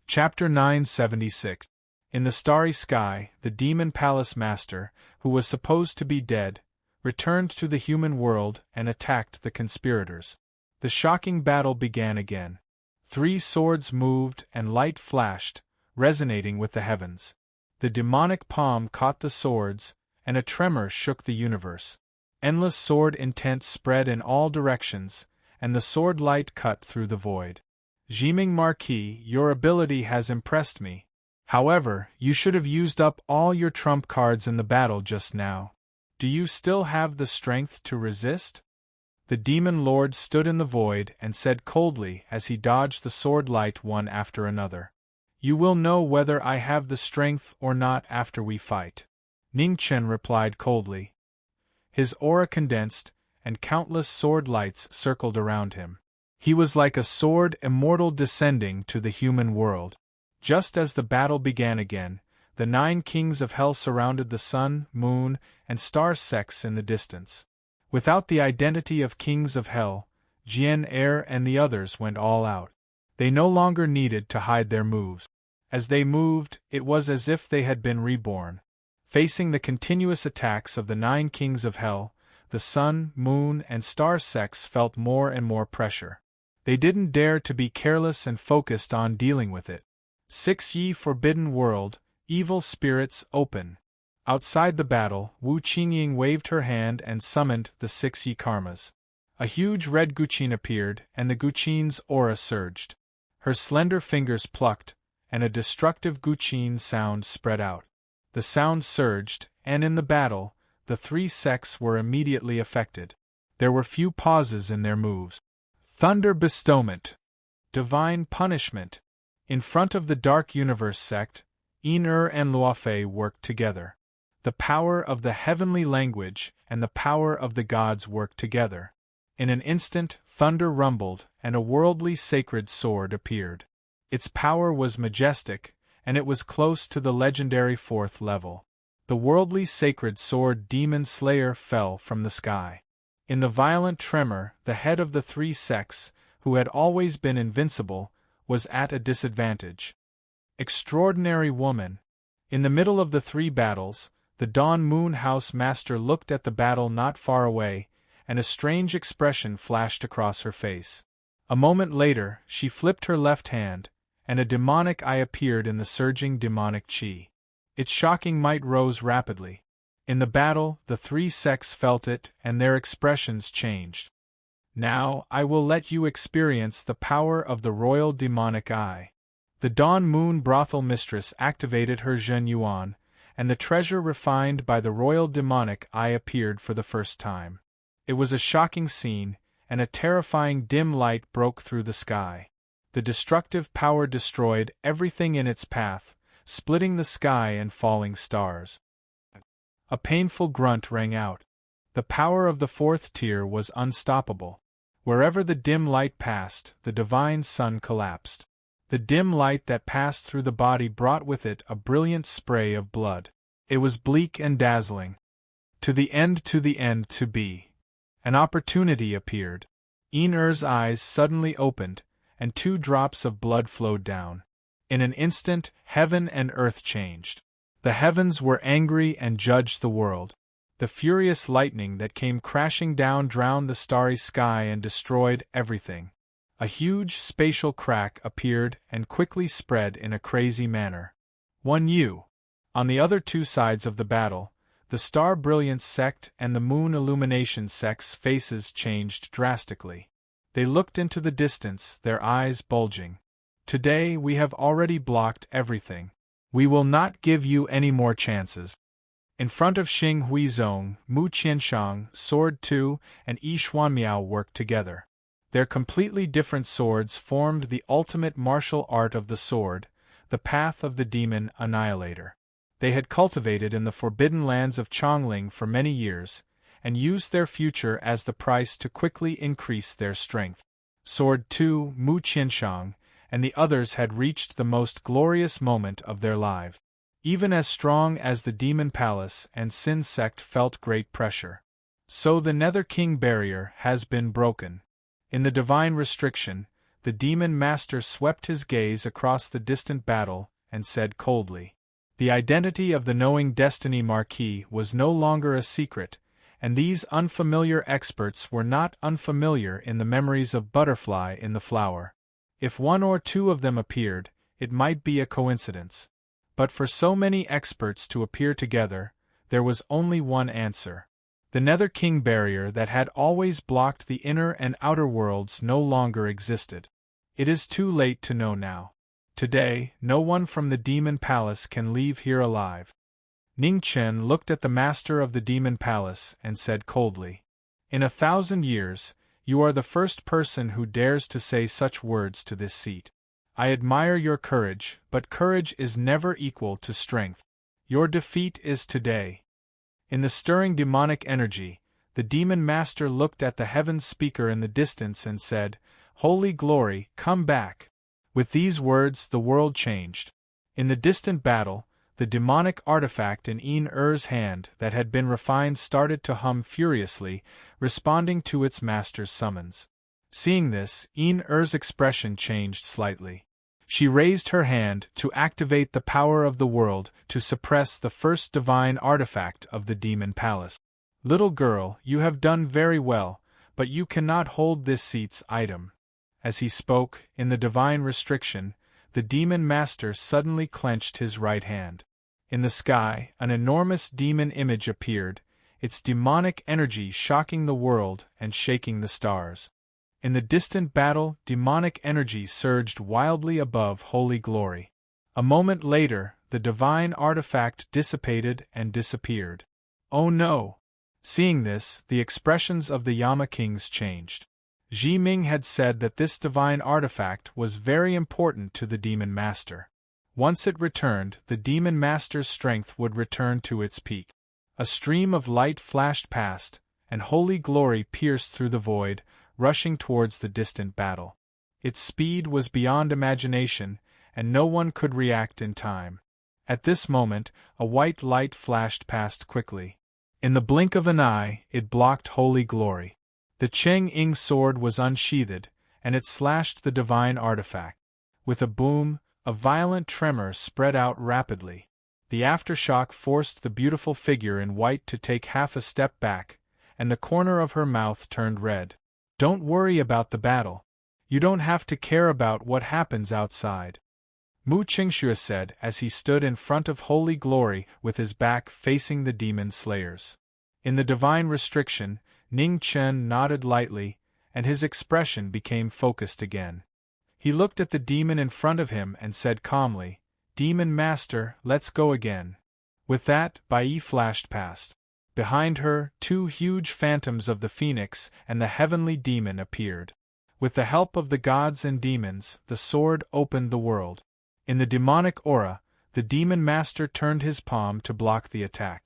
Chapter 976. In the starry sky, the demon palace master, who was supposed to be dead, returned to the human world and attacked the conspirators. The shocking battle began again. 3 swords moved and light flashed, resonating with the heavens. The demonic palm caught the swords, and a tremor shook the universe. Endless sword intent spread in all directions, and the sword light cut through the void. Marquis, your ability has impressed me. However, you should have used up all your trump cards in the battle just now. Do you still have the strength to resist? The demon lord stood in the void and said coldly as he dodged the sword light one after another. You will know whether I have the strength or not after we fight. Ningchen replied coldly. His aura condensed, and countless sword lights circled around him. He was like a sword immortal descending to the human world. Just as the battle began again, the 9 kings of hell surrounded the sun, moon, and star sects in the distance. Without the identity of kings of hell, Jian Er and the others went all out. They no longer needed to hide their moves. As they moved, it was as if they had been reborn. Facing the continuous attacks of the 9 kings of hell, the sun, moon, and star sects felt more and more pressure. They didn't dare to be careless and focused on dealing with it. 6 Ye forbidden world, evil spirits open. Outside the battle, Wu Qingying waved her hand and summoned the 6 Yi karmas. A huge red Guqin appeared, and the Guqin's aura surged. Her slender fingers plucked, and a destructive Guqin sound spread out. The sound surged, and in the battle, the 3 sects were immediately affected. There were few pauses in their moves. Thunder bestowment. Divine punishment. In front of the Dark Universe sect, Yin-Er and Luofei worked together. The power of the heavenly language and the power of the gods worked together. In an instant, thunder rumbled, and a worldly sacred sword appeared. Its power was majestic, and it was close to the legendary 4th level. The worldly sacred sword Demon Slayer fell from the sky. In the violent tremor, the head of the 3 sects, who had always been invincible, was at a disadvantage. Extraordinary woman! In the middle of the 3 battles, the Dawn Moon House Master looked at the battle not far away, and a strange expression flashed across her face. A moment later, she flipped her left hand, and a demonic eye appeared in the surging demonic chi. Its shocking might rose rapidly. In the battle, the 3 sects felt it, and their expressions changed. Now, I will let you experience the power of the royal demonic eye. The Dawn Moon brothel mistress activated her Zhen Yuan, and the treasure refined by the royal demonic eye appeared for the first time. It was a shocking scene, and a terrifying dim light broke through the sky. The destructive power destroyed everything in its path, splitting the sky and falling stars. A painful grunt rang out. The power of the 4th tier was unstoppable. Wherever the dim light passed, the divine sun collapsed. The dim light that passed through the body brought with it a brilliant spray of blood. It was bleak and dazzling. To the end to be. An opportunity appeared. Yin-Er's eyes suddenly opened, and 2 drops of blood flowed down. In an instant, heaven and earth changed. The heavens were angry and judged the world. The furious lightning that came crashing down drowned the starry sky and destroyed everything. A huge spatial crack appeared and quickly spread in a crazy manner. 1 Yu. On the other 2 sides of the battle, the Star Brilliance sect and the Moon Illumination sect's faces changed drastically. They looked into the distance, their eyes bulging. Today we have already blocked everything. We will not give you any more chances. In front of Xing Huizong, Mu Qianshang, Sword 2, and Yi Xuanmiao worked together. Their completely different swords formed the ultimate martial art of the sword, the path of the demon annihilator. They had cultivated in the forbidden lands of Chongling for many years, and used their future as the price to quickly increase their strength. Sword 2, Mu Qianshang, and the others had reached the most glorious moment of their lives. Even as strong as the Demon Palace and Sin Sect felt great pressure. So the Nether King barrier has been broken. In the divine restriction, the demon master swept his gaze across the distant battle and said coldly. The identity of the knowing destiny Marquis was no longer a secret, and these unfamiliar experts were not unfamiliar in the memories of Butterfly in the Flower. If one or two of them appeared, it might be a coincidence. But for so many experts to appear together, there was only one answer. The Nether King barrier that had always blocked the inner and outer worlds no longer existed. It is too late to know now. Today, no one from the Demon Palace can leave here alive. Ning Chen looked at the master of the Demon Palace and said coldly, "In 1,000 years, you are the first person who dares to say such words to this seat. I admire your courage, but courage is never equal to strength. Your defeat is today." In the stirring demonic energy, the Demon Master looked at the Heaven Speaker in the distance and said, "Holy Glory, come back." With these words the world changed. In the distant battle, the demonic artifact in Een-Er's hand that had been refined started to hum furiously, responding to its master's summons. Seeing this, Een-Er's expression changed slightly. She raised her hand to activate the power of the world to suppress the first divine artifact of the Demon Palace. "Little girl, you have done very well, but you cannot hold this seat's item." As he spoke, in the divine restriction, the Demon Master suddenly clenched his right hand. In the sky, an enormous demon image appeared, its demonic energy shocking the world and shaking the stars. In the distant battle, demonic energy surged wildly above Holy Glory. A moment later, the divine artifact dissipated and disappeared. "Oh no!" Seeing this, the expressions of the Yama Kings changed. Ji Ming had said that this divine artifact was very important to the Demon Master. Once it returned, the Demon Master's strength would return to its peak. A stream of light flashed past, and Holy Glory pierced through the void, rushing towards the distant battle. Its speed was beyond imagination, and no one could react in time. At this moment, a white light flashed past quickly. In the blink of an eye, it blocked Holy Glory. The Cheng Ying sword was unsheathed, and it slashed the divine artifact. With a boom, a violent tremor spread out rapidly. The aftershock forced the beautiful figure in white to take half a step back, and the corner of her mouth turned red. "Don't worry about the battle. You don't have to care about what happens outside," Mu Qingxue said as he stood in front of Holy Glory with his back facing the demon slayers. In the divine restriction, Ning Chen nodded lightly, and his expression became focused again. He looked at the demon in front of him and said calmly, "Demon Master, let's go again." With that, Bai flashed past. Behind her, two huge phantoms of the Phoenix and the heavenly demon appeared. With the help of the gods and demons, the sword opened the world. In the demonic aura, the Demon Master turned his palm to block the attack.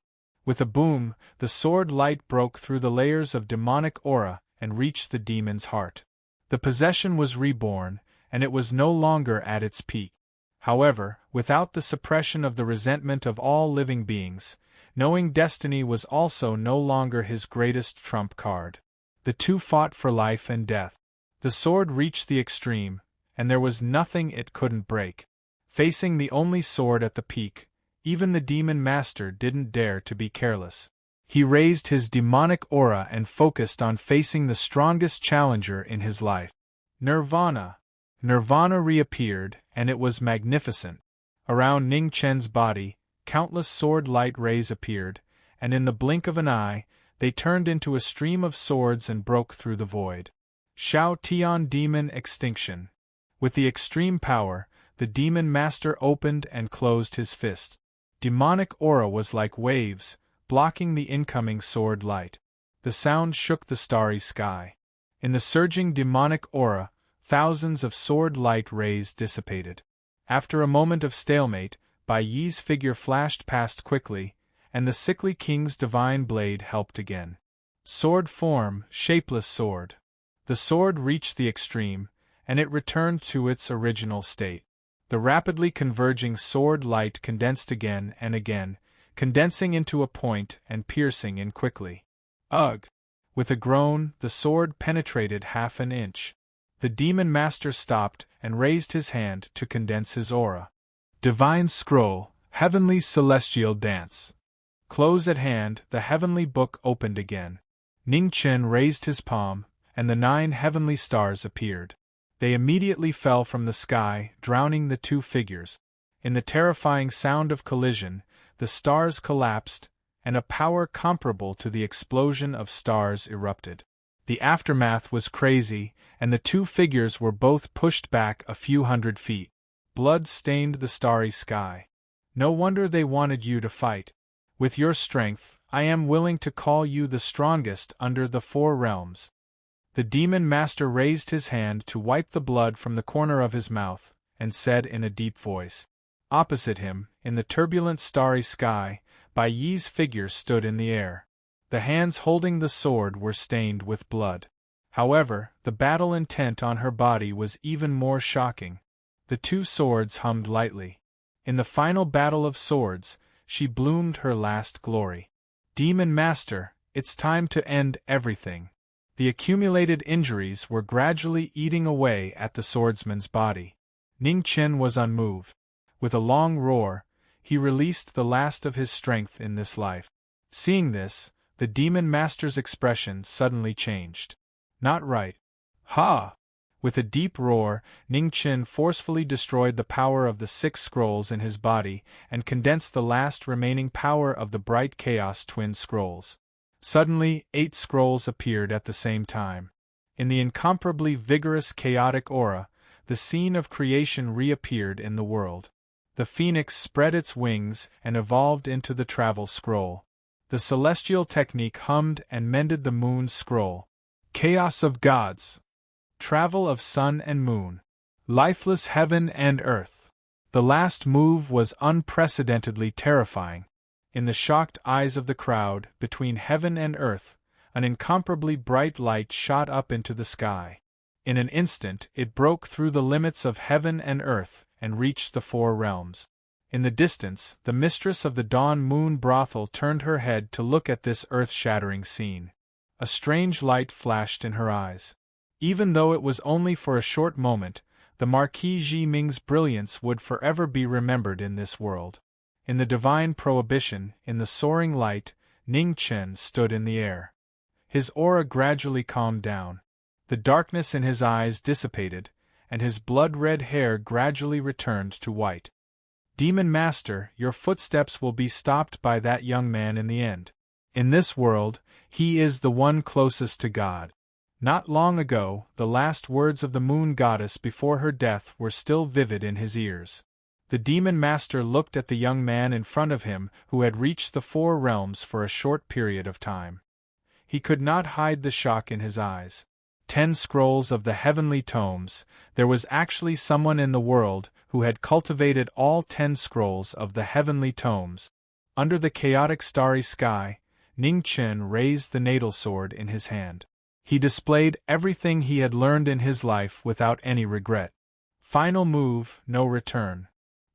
With a boom, the sword light broke through the layers of demonic aura and reached the demon's heart. The possession was reborn, and it was no longer at its peak. However, without the suppression of the resentment of all living beings, knowing destiny was also no longer his greatest trump card. The two fought for life and death. The sword reached the extreme, and there was nothing it couldn't break. Facing the only sword at the peak, even the Demon Master didn't dare to be careless. He raised his demonic aura and focused on facing the strongest challenger in his life. Nirvana. Nirvana reappeared, and it was magnificent. Around Ning Chen's body, countless sword light rays appeared, and in the blink of an eye, they turned into a stream of swords and broke through the void. Shao Tian Demon Extinction. With the extreme power, the Demon Master opened and closed his fist. Demonic aura was like waves, blocking the incoming sword light. The sound shook the starry sky. In the surging demonic aura, thousands of sword light rays dissipated. After a moment of stalemate, Bai Yi's figure flashed past quickly, and the sickly king's divine blade helped again. Sword form, shapeless sword. The sword reached the extreme, and it returned to its original state. The rapidly converging sword light condensed again and again, condensing into a point and piercing in quickly. Ugh! With a groan, the sword penetrated half an inch. The demon master stopped and raised his hand to condense his aura. Divine scroll, heavenly celestial dance. Close at hand, the heavenly book opened again. Ning Chen raised his palm, and the 9 heavenly stars appeared. They immediately fell from the sky, drowning the 2 figures. In the terrifying sound of collision, the stars collapsed, and a power comparable to the explosion of stars erupted. The aftermath was crazy, and the 2 figures were both pushed back a few hundred feet. Blood stained the starry sky. No wonder they wanted you to fight. With your strength, I am willing to call you the strongest under the 4 realms. The demon master raised his hand to wipe the blood from the corner of his mouth, and said in a deep voice. Opposite him, in the turbulent starry sky, Bai Yi's figure stood in the air. The hands holding the sword were stained with blood. However, the battle intent on her body was even more shocking. The 2 swords hummed lightly. In the final battle of swords, she bloomed her last glory. Demon Master, it's time to end everything. The accumulated injuries were gradually eating away at the swordsman's body. Ning Chen was unmoved. With a long roar, he released the last of his strength in this life. Seeing this, the demon master's expression suddenly changed. Not right. Ha! With a deep roar, Ning Chen forcefully destroyed the power of the 6 scrolls in his body and condensed the last remaining power of the bright chaos twin scrolls. Suddenly, 8 scrolls appeared at the same time. In the incomparably vigorous chaotic aura, the scene of creation reappeared in the world. The phoenix spread its wings and evolved into the travel scroll. The celestial technique hummed and mended the moon's scroll. Chaos of gods. Travel of sun and moon. Lifeless heaven and earth. The last move was unprecedentedly terrifying. In the shocked eyes of the crowd, between heaven and earth, an incomparably bright light shot up into the sky. In an instant, it broke through the limits of heaven and earth and reached the 4 realms. In the distance, the mistress of the Dawn Moon brothel turned her head to look at this earth-shattering scene. A strange light flashed in her eyes. Even though it was only for a short moment, the Marquis Ji Ming's brilliance would forever be remembered in this world. In the divine prohibition, in the soaring light, Ning Chen stood in the air. His aura gradually calmed down. The darkness in his eyes dissipated, and his blood-red hair gradually returned to white. Demon Master, your footsteps will be stopped by that young man in the end. In this world, he is the one closest to God. Not long ago, the last words of the Moon Goddess before her death were still vivid in his ears. The Demon Master looked at the young man in front of him who had reached the 4 realms for a short period of time. He could not hide the shock in his eyes. 10 scrolls of the heavenly tomes, there was actually someone in the world who had cultivated all 10 scrolls of the heavenly tomes. Under the chaotic starry sky, Ning Chen raised the natal sword in his hand. He displayed everything he had learned in his life without any regret. Final move, no return.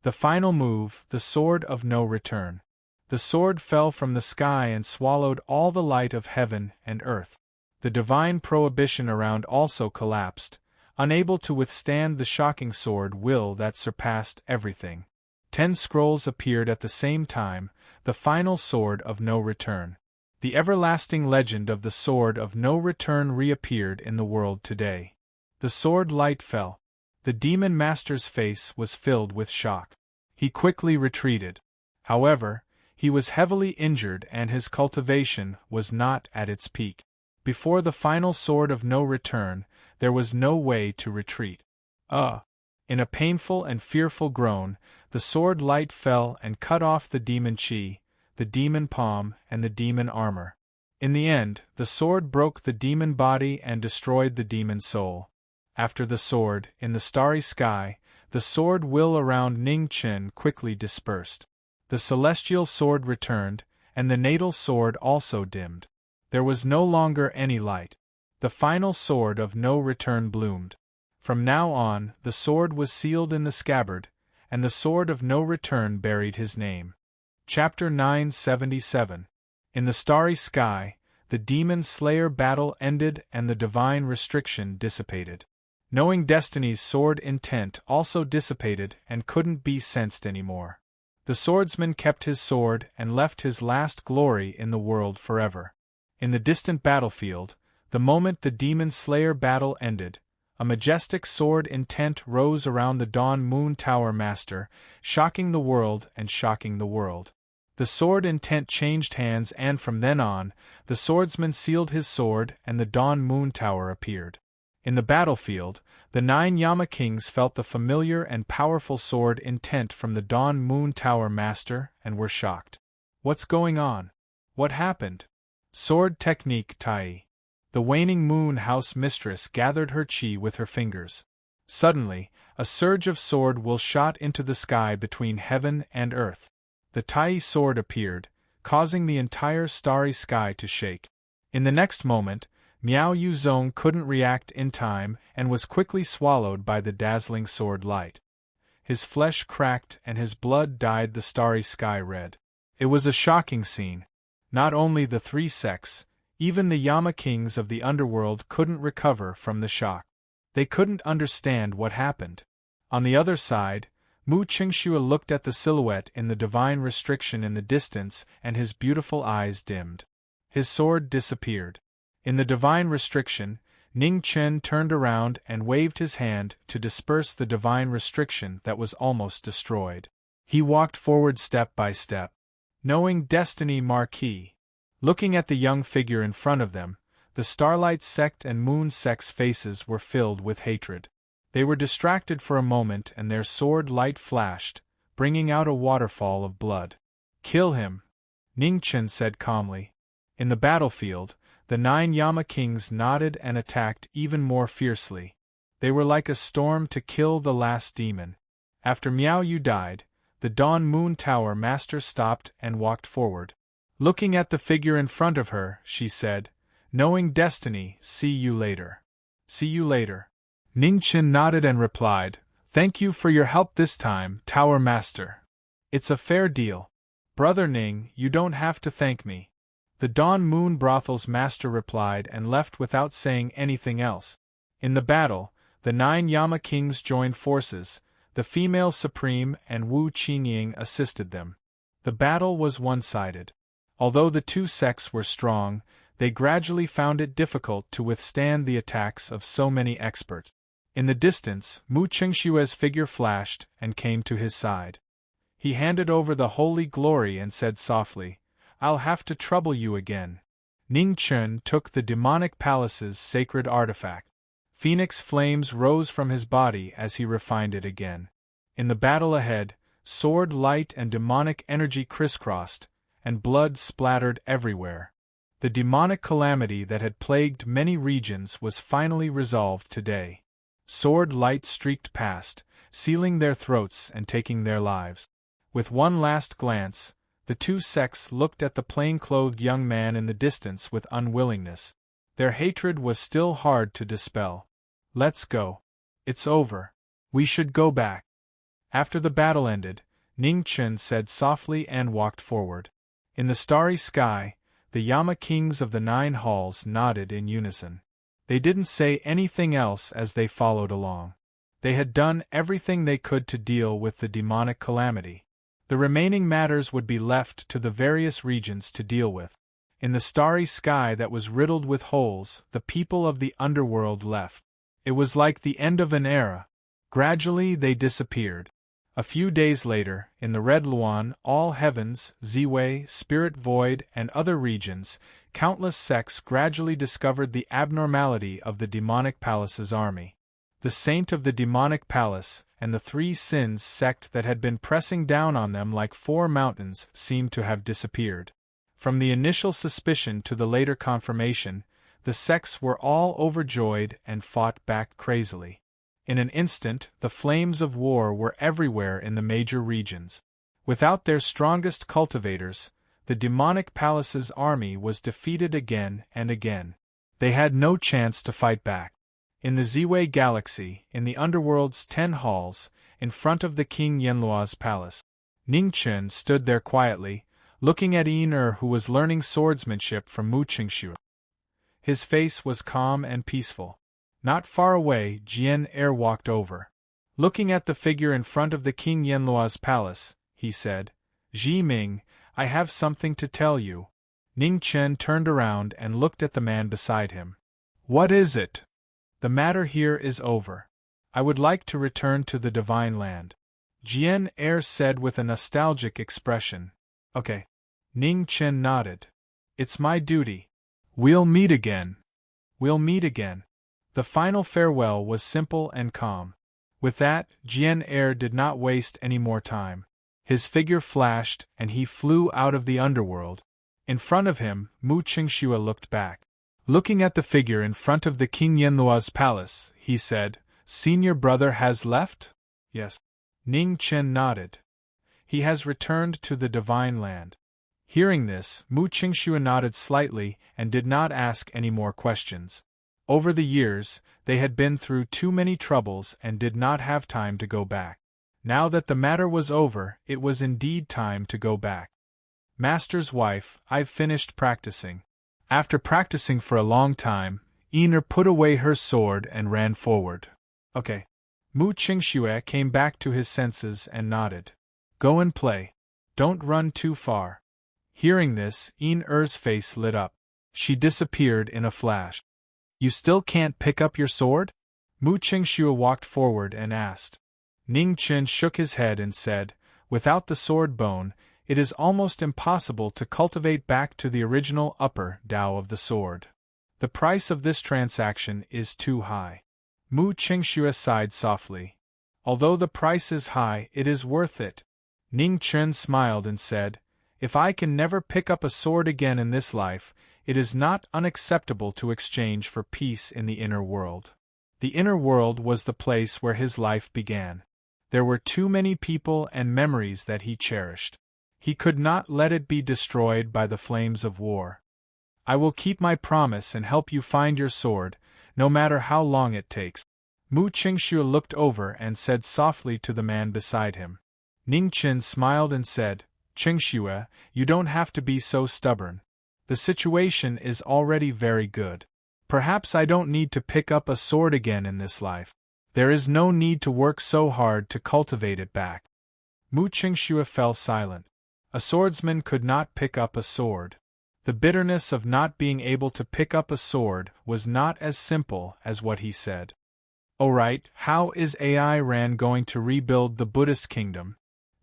The final move, the sword of no return. The sword fell from the sky and swallowed all the light of heaven and earth. The divine prohibition around also collapsed, unable to withstand the shocking sword will that surpassed everything. 10 scrolls appeared at the same time, the final sword of no return. The everlasting legend of the sword of no return reappeared in the world today. The sword light fell. The demon master's face was filled with shock. He quickly retreated. However, he was heavily injured and his cultivation was not at its peak. Before the final sword of no return, there was no way to retreat. In a painful and fearful groan, the sword light fell and cut off the demon chi, the demon palm, and the demon armor. In the end, the sword broke the demon body and destroyed the demon soul. After the sword, in the starry sky, the sword will around Ning Chen quickly dispersed. The celestial sword returned, and the natal sword also dimmed. There was no longer any light. The final sword of no return bloomed. From now on, the sword was sealed in the scabbard, and the sword of no return buried his name. Chapter 977. In the starry sky, the demon slayer battle ended and the divine restriction dissipated. Knowing Destiny's sword intent also dissipated and couldn't be sensed anymore. The swordsman kept his sword and left his last glory in the world forever. In the distant battlefield, the moment the Demon Slayer battle ended, a majestic sword intent rose around the Dawn Moon Tower Master, shocking the world and shocking the world. The sword intent changed hands, and from then on, the swordsman sealed his sword and the Dawn Moon Tower appeared. In the battlefield, the 9 Yama Kings felt the familiar and powerful sword intent from the Dawn Moon Tower Master and were shocked. What's going on? What happened? Sword technique Tai. The waning Moon House Mistress gathered her chi with her fingers. Suddenly, a surge of sword will shot into the sky between heaven and earth. The Tai sword appeared, causing the entire starry sky to shake. In the next moment, Miao Yuzong couldn't react in time and was quickly swallowed by the dazzling sword light. His flesh cracked and his blood dyed the starry sky red. It was a shocking scene. Not only the 3 sects, even the Yama Kings of the underworld couldn't recover from the shock. They couldn't understand what happened. On the other side, Mu Qingxue looked at the silhouette in the divine restriction in the distance and his beautiful eyes dimmed. His sword disappeared. In the divine restriction, Ning Chen turned around and waved his hand to disperse the divine restriction that was almost destroyed. He walked forward step by step. Knowing Destiny Marquis. Looking at the young figure in front of them, the Starlight Sect and Moon Sect's faces were filled with hatred. They were distracted for a moment and their sword light flashed, bringing out a waterfall of blood. Kill him, Ning Chen said calmly. In the battlefield, the 9 Yama Kings nodded and attacked even more fiercely. They were like a storm to kill the last demon. After Miao Yu died, the Dawn Moon Tower Master stopped and walked forward. Looking at the figure in front of her, she said, "Knowing Destiny, see you later." "See you later." Ning Chen nodded and replied, "Thank you for your help this time, Tower Master. It's a fair deal. Brother Ning, you don't have to thank me." The Dawn Moon Brothel's master replied and left without saying anything else. In the battle, the 9 Yama Kings joined forces, the female supreme and Wu Qingying assisted them. The battle was one-sided. Although the 2 sects were strong, they gradually found it difficult to withstand the attacks of so many experts. In the distance, Mu Qingshue's figure flashed and came to his side. He handed over the holy glory and said softly, "I'll have to trouble you again." Ning Chen took the demonic palace's sacred artifact. Phoenix flames rose from his body as he refined it again. In the battle ahead, sword light and demonic energy crisscrossed, and blood splattered everywhere. The demonic calamity that had plagued many regions was finally resolved today. Sword light streaked past, sealing their throats and taking their lives. With one last glance, the 2 sects looked at the plain-clothed young man in the distance with unwillingness. Their hatred was still hard to dispel. "Let's go. It's over. We should go back." After the battle ended, Ning Chen said softly and walked forward. In the starry sky, the Yama Kings of the 9 halls nodded in unison. They didn't say anything else as they followed along. They had done everything they could to deal with the demonic calamity. The remaining matters would be left to the various regions to deal with. In the starry sky that was riddled with holes, the people of the underworld left. It was like the end of an era. Gradually they disappeared. A few days later, in the Red Luan, all heavens, Ziwei, Spirit Void, and other regions, countless sects gradually discovered the abnormality of the demonic palace's army. The saint of the demonic palace, and the 3 sins sect that had been pressing down on them like 4 mountains seemed to have disappeared. From the initial suspicion to the later confirmation, the sects were all overjoyed and fought back crazily. In an instant, the flames of war were everywhere in the major regions. Without their strongest cultivators, the demonic palace's army was defeated again and again. They had no chance to fight back. In the Ziwei Galaxy, in the underworld's 10 halls, in front of the King Yenlua's palace, Ning Chen stood there quietly, looking at Yin who was learning swordsmanship from Mu Qingxue. His face was calm and peaceful. Not far away, Jian Er walked over. Looking at the figure in front of the King Yanlua's palace, he said, "Ji Ming, I have something to tell you." Ning Chen turned around and looked at the man beside him. "What is it?" "The matter here is over. I would like to return to the Divine Land," Jian Er said with a nostalgic expression. "Okay." Ning Chen nodded. "It's my duty. We'll meet again. We'll meet again." The final farewell was simple and calm. With that, Jian Er did not waste any more time. His figure flashed, and he flew out of the underworld. In front of him, Mu Qingxue looked back. Looking at the figure in front of the King Yanlua's palace, he said, "Senior brother has left?" "Yes." Ning Chen nodded. "He has returned to the Divine Land." Hearing this, Mu Qingxue nodded slightly and did not ask any more questions. Over the years, they had been through too many troubles and did not have time to go back. Now that the matter was over, it was indeed time to go back. "Master's wife, I've finished practicing." After practicing for a long time, Einer put away her sword and ran forward. "Okay." Mu Qingxue came back to his senses and nodded. "Go and play. Don't run too far." Hearing this, Einer's face lit up. She disappeared in a flash. "You still can't pick up your sword?" Mu Qingxue walked forward and asked. Ning Chen shook his head and said, "Without the sword bone, it is almost impossible to cultivate back to the original upper Dao of the sword. The price of this transaction is too high." Mu Qingxue sighed softly. "Although the price is high, it is worth it." Ning Chen smiled and said, "If I can never pick up a sword again in this life, it is not unacceptable to exchange for peace in the inner world." The inner world was the place where his life began. There were too many people and memories that he cherished. He could not let it be destroyed by the flames of war. "I will keep my promise and help you find your sword, no matter how long it takes." Mu Qingxue looked over and said softly to the man beside him. Ning Chen smiled and said, "Qingxue, you don't have to be so stubborn. The situation is already very good. Perhaps I don't need to pick up a sword again in this life. There is no need to work so hard to cultivate it back." Mu Qingxue fell silent. A swordsman could not pick up a sword. The bitterness of not being able to pick up a sword was not as simple as what he said. "Alright, how is AI Ran going to rebuild the Buddhist kingdom?"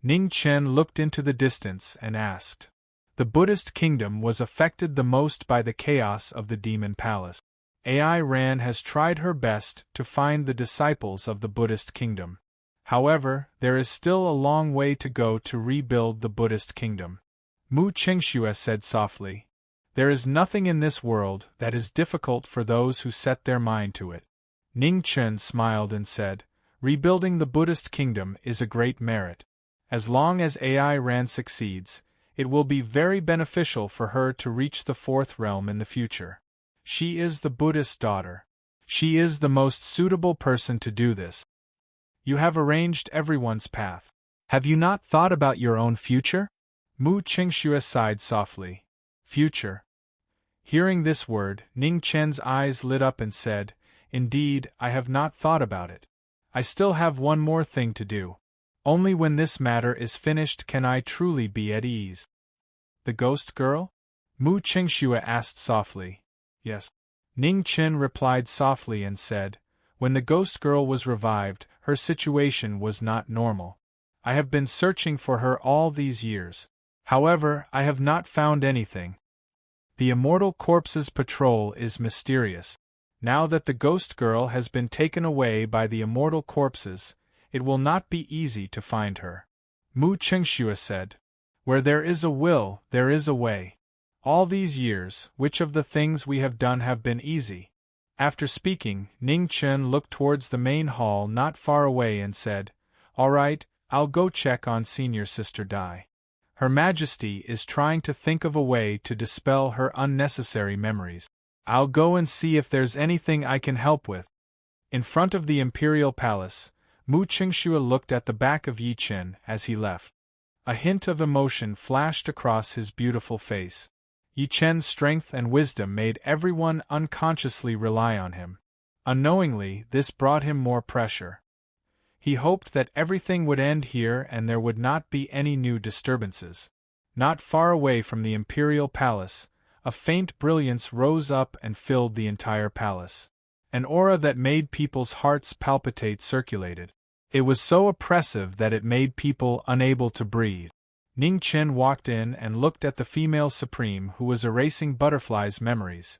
Ning Chen looked into the distance and asked. The Buddhist kingdom was affected the most by the chaos of the demon palace. AI Ran has tried her best to find the disciples of the Buddhist kingdom. However, there is still a long way to go to rebuild the Buddhist kingdom. Mu Qingxue said softly. "There is nothing in this world that is difficult for those who set their mind to it." Ning Chen smiled and said, "Rebuilding the Buddhist kingdom is a great merit. As long as AI Ran succeeds, it will be very beneficial for her to reach the fourth realm in the future. She is the Buddhist daughter. She is the most suitable person to do this. You have arranged everyone's path. Have you not thought about your own future?" Mu Qingxue sighed softly. "Future." Hearing this word, Ning Chen's eyes lit up and said, "Indeed, I have not thought about it. I still have one more thing to do. Only when this matter is finished can I truly be at ease." "The ghost girl?" Mu Qingxue asked softly. "Yes." Ning Chen replied softly and said, "When the ghost girl was revived, her situation was not normal. I have been searching for her all these years. However, I have not found anything. The Immortal Corpses Patrol is mysterious. Now that the ghost girl has been taken away by the immortal corpses, it will not be easy to find her." Mu Qingxue said, "Where there is a will, there is a way. All these years, which of the things we have done have been easy?" After speaking, Ning Chen looked towards the main hall not far away and said, "All right, I'll go check on Senior Sister Dai. Her Majesty is trying to think of a way to dispel her unnecessary memories. I'll go and see if there's anything I can help with." In front of the Imperial Palace, Mu Qingxue looked at the back of Yi Chen as he left. A hint of emotion flashed across his beautiful face. Yi Chen's strength and wisdom made everyone unconsciously rely on him. Unknowingly, this brought him more pressure. He hoped that everything would end here and there would not be any new disturbances. Not far away from the imperial palace, a faint brilliance rose up and filled the entire palace. An aura that made people's hearts palpitate circulated. It was so oppressive that it made people unable to breathe. Ning Chen walked in and looked at the female supreme who was erasing Butterfly's memories.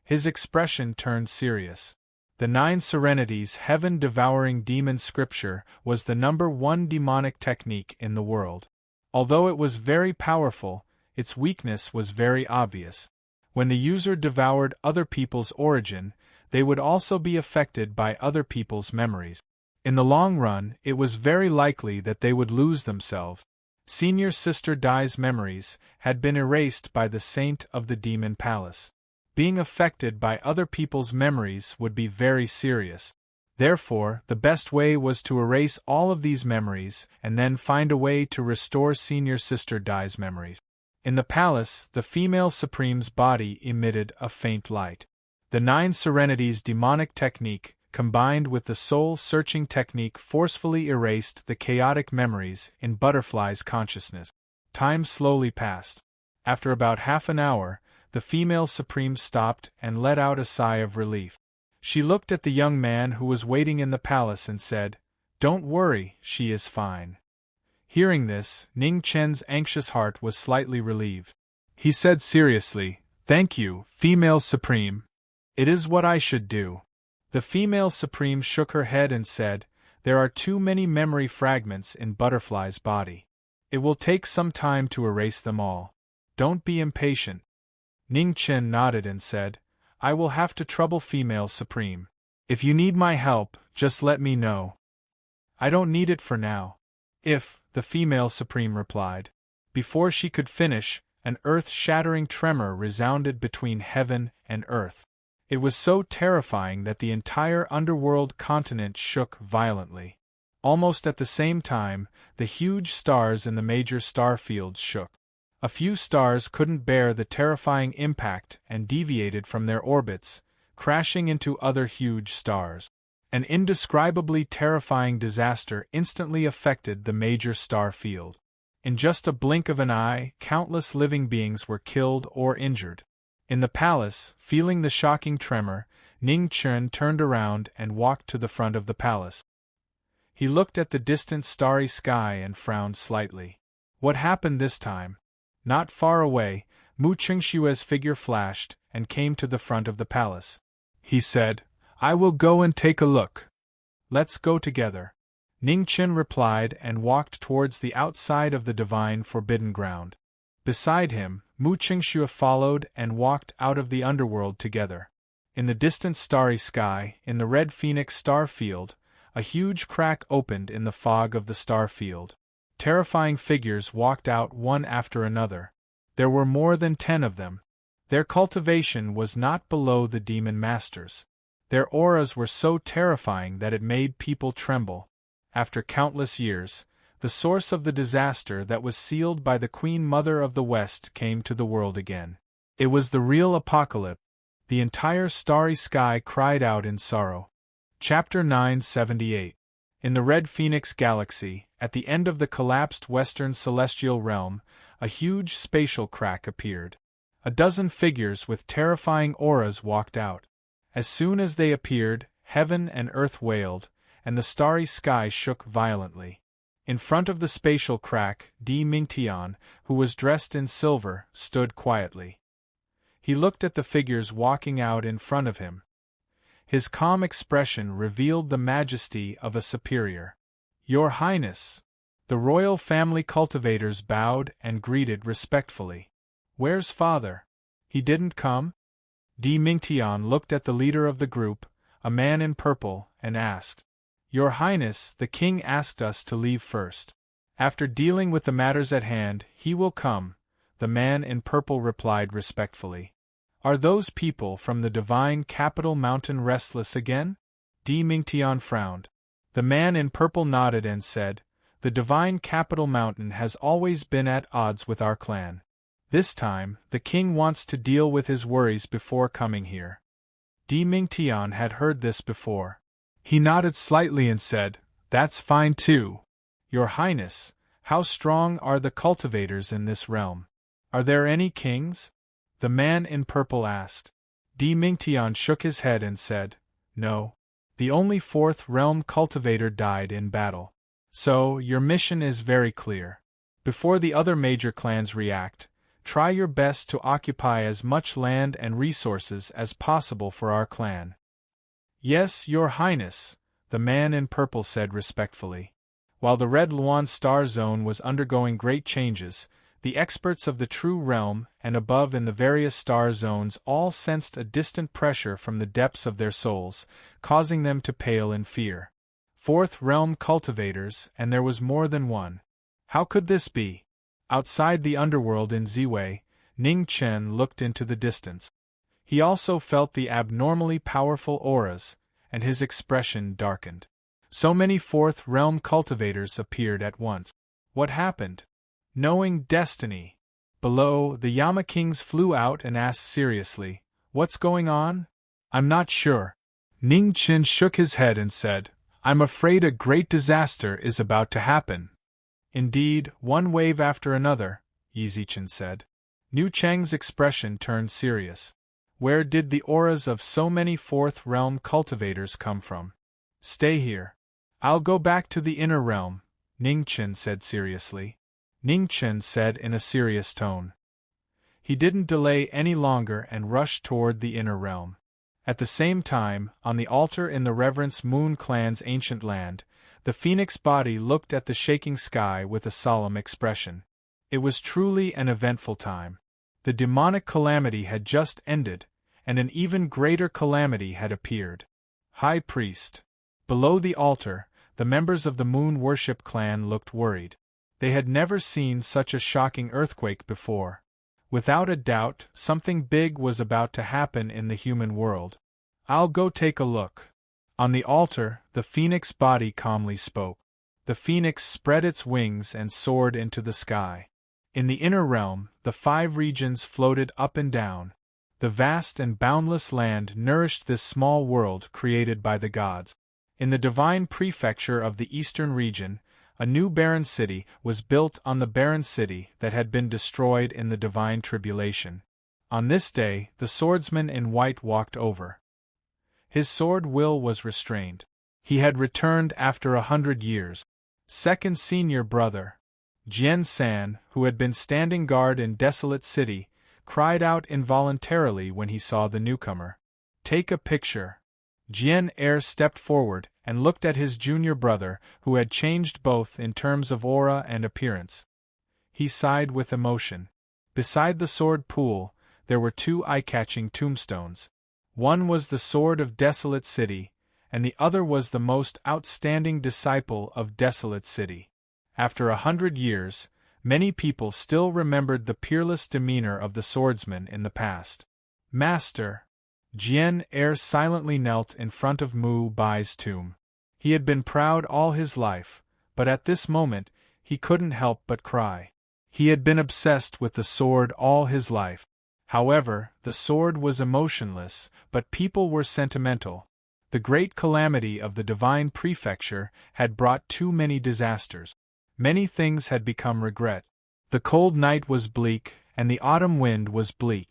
His expression turned serious. The 9 Serenities heaven-devouring demon scripture was the #1 demonic technique in the world. Although it was very powerful, its weakness was very obvious. When the user devoured other people's origin, they would also be affected by other people's memories. In the long run, it was very likely that they would lose themselves. Senior Sister Dai's memories had been erased by the Saint of the Demon Palace. Being affected by other people's memories would be very serious. Therefore, the best way was to erase all of these memories and then find a way to restore Senior Sister Dai's memories. In the palace, the female supreme's body emitted a faint light. The 9 Serenities demonic technique, combined with the soul-searching technique, forcefully erased the chaotic memories in Butterfly's consciousness. Time slowly passed. After about half an hour, the female supreme stopped and let out a sigh of relief. She looked at the young man who was waiting in the palace and said, "Don't worry, she is fine." Hearing this, Ning Chen's anxious heart was slightly relieved. He said seriously, "Thank you, female supreme. It is what I should do." The female supreme shook her head and said, "There are too many memory fragments in Butterfly's body. It will take some time to erase them all. Don't be impatient." Ning Chen nodded and said, "I will have to trouble female supreme. If you need my help, just let me know." "I don't need it for now." "If," the female supreme replied. Before she could finish, an earth-shattering tremor resounded between heaven and earth. It was so terrifying that the entire underworld continent shook violently. Almost at the same time, the huge stars in the major star fields shook. A few stars couldn't bear the terrifying impact and deviated from their orbits, crashing into other huge stars. An indescribably terrifying disaster instantly affected the major star field. In just a blink of an eye, countless living beings were killed or injured. In the palace, feeling the shocking tremor, Ning Chen turned around and walked to the front of the palace. He looked at the distant starry sky and frowned slightly. What happened this time? Not far away, Mu Qingshue's figure flashed and came to the front of the palace. He said, "I will go and take a look." "Let's go together." Ning Chen replied and walked towards the outside of the divine forbidden ground. Beside him, Mu Qingxue followed and walked out of the underworld together. In the distant starry sky, in the red phoenix star field, a huge crack opened in the fog of the star field. Terrifying figures walked out one after another. There were more than 10 of them. Their cultivation was not below the demon masters. Their auras were so terrifying that it made people tremble. After countless years, the source of the disaster that was sealed by the Queen Mother of the West came to the world again. It was the real apocalypse. The entire starry sky cried out in sorrow. Chapter 978. In the Red Phoenix Galaxy, at the end of the collapsed Western Celestial Realm, a huge spatial crack appeared. A dozen figures with terrifying auras walked out. As soon as they appeared, heaven and earth wailed, and the starry sky shook violently. In front of the spatial crack, Di Mingtian, who was dressed in silver, stood quietly. He looked at the figures walking out in front of him. His calm expression revealed the majesty of a superior. "Your Highness!" The royal family cultivators bowed and greeted respectfully. "Where's father? He didn't come?" Di Mingtian looked at the leader of the group, a man in purple, and asked. "Your Highness, the king asked us to leave first. After dealing with the matters at hand, he will come," the man in purple replied respectfully. "Are those people from the divine capital mountain restless again?" Di Mingtian frowned. The man in purple nodded and said, "The divine capital mountain has always been at odds with our clan. This time, the king wants to deal with his worries before coming here." Di Mingtian had heard this before. He nodded slightly and said, "That's fine too. Your Highness, how strong are the cultivators in this realm? Are there any kings?" The man in purple asked. Di Mingtian shook his head and said, "No. The only fourth realm cultivator died in battle. So, your mission is very clear. Before the other major clans react, try your best to occupy as much land and resources as possible for our clan." "Yes, your Highness," the man in purple said respectfully. While the Red Luan Star Zone was undergoing great changes, the experts of the True Realm and above in the various star zones all sensed a distant pressure from the depths of their souls, causing them to pale in fear. Fourth Realm cultivators, and there was more than one. How could this be? Outside the underworld in Ziwei, Ning Chen looked into the distance. He also felt the abnormally powerful auras, and his expression darkened. So many Fourth Realm cultivators appeared at once. What happened? Knowing destiny. Below, the Yama Kings flew out and asked seriously, "What's going on?" "I'm not sure." Ning Chen shook his head and said, "I'm afraid a great disaster is about to happen." "Indeed, one wave after another," Yizichen said. Niu Cheng's expression turned serious. Where did the auras of so many Fourth Realm cultivators come from? "Stay here. I'll go back to the inner realm," Ning Chen said seriously. Ning Chen said in a serious tone. He didn't delay any longer and rushed toward the inner realm. At the same time, on the altar in the Reverence Moon Clan's ancient land, the phoenix body looked at the shaking sky with a solemn expression. It was truly an eventful time. The demonic calamity had just ended, and an even greater calamity had appeared. High Priest. Below the altar, the members of the Moon Worship clan looked worried. They had never seen such a shocking earthquake before. Without a doubt, something big was about to happen in the human world. "I'll go take a look." On the altar, the phoenix body calmly spoke. The phoenix spread its wings and soared into the sky. In the inner realm, the 5 regions floated up and down. The vast and boundless land nourished this small world created by the gods. In the divine prefecture of the eastern region, a new barren city was built on the barren city that had been destroyed in the divine tribulation. On this day, the swordsman in white walked over. His sword will was restrained. He had returned after 100 years. Second senior brother, Jian San, who had been standing guard in Desolate City, cried out involuntarily when he saw the newcomer. "Take a picture." Jian Er stepped forward and looked at his junior brother, who had changed both in terms of aura and appearance. He sighed with emotion. Beside the sword pool, there were 2 eye-catching tombstones. One was the sword of Desolate City, and the other was the most outstanding disciple of Desolate City. After 100 years, many people still remembered the peerless demeanor of the swordsman in the past. "Master." Jian Er silently knelt in front of Mu Bai's tomb. He had been proud all his life, but at this moment, he couldn't help but cry. He had been obsessed with the sword all his life. However, the sword was emotionless, but people were sentimental. The great calamity of the divine prefecture had brought too many disasters. Many things had become regret. The cold night was bleak, and the autumn wind was bleak.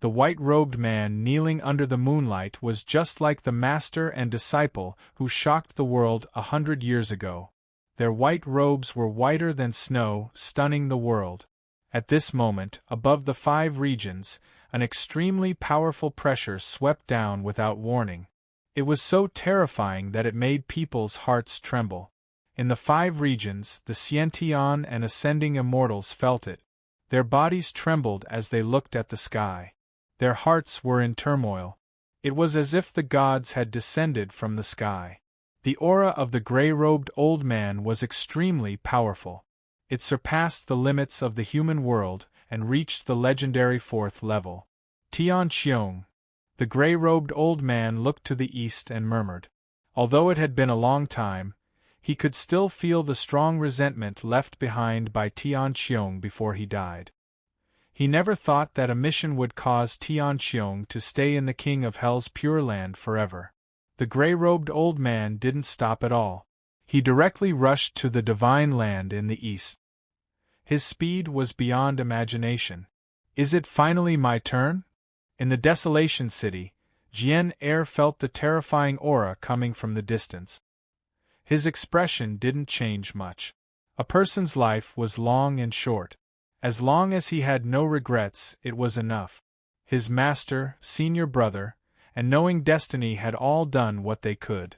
The white-robed man kneeling under the moonlight was just like the master and disciple who shocked the world 100 years ago. Their white robes were whiter than snow, stunning the world. At this moment, above the 5 regions, an extremely powerful pressure swept down without warning. It was so terrifying that it made people's hearts tremble. In the 5 regions, the Xiantian and ascending immortals felt it. Their bodies trembled as they looked at the sky. Their hearts were in turmoil. It was as if the gods had descended from the sky. The aura of the gray-robed old man was extremely powerful. It surpassed the limits of the human world and reached the legendary 4th level. Tian Qiong. The gray-robed old man looked to the east and murmured. Although it had been a long time, he could still feel the strong resentment left behind by Tian Qiong before he died. He never thought that a mission would cause Tianqiong to stay in the King of Hell's Pure Land forever. The gray-robed old man didn't stop at all. He directly rushed to the divine land in the east. His speed was beyond imagination. Is it finally my turn? In the Desolation City, Jian Er felt the terrifying aura coming from the distance. His expression didn't change much. A person's life was long and short. As long as he had no regrets, it was enough. His master, senior brother, and knowing destiny had all done what they could.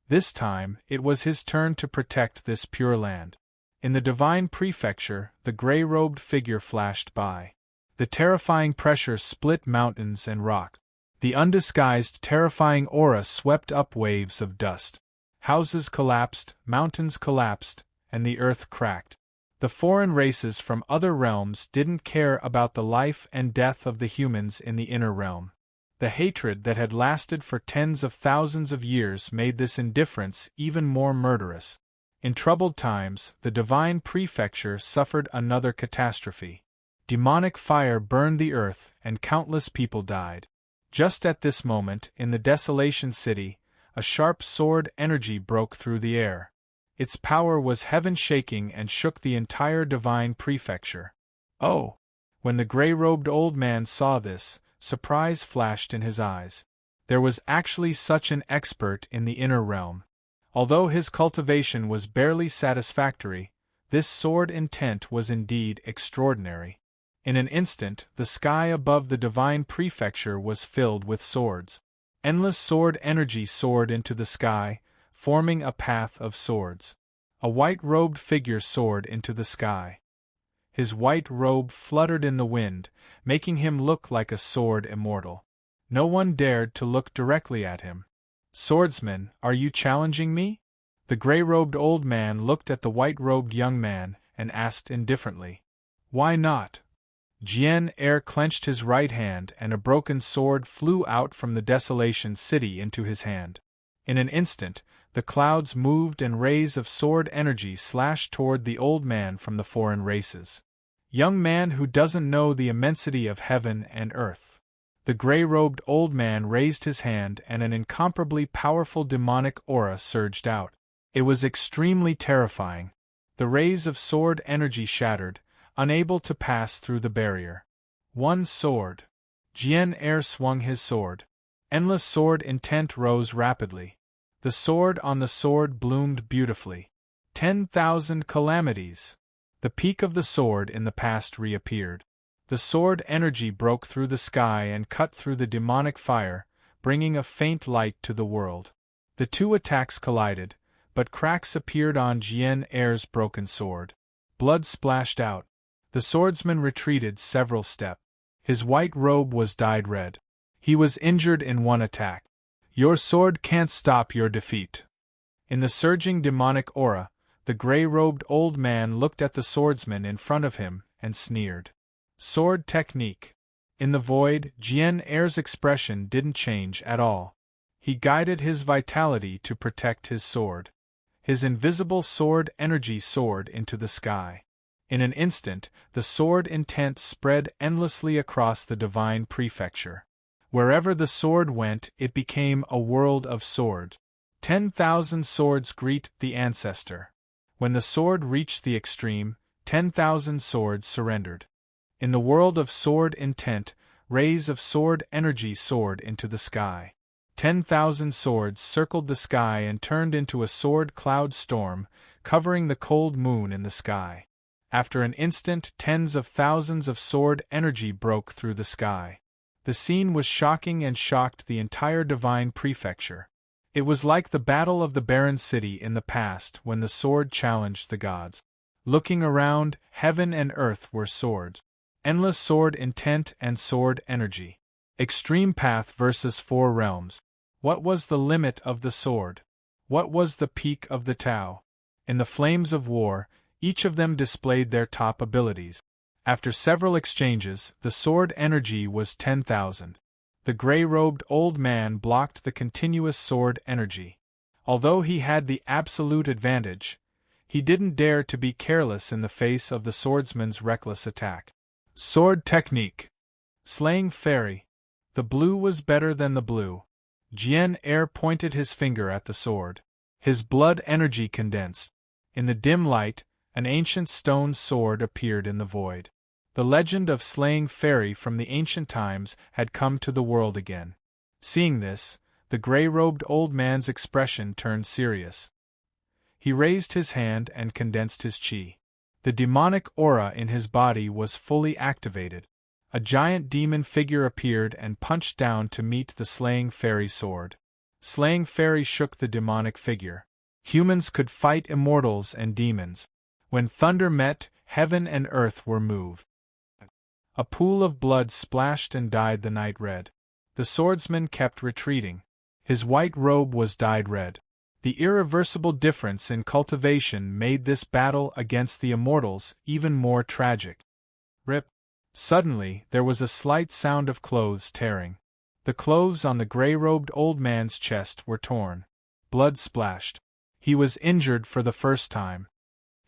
This time, it was his turn to protect this pure land. In the divine prefecture, the gray-robed figure flashed by. The terrifying pressure split mountains and rock. The undisguised terrifying aura swept up waves of dust. Houses collapsed, mountains collapsed, and the earth cracked. The foreign races from other realms didn't care about the life and death of the humans in the inner realm. The hatred that had lasted for tens of thousands of years made this indifference even more murderous. In troubled times, the divine prefecture suffered another catastrophe. Demonic fire burned the earth and countless people died. Just at this moment, in the Desolation City, a sharp sword energy broke through the air. Its power was heaven-shaking and shook the entire divine prefecture. Oh! When the gray-robed old man saw this, surprise flashed in his eyes. There was actually such an expert in the inner realm. Although his cultivation was barely satisfactory, this sword intent was indeed extraordinary. In an instant, the sky above the divine prefecture was filled with swords. Endless sword energy soared into the sky, forming a path of swords. A white-robed figure soared into the sky. His white robe fluttered in the wind, making him look like a sword immortal. No one dared to look directly at him. "Swordsman, are you challenging me?" The gray-robed old man looked at the white-robed young man and asked indifferently. "Why not?" Jian Er clenched his right hand and a broken sword flew out from the Desolation City into his hand. In an instant, the clouds moved and rays of sword energy slashed toward the old man from the foreign races. Young man who doesn't know the immensity of heaven and earth. The gray-robed old man raised his hand and an incomparably powerful demonic aura surged out. It was extremely terrifying. The rays of sword energy shattered, unable to pass through the barrier. One sword. Jian Er swung his sword. Endless sword intent rose rapidly. The sword on the sword bloomed beautifully. 10,000 calamities. The peak of the sword in the past reappeared. The sword energy broke through the sky and cut through the demonic fire, bringing a faint light to the world. The two attacks collided, but cracks appeared on Jian Er's broken sword. Blood splashed out. The swordsman retreated several steps. His white robe was dyed red. He was injured in one attack. Your sword can't stop your defeat. In the surging demonic aura, the gray-robed old man looked at the swordsman in front of him and sneered. Sword technique. In the void, Jian Er's expression didn't change at all. He guided his vitality to protect his sword. His invisible sword energy soared into the sky. In an instant, the sword intent spread endlessly across the divine prefecture. Wherever the sword went, it became a world of sword. 10,000 swords greet the ancestor. When the sword reached the extreme, 10,000 swords surrendered. In the world of sword intent, rays of sword energy soared into the sky. 10,000 swords circled the sky and turned into a sword cloud storm, covering the cold moon in the sky. After an instant, tens of thousands of sword energy broke through the sky. The scene was shocking and shocked the entire divine prefecture. It was like the battle of the barren city in the past when the sword challenged the gods. Looking around, heaven and earth were swords. Endless sword intent and sword energy. Extreme path versus four realms. What was the limit of the sword? What was the peak of the Tao? In the flames of war, each of them displayed their top abilities. After several exchanges, the sword energy was 10,000. The gray-robed old man blocked the continuous sword energy. Although he had the absolute advantage, he didn't dare to be careless in the face of the swordsman's reckless attack. Sword technique. Slaying fairy. The blue was better than the blue. Jian Er pointed his finger at the sword. His blood energy condensed. In the dim light, an ancient stone sword appeared in the void. The legend of slaying fairy from the ancient times had come to the world again. Seeing this, the gray-robed old man's expression turned serious. He raised his hand and condensed his chi. The demonic aura in his body was fully activated. A giant demon figure appeared and punched down to meet the slaying fairy sword. Slaying fairy shook the demonic figure. Humans could fight immortals and demons. When thunder met, heaven and earth were moved. A pool of blood splashed and dyed the night red. The swordsman kept retreating. His white robe was dyed red. The irreversible difference in cultivation made this battle against the immortals even more tragic. Rip. Suddenly, there was a slight sound of clothes tearing. The clothes on the gray-robed old man's chest were torn. Blood splashed. He was injured for the first time.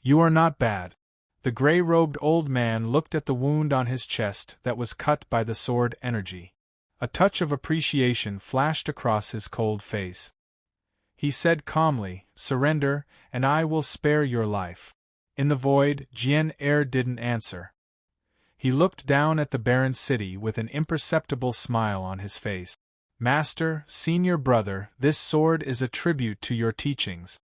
You are not bad. The gray-robed old man looked at the wound on his chest that was cut by the sword energy. A touch of appreciation flashed across his cold face. He said calmly, "Surrender, and I will spare your life." In the void, Jian Er didn't answer. He looked down at the barren city with an imperceptible smile on his face. "Master, senior brother, this sword is a tribute to your teachings."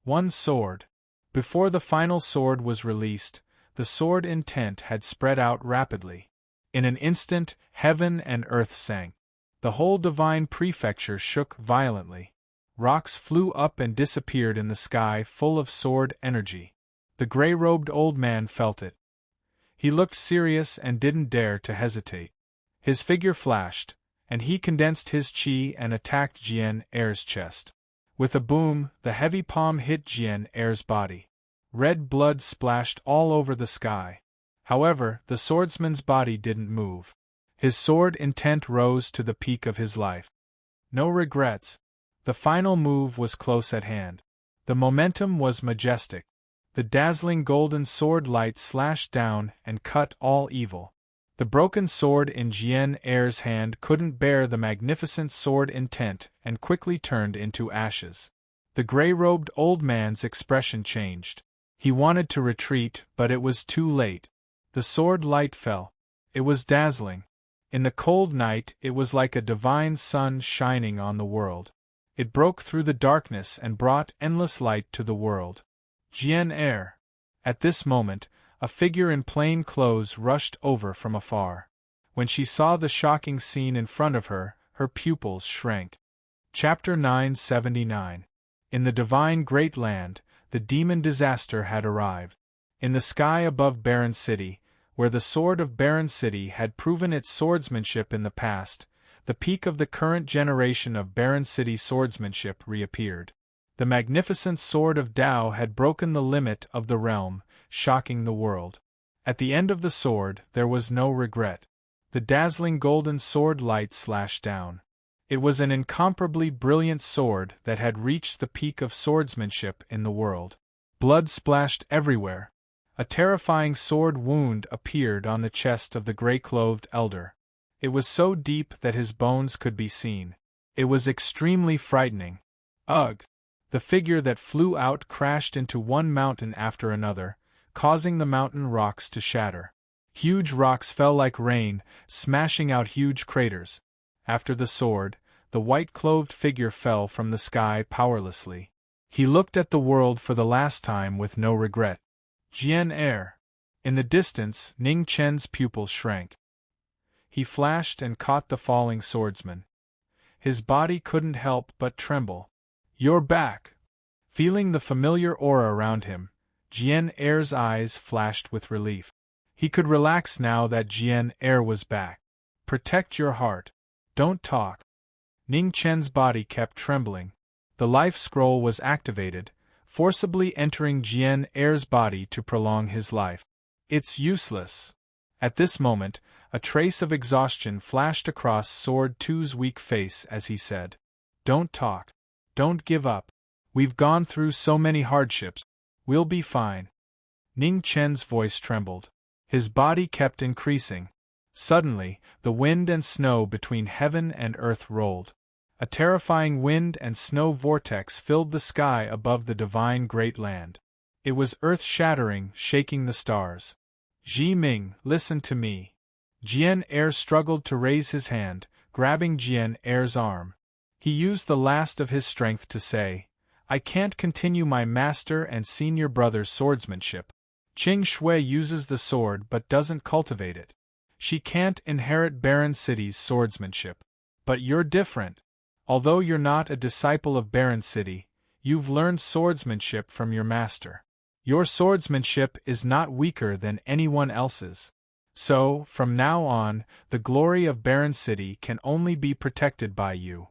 One sword. Before the final sword was released, the sword intent had spread out rapidly. In an instant, heaven and earth sank. The whole divine prefecture shook violently. Rocks flew up and disappeared in the sky full of sword energy. The gray-robed old man felt it. He looked serious and didn't dare to hesitate. His figure flashed, and he condensed his chi and attacked Jian Er's chest. With a boom, the heavy palm hit Jian Er's body. Red blood splashed all over the sky. However, the swordsman's body didn't move. His sword intent rose to the peak of his life. No regrets. The final move was close at hand. The momentum was majestic. The dazzling golden sword light slashed down and cut all evil. The broken sword in Jian Er's hand couldn't bear the magnificent sword intent and quickly turned into ashes. The gray-robed old man's expression changed. He wanted to retreat, but it was too late. The sword light fell. It was dazzling. In the cold night, it was like a divine sun shining on the world. It broke through the darkness and brought endless light to the world. Jian Er. At this moment, a figure in plain clothes rushed over from afar. When she saw the shocking scene in front of her, her pupils shrank. Chapter 979. In the divine Great Land, the demon disaster had arrived. In the sky above Barren City, where the sword of Barren City had proven its swordsmanship in the past, the peak of the current generation of Barren City swordsmanship reappeared. The magnificent sword of Tao had broken the limit of the realm, shocking the world. At the end of the sword, there was no regret. The dazzling golden sword light slashed down. It was an incomparably brilliant sword that had reached the peak of swordsmanship in the world. Blood splashed everywhere. A terrifying sword wound appeared on the chest of the gray-clothed elder. It was so deep that his bones could be seen. It was extremely frightening. Ugh! The figure that flew out crashed into one mountain after another, causing the mountain rocks to shatter. Huge rocks fell like rain, smashing out huge craters. After the sword, the white-clothed figure fell from the sky powerlessly. He looked at the world for the last time with no regret. Jian Er. In the distance, Ning Chen's pupils shrank. He flashed and caught the falling swordsman. His body couldn't help but tremble. "You're back!" Feeling the familiar aura around him, Jian Er's eyes flashed with relief. He could relax now that Jian Er was back. "Protect your heart. Don't talk." Ning Chen's body kept trembling. The life scroll was activated, forcibly entering Jian Er's body to prolong his life. "It's useless." At this moment, a trace of exhaustion flashed across Sword 2's weak face as he said, "Don't talk. Don't give up. We've gone through so many hardships. We'll be fine." Ning Chen's voice trembled. His body kept increasing. Suddenly, the wind and snow between heaven and earth rolled. A terrifying wind and snow vortex filled the sky above the divine great land. It was earth-shattering, shaking the stars. Ji Ming, listen to me. Jian Er struggled to raise his hand, grabbing Jian Er's arm. He used the last of his strength to say, I can't continue my master and senior brother's swordsmanship. Qing Shui uses the sword but doesn't cultivate it. She can't inherit Baron City's swordsmanship. But you're different. Although you're not a disciple of Baron City, you've learned swordsmanship from your master. Your swordsmanship is not weaker than anyone else's. So, from now on, the glory of Baron City can only be protected by you.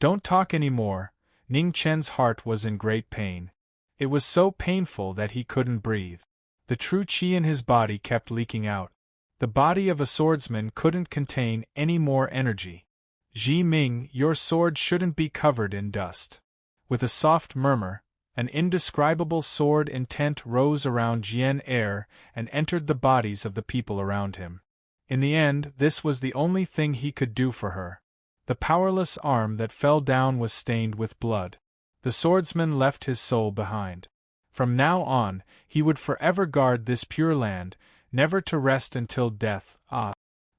Don't talk anymore. Ning Chen's heart was in great pain. It was so painful that he couldn't breathe. The true qi in his body kept leaking out. The body of a swordsman couldn't contain any more energy. Ji Ming, your sword shouldn't be covered in dust. With a soft murmur, an indescribable sword intent rose around Jian Er and entered the bodies of the people around him. In the end, this was the only thing he could do for her. The powerless arm that fell down was stained with blood. The swordsman left his soul behind. From now on, he would forever guard this pure land, never to rest until death.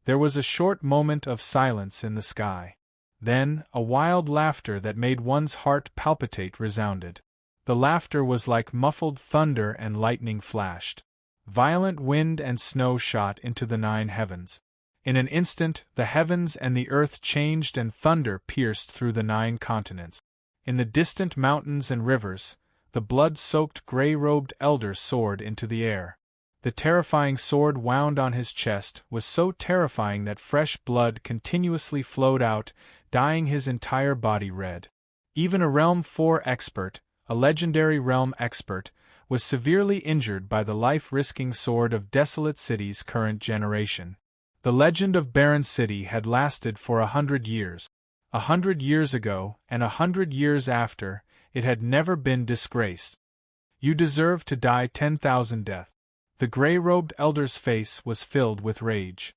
There was a short moment of silence in the sky. Then, a wild laughter that made one's heart palpitate resounded. The laughter was like muffled thunder and lightning flashed. Violent wind and snow shot into the 9 heavens. In an instant, the heavens and the earth changed and thunder pierced through the 9 continents. In the distant mountains and rivers, the blood-soaked gray-robed elder soared into the air. The terrifying sword wound on his chest was so terrifying that fresh blood continuously flowed out, dyeing his entire body red. Even a Realm 4 expert, a legendary realm expert, was severely injured by the life-risking sword of Desolate City's current generation. The legend of Baron City had lasted for 100 years. 100 years ago, and 100 years after, it had never been disgraced. You deserve to die 10,000 deaths. The gray-robed elder's face was filled with rage.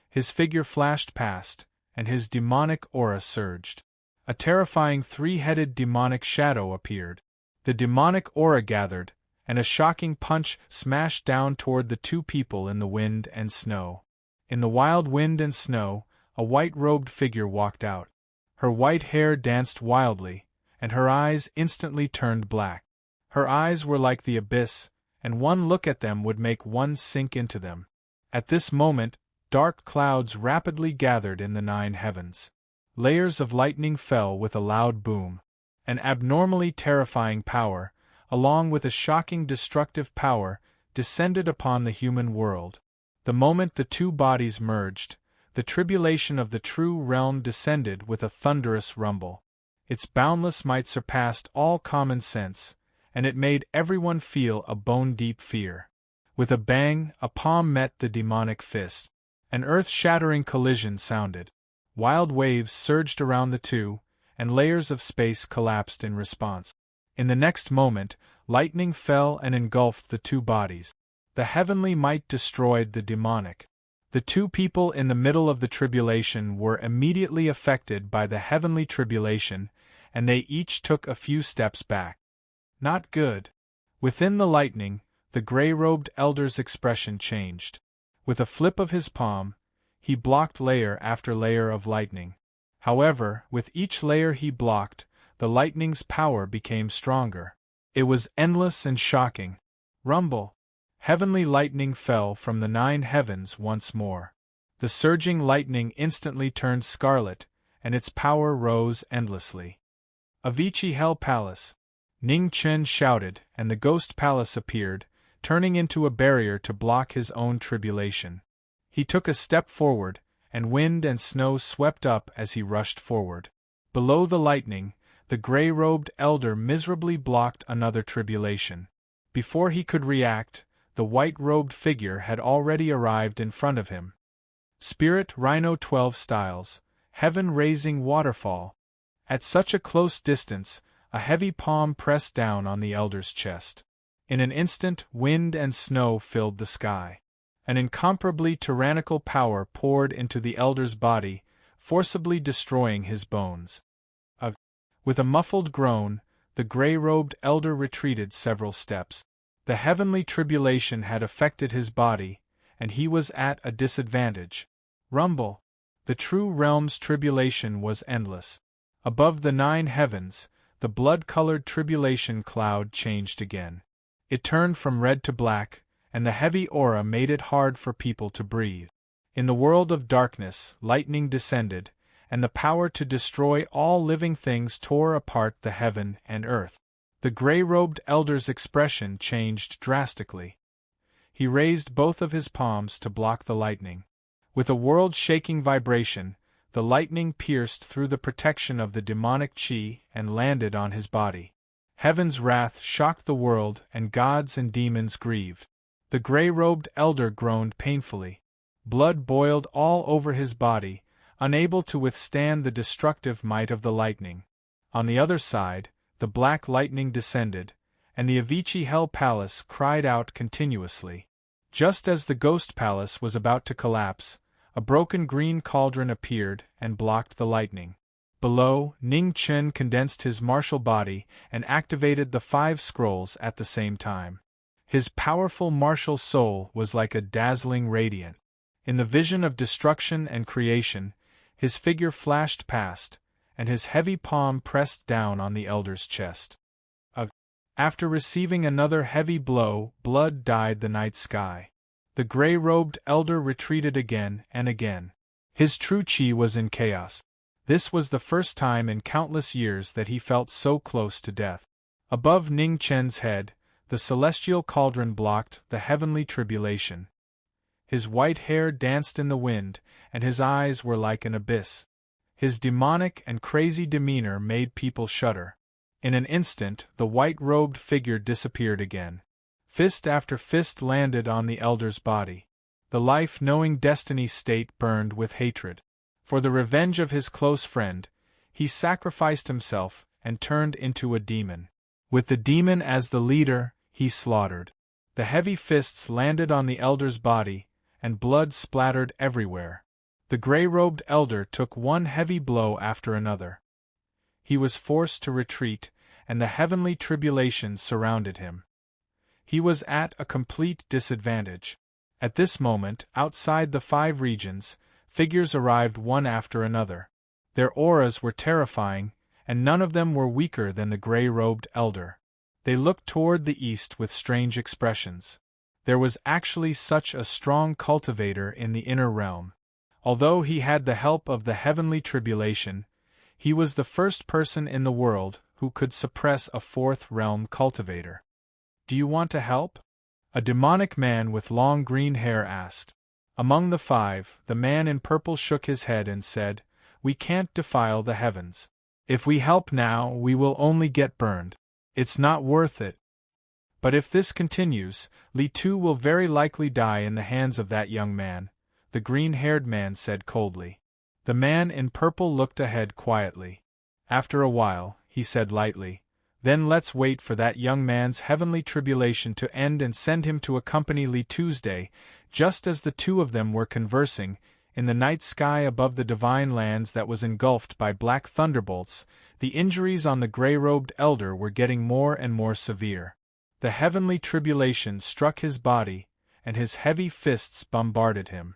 His figure flashed past, and his demonic aura surged. A terrifying 3-headed demonic shadow appeared. The demonic aura gathered, and a shocking punch smashed down toward the 2 people in the wind and snow. In the wild wind and snow, a white-robed figure walked out. Her white hair danced wildly, and her eyes instantly turned black. Her eyes were like the abyss, and one look at them would make one sink into them. At this moment, dark clouds rapidly gathered in the 9 heavens. Layers of lightning fell with a loud boom. An abnormally terrifying power, along with a shocking destructive power, descended upon the human world. The moment the 2 bodies merged, the tribulation of the true realm descended with a thunderous rumble. Its boundless might surpassed all common sense, and it made everyone feel a bone-deep fear. With a bang, a palm met the demonic fist. An earth-shattering collision sounded. Wild waves surged around the 2, and layers of space collapsed in response. In the next moment, lightning fell and engulfed the 2 bodies. The heavenly might destroyed the demonic. The 2 people in the middle of the tribulation were immediately affected by the heavenly tribulation, and they each took a few steps back. Not good. Within the lightning, the gray-robed elder's expression changed. With a flip of his palm, he blocked layer after layer of lightning. However, with each layer he blocked, the lightning's power became stronger. It was endless and shocking. Rumble. Heavenly lightning fell from the 9 heavens once more. The surging lightning instantly turned scarlet, and its power rose endlessly. Avicii Hell Palace. Ning Chen shouted, and the ghost palace appeared, turning into a barrier to block his own tribulation. He took a step forward, and wind and snow swept up as he rushed forward. Below the lightning, the gray-robed elder miserably blocked another tribulation. Before he could react, the white-robed figure had already arrived in front of him. Spirit Rhino 12 Styles, Heaven-Raising Waterfall. At such a close distance, a heavy palm pressed down on the elder's chest. In an instant, wind and snow filled the sky. An incomparably tyrannical power poured into the elder's body, forcibly destroying his bones. With a muffled groan, the gray-robed elder retreated several steps. The heavenly tribulation had affected his body, and he was at a disadvantage. Rumble! The true realm's tribulation was endless. Above the 9 heavens, the blood-colored tribulation cloud changed again. It turned from red to black, and the heavy aura made it hard for people to breathe. In the world of darkness, lightning descended, and the power to destroy all living things tore apart the heaven and earth. The gray-robed elder's expression changed drastically. He raised both of his palms to block the lightning. With a world-shaking vibration, the lightning pierced through the protection of the demonic chi and landed on his body. Heaven's wrath shocked the world, and gods and demons grieved. The gray-robed elder groaned painfully. Blood boiled all over his body, unable to withstand the destructive might of the lightning. On the other side, the black lightning descended, and the Avicii Hell Palace cried out continuously. Just as the Ghost Palace was about to collapse, a broken green cauldron appeared and blocked the lightning. Below, Ning Chen condensed his martial body and activated the 5 scrolls at the same time. His powerful martial soul was like a dazzling radiant. In the vision of destruction and creation, his figure flashed past, and his heavy palm pressed down on the elder's chest. After receiving another heavy blow, blood dyed the night sky. The gray-robed elder retreated again and again. His true chi was in chaos. This was the first time in countless years that he felt so close to death. Above Ning Chen's head, the celestial cauldron blocked the heavenly tribulation. His white hair danced in the wind, and his eyes were like an abyss. His demonic and crazy demeanor made people shudder. In an instant, the white-robed figure disappeared again. Fist after fist landed on the elder's body. The life-knowing destiny state burned with hatred. For the revenge of his close friend, he sacrificed himself and turned into a demon. With the demon as the leader, he slaughtered. The heavy fists landed on the elder's body, and blood splattered everywhere. The gray-robed elder took one heavy blow after another. He was forced to retreat, and the heavenly tribulation surrounded him. He was at a complete disadvantage. At this moment, outside the 5 regions, figures arrived one after another. Their auras were terrifying, and none of them were weaker than the gray-robed elder. They looked toward the east with strange expressions. There was actually such a strong cultivator in the inner realm. Although he had the help of the heavenly tribulation, he was the first person in the world who could suppress a 4th realm cultivator. "Do you want to help?" a demonic man with long green hair asked. Among the 5, the man in purple shook his head and said, "We can't defile the heavens. If we help now, we will only get burned. It's not worth it. But if this continues, Li Tu will very likely die in the hands of that young man," the green-haired man said coldly. The man in purple looked ahead quietly. After a while, he said lightly, "Then let's wait for that young man's heavenly tribulation to end and send him to accompany Li Tuesday." Just as the 2 of them were conversing, in the night sky above the divine lands that was engulfed by black thunderbolts, the injuries on the gray-robed elder were getting more and more severe. The heavenly tribulation struck his body, and his heavy fists bombarded him.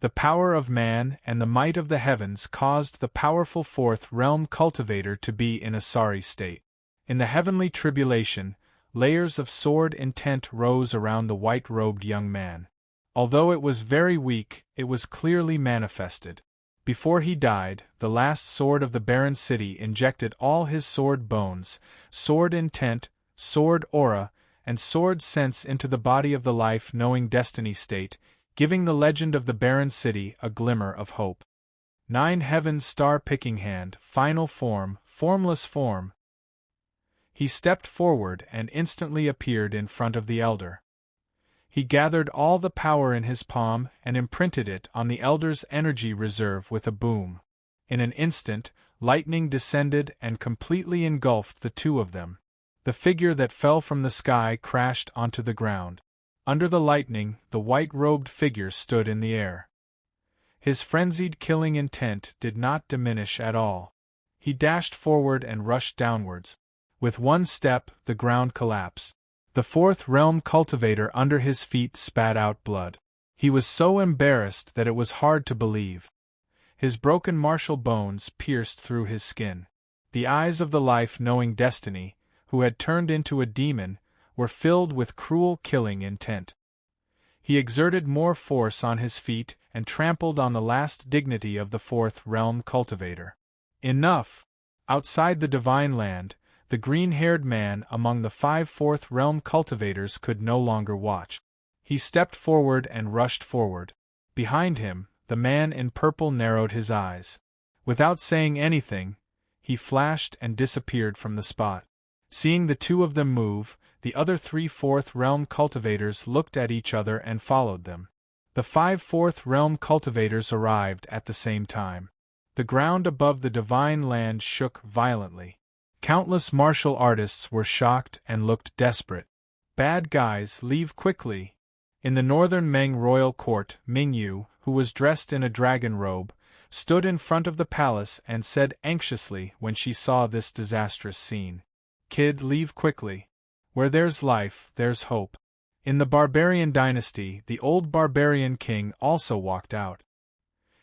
The power of man and the might of the heavens caused the powerful 4th realm cultivator to be in a sorry state. In the heavenly tribulation, layers of sword intent rose around the white-robed young man. Although it was very weak, it was clearly manifested. Before he died, the last sword of the barren city injected all his sword bones, sword intent, sword aura, and sword sense into the body of the life-knowing destiny state, giving the legend of the barren city a glimmer of hope. 9 heavens star-picking hand, final form, formless form. He stepped forward and instantly appeared in front of the elder. He gathered all the power in his palm and imprinted it on the elder's energy reserve with a boom. In an instant, lightning descended and completely engulfed the 2 of them. The figure that fell from the sky crashed onto the ground. Under the lightning, the white-robed figure stood in the air. His frenzied killing intent did not diminish at all. He dashed forward and rushed downwards. With one step, the ground collapsed. The fourth realm cultivator under his feet spat out blood. He was so embarrassed that it was hard to believe. His broken martial bones pierced through his skin. The eyes of the life-knowing destiny, who had turned into a demon, were filled with cruel killing intent. He exerted more force on his feet and trampled on the last dignity of the fourth realm cultivator. Enough! Outside the divine land, the green-haired man among the 5 fourth realm cultivators could no longer watch. He stepped forward and rushed forward. Behind him, the man in purple narrowed his eyes. Without saying anything, he flashed and disappeared from the spot. Seeing the two of them move, the other 3 fourth realm cultivators looked at each other and followed them. The 5 fourth realm cultivators arrived at the same time. The ground above the divine land shook violently. Countless martial artists were shocked and looked desperate. Bad guys, leave quickly. In the northern Meng royal court, Mingyu, who was dressed in a dragon robe, stood in front of the palace and said anxiously when she saw this disastrous scene, "Kid, leave quickly. Where there's life, there's hope." In the barbarian dynasty, the old barbarian king also walked out.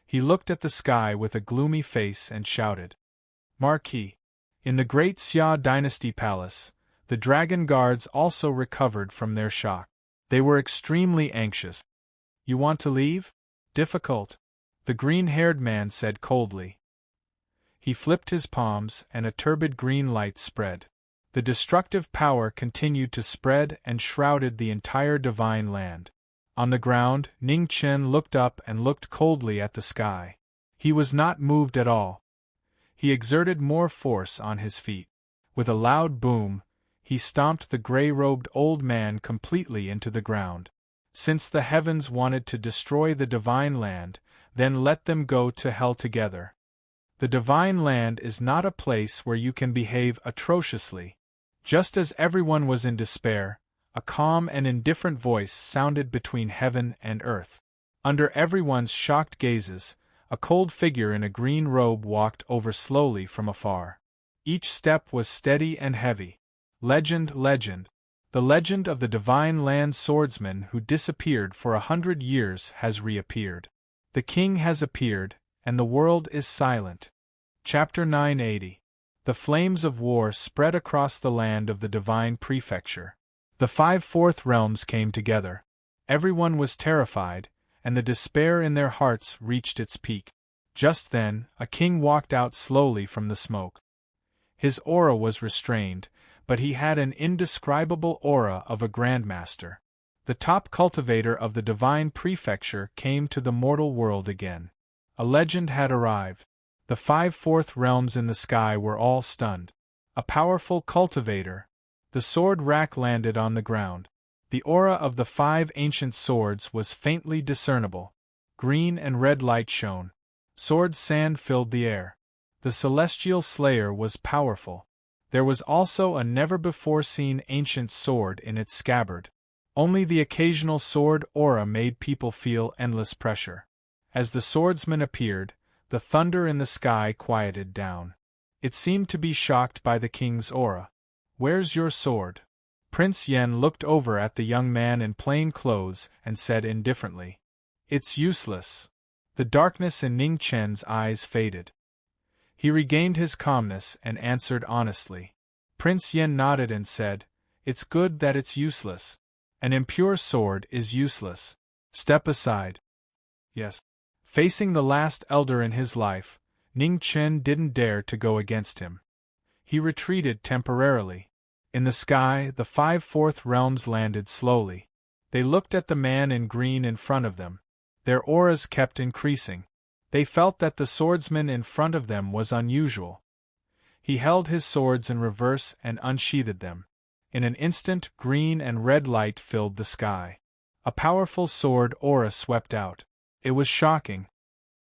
He looked at the sky with a gloomy face and shouted, "Marquis." In the great Xia dynasty palace, the dragon guards also recovered from their shock. They were extremely anxious. "You want to leave? Difficult," the green-haired man said coldly. He flipped his palms and a turbid green light spread. The destructive power continued to spread and shrouded the entire divine land. On the ground, Ning Chen looked up and looked coldly at the sky. He was not moved at all. He exerted more force on his feet. With a loud boom, he stomped the gray-robed old man completely into the ground. Since the heavens wanted to destroy the divine land, then let them go to hell together. The divine land is not a place where you can behave atrociously. Just as everyone was in despair, a calm and indifferent voice sounded between heaven and earth. Under everyone's shocked gazes, a cold figure in a green robe walked over slowly from afar. Each step was steady and heavy. Legend, legend. The legend of the divine land swordsman who disappeared for 100 years has reappeared. The king has appeared, and the world is silent. Chapter 980. The flames of war spread across the land of the divine prefecture. The 5 fourth realms came together. Everyone was terrified, and the despair in their hearts reached its peak. Just then, a king walked out slowly from the smoke. His aura was restrained, but he had an indescribable aura of a grandmaster. The top cultivator of the divine prefecture came to the mortal world again. A legend had arrived. The 5 fourth realms in the sky were all stunned. A powerful cultivator. The sword rack landed on the ground. The aura of the 5 ancient swords was faintly discernible. Green and red light shone. Sword sand filled the air. The celestial slayer was powerful. There was also a never-before-seen ancient sword in its scabbard. Only the occasional sword aura made people feel endless pressure. As the swordsman appeared, the thunder in the sky quieted down. It seemed to be shocked by the king's aura. "Where's your sword?" Prince Yen looked over at the young man in plain clothes and said indifferently, "It's useless." The darkness in Ning Chen's eyes faded. He regained his calmness and answered honestly. Prince Yen nodded and said, "It's good that it's useless. An impure sword is useless. Step aside." Yes. Facing the last elder in his life, Ning Chen didn't dare to go against him. He retreated temporarily. In the sky, the 5 fourth realms landed slowly. They looked at the man in green in front of them. Their auras kept increasing. They felt that the swordsman in front of them was unusual. He held his swords in reverse and unsheathed them. In an instant, green and red light filled the sky. A powerful sword aura swept out. It was shocking.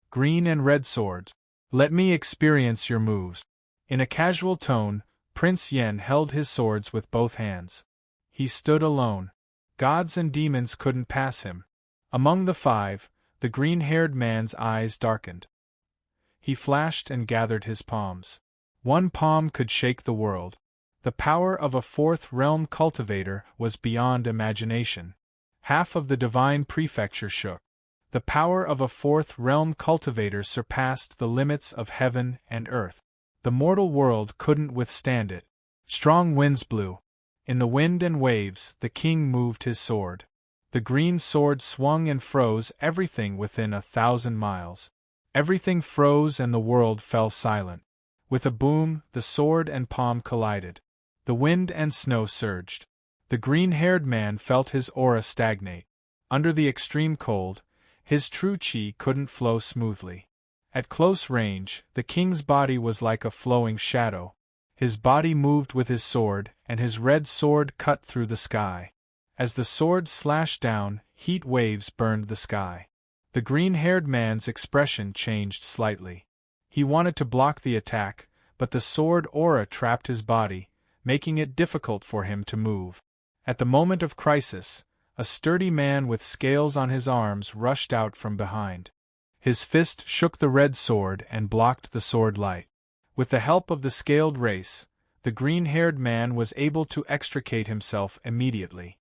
"Green and red swords. Let me experience your moves." In a casual tone, Prince Yen held his swords with both hands. He stood alone. Gods and demons couldn't pass him. Among the five, the green-haired man's eyes darkened. He flashed and gathered his palms. One palm could shake the world. The power of a fourth realm cultivator was beyond imagination. Half of the divine prefecture shook. The power of a fourth realm cultivator surpassed the limits of heaven and earth. The mortal world couldn't withstand it. Strong winds blew. In the wind and waves, the king moved his sword. The green sword swung and froze everything within 1,000 miles. Everything froze and the world fell silent. With a boom, the sword and palm collided. The wind and snow surged. The green-haired man felt his aura stagnate. Under the extreme cold, his true chi couldn't flow smoothly. At close range, the king's body was like a flowing shadow. His body moved with his sword, and his red sword cut through the sky. As the sword slashed down, heat waves burned the sky. The green-haired man's expression changed slightly. He wanted to block the attack, but the sword aura trapped his body, making it difficult for him to move. At the moment of crisis, a sturdy man with scales on his arms rushed out from behind. His fist shook the red sword and blocked the sword light. With the help of the scaled race, the green-haired man was able to extricate himself immediately.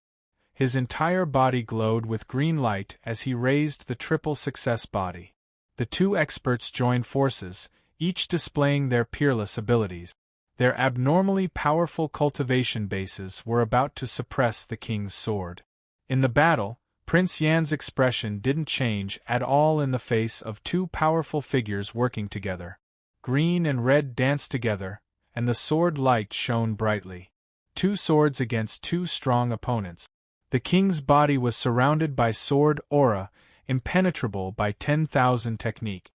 His entire body glowed with green light as he raised the triple success body. The two experts joined forces, each displaying their peerless abilities. Their abnormally powerful cultivation bases were about to suppress the king's sword. In the battle, Prince Yan's expression didn't change at all in the face of two powerful figures working together. Green and red danced together, and the sword light shone brightly. Two swords against two strong opponents. The king's body was surrounded by sword aura, impenetrable by 10,000 technique.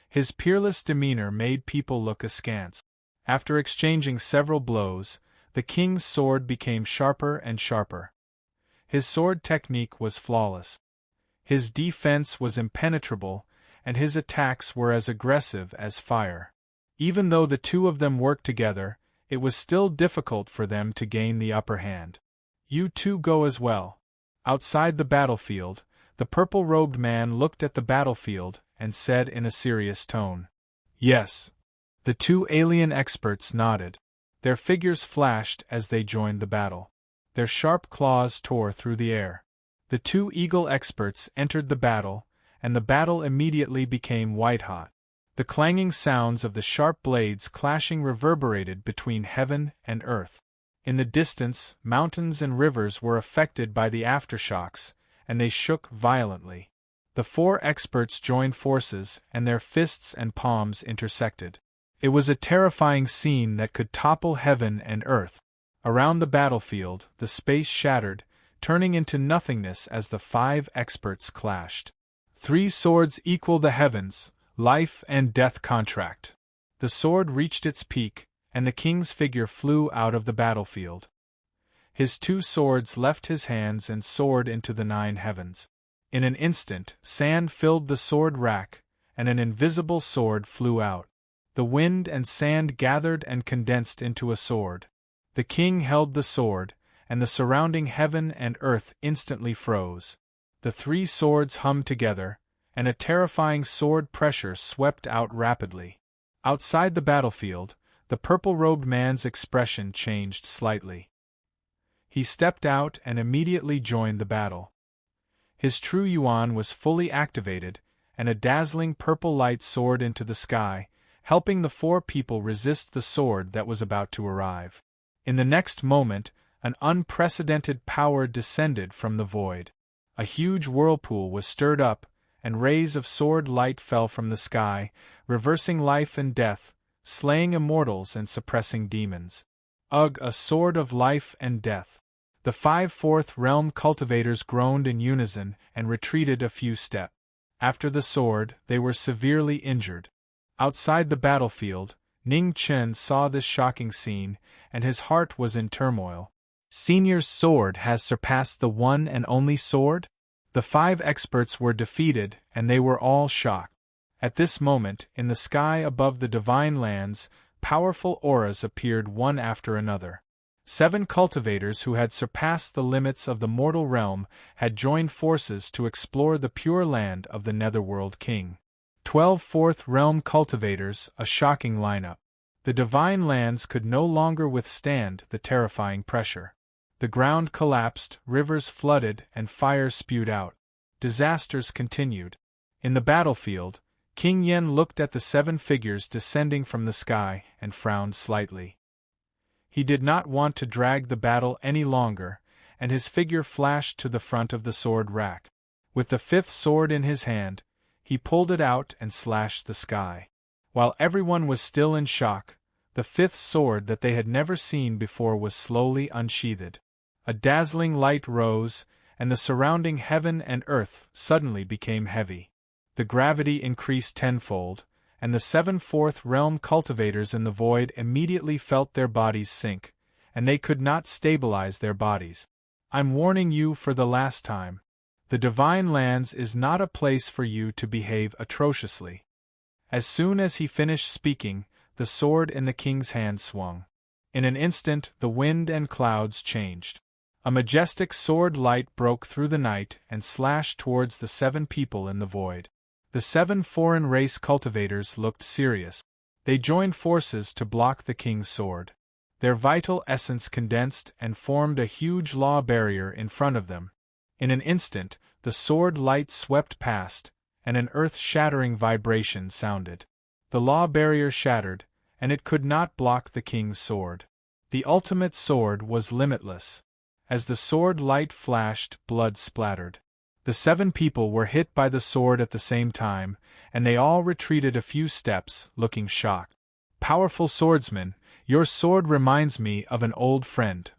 His peerless demeanor made people look askance. After exchanging several blows, the king's sword became sharper and sharper. His sword technique was flawless. His defense was impenetrable, and his attacks were as aggressive as fire. Even though the two of them worked together, it was still difficult for them to gain the upper hand. You two go as well. Outside the battlefield, the purple-robed man looked at the battlefield and said in a serious tone, "Yes." The two alien experts nodded. Their figures flashed as they joined the battle. Their sharp claws tore through the air. The two eagle experts entered the battle, and the battle immediately became white-hot. The clanging sounds of the sharp blades clashing reverberated between heaven and earth. In the distance, mountains and rivers were affected by the aftershocks, and they shook violently. The four experts joined forces, and their fists and palms intersected. It was a terrifying scene that could topple heaven and earth. Around the battlefield, the space shattered, turning into nothingness as the five experts clashed. 3 swords equal the heavens, life and death contract. The sword reached its peak, and the king's figure flew out of the battlefield. His 2 swords left his hands and soared into the 9 heavens. In an instant, sand filled the sword rack, and an invisible sword flew out. The wind and sand gathered and condensed into a sword. The king held the sword, and the surrounding heaven and earth instantly froze. The 3 swords hummed together, and a terrifying sword pressure swept out rapidly. Outside the battlefield, the purple-robed man's expression changed slightly. He stepped out and immediately joined the battle. His true yuan was fully activated, and a dazzling purple light soared into the sky, helping the 4 people resist the sword that was about to arrive. In the next moment, an unprecedented power descended from the void. A huge whirlpool was stirred up, and rays of sword light fell from the sky, reversing life and death, slaying immortals and suppressing demons. Ugh, a sword of life and death. The 5 fourth realm cultivators groaned in unison and retreated a few steps. After the sword, they were severely injured. Outside the battlefield, Ning Chen saw this shocking scene, and his heart was in turmoil. Senior's sword has surpassed the one and only sword? The 5 experts were defeated, and they were all shocked. At this moment, in the sky above the divine lands, powerful auras appeared one after another. 7 cultivators who had surpassed the limits of the mortal realm had joined forces to explore the pure land of the Netherworld King. 12 Fourth Realm cultivators, a shocking lineup. The divine lands could no longer withstand the terrifying pressure. The ground collapsed, rivers flooded, and fire spewed out. Disasters continued. In the battlefield, King Yen looked at the 7 figures descending from the sky and frowned slightly. He did not want to drag the battle any longer, and his figure flashed to the front of the sword rack. With the 5th sword in his hand, he pulled it out and slashed the sky. While everyone was still in shock, the 5th sword that they had never seen before was slowly unsheathed. A dazzling light rose, and the surrounding heaven and earth suddenly became heavy. The gravity increased tenfold, and the 7 Fourth Realm cultivators in the void immediately felt their bodies sink, and they could not stabilize their bodies. I'm warning you for the last time. The Divine Lands is not a place for you to behave atrociously. As soon as he finished speaking, the sword in the king's hand swung. In an instant, the wind and clouds changed. A majestic sword light broke through the night and slashed towards the 7 people in the void. The 7 foreign race cultivators looked serious. They joined forces to block the king's sword. Their vital essence condensed and formed a huge law barrier in front of them. In an instant, the sword light swept past, and an earth-shattering vibration sounded. The law barrier shattered, and it could not block the king's sword. The ultimate sword was limitless. As the sword light flashed, blood splattered. The 7 people were hit by the sword at the same time, and they all retreated a few steps, looking shocked. Powerful swordsman, your sword reminds me of an old friend.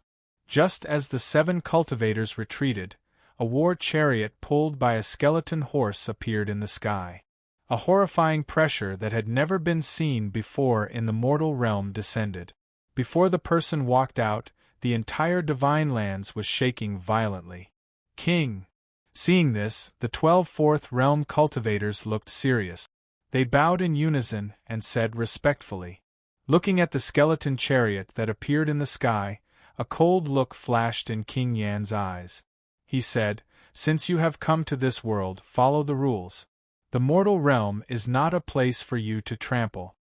Just as the 7 cultivators retreated, a war chariot pulled by a skeleton horse appeared in the sky. A horrifying pressure that had never been seen before in the mortal realm descended. Before the person walked out, the entire Divine Lands was shaking violently. King! Seeing this, the 12 Fourth Realm cultivators looked serious. They bowed in unison and said respectfully. Looking at the skeleton chariot that appeared in the sky, a cold look flashed in King Yan's eyes. He said, "Since you have come to this world, follow the rules. The mortal realm is not a place for you to trample.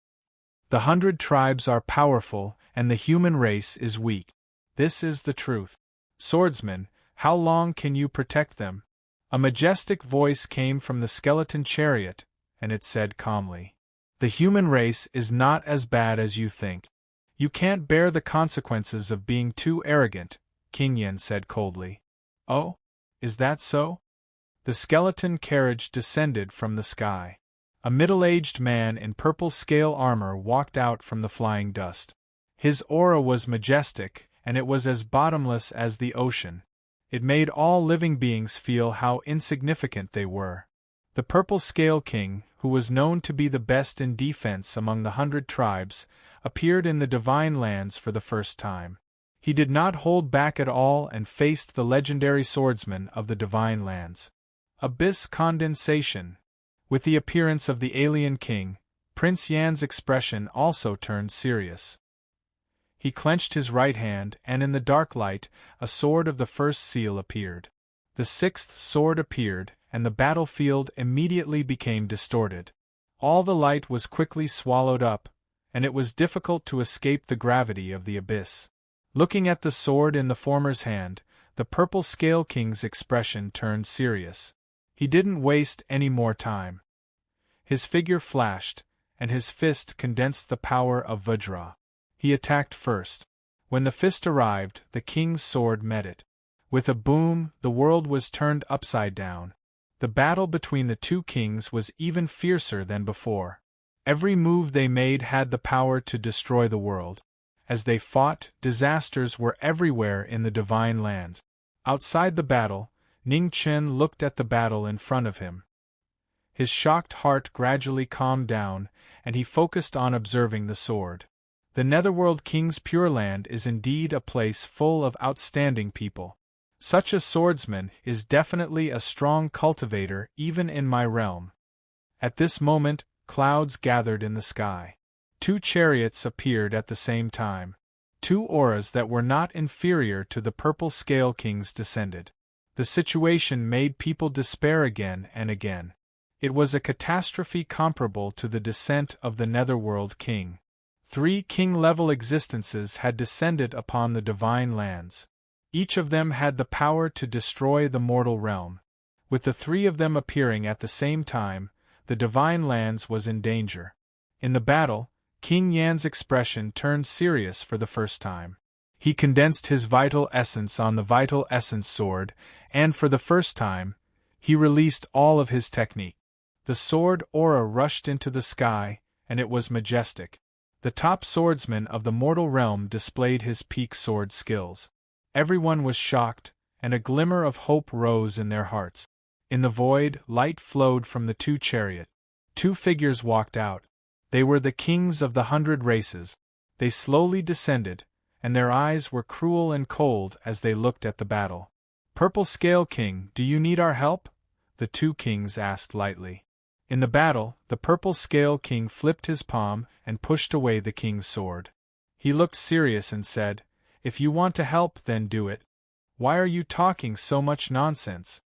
The 100 tribes are powerful, and the human race is weak. This is the truth. Swordsman, how long can you protect them?" A majestic voice came from the skeleton chariot, and it said calmly, "The human race is not as bad as you think. You can't bear the consequences of being too arrogant," King Yen said coldly. "Oh? Is that so?" The skeleton carriage descended from the sky. A middle-aged man in purple scale armor walked out from the flying dust. His aura was majestic, and it was as bottomless as the ocean. It made all living beings feel how insignificant they were. The Purple Scale King, who was known to be the best in defense among the 100 tribes, appeared in the Divine Lands for the first time. He did not hold back at all and faced the legendary swordsman of the Divine Lands. Abyss condensation. With the appearance of the alien king, Prince Yan's expression also turned serious. He clenched his right hand, and in the dark light, a sword of the first seal appeared. The 6th sword appeared, and the battlefield immediately became distorted. All the light was quickly swallowed up, and it was difficult to escape the gravity of the abyss. Looking at the sword in the former's hand, the Purple Scale King's expression turned serious. He didn't waste any more time. His figure flashed, and his fist condensed the power of Vajra. He attacked first. When the fist arrived, the king's sword met it. With a boom, the world was turned upside down. The battle between the 2 kings was even fiercer than before. Every move they made had the power to destroy the world. As they fought, disasters were everywhere in the Divine Land. Outside the battle, Ning Chen looked at the battle in front of him. His shocked heart gradually calmed down, and he focused on observing the sword. The Netherworld King's Pure Land is indeed a place full of outstanding people. Such a swordsman is definitely a strong cultivator even in my realm. At this moment, clouds gathered in the sky. 2 chariots appeared at the same time. two auras that were not inferior to the Purple Scale Kings descended. The situation made people despair again and again. It was a catastrophe comparable to the descent of the Netherworld King. 3 king-level existences had descended upon the divine lands. Each of them had the power to destroy the mortal realm. With the 3 of them appearing at the same time, the divine lands was in danger. In the battle, King Yan's expression turned serious for the first time. He condensed his vital essence on the vital essence sword, and for the first time, he released all of his technique. The sword aura rushed into the sky, and it was majestic. The top swordsman of the mortal realm displayed his peak sword skills. Everyone was shocked, and a glimmer of hope rose in their hearts. In the void, light flowed from the 2 chariot. 2 figures walked out. They were the kings of the 100 races. They slowly descended, and their eyes were cruel and cold as they looked at the battle. Purple Scale King, do you need our help? The 2 kings asked lightly. In the battle, the Purple Scale King flipped his palm and pushed away the king's sword. He looked serious and said, "If you want to help, then do it. Why are you talking so much nonsense?"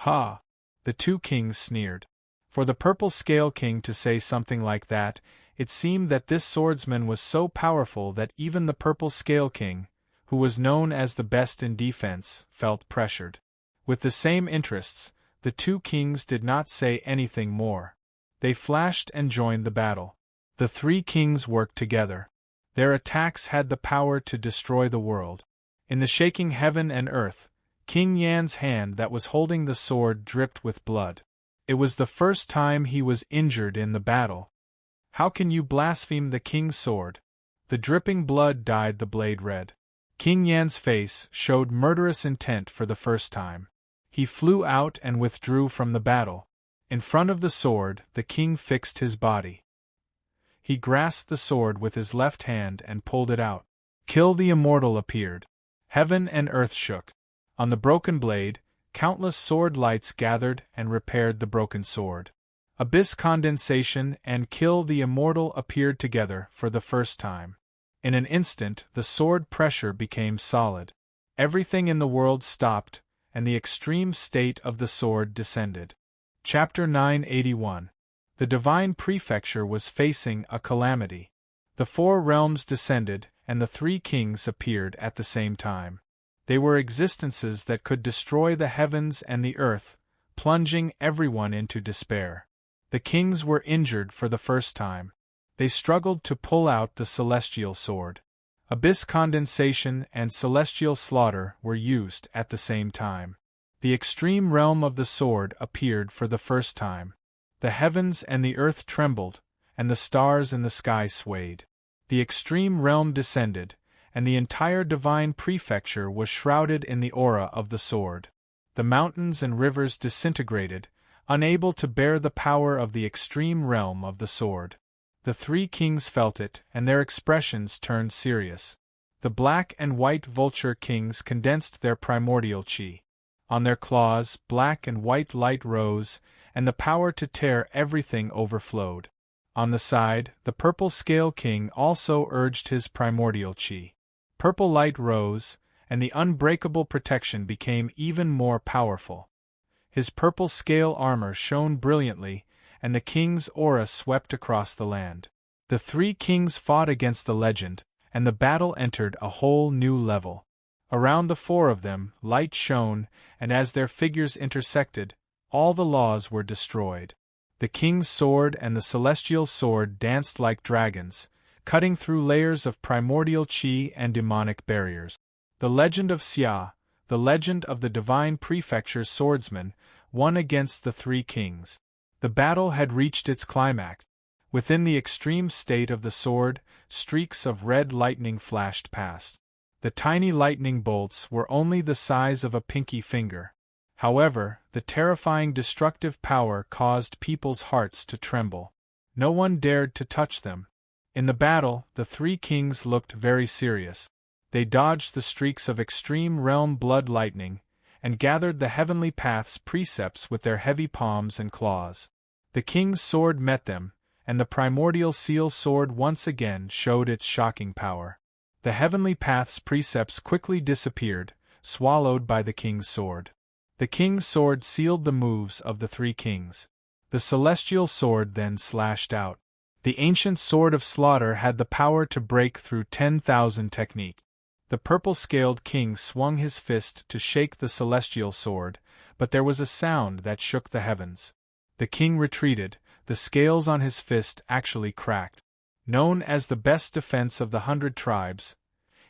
"Ha!" The 2 kings sneered. For the Purple Scale King to say something like that, it seemed that this swordsman was so powerful that even the Purple Scale King, who was known as the best in defense, felt pressured. With the same interests, the 2 kings did not say anything more. They flashed and joined the battle. The 3 kings worked together. Their attacks had the power to destroy the world. In the shaking heaven and earth, King Yan's hand that was holding the sword dripped with blood. It was the first time he was injured in the battle. "How can you blaspheme the king's sword?" The dripping blood dyed the blade red. King Yan's face showed murderous intent for the first time. He flew out and withdrew from the battle. In front of the sword, the king fixed his body. He grasped the sword with his left hand and pulled it out. Kill the Immortal appeared. Heaven and earth shook. On the broken blade, countless sword lights gathered and repaired the broken sword. Abyss Condensation and Kill the Immortal appeared together for the first time. In an instant, the sword pressure became solid. Everything in the world stopped, and the extreme state of the sword descended. Chapter 981. The Divine Prefecture was facing a calamity. The 4 realms descended, and the 3 kings appeared at the same time. They were existences that could destroy the heavens and the earth, plunging everyone into despair. The kings were injured for the first time. They struggled to pull out the celestial sword. Abyss Condensation and Celestial Slaughter were used at the same time. The extreme realm of the sword appeared for the first time. The heavens and the earth trembled, and the stars in the sky swayed. The extreme realm descended, and the entire divine prefecture was shrouded in the aura of the sword. The mountains and rivers disintegrated, unable to bear the power of the extreme realm of the sword. The 3 kings felt it, and their expressions turned serious. The black and white vulture kings condensed their primordial chi. On their claws, black and white light rose, and the power to tear everything overflowed. On the side, the Purple Scale King also urged his primordial chi. Purple light rose, and the unbreakable protection became even more powerful. His purple scale armor shone brilliantly, and the king's aura swept across the land. The 3 kings fought against the legend, and the battle entered a whole new level. Around the 4 of them, light shone, and as their figures intersected, all the laws were destroyed. The king's sword and the celestial sword danced like dragons, cutting through layers of primordial chi and demonic barriers. The legend of Xia, the legend of the divine prefecture's swordsman, won against the 3 kings. The battle had reached its climax. Within the extreme state of the sword, streaks of red lightning flashed past. The tiny lightning bolts were only the size of a pinky finger. However, the terrifying destructive power caused people's hearts to tremble. No one dared to touch them. In the battle, the 3 kings looked very serious. They dodged the streaks of extreme realm blood lightning, and gathered the heavenly path's precepts with their heavy palms and claws. The king's sword met them, and the primordial seal sword once again showed its shocking power. The heavenly path's precepts quickly disappeared, swallowed by the king's sword. The king's sword sealed the moves of the three kings. The celestial sword then slashed out. The ancient sword of slaughter had the power to break through 10,000 technique. The purple-scaled king swung his fist to shake the celestial sword, but there was a sound that shook the heavens. The king retreated, the scales on his fist actually cracked. Known as the best defense of the 100 tribes,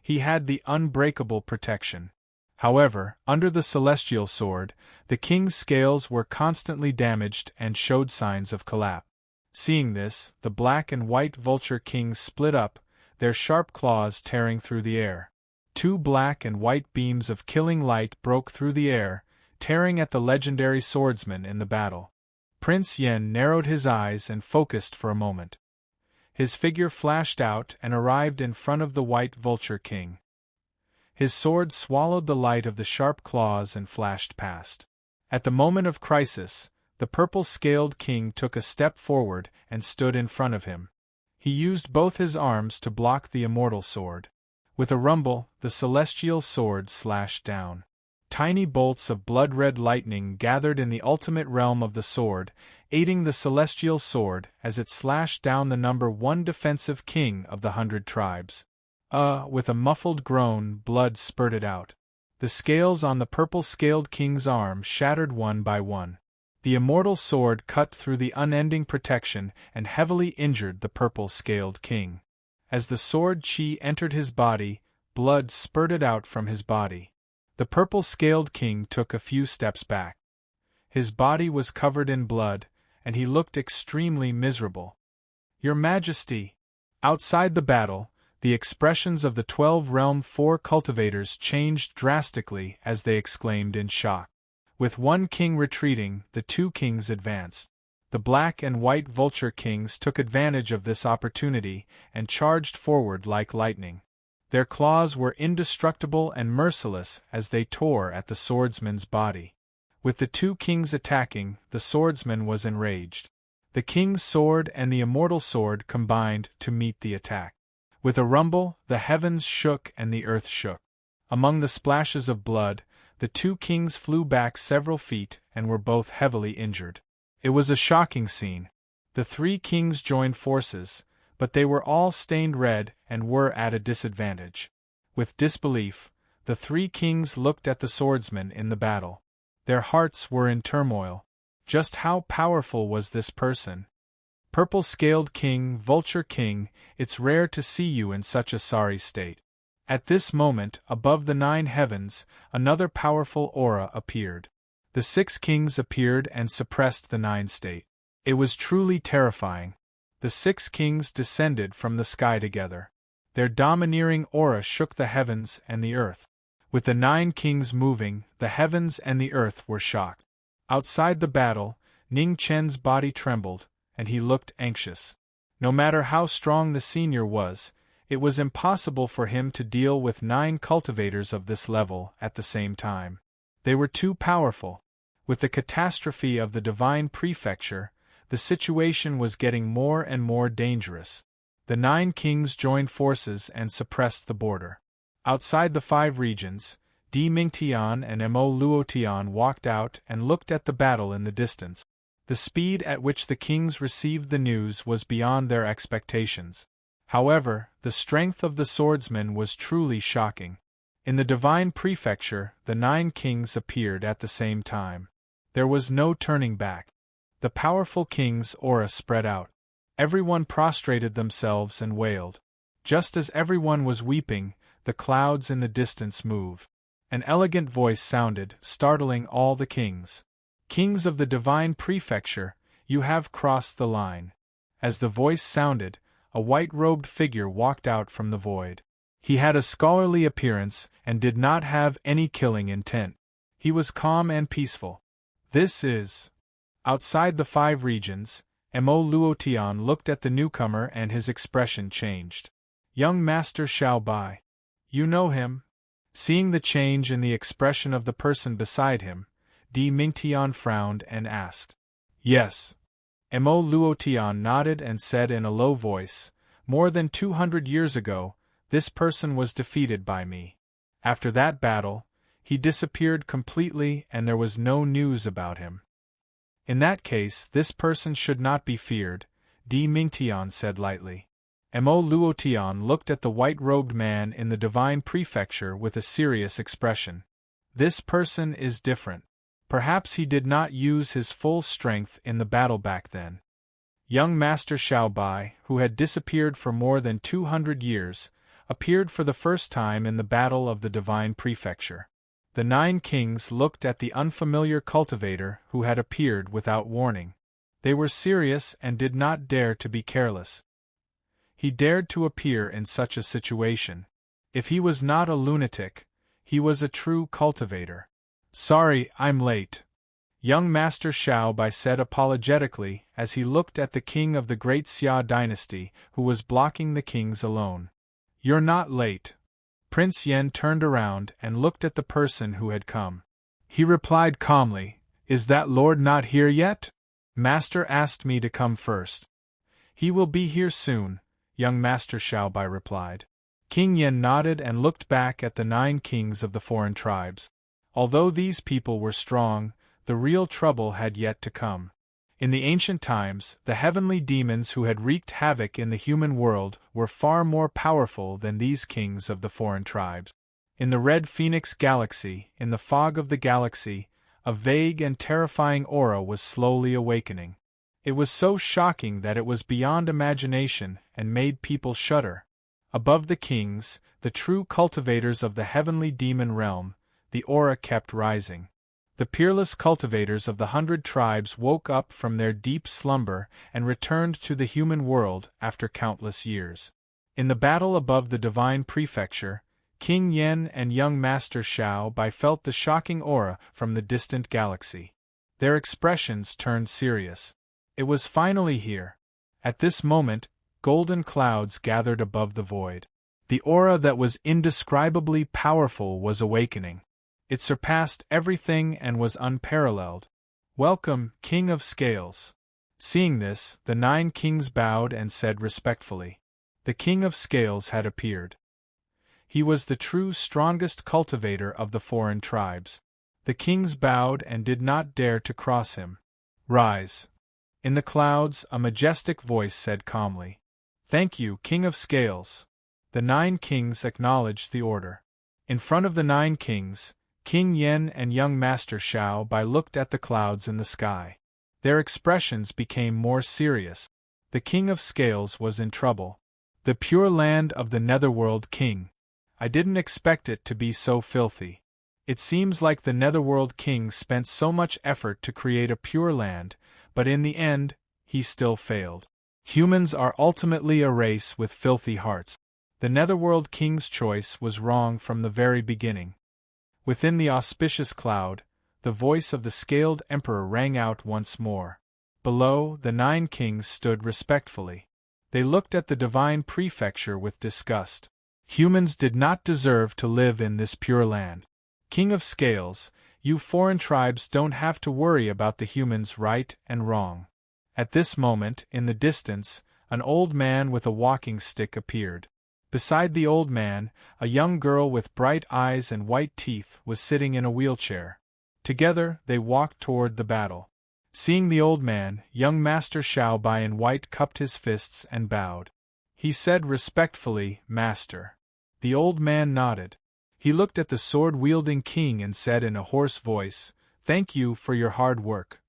he had the unbreakable protection. However, under the celestial sword, the king's scales were constantly damaged and showed signs of collapse. Seeing this, the black and white vulture kings split up, their sharp claws tearing through the air. Two black and white beams of killing light broke through the air, tearing at the legendary swordsman in the battle. Prince Yen narrowed his eyes and focused for a moment. His figure flashed out and arrived in front of the white vulture king. His sword swallowed the light of the sharp claws and flashed past. At the moment of crisis, the purple-scaled king took a step forward and stood in front of him. He used both his arms to block the immortal sword. With a rumble, the celestial sword slashed down. Tiny bolts of blood-red lightning gathered in the ultimate realm of the sword, aiding the celestial sword as it slashed down the number 1 defensive king of the 100 tribes. With a muffled groan, blood spurted out. The scales on the purple-scaled king's arm shattered one by one. The immortal sword cut through the unending protection and heavily injured the purple-scaled king. As the sword chi entered his body, blood spurted out from his body. The purple-scaled king took a few steps back. His body was covered in blood, and he looked extremely miserable. "Your Majesty!" Outside the battle, the expressions of the 12 Realm 4 cultivators changed drastically as they exclaimed in shock. With one king retreating, the two kings advanced. The black and white vulture kings took advantage of this opportunity and charged forward like lightning. Their claws were indestructible and merciless as they tore at the swordsman's body. With the two kings attacking, the swordsman was enraged. The king's sword and the immortal sword combined to meet the attack. With a rumble, the heavens shook and the earth shook. Among the splashes of blood, the two kings flew back several feet and were both heavily injured. It was a shocking scene. The three kings joined forces, but they were all stained red and were at a disadvantage. With disbelief, the three kings looked at the swordsman in the battle. Their hearts were in turmoil. Just how powerful was this person? Purple-scaled king, vulture king, it's rare to see you in such a sorry state. At this moment, above the 9 heavens, another powerful aura appeared. The 6 kings appeared and suppressed the 9 state. It was truly terrifying. The 6 kings descended from the sky together. Their domineering aura shook the heavens and the earth. With the 9 kings moving, the heavens and the earth were shocked. Outside the battle, Ning Chen's body trembled, and he looked anxious. No matter how strong the senior was, it was impossible for him to deal with 9 cultivators of this level at the same time. They were too powerful. With the catastrophe of the divine prefecture, the situation was getting more and more dangerous. The 9 kings joined forces and suppressed the border. Outside the 5 regions, Di Mingtian and Mo Luotian walked out and looked at the battle in the distance. The speed at which the kings received the news was beyond their expectations. However, the strength of the swordsman was truly shocking. In the divine prefecture, the 9 kings appeared at the same time. There was no turning back. The powerful king's aura spread out. Everyone prostrated themselves and wailed. Just as everyone was weeping, the clouds in the distance moved. An elegant voice sounded, startling all the kings. "Kings of the divine prefecture, you have crossed the line." As the voice sounded, a white-robed figure walked out from the void. He had a scholarly appearance and did not have any killing intent. He was calm and peaceful. "This is..." Outside the 5 regions, Mo Luotian looked at the newcomer and his expression changed. "Young Master Xiao Bai. You know him?" Seeing the change in the expression of the person beside him, Di Mingtian frowned and asked. "Yes." Mo Luotian nodded and said in a low voice, "More than 200 years ago, This person was defeated by me. After that battle, he disappeared completely and there was no news about him. In that case, this person should not be feared, Di Mingtian said lightly. Mo Luotian looked at the white-robed man in the divine prefecture with a serious expression. This person is different. Perhaps he did not use his full strength in the battle back then. Young Master Xiaobai, who had disappeared for more than 200 years, appeared for the first time in the battle of the divine prefecture. The 9 kings looked at the unfamiliar cultivator who had appeared without warning. They were serious and did not dare to be careless. He dared to appear in such a situation. If he was not a lunatic, he was a true cultivator. Sorry, I'm late. Young Master Xiaobai said apologetically as he looked at the king of the great Xia dynasty who was blocking the kings alone. You're not late. Prince Yen turned around and looked at the person who had come. He replied calmly, Is that lord not here yet? Master asked me to come first. He will be here soon, young Master Xiaobai replied. King Yen nodded and looked back at the 9 kings of the foreign tribes. Although these people were strong, the real trouble had yet to come. In the ancient times, the heavenly demons who had wreaked havoc in the human world were far more powerful than these kings of the foreign tribes. In the Red Phoenix Galaxy, in the fog of the galaxy, a vague and terrifying aura was slowly awakening. It was so shocking that it was beyond imagination and made people shudder. Above the kings, the true cultivators of the heavenly demon realm, the aura kept rising. The peerless cultivators of the 100 tribes woke up from their deep slumber and returned to the human world after countless years. In the battle above the divine prefecture, King Yen and young Master Xiaobai felt the shocking aura from the distant galaxy. Their expressions turned serious. It was finally here. At this moment, golden clouds gathered above the void. The aura that was indescribably powerful was awakening. It surpassed everything and was unparalleled. Welcome, King of Scales. Seeing this, the 9 kings bowed and said respectfully. The King of Scales had appeared. He was the true strongest cultivator of the foreign tribes. The kings bowed and did not dare to cross him. Rise. In the clouds, a majestic voice said calmly. Thank you, King of Scales. The 9 kings acknowledged the order. In front of the 9 kings, King Yen and young Master Xiaobai looked at the clouds in the sky. Their expressions became more serious. The King of Scales was in trouble. The pure land of the Netherworld King. I didn't expect it to be so filthy. It seems like the Netherworld King spent so much effort to create a pure land, but in the end, he still failed. Humans are ultimately a race with filthy hearts. The Netherworld King's choice was wrong from the very beginning. Within the auspicious cloud, the voice of the Scaled Emperor rang out once more. Below, the 9 kings stood respectfully. They looked at the divine prefecture with disgust. Humans did not deserve to live in this pure land. King of Scales, you foreign tribes don't have to worry about the humans' right and wrong. At this moment, in the distance, an old man with a walking stick appeared. Beside the old man, a young girl with bright eyes and white teeth was sitting in a wheelchair. Together, they walked toward the battle. Seeing the old man, young Master Xiaobai in white cupped his fists and bowed. He said respectfully, Master. The old man nodded. He looked at the sword-wielding king and said in a hoarse voice, Thank you for your hard work.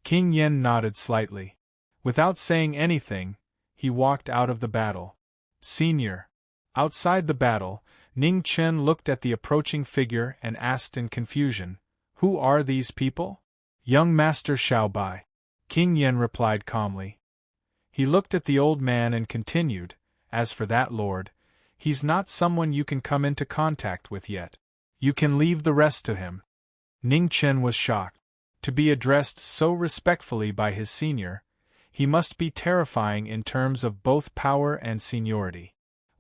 King Yen nodded slightly. Without saying anything, he walked out of the battle. Senior. Outside the battle, Ning Chen looked at the approaching figure and asked in confusion, Who are these people? Young Master Xiaobai. King Yen replied calmly. He looked at the old man and continued, As for that lord, he's not someone you can come into contact with yet. You can leave the rest to him. Ning Chen was shocked. To be addressed so respectfully by his senior, he must be terrifying in terms of both power and seniority.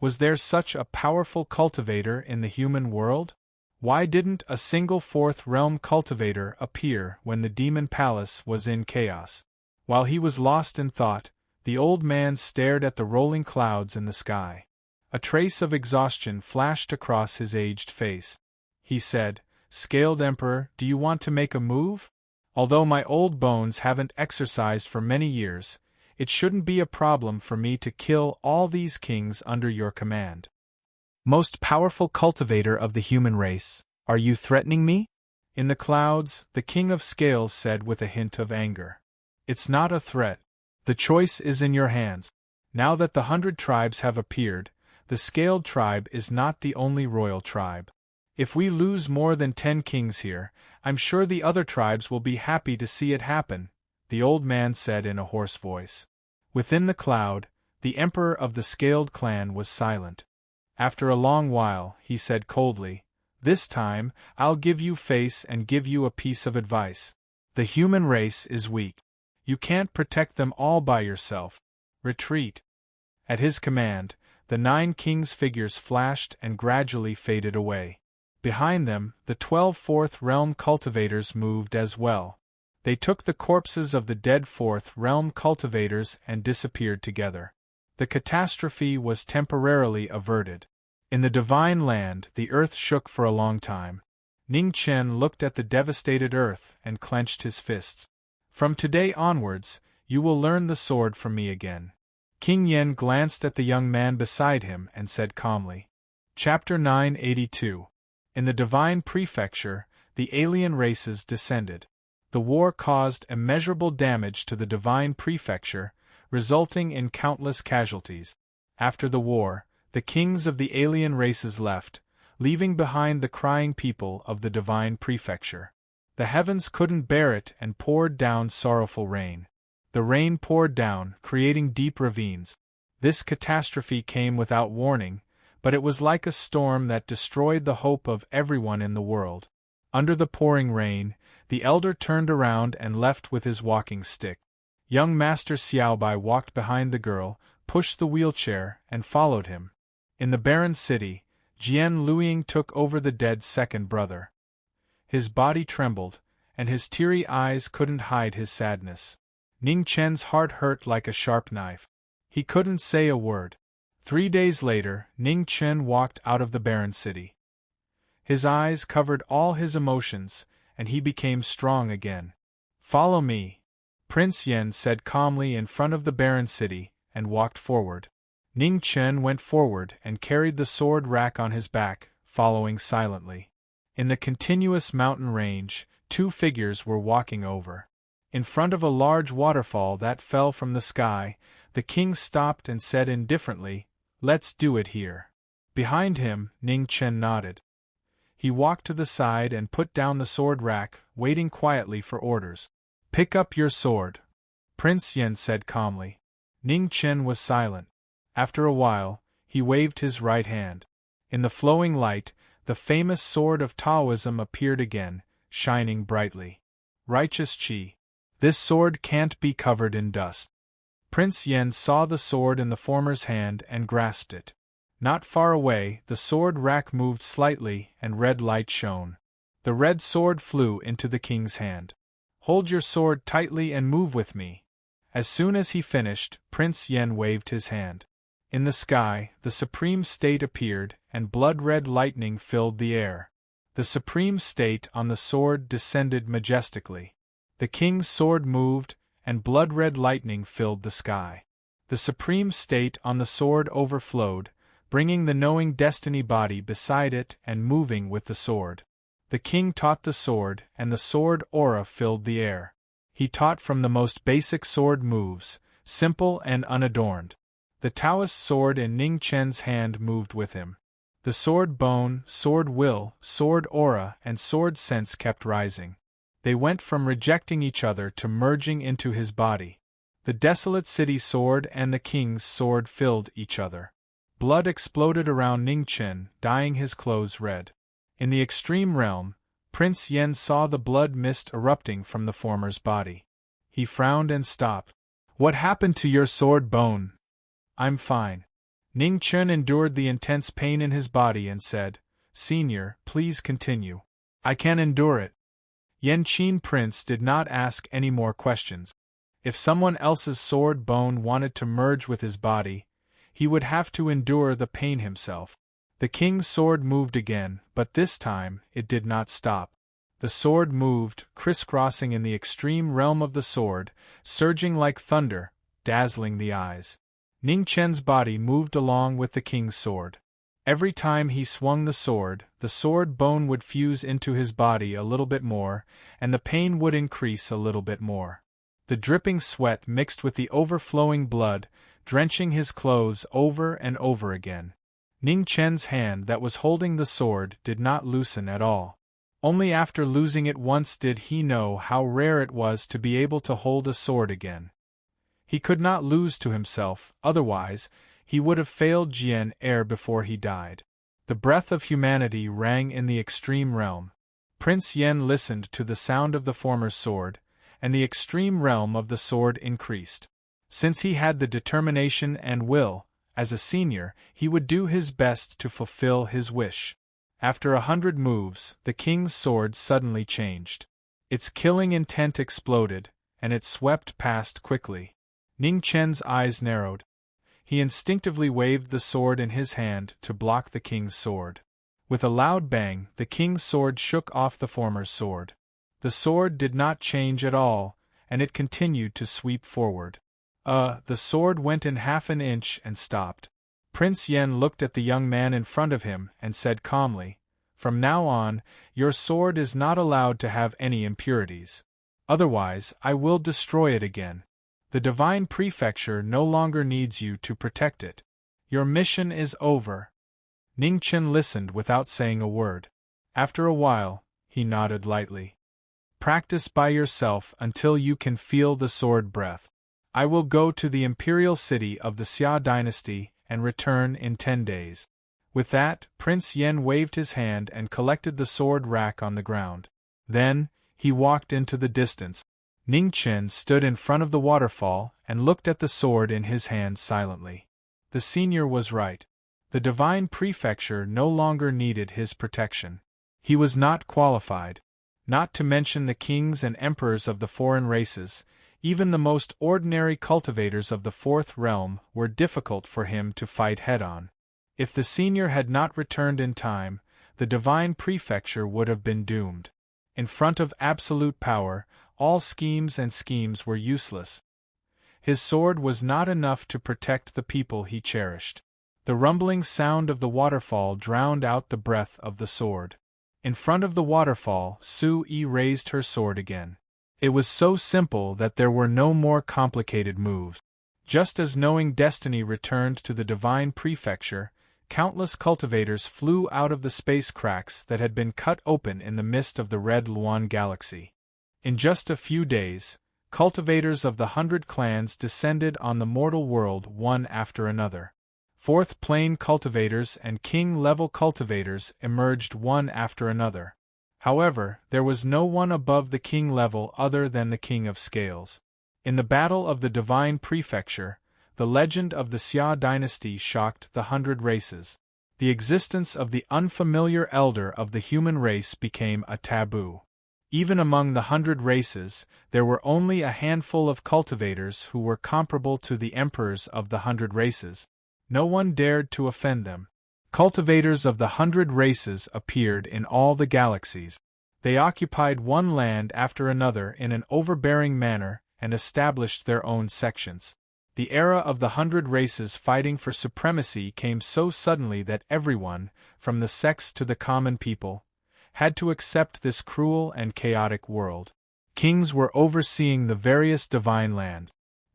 Was there such a powerful cultivator in the human world? Why didn't a single fourth realm cultivator appear when the demon palace was in chaos? While he was lost in thought, the old man stared at the rolling clouds in the sky. A trace of exhaustion flashed across his aged face. He said, "Scaled Emperor, do you want to make a move? Although my old bones haven't exercised for many years, it shouldn't be a problem for me to kill all these kings under your command. Most powerful cultivator of the human race, are you threatening me?" In the clouds, the King of Scales said with a hint of anger. "It's not a threat. The choice is in your hands. Now that the 100 tribes have appeared, the Scaled tribe is not the only royal tribe. If we lose more than 10 kings here, I'm sure the other tribes will be happy to see it happen," the old man said in a hoarse voice. Within the cloud, the emperor of the Scaled clan was silent. After a long while, he said coldly, "This time, I'll give you face and give you a piece of advice. The human race is weak. You can't protect them all by yourself. Retreat." At his command, the 9 kings' figures flashed and gradually faded away. Behind them, the 12 Fourth Realm cultivators moved as well. They took the corpses of the dead Fourth Realm cultivators and disappeared together. The catastrophe was temporarily averted. In the Divine Land, the earth shook for a long time. Ning Chen looked at the devastated earth and clenched his fists. "From today onwards, you will learn the sword from me again." King Yen glanced at the young man beside him and said calmly. Chapter 982. In the Divine Prefecture, the alien races descended. The war caused immeasurable damage to the Divine Prefecture, resulting in countless casualties. After the war, the kings of the alien races left, leaving behind the crying people of the Divine Prefecture. The heavens couldn't bear it and poured down sorrowful rain. The rain poured down, creating deep ravines. This catastrophe came without warning, but it was like a storm that destroyed the hope of everyone in the world. Under the pouring rain, the elder turned around and left with his walking stick. Young Master Xiaobai walked behind the girl, pushed the wheelchair, and followed him. In the barren city, Jian Luiying took over the dead second brother. His body trembled, and his teary eyes couldn't hide his sadness. Ning Chen's heart hurt like a sharp knife. He couldn't say a word. 3 days later, Ning Chen walked out of the barren city. His eyes covered all his emotions, and he became strong again. "Follow me," Prince Yen said calmly in front of the barren city, and walked forward. Ning Chen went forward and carried the sword rack on his back, following silently. In the continuous mountain range, 2 figures were walking over. In front of a large waterfall that fell from the sky, the king stopped and said indifferently, "Let's do it here." Behind him, Ning Chen nodded. He walked to the side and put down the sword rack, waiting quietly for orders. "Pick up your sword," Prince Yen said calmly. Ning Chen was silent. After a while, he waved his right hand. In the flowing light, the famous sword of Taoism appeared again, shining brightly. Righteous Qi. This sword can't be covered in dust. Prince Yen saw the sword in the former's hand and grasped it. Not far away, the sword rack moved slightly and red light shone. The red sword flew into the king's hand. "Hold your sword tightly and move with me." As soon as he finished, Prince Yen waved his hand. In the sky, the Supreme State appeared, and blood-red lightning filled the air. The Supreme State on the sword descended majestically. The king's sword moved, and blood-red lightning filled the sky. The Supreme State on the sword overflowed, bringing the knowing destiny body beside it and moving with the sword. The king taught the sword, and the sword aura filled the air. He taught from the most basic sword moves, simple and unadorned. The Taoist sword in Ning Chen's hand moved with him. The sword bone, sword will, sword aura, and sword sense kept rising. They went from rejecting each other to merging into his body. The desolate city sword and the king's sword filled each other. Blood exploded around Ning Chen, dyeing his clothes red. In the extreme realm, Prince Yen saw the blood mist erupting from the former's body. He frowned and stopped. "What happened to your sword bone?" "I'm fine." Ning Chen endured the intense pain in his body and said, "Senior, please continue. I can endure it." Yen Qin Prince did not ask any more questions. If someone else's sword bone wanted to merge with his body, he would have to endure the pain himself. The king's sword moved again, but this time, it did not stop. The sword moved, crisscrossing in the extreme realm of the sword, surging like thunder, dazzling the eyes. Ning Chen's body moved along with the king's sword. Every time he swung the sword bone would fuse into his body a little bit more, and the pain would increase a little bit more. The dripping sweat mixed with the overflowing blood, drenching his clothes over and over again. Ning Chen's hand that was holding the sword did not loosen at all. Only after losing it once did he know how rare it was to be able to hold a sword again. He could not lose to himself, otherwise, he would have failed Jian ere before he died. The breath of humanity rang in the extreme realm. Prince Yen listened to the sound of the former sword, and the extreme realm of the sword increased. Since he had the determination and will, as a senior, he would do his best to fulfill his wish. After 100 moves, the king's sword suddenly changed. Its killing intent exploded, and it swept past quickly. Ning Chen's eyes narrowed. He instinctively waved the sword in his hand to block the king's sword. With a loud bang, the king's sword shook off the former's sword. The sword did not change at all, and it continued to sweep forward. The sword went in half an inch and stopped. Prince Yen looked at the young man in front of him and said calmly, "From now on, your sword is not allowed to have any impurities. Otherwise, I will destroy it again. The Divine Prefecture no longer needs you to protect it. Your mission is over." Ning Chen listened without saying a word. After a while, he nodded lightly. "Practice by yourself until you can feel the sword breath. I will go to the imperial city of the Xia dynasty and return in 10 days. With that, Prince Yen waved his hand and collected the sword rack on the ground. Then, he walked into the distance. Ning Chen stood in front of the waterfall and looked at the sword in his hand silently. The senior was right. The Divine Prefecture no longer needed his protection. He was not qualified. Not to mention the kings and emperors of the foreign races, even the most ordinary cultivators of the Fourth Realm were difficult for him to fight head-on. If the senior had not returned in time, the Divine Prefecture would have been doomed. In front of absolute power, all schemes were useless. His sword was not enough to protect the people he cherished. The rumbling sound of the waterfall drowned out the breath of the sword. In front of the waterfall, Su Yi raised her sword again. It was so simple that there were no more complicated moves. Just as knowing destiny returned to the Divine Prefecture, countless cultivators flew out of the space cracks that had been cut open in the mist of the Red Luan Galaxy. In just a few days, cultivators of the 100 clans descended on the mortal world one after another. Fourth plane cultivators and king-level cultivators emerged one after another. However, there was no one above the king level other than the King of Scales. In the Battle of the Divine Prefecture, the legend of the Xia dynasty shocked the 100 races. The existence of the unfamiliar elder of the human race became a taboo. Even among the 100 races, there were only a handful of cultivators who were comparable to the emperors of the 100 races. No one dared to offend them. Cultivators of the 100 races appeared in all the galaxies. They occupied one land after another in an overbearing manner and established their own sections. The era of the 100 races fighting for supremacy came so suddenly that everyone, from the sects to the common people, had to accept this cruel and chaotic world. Kings were overseeing the various divine lands.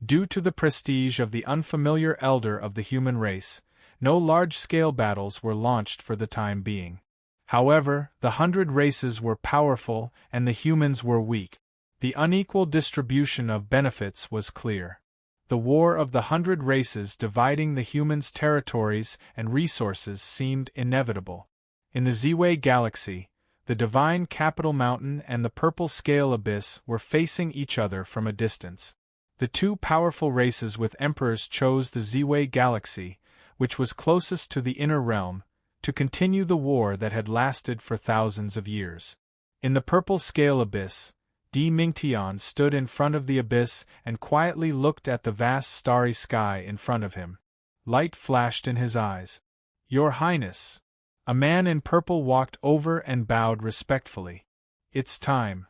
Due to the prestige of the unfamiliar elder of the human race, no large-scale battles were launched for the time being. However, the 100 races were powerful and the humans were weak. The unequal distribution of benefits was clear. The war of the 100 races dividing the humans' territories and resources seemed inevitable. In the Ziwei Galaxy, the Divine Capital Mountain and the Purple Scale Abyss were facing each other from a distance. The two powerful races with emperors chose the Ziwei Galaxy, which was closest to the inner realm, to continue the war that had lasted for thousands of years. In the Purple Scale Abyss, Di Mingtian stood in front of the abyss and quietly looked at the vast starry sky in front of him. Light flashed in his eyes. "Your Highness." A man in purple walked over and bowed respectfully. "It's time."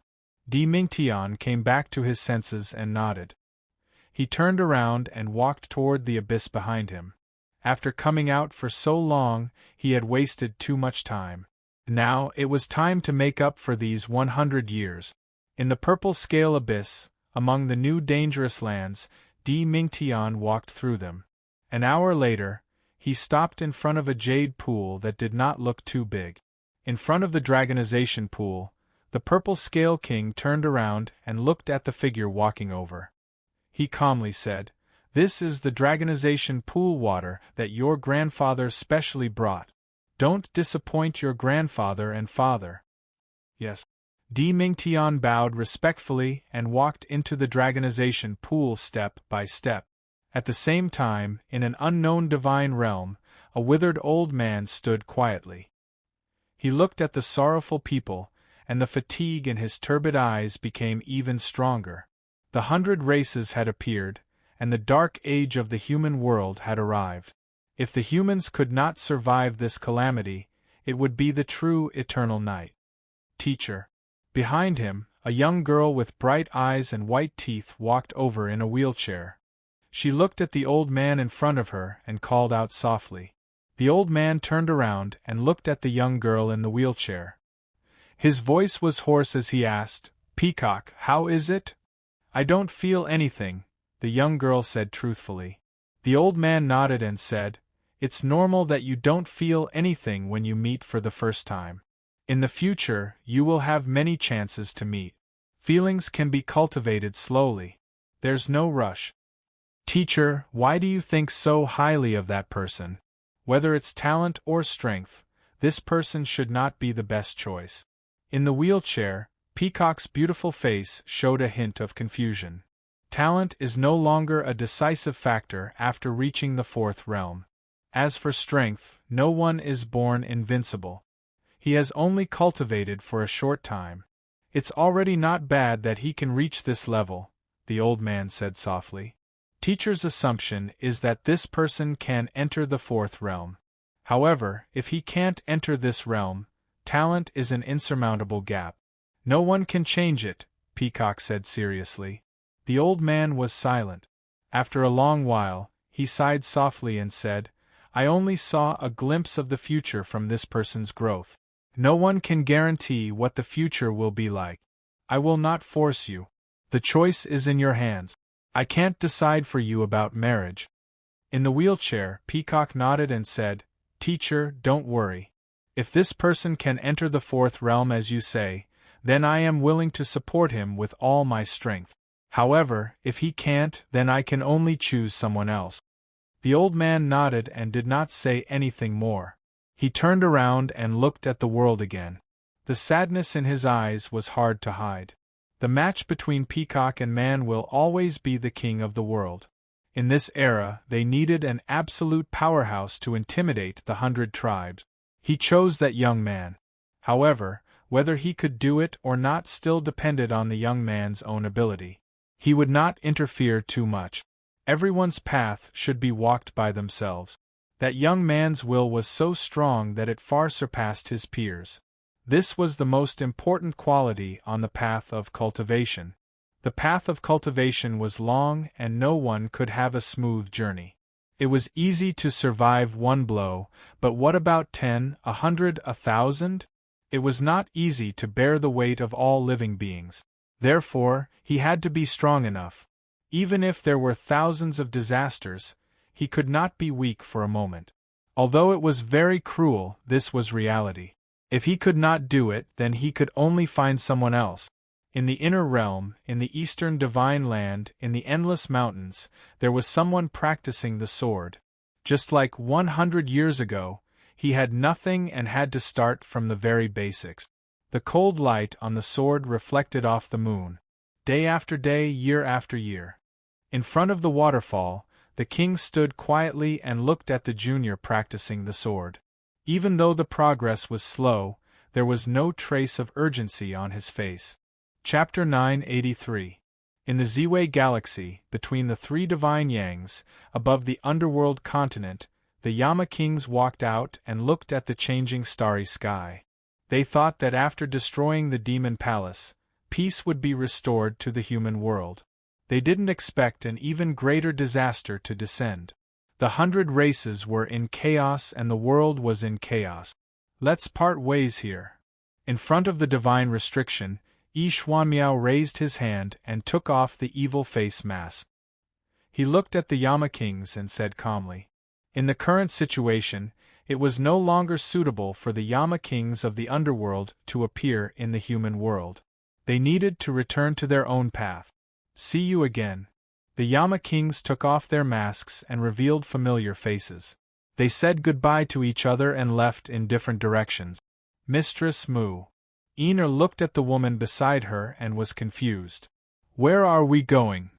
Di Mingtian came back to his senses and nodded. He turned around and walked toward the abyss behind him. After coming out for so long, he had wasted too much time. Now it was time to make up for these 100 years. In the purple scale abyss, among the new dangerous lands, Di Mingtian walked through them. An hour later, he stopped in front of a jade pool that did not look too big. In front of the dragonization pool, the purple scale king turned around and looked at the figure walking over. He calmly said, "This is the dragonization pool water that your grandfather specially brought. Don't disappoint your grandfather and father." "Yes." Di Mingtian bowed respectfully and walked into the dragonization pool step by step. At the same time, in an unknown divine realm, a withered old man stood quietly. He looked at the sorrowful people, and the fatigue in his turbid eyes became even stronger. The 100 races had appeared, and the dark age of the human world had arrived. If the humans could not survive this calamity, it would be the true eternal night. "Teacher." Behind him, a young girl with bright eyes and white teeth walked over in a wheelchair. She looked at the old man in front of her and called out softly. The old man turned around and looked at the young girl in the wheelchair. His voice was hoarse as he asked, "Peacock, how is it?" "I don't feel anything," the young girl said truthfully. The old man nodded and said, "It's normal that you don't feel anything when you meet for the first time. In the future, you will have many chances to meet. Feelings can be cultivated slowly. There's no rush." "Teacher, why do you think so highly of that person? Whether it's talent or strength, this person should not be the best choice." In the wheelchair, Peacock's beautiful face showed a hint of confusion. Talent is no longer a decisive factor after reaching the 4th realm. As for strength, no one is born invincible. He has only cultivated for a short time. "It's already not bad that he can reach this level," the old man said softly. Teacher's assumption is that this person can enter the 4th realm. However, if he can't enter this realm, talent is an insurmountable gap. "No one can change it," Peacock said seriously. The old man was silent. After a long while, he sighed softly and said, "I only saw a glimpse of the future from this person's growth. No one can guarantee what the future will be like. I will not force you. The choice is in your hands. I can't decide for you about marriage." In the wheelchair, Peacock nodded and said, "Teacher, don't worry. If this person can enter the 4th realm as you say, then I am willing to support him with all my strength. However, if he can't, then I can only choose someone else." The old man nodded and did not say anything more. He turned around and looked at the world again. The sadness in his eyes was hard to hide. The match between Peacock and man will always be the king of the world. In this era, they needed an absolute powerhouse to intimidate the 100 tribes. He chose that young man. However, whether he could do it or not still depended on the young man's own ability. He would not interfere too much. Everyone's path should be walked by themselves. That young man's will was so strong that it far surpassed his peers. This was the most important quality on the path of cultivation. The path of cultivation was long and no one could have a smooth journey. It was easy to survive one blow, but what about 10, 100, 1,000? It was not easy to bear the weight of all living beings. Therefore, he had to be strong enough. Even if there were thousands of disasters, he could not be weak for a moment. Although it was very cruel, this was reality. If he could not do it, then he could only find someone else. In the inner realm, in the eastern divine land, in the endless mountains, there was someone practicing the sword. Just like 100 years ago, he had nothing and had to start from the very basics. The cold light on the sword reflected off the moon. Day after day, year after year. In front of the waterfall, the king stood quietly and looked at the junior practicing the sword. Even though the progress was slow, there was no trace of urgency on his face. Chapter 983. In the Ziwei galaxy, between the three divine Yangs, above the underworld continent, the Yama kings walked out and looked at the changing starry sky. They thought that after destroying the demon palace, peace would be restored to the human world. They didn't expect an even greater disaster to descend. The 100 races were in chaos and the world was in chaos. Let's part ways here. In front of the divine restriction, Yi Xuanmiao raised his hand and took off the evil face mask. He looked at the Yama kings and said calmly, "In the current situation, it was no longer suitable for the Yama kings of the underworld to appear in the human world. They needed to return to their own path. See you again." The Yama kings took off their masks and revealed familiar faces. They said goodbye to each other and left in different directions. Mistress Mu. Ina looked at the woman beside her and was confused. "Where are we going?"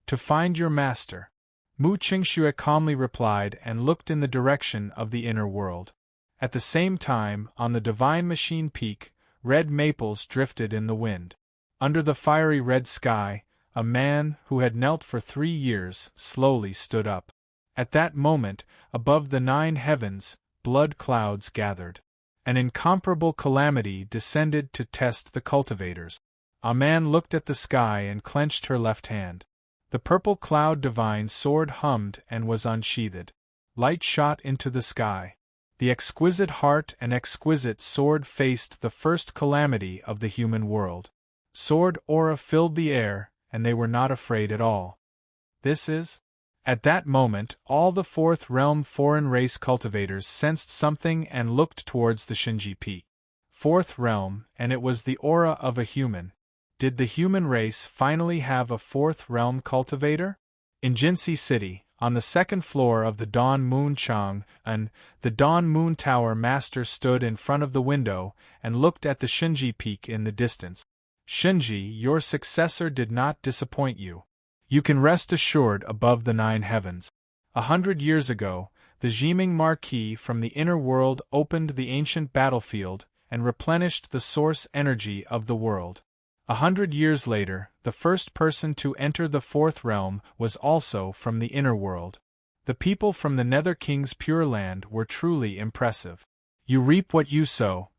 "To find your master." Mu Qingxue calmly replied and looked in the direction of the inner world. At the same time, on the divine machine peak, red maples drifted in the wind. Under the fiery red sky, a man, who had knelt for 3 years, slowly stood up. At that moment, above the 9 heavens, blood clouds gathered. An incomparable calamity descended to test the cultivators. A man looked at the sky and clenched her left hand. The purple cloud divine sword hummed and was unsheathed. Light shot into the sky. The exquisite heart and exquisite sword faced the first calamity of the human world. Sword aura filled the air, and they were not afraid at all. This is? At that moment, all the fourth realm foreign race cultivators sensed something and looked towards the Shinji Peak. Fourth realm, and it was the aura of a human. Did the human race finally have a fourth realm cultivator? In Jinsi City, on the second floor of the Dawn Moon Chang'an, the Dawn Moon Tower master stood in front of the window and looked at the Shinji Peak in the distance. "Shinji, your successor did not disappoint you. You can rest assured above the 9 heavens. 100 years ago, the Jiming Marquis from the inner world opened the ancient battlefield and replenished the source energy of the world. 100 years later, the first person to enter the fourth realm was also from the inner world. The people from the Nether King's Pure Land were truly impressive. You reap what you sow."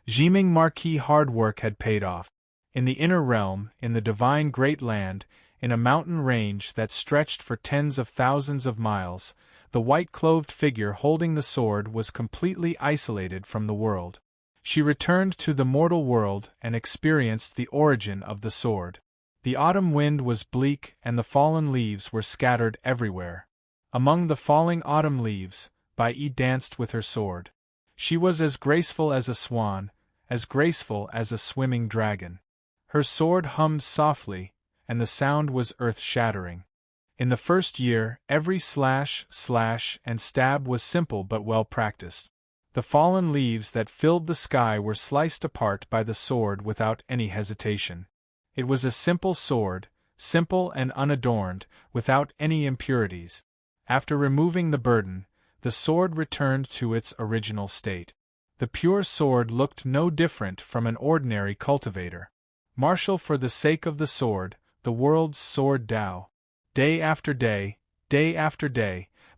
Jiming Marquis' hard work had paid off. In the inner realm, in the divine Great Land, in a mountain range that stretched for tens of thousands of miles, the white-clothed figure holding the sword was completely isolated from the world. She returned to the mortal world and experienced the origin of the sword. The autumn wind was bleak and the fallen leaves were scattered everywhere. Among the falling autumn leaves, Bai Yi danced with her sword. She was as graceful as a swan, as graceful as a swimming dragon. Her sword hummed softly, and the sound was earth-shattering. In the first year, every slash, and stab was simple but well-practiced. The fallen leaves that filled the sky were sliced apart by the sword without any hesitation. It was a simple sword, simple and unadorned, without any impurities. After removing the burden, the sword returned to its original state. The pure sword looked no different from an ordinary cultivator. Martial for the sake of the sword, the world's sword Tao. Day after day,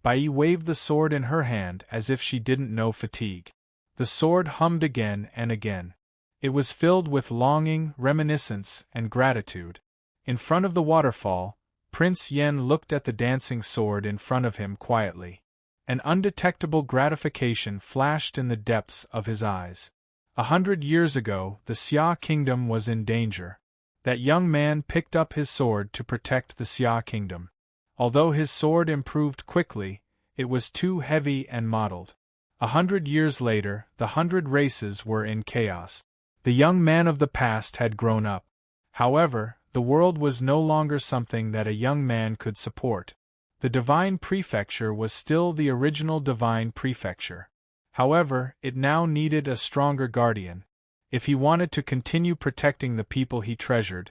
Bai Yi waved the sword in her hand as if she didn't know fatigue. The sword hummed again and again. It was filled with longing, reminiscence, and gratitude. In front of the waterfall, Prince Yen looked at the dancing sword in front of him quietly. An undetectable gratification flashed in the depths of his eyes. 100 years ago, the Xia kingdom was in danger. That young man picked up his sword to protect the Xia kingdom. Although his sword improved quickly, it was too heavy and mottled. 100 years later, the 100 races were in chaos. The young man of the past had grown up. However, the world was no longer something that a young man could support. The divine prefecture was still the original divine prefecture. However, it now needed a stronger guardian. If he wanted to continue protecting the people he treasured,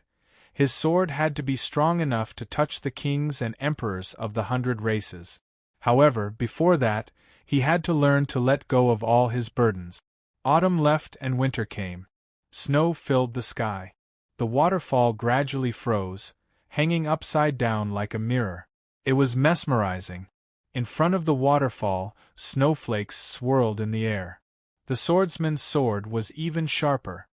his sword had to be strong enough to touch the kings and emperors of the 100 races. However, before that, he had to learn to let go of all his burdens. Autumn left and winter came. Snow filled the sky. The waterfall gradually froze, hanging upside down like a mirror. It was mesmerizing. In front of the waterfall, snowflakes swirled in the air. The swordsman's sword was even sharper.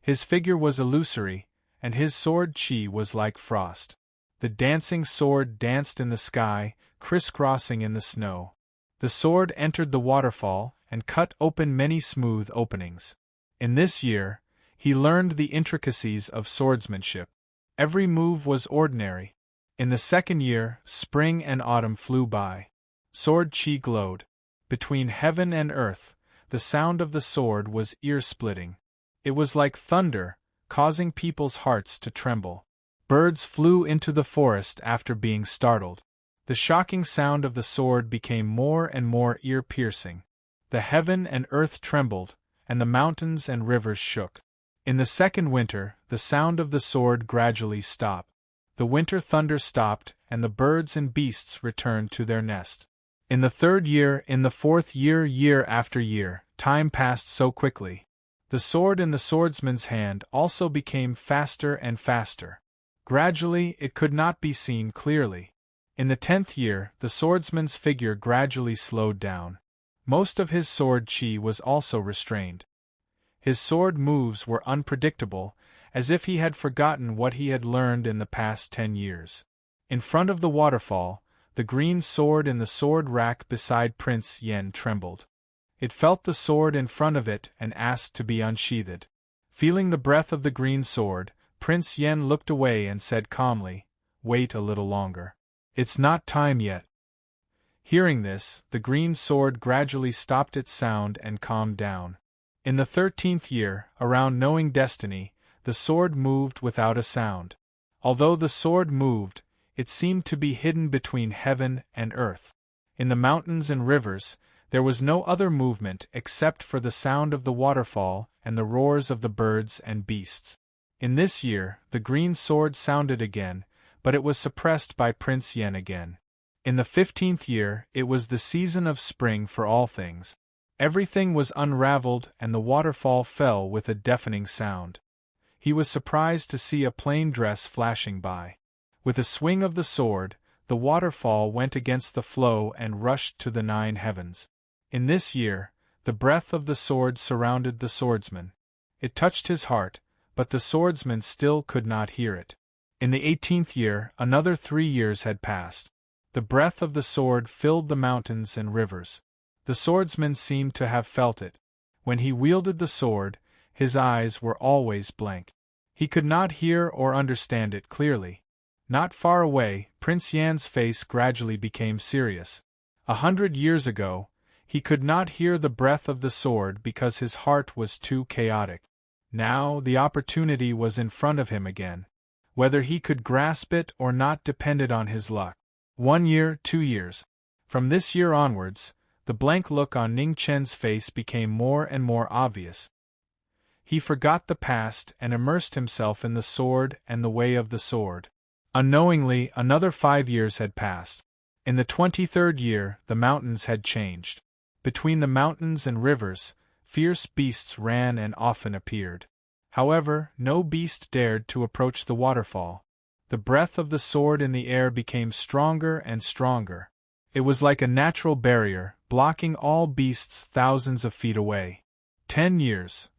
His figure was illusory, and his sword chi was like frost. The dancing sword danced in the sky, crisscrossing in the snow. The sword entered the waterfall and cut open many smooth openings. In this year, he learned the intricacies of swordsmanship. Every move was ordinary. In the second year, spring and autumn flew by. Sword chi glowed. Between heaven and earth, the sound of the sword was ear-splitting. It was like thunder, causing people's hearts to tremble. Birds flew into the forest after being startled. The shocking sound of the sword became more and more ear-piercing. The heaven and earth trembled, and the mountains and rivers shook. In the second winter, the sound of the sword gradually stopped. The winter thunder stopped, and the birds and beasts returned to their nest. In the third year, in the fourth year, year after year, time passed so quickly. The sword in the swordsman's hand also became faster and faster. Gradually, it could not be seen clearly. In the 10th year, the swordsman's figure gradually slowed down. Most of his sword chi was also restrained. His sword moves were unpredictable, as if he had forgotten what he had learned in the past 10 years. In front of the waterfall, the green sword in the sword rack beside Prince Yen trembled. It felt the sword in front of it and asked to be unsheathed. Feeling the breath of the green sword, Prince Yen looked away and said calmly, "Wait a little longer. It's not time yet." Hearing this, the green sword gradually stopped its sound and calmed down. In the 13th year, around knowing destiny, the sword moved without a sound. Although the sword moved, it seemed to be hidden between heaven and earth. In the mountains and rivers, there was no other movement except for the sound of the waterfall and the roars of the birds and beasts. In this year, the green sword sounded again, but it was suppressed by Prince Yen again. In the 15th year, it was the season of spring for all things. Everything was unraveled and the waterfall fell with a deafening sound. He was surprised to see a plain dress flashing by. With a swing of the sword, the waterfall went against the flow and rushed to the 9 heavens. In this year, the breath of the sword surrounded the swordsman. It touched his heart, but the swordsman still could not hear it. In the 18th year, another 3 years had passed. The breath of the sword filled the mountains and rivers. The swordsman seemed to have felt it. When he wielded the sword, his eyes were always blank. He could not hear or understand it clearly. Not far away, Prince Yan's face gradually became serious. 100 years ago, he could not hear the breath of the sword because his heart was too chaotic. Now the opportunity was in front of him again. Whether he could grasp it or not depended on his luck. 1 year, 2 years. From this year onwards, the blank look on Ning Chen's face became more and more obvious. He forgot the past and immersed himself in the sword and the way of the sword. Unknowingly, another 5 years had passed. In the 23rd year, the mountains had changed. Between the mountains and rivers, fierce beasts ran and often appeared. However, no beast dared to approach the waterfall. The breath of the sword in the air became stronger and stronger. It was like a natural barrier, blocking all beasts thousands of feet away. 10 years.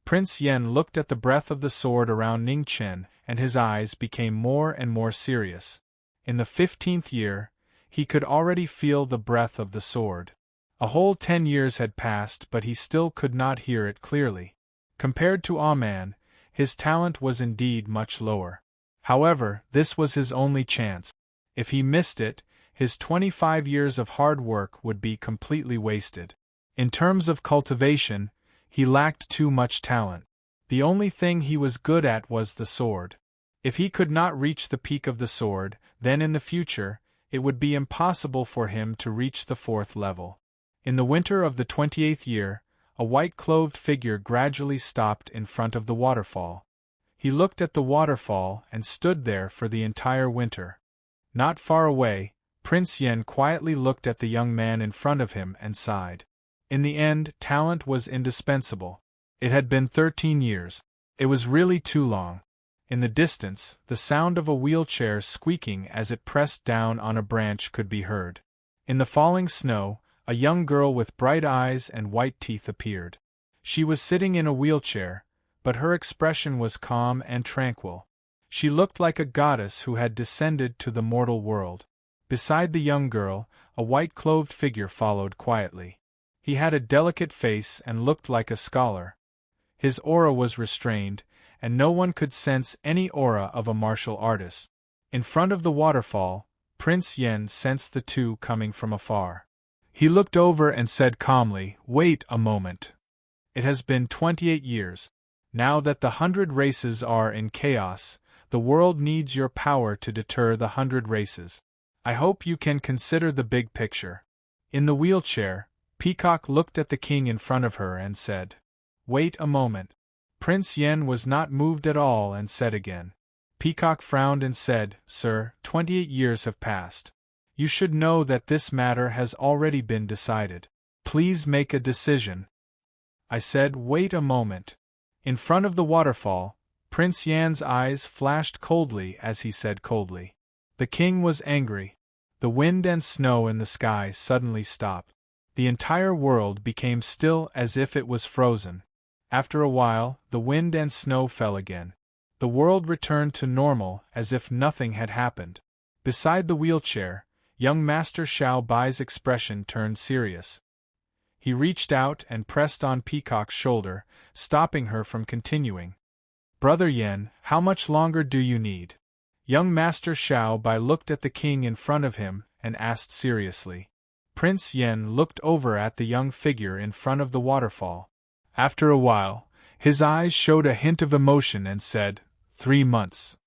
Prince Yen looked at the breath of the sword around Ning Chen, and his eyes became more and more serious. In the 15th year, he could already feel the breath of the sword. A whole 10 years had passed, but he still could not hear it clearly. Compared to Aman, his talent was indeed much lower. However, this was his only chance. If he missed it, his 25 years of hard work would be completely wasted. In terms of cultivation, he lacked too much talent. The only thing he was good at was the sword. If he could not reach the peak of the sword, then in the future, it would be impossible for him to reach the 4th level. In the winter of the 28th year, a white-clothed figure gradually stopped in front of the waterfall. He looked at the waterfall and stood there for the entire winter. Not far away, Prince Yen quietly looked at the young man in front of him and sighed. In the end, talent was indispensable. It had been 13 years. It was really too long. In the distance, the sound of a wheelchair squeaking as it pressed down on a branch could be heard. In the falling snow, a young girl with bright eyes and white teeth appeared. She was sitting in a wheelchair, but her expression was calm and tranquil. She looked like a goddess who had descended to the mortal world. Beside the young girl, a white-clothed figure followed quietly. He had a delicate face and looked like a scholar. His aura was restrained, and no one could sense any aura of a martial artist. In front of the waterfall, Prince Yen sensed the two coming from afar. He looked over and said calmly, "Wait a moment. It has been 28 years. Now that the 100 races are in chaos, the world needs your power to deter the 100 races. I hope you can consider the big picture." In the wheelchair, Peacock looked at the king in front of her and said, "Wait a moment." Prince Yen was not moved at all and said again. Peacock frowned and said, "Sir, 28 years have passed. You should know that this matter has already been decided. Please make a decision." I said, "Wait a moment." In front of the waterfall, Prince Yan's eyes flashed coldly as he said coldly. The king was angry. The wind and snow in the sky suddenly stopped. The entire world became still as if it was frozen. After a while, the wind and snow fell again. The world returned to normal as if nothing had happened. Beside the wheelchair, young Master Xiao Bai's expression turned serious. He reached out and pressed on Peacock's shoulder, stopping her from continuing. "Brother Yen, how much longer do you need?" Young Master Xiao Bai looked at the king in front of him and asked seriously. Prince Yen looked over at the young figure in front of the waterfall. After a while, his eyes showed a hint of emotion and said, 3 months.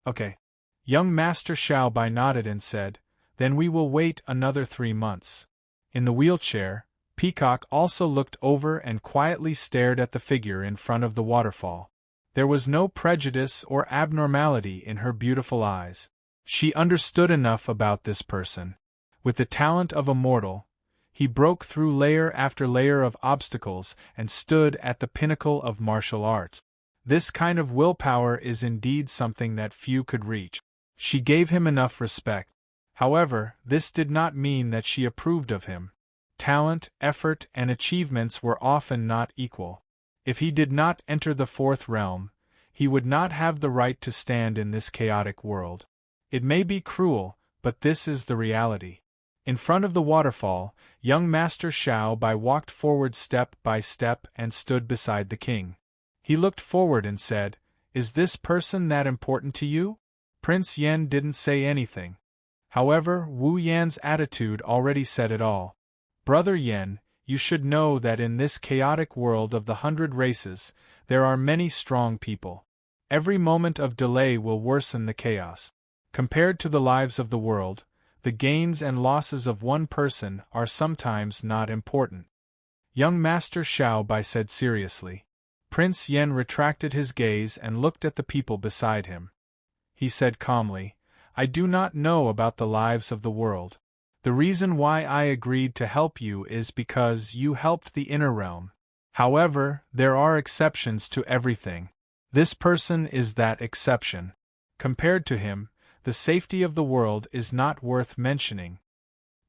Okay. Young Master Xiao Bai nodded and said, "Then we will wait another 3 months." In the wheelchair, Peacock also looked over and quietly stared at the figure in front of the waterfall. There was no prejudice or abnormality in her beautiful eyes. She understood enough about this person. With the talent of a mortal, he broke through layer after layer of obstacles and stood at the pinnacle of martial arts. This kind of willpower is indeed something that few could reach. She gave him enough respect. However, this did not mean that she approved of him. Talent, effort, and achievements were often not equal. If he did not enter the fourth realm, he would not have the right to stand in this chaotic world. It may be cruel, but this is the reality. In front of the waterfall, young Master Xiao Bai walked forward step by step and stood beside the king. He looked forward and said, "Is this person that important to you?" Prince Yen didn't say anything. However, Wu Yan's attitude already said it all. "Brother Yen, you should know that in this chaotic world of the 100 races, there are many strong people. Every moment of delay will worsen the chaos. Compared to the lives of the world, the gains and losses of one person are sometimes not important." Young Master Xiao Bai said seriously. Prince Yen retracted his gaze and looked at the people beside him. He said calmly, "I do not know about the lives of the world. The reason why I agreed to help you is because you helped the inner realm. However, there are exceptions to everything. This person is that exception. Compared to him, the safety of the world is not worth mentioning."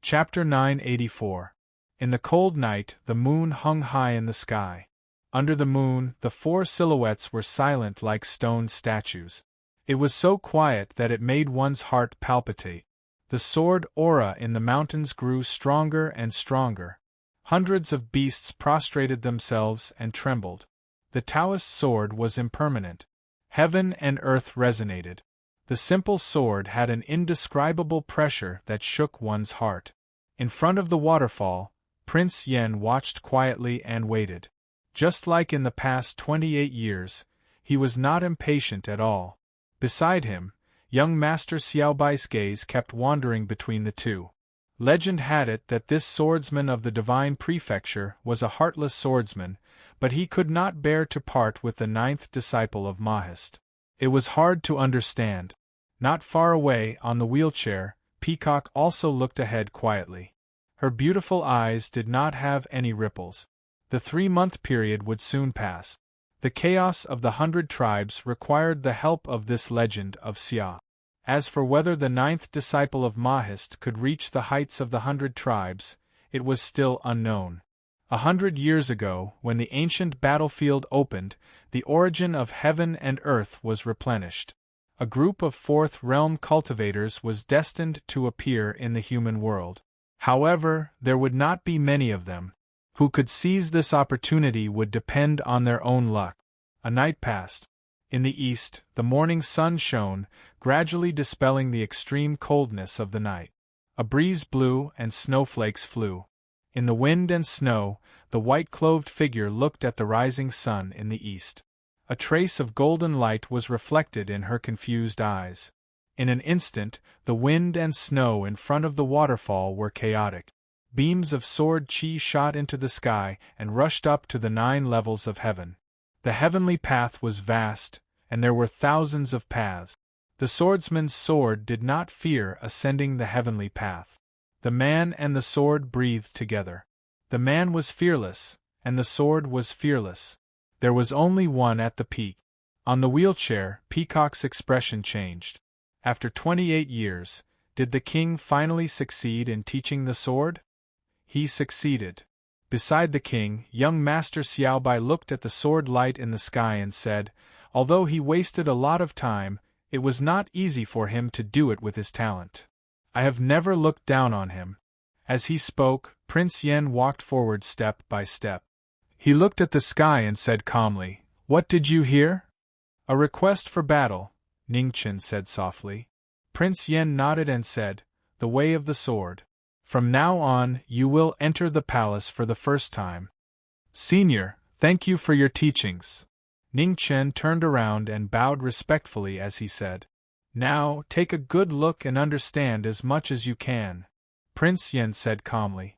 Chapter 984. In the cold night, the moon hung high in the sky. Under the moon, the 4 silhouettes were silent like stone statues. It was so quiet that it made one's heart palpitate. The sword aura in the mountains grew stronger and stronger. Hundreds of beasts prostrated themselves and trembled. The Taoist sword was impermanent. Heaven and earth resonated. The simple sword had an indescribable pressure that shook one's heart. In front of the waterfall, Prince Yen watched quietly and waited. Just like in the past 28 years, he was not impatient at all. Beside him, young Master Xiao Bai's gaze kept wandering between the two. Legend had it that this swordsman of the divine prefecture was a heartless swordsman, but he could not bear to part with the 9th disciple of Mahist. It was hard to understand. Not far away, on the wheelchair, Peacock also looked ahead quietly. Her beautiful eyes did not have any ripples. The 3-month period would soon pass. The chaos of the 100 tribes required the help of this legend of Xia. As for whether the 9th disciple of Mahist could reach the heights of the 100 tribes, it was still unknown. 100 years ago, when the ancient battlefield opened, the origin of heaven and earth was replenished. A group of 4th realm cultivators was destined to appear in the human world. However, there would not be many of them. Who could seize this opportunity would depend on their own luck. A night passed. In the east, the morning sun shone, gradually dispelling the extreme coldness of the night. A breeze blew and snowflakes flew. In the wind and snow, the white-clothed figure looked at the rising sun in the east. A trace of golden light was reflected in her confused eyes. In an instant, the wind and snow in front of the waterfall were chaotic. Beams of sword chi shot into the sky and rushed up to the 9 levels of heaven. The heavenly path was vast, and there were thousands of paths. The swordsman's sword did not fear ascending the heavenly path. The man and the sword breathed together. The man was fearless, and the sword was fearless. There was only one at the peak. On the wheelchair, Peacock's expression changed. After 28 years, did the king finally succeed in teaching the sword? He succeeded. Beside the king, young Master Xiaobai looked at the sword light in the sky and said, although he wasted a lot of time, it was not easy for him to do it with his talent. I have never looked down on him. As he spoke, Prince Yen walked forward step by step. He looked at the sky and said calmly, "What did you hear?" "A request for battle," Ningchen said softly. Prince Yen nodded and said, "The way of the sword. From now on, you will enter the palace for the first time." "Senior, thank you for your teachings." Ningchen turned around and bowed respectfully as he said, "Now, take a good look and understand as much as you can," Prince Yen said calmly.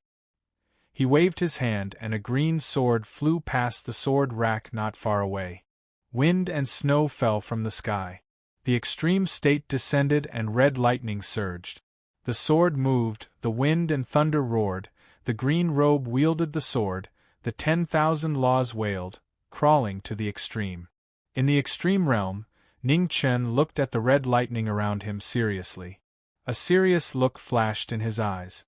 He waved his hand and a green sword flew past the sword rack not far away. Wind and snow fell from the sky. The extreme state descended and red lightning surged. The sword moved, the wind and thunder roared, the green robe wielded the sword, the 10,000 laws wailed, crawling to the extreme. In the extreme realm, Ning Chen looked at the red lightning around him seriously. A serious look flashed in his eyes.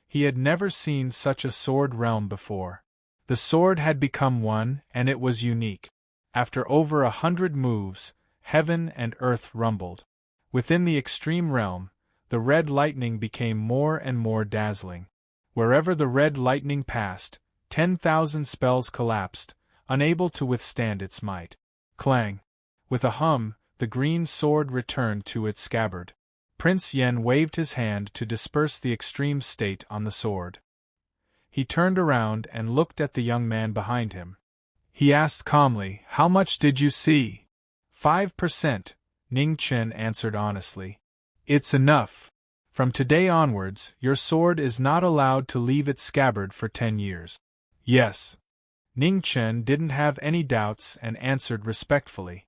He had never seen such a sword realm before. The sword had become one, and it was unique. After over 100 moves, heaven and earth rumbled. Within the extreme realm, the red lightning became more and more dazzling. Wherever the red lightning passed, 10,000 spells collapsed, unable to withstand its might. Clang! With a hum, the green sword returned to its scabbard. Prince Yen waved his hand to disperse the extreme state on the sword. He turned around and looked at the young man behind him. He asked calmly, "How much did you see?" 5%, Ning Chen answered honestly. "It's enough. From today onwards, your sword is not allowed to leave its scabbard for 10 years. Yes. Ning Chen didn't have any doubts and answered respectfully.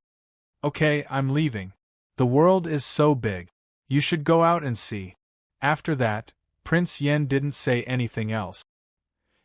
Okay, I'm leaving. The world is so big. You should go out and see. After that, Prince Yen didn't say anything else.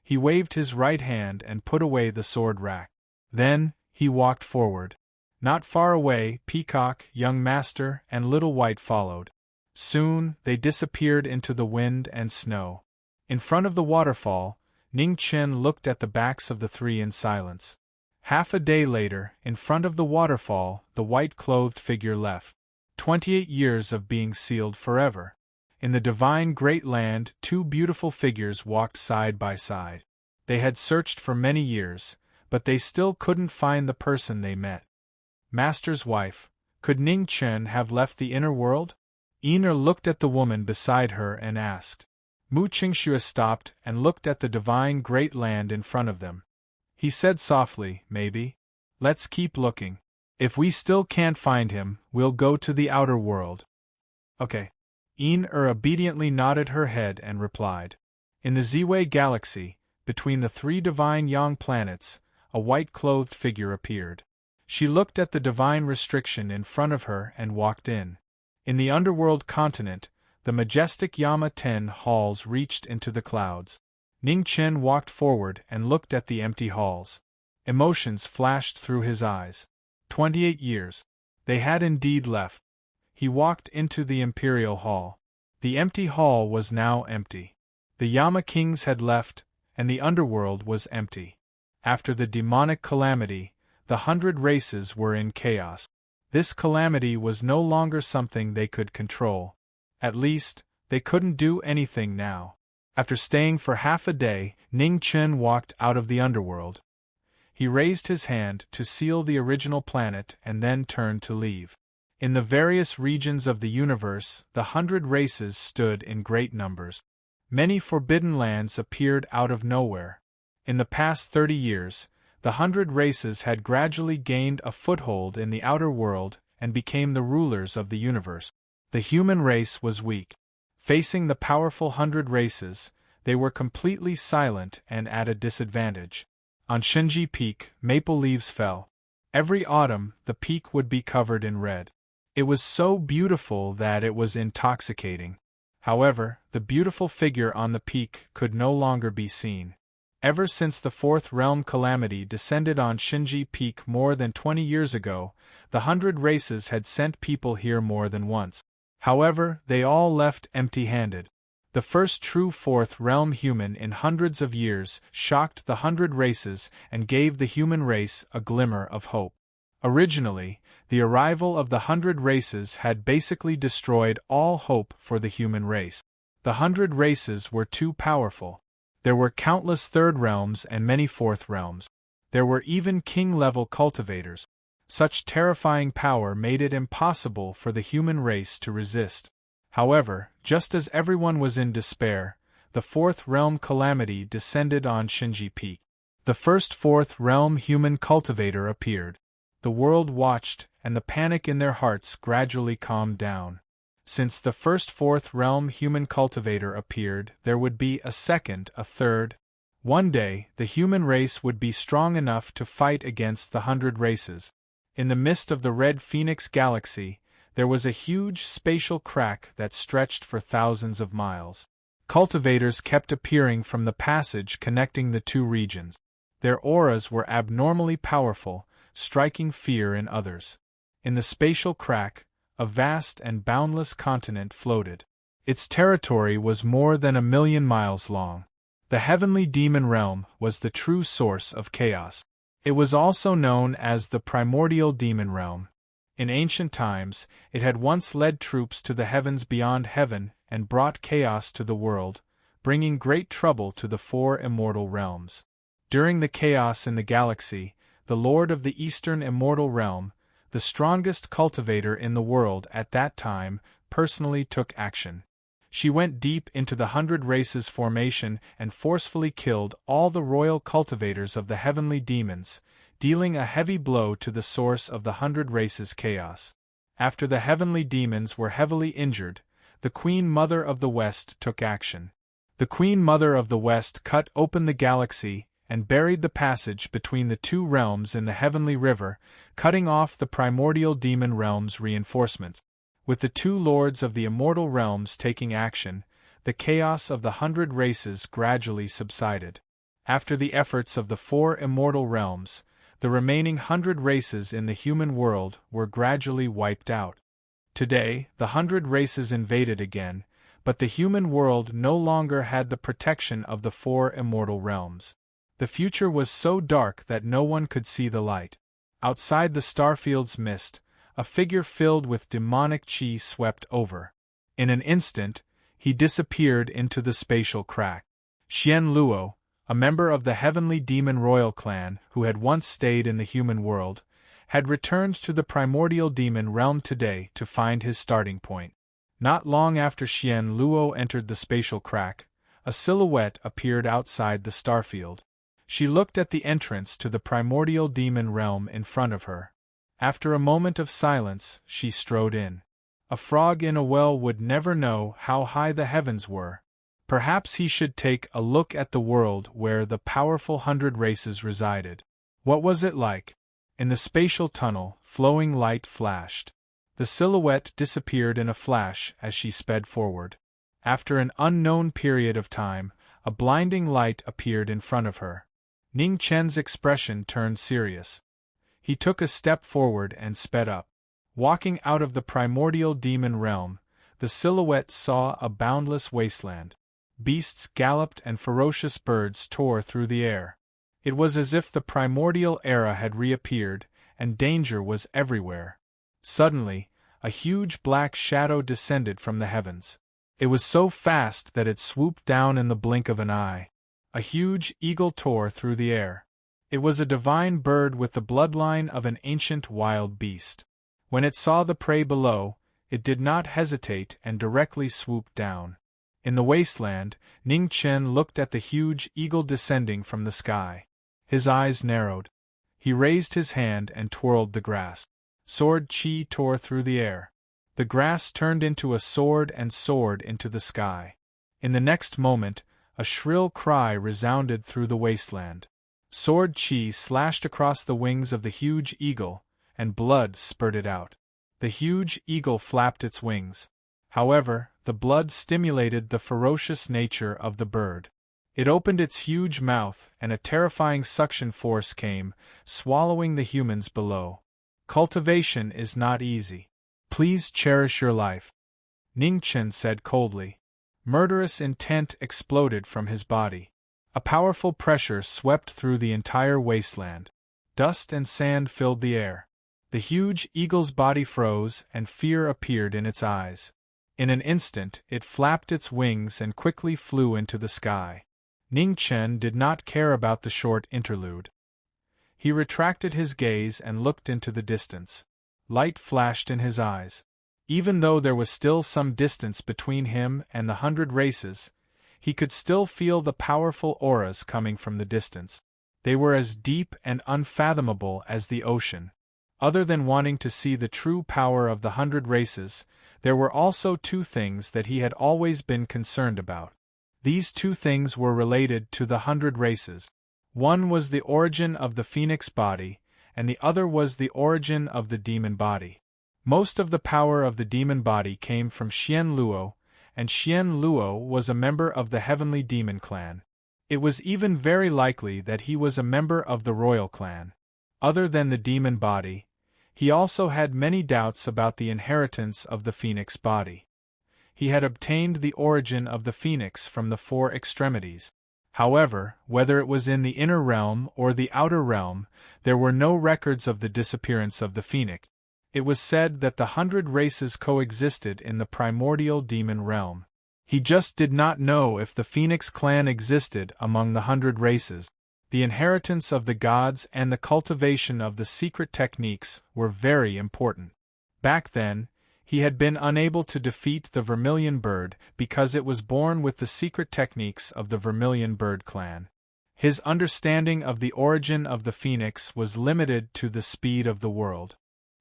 He waved his right hand and put away the sword rack. Then, he walked forward. Not far away, Peacock, Young Master, and Little White followed. Soon, they disappeared into the wind and snow. In front of the waterfall, Ning Chen looked at the backs of the three in silence. Half a day later, in front of the waterfall, the white-clothed figure left. 28 years of being sealed forever. In the divine great land, two beautiful figures walked side by side. They had searched for many years, but they still couldn't find the person they met. Master's wife, could Ning Chen have left the inner world? Ina looked at the woman beside her and asked. Mu Qingxue stopped and looked at the divine great land in front of them. He said softly, "Maybe. Let's keep looking. If we still can't find him, we'll go to the outer world." Okay. Obediently nodded her head and replied. In the Ziwei galaxy, between the three divine Yang planets, a white-clothed figure appeared. She looked at the divine restriction in front of her and walked in. In the underworld continent, the majestic Yama 10 halls reached into the clouds. Ning Chen walked forward and looked at the empty halls. Emotions flashed through his eyes. 28 years. They had indeed left. He walked into the imperial hall. The empty hall was now empty. The Yama kings had left, and the underworld was empty. After the demonic calamity, the 100 races were in chaos. This calamity was no longer something they could control. At least, they couldn't do anything now. After staying for half a day, Ning Chen walked out of the underworld. He raised his hand to seal the original planet and then turned to leave. In the various regions of the universe, the 100 races stood in great numbers. Many forbidden lands appeared out of nowhere. In the past 30 years, the 100 races had gradually gained a foothold in the outer world and became the rulers of the universe. The human race was weak. Facing the powerful 100 races, they were completely silent and at a disadvantage. On Shinji Peak, maple leaves fell. Every autumn, the peak would be covered in red. It was so beautiful that it was intoxicating. However, the beautiful figure on the peak could no longer be seen. Ever since the Fourth Realm calamity descended on Shinji Peak more than 20 years ago, the 100 races had sent people here more than once. However, they all left empty-handed. The first true Fourth Realm human in hundreds of years shocked the 100 races and gave the human race a glimmer of hope. Originally, the arrival of the 100 races had basically destroyed all hope for the human race. The 100 races were too powerful. There were countless Third Realms and many Fourth Realms. There were even king-level cultivators. Such terrifying power made it impossible for the human race to resist. However, just as everyone was in despair, the Fourth Realm calamity descended on Shinji Peak. The first Fourth Realm human cultivator appeared. The world watched, and the panic in their hearts gradually calmed down. Since the first Fourth Realm human cultivator appeared, there would be a second, a third. One day, the human race would be strong enough to fight against the 100 races. In the midst of the Red Phoenix Galaxy, there was a huge spatial crack that stretched for thousands of miles. Cultivators kept appearing from the passage connecting the two regions. Their auras were abnormally powerful, striking fear in others. In the spatial crack, a vast and boundless continent floated. Its territory was more than 1,000,000 miles long. The heavenly demon realm was the true source of chaos. It was also known as the primordial demon realm. In ancient times, it had once led troops to the heavens beyond heaven and brought chaos to the world, bringing great trouble to the 4 immortal realms. During the chaos in the galaxy, the Lord of the Eastern Immortal Realm, the strongest cultivator in the world at that time, personally took action. She went deep into the 100 races formation and forcefully killed all the royal cultivators of the heavenly demons, dealing a heavy blow to the source of the 100 races' chaos. After the heavenly demons were heavily injured, the Queen Mother of the West took action. The Queen Mother of the West cut open the galaxy and buried the passage between the two realms in the heavenly river, cutting off the primordial demon realm's reinforcements. With the two lords of the immortal realms taking action, the chaos of the 100 races gradually subsided. After the efforts of the 4 immortal realms, the remaining 100 races in the human world were gradually wiped out. Today, the 100 races invaded again, but the human world no longer had the protection of the 4 immortal realms. The future was so dark that no one could see the light. Outside the starfield's mist, a figure filled with demonic chi swept over. In an instant, he disappeared into the spatial crack. Xian Luo, a member of the heavenly demon royal clan who had once stayed in the human world, had returned to the primordial demon realm today to find his starting point. Not long after Xian Luo entered the spatial crack, a silhouette appeared outside the starfield. She looked at the entrance to the primordial demon realm in front of her. After a moment of silence, she strode in. A frog in a well would never know how high the heavens were. Perhaps he should take a look at the world where the powerful 100 races resided. What was it like? In the spatial tunnel, flowing light flashed. The silhouette disappeared in a flash as she sped forward. After an unknown period of time, a blinding light appeared in front of her. Ning Chen's expression turned serious. He took a step forward and sped up. Walking out of the primordial demon realm, the silhouette saw a boundless wasteland. Beasts galloped and ferocious birds tore through the air. It was as if the primordial era had reappeared, and danger was everywhere. Suddenly, a huge black shadow descended from the heavens. It was so fast that it swooped down in the blink of an eye. A huge eagle tore through the air. It was a divine bird with the bloodline of an ancient wild beast. When it saw the prey below, it did not hesitate and directly swooped down. In the wasteland, Ning Chen looked at the huge eagle descending from the sky. His eyes narrowed. He raised his hand and twirled the grass. Sword chi tore through the air. The grass turned into a sword and soared into the sky. In the next moment, a shrill cry resounded through the wasteland. Sword chi slashed across the wings of the huge eagle, and blood spurted out. The huge eagle flapped its wings. However, the blood stimulated the ferocious nature of the bird. It opened its huge mouth, and a terrifying suction force came, swallowing the humans below. Cultivation is not easy. Please cherish your life, Ning Chen said coldly. Murderous intent exploded from his body. A powerful pressure swept through the entire wasteland. Dust and sand filled the air. The huge eagle's body froze, and fear appeared in its eyes. In an instant, it flapped its wings and quickly flew into the sky. Ning Chen did not care about the short interlude. He retracted his gaze and looked into the distance. Light flashed in his eyes. Even though there was still some distance between him and the 100 races, he could still feel the powerful auras coming from the distance. They were as deep and unfathomable as the ocean. Other than wanting to see the true power of the 100 races, there were also two things that he had always been concerned about. These two things were related to the 100 races. One was the origin of the phoenix body, and the other was the origin of the demon body. Most of the power of the demon body came from Xian Luo, and Xian Luo was a member of the Heavenly Demon Clan. It was even very likely that he was a member of the Royal Clan. Other than the demon body, he also had many doubts about the inheritance of the phoenix body. He had obtained the origin of the phoenix from the 4 extremities. However, whether it was in the inner realm or the outer realm, there were no records of the disappearance of the phoenix. It was said that the 100 races coexisted in the primordial demon realm. He just did not know if the Phoenix clan existed among the 100 races. The inheritance of the gods and the cultivation of the secret techniques were very important. Back then, he had been unable to defeat the Vermilion Bird because it was born with the secret techniques of the Vermilion Bird clan. His understanding of the origin of the Phoenix was limited to the speed of the world.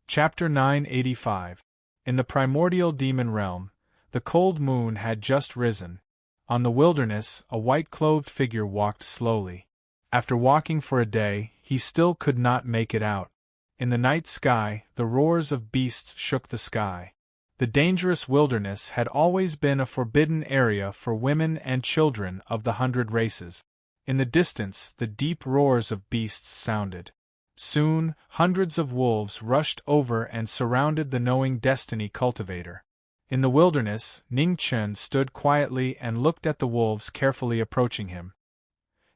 Chapter 985. In the primordial demon realm, the cold moon had just risen. On the wilderness, a white-clothed figure walked slowly. After walking for a day, he still could not make it out. In the night sky, the roars of beasts shook the sky. The dangerous wilderness had always been a forbidden area for women and children of the 100 races. In the distance, the deep roars of beasts sounded. Soon, hundreds of wolves rushed over and surrounded the knowing destiny cultivator. In the wilderness, Ning Chen stood quietly and looked at the wolves carefully approaching him.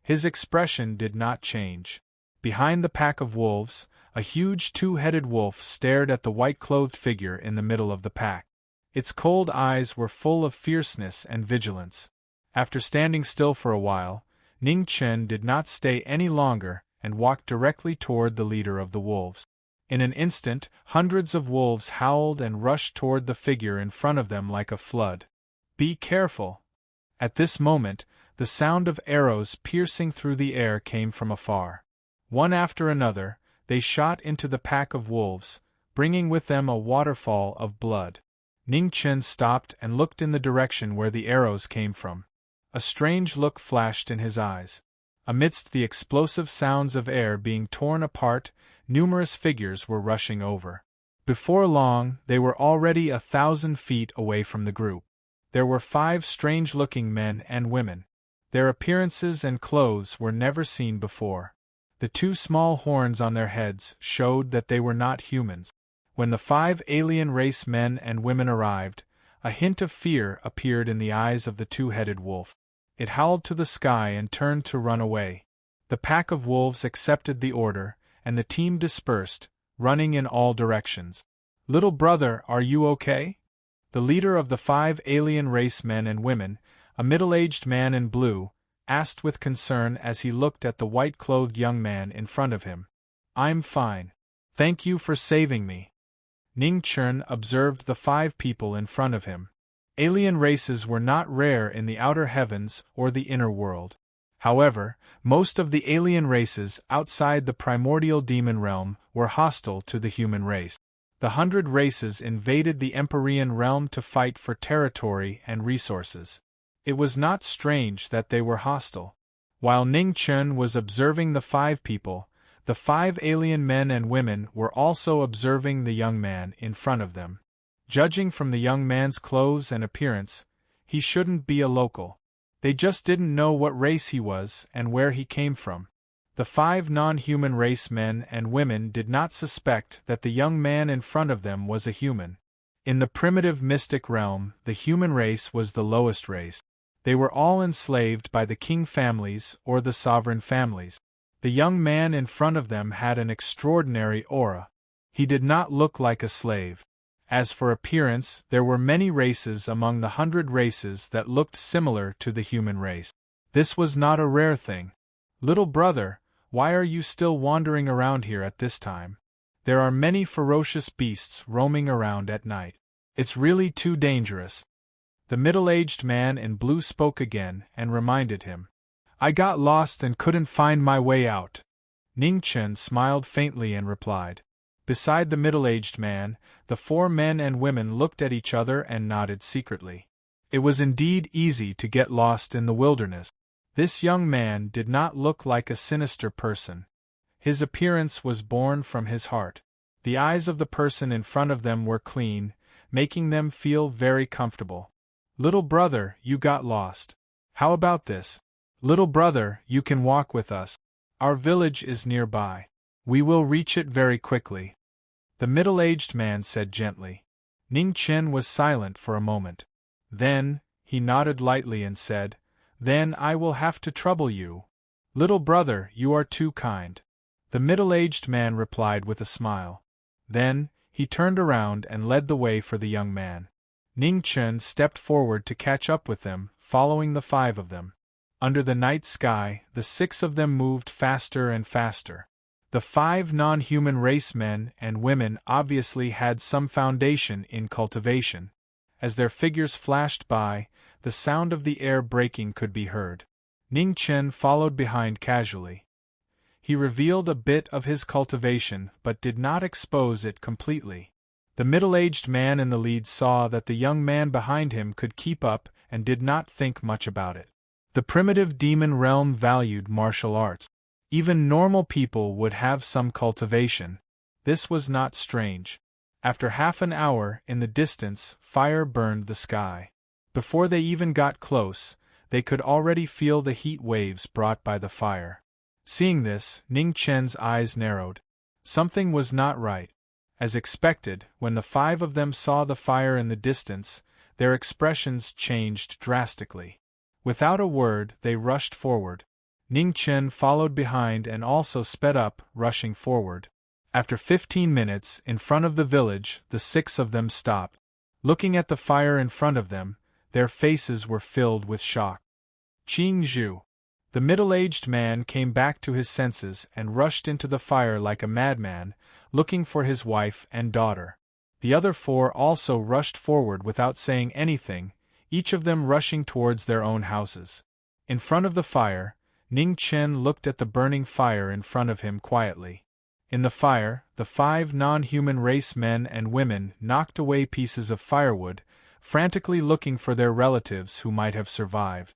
His expression did not change. Behind the pack of wolves, a huge 2-headed wolf stared at the white-clothed figure in the middle of the pack. Its cold eyes were full of fierceness and vigilance. After standing still for a while, Ning Chen did not stay any longer and walked directly toward the leader of the wolves. In an instant, hundreds of wolves howled and rushed toward the figure in front of them like a flood. "Be careful!" At this moment, the sound of arrows piercing through the air came from afar. One after another, they shot into the pack of wolves, bringing with them a waterfall of blood. Ning Chen stopped and looked in the direction where the arrows came from. A strange look flashed in his eyes. Amidst the explosive sounds of air being torn apart, numerous figures were rushing over. Before long, they were already 1,000 feet away from the group. There were 5 strange-looking men and women. Their appearances and clothes were never seen before. The two small horns on their heads showed that they were not humans. When the 5 alien race men and women arrived, a hint of fear appeared in the eyes of the two-headed wolf. It howled to the sky and turned to run away. The pack of wolves accepted the order, and the team dispersed, running in all directions. "Little brother, are you okay?" The leader of the 5 alien race men and women, a middle-aged man in blue, asked with concern as he looked at the white-clothed young man in front of him. "I'm fine. Thank you for saving me." Ning Chen observed the 5 people in front of him. Alien races were not rare in the outer heavens or the inner world. However, most of the alien races outside the primordial demon realm were hostile to the human race. The 100 races invaded the Empyrean realm to fight for territory and resources. It was not strange that they were hostile. While Ning Chen was observing the 5 people, the 5 alien men and women were also observing the young man in front of them. Judging from the young man's clothes and appearance, he shouldn't be a local. They just didn't know what race he was and where he came from. The 5 non-human race men and women did not suspect that the young man in front of them was a human. In the primitive mystic realm, the human race was the lowest race. They were all enslaved by the king families or the sovereign families. The young man in front of them had an extraordinary aura. He did not look like a slave. As for appearance, there were many races among the 100 races that looked similar to the human race. This was not a rare thing. "Little brother, why are you still wandering around here at this time? There are many ferocious beasts roaming around at night. It's really too dangerous." The middle-aged man in blue spoke again and reminded him. "I got lost and couldn't find my way out." Ning Chen smiled faintly and replied. Beside the middle-aged man, the 4 men and women looked at each other and nodded secretly. It was indeed easy to get lost in the wilderness. This young man did not look like a sinister person. His appearance was born from his heart. The eyes of the person in front of them were clean, making them feel very comfortable. "Little brother, you got lost. How about this? Little brother, you can walk with us. Our village is nearby. We will reach it very quickly," the middle-aged man said gently. Ning Chen was silent for a moment. Then, he nodded lightly and said, "Then I will have to trouble you." "Little brother, you are too kind," the middle-aged man replied with a smile. Then, he turned around and led the way for the young man. Ning Chen stepped forward to catch up with them, following the 5 of them. Under the night sky, the 6 of them moved faster and faster. The 5 non-human race men and women obviously had some foundation in cultivation. As their figures flashed by, the sound of the air breaking could be heard. Ning Chen followed behind casually. He revealed a bit of his cultivation but did not expose it completely. The middle-aged man in the lead saw that the young man behind him could keep up and did not think much about it. The primitive demon realm valued martial arts. Even normal people would have some cultivation. This was not strange. After half an hour, in the distance, fire burned the sky. Before they even got close, they could already feel the heat waves brought by the fire. Seeing this, Ning Chen's eyes narrowed. Something was not right. As expected, when the 5 of them saw the fire in the distance, their expressions changed drastically. Without a word, they rushed forward. Ning Chen followed behind and also sped up, rushing forward. After 15 minutes, in front of the village, the 6 of them stopped. Looking at the fire in front of them, their faces were filled with shock. "Qing Zhu." The middle-aged man came back to his senses and rushed into the fire like a madman, looking for his wife and daughter. The other 4 also rushed forward without saying anything, each of them rushing towards their own houses. In front of the fire, Ning Chen looked at the burning fire in front of him quietly. In the fire, the 5 non-human race men and women knocked away pieces of firewood, frantically looking for their relatives who might have survived.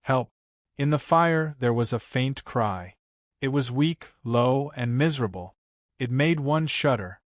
"Help!" In the fire there was a faint cry. It was weak, low, and miserable. It made one shudder.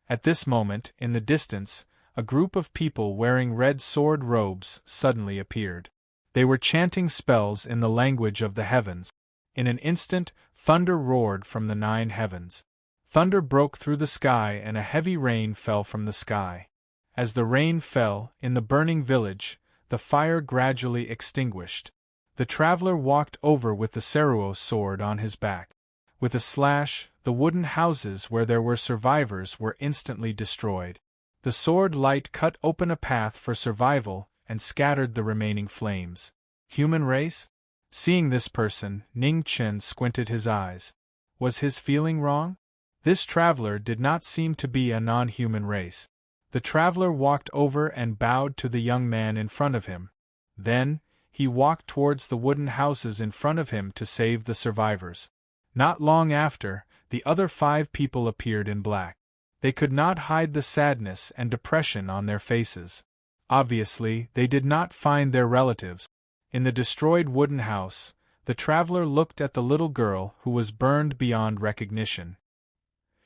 At this moment, in the distance, a group of people wearing red sword robes suddenly appeared. They were chanting spells in the language of the heavens. In an instant, thunder roared from the 9 heavens. Thunder broke through the sky and a heavy rain fell from the sky. As the rain fell, in the burning village, the fire gradually extinguished. The traveler walked over with the Seruo sword on his back. With a slash, the wooden houses where there were survivors were instantly destroyed. The sword light cut open a path for survival and scattered the remaining flames. Human race? Seeing this person, Ning Chen squinted his eyes. Was his feeling wrong? This traveler did not seem to be a non-human race. The traveler walked over and bowed to the young man in front of him. Then, he walked towards the wooden houses in front of him to save the survivors. Not long after, the other 5 people appeared in black. They could not hide the sadness and depression on their faces. Obviously, they did not find their relatives. In the destroyed wooden house, the traveler looked at the little girl who was burned beyond recognition.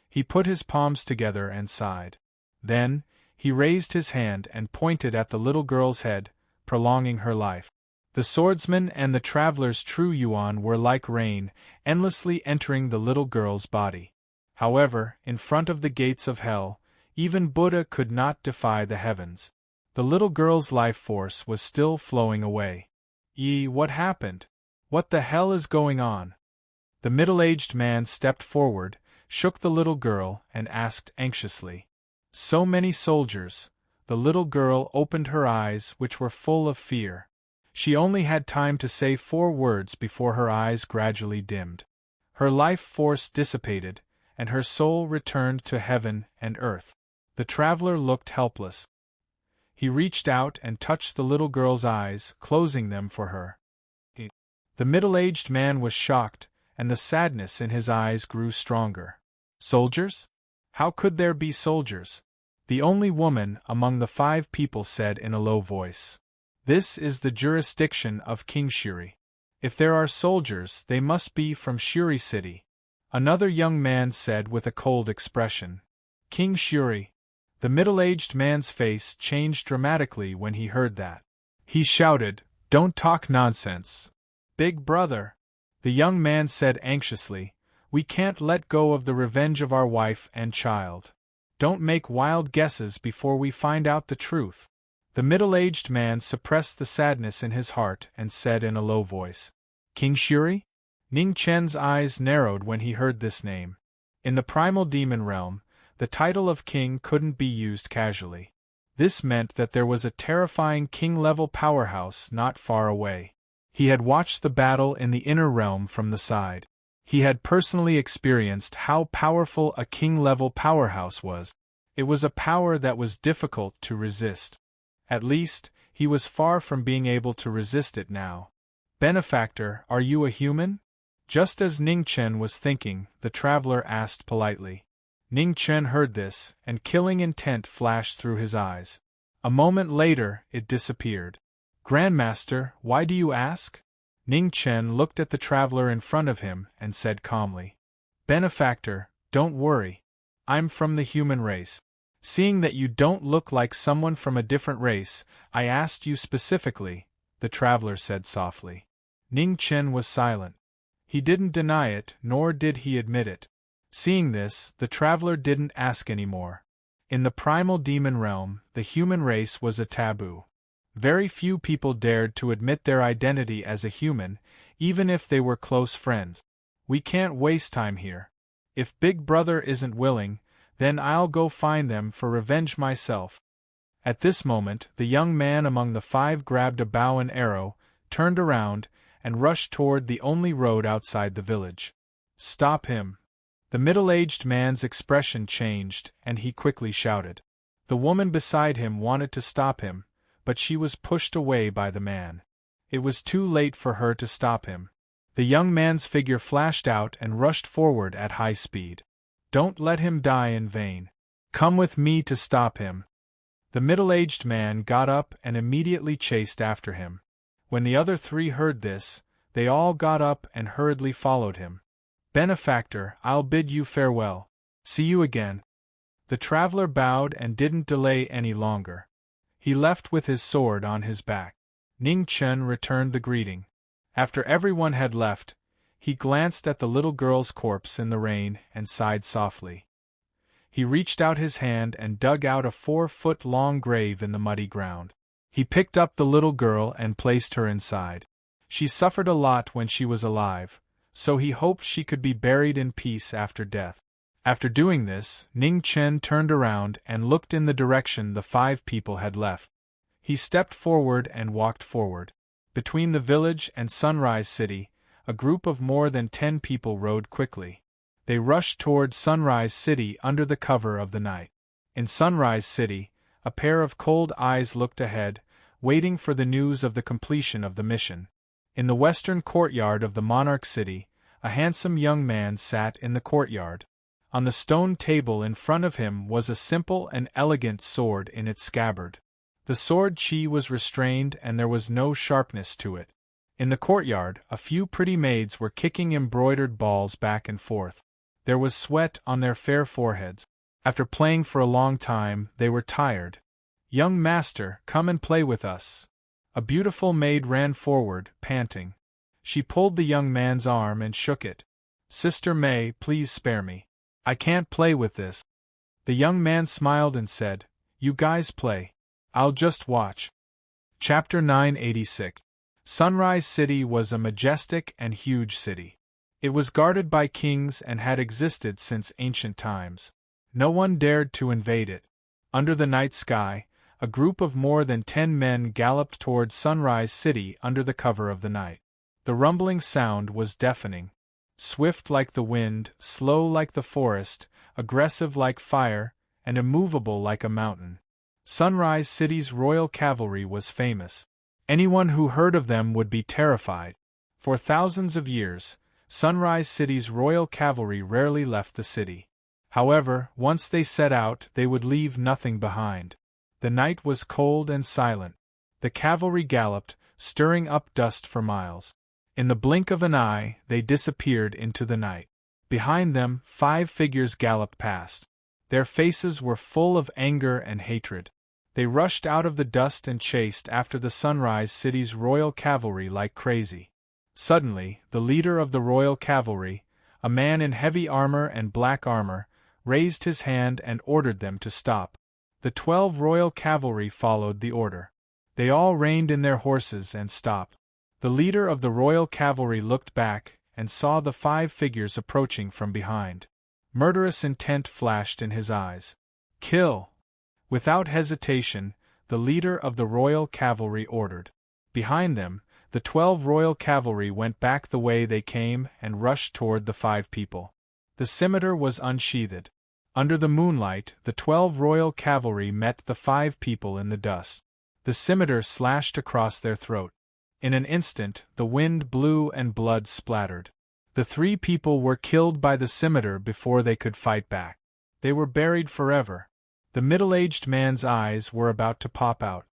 He put his palms together and sighed. Then, he raised his hand and pointed at the little girl's head, prolonging her life. The swordsman and the traveler's true yuan were like rain, endlessly entering the little girl's body. However, in front of the gates of hell, even Buddha could not defy the heavens. The little girl's life force was still flowing away. What happened? What the hell is going on? The middle-aged man stepped forward, shook the little girl, and asked anxiously. So many soldiers. The little girl opened her eyes, which were full of fear. She only had time to say 4 words before her eyes gradually dimmed. Her life force dissipated, and her soul returned to heaven and earth. The traveler looked helpless. He reached out and touched the little girl's eyes, closing them for her. The middle-aged man was shocked, and the sadness in his eyes grew stronger. Soldiers? How could there be soldiers? The only woman among the 5 people said in a low voice. This is the jurisdiction of King Shuri. If there are soldiers, they must be from Shuri City. Another young man said with a cold expression. King Shuri. The middle-aged man's face changed dramatically when he heard that. He shouted, "Don't talk nonsense. Big brother." The young man said anxiously, "We can't let go of the revenge of our wife and child. Don't make wild guesses before we find out the truth." The middle-aged man suppressed the sadness in his heart and said in a low voice, "King Shuri?" Ning Chen's eyes narrowed when he heard this name. In the primal demon realm, the title of king couldn't be used casually. This meant that there was a terrifying king-level powerhouse not far away. He had watched the battle in the inner realm from the side. He had personally experienced how powerful a king-level powerhouse was. It was a power that was difficult to resist. At least, he was far from being able to resist it now. "Benefactor, are you a human?" Just as Ning Chen was thinking, the traveler asked politely. Ning Chen heard this, and killing intent flashed through his eyes. A moment later, it disappeared. "Grandmaster, why do you ask?" Ning Chen looked at the traveler in front of him and said calmly. "Benefactor, don't worry. I'm from the human race. Seeing that you don't look like someone from a different race, I asked you specifically," the traveler said softly. Ning Chen was silent. He didn't deny it, nor did he admit it. Seeing this, the traveler didn't ask any more. In the primal demon realm, the human race was a taboo. Very few people dared to admit their identity as a human, even if they were close friends. "We can't waste time here. If Big Brother isn't willing, then I'll go find them for revenge myself." At this moment, the young man among the 5 grabbed a bow and arrow, turned around, and rushed toward the only road outside the village. "Stop him!" The middle-aged man's expression changed, and he quickly shouted. The woman beside him wanted to stop him, but she was pushed away by the man. It was too late for her to stop him. The young man's figure flashed out and rushed forward at high speed. "Don't let him die in vain. Come with me to stop him." The middle-aged man got up and immediately chased after him. When the other 3 heard this, they all got up and hurriedly followed him. "Benefactor, I'll bid you farewell. See you again." The traveler bowed and didn't delay any longer. He left with his sword on his back. Ning Chen returned the greeting. After everyone had left, he glanced at the little girl's corpse in the rain and sighed softly. He reached out his hand and dug out a 4-foot-long grave in the muddy ground. He picked up the little girl and placed her inside. She suffered a lot when she was alive, so he hoped she could be buried in peace after death. After doing this, Ning Chen turned around and looked in the direction the 5 people had left. He stepped forward and walked forward. Between the village and Sunrise City, a group of more than 10 people rode quickly. They rushed toward Sunrise City under the cover of the night. In Sunrise City, a pair of cold eyes looked ahead, waiting for the news of the completion of the mission. In the western courtyard of the monarch city, a handsome young man sat in the courtyard. On the stone table in front of him was a simple and elegant sword in its scabbard. The sword chi was restrained and there was no sharpness to it. In the courtyard, a few pretty maids were kicking embroidered balls back and forth. There was sweat on their fair foreheads. After playing for a long time, they were tired. "Young master, come and play with us." A beautiful maid ran forward, panting. She pulled the young man's arm and shook it. "Sister May, please spare me. I can't play with this." The young man smiled and said, "You guys play. I'll just watch." Chapter 986. Sunrise City was a majestic and huge city. It was guarded by kings and had existed since ancient times. No one dared to invade it. Under the night sky, a group of more than 10 men galloped toward Sunrise City under the cover of the night. The rumbling sound was deafening. Swift like the wind, slow like the forest, aggressive like fire, and immovable like a mountain. Sunrise City's royal cavalry was famous. Anyone who heard of them would be terrified. For thousands of years, Sunrise City's royal cavalry rarely left the city. However, once they set out, they would leave nothing behind. The night was cold and silent. The cavalry galloped, stirring up dust for miles. In the blink of an eye, they disappeared into the night. Behind them, 5 figures galloped past. Their faces were full of anger and hatred. They rushed out of the dust and chased after the Sunrise City's royal cavalry like crazy. Suddenly, the leader of the royal cavalry, a man in heavy armor and black armor, raised his hand and ordered them to stop. The 12 royal cavalry followed the order. They all reined in their horses and stopped. The leader of the royal cavalry looked back and saw the 5 figures approaching from behind. Murderous intent flashed in his eyes. "Kill!" Without hesitation, the leader of the royal cavalry ordered. Behind them, the 12 royal cavalry went back the way they came and rushed toward the 5 people. The scimitar was unsheathed. Under the moonlight, the 12 royal cavalry met the 5 people in the dust. The scimitar slashed across their throat. In an instant, the wind blew and blood splattered. The 3 people were killed by the scimitar before they could fight back. They were buried forever. The middle-aged man's eyes were about to pop out.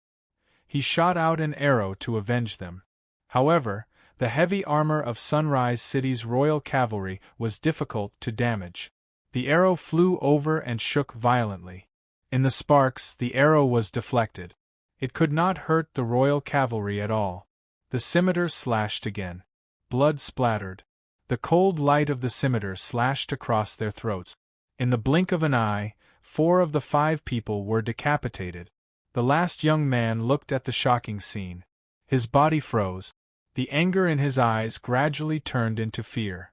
He shot out an arrow to avenge them. However, the heavy armor of Sunrise City's royal cavalry was difficult to damage. The arrow flew over and shook violently. In the sparks, the arrow was deflected. It could not hurt the royal cavalry at all. The scimitar slashed again. Blood splattered. The cold light of the scimitar slashed across their throats. In the blink of an eye, 4 of the 5 people were decapitated. The last young man looked at the shocking scene. His body froze. The anger in his eyes gradually turned into fear.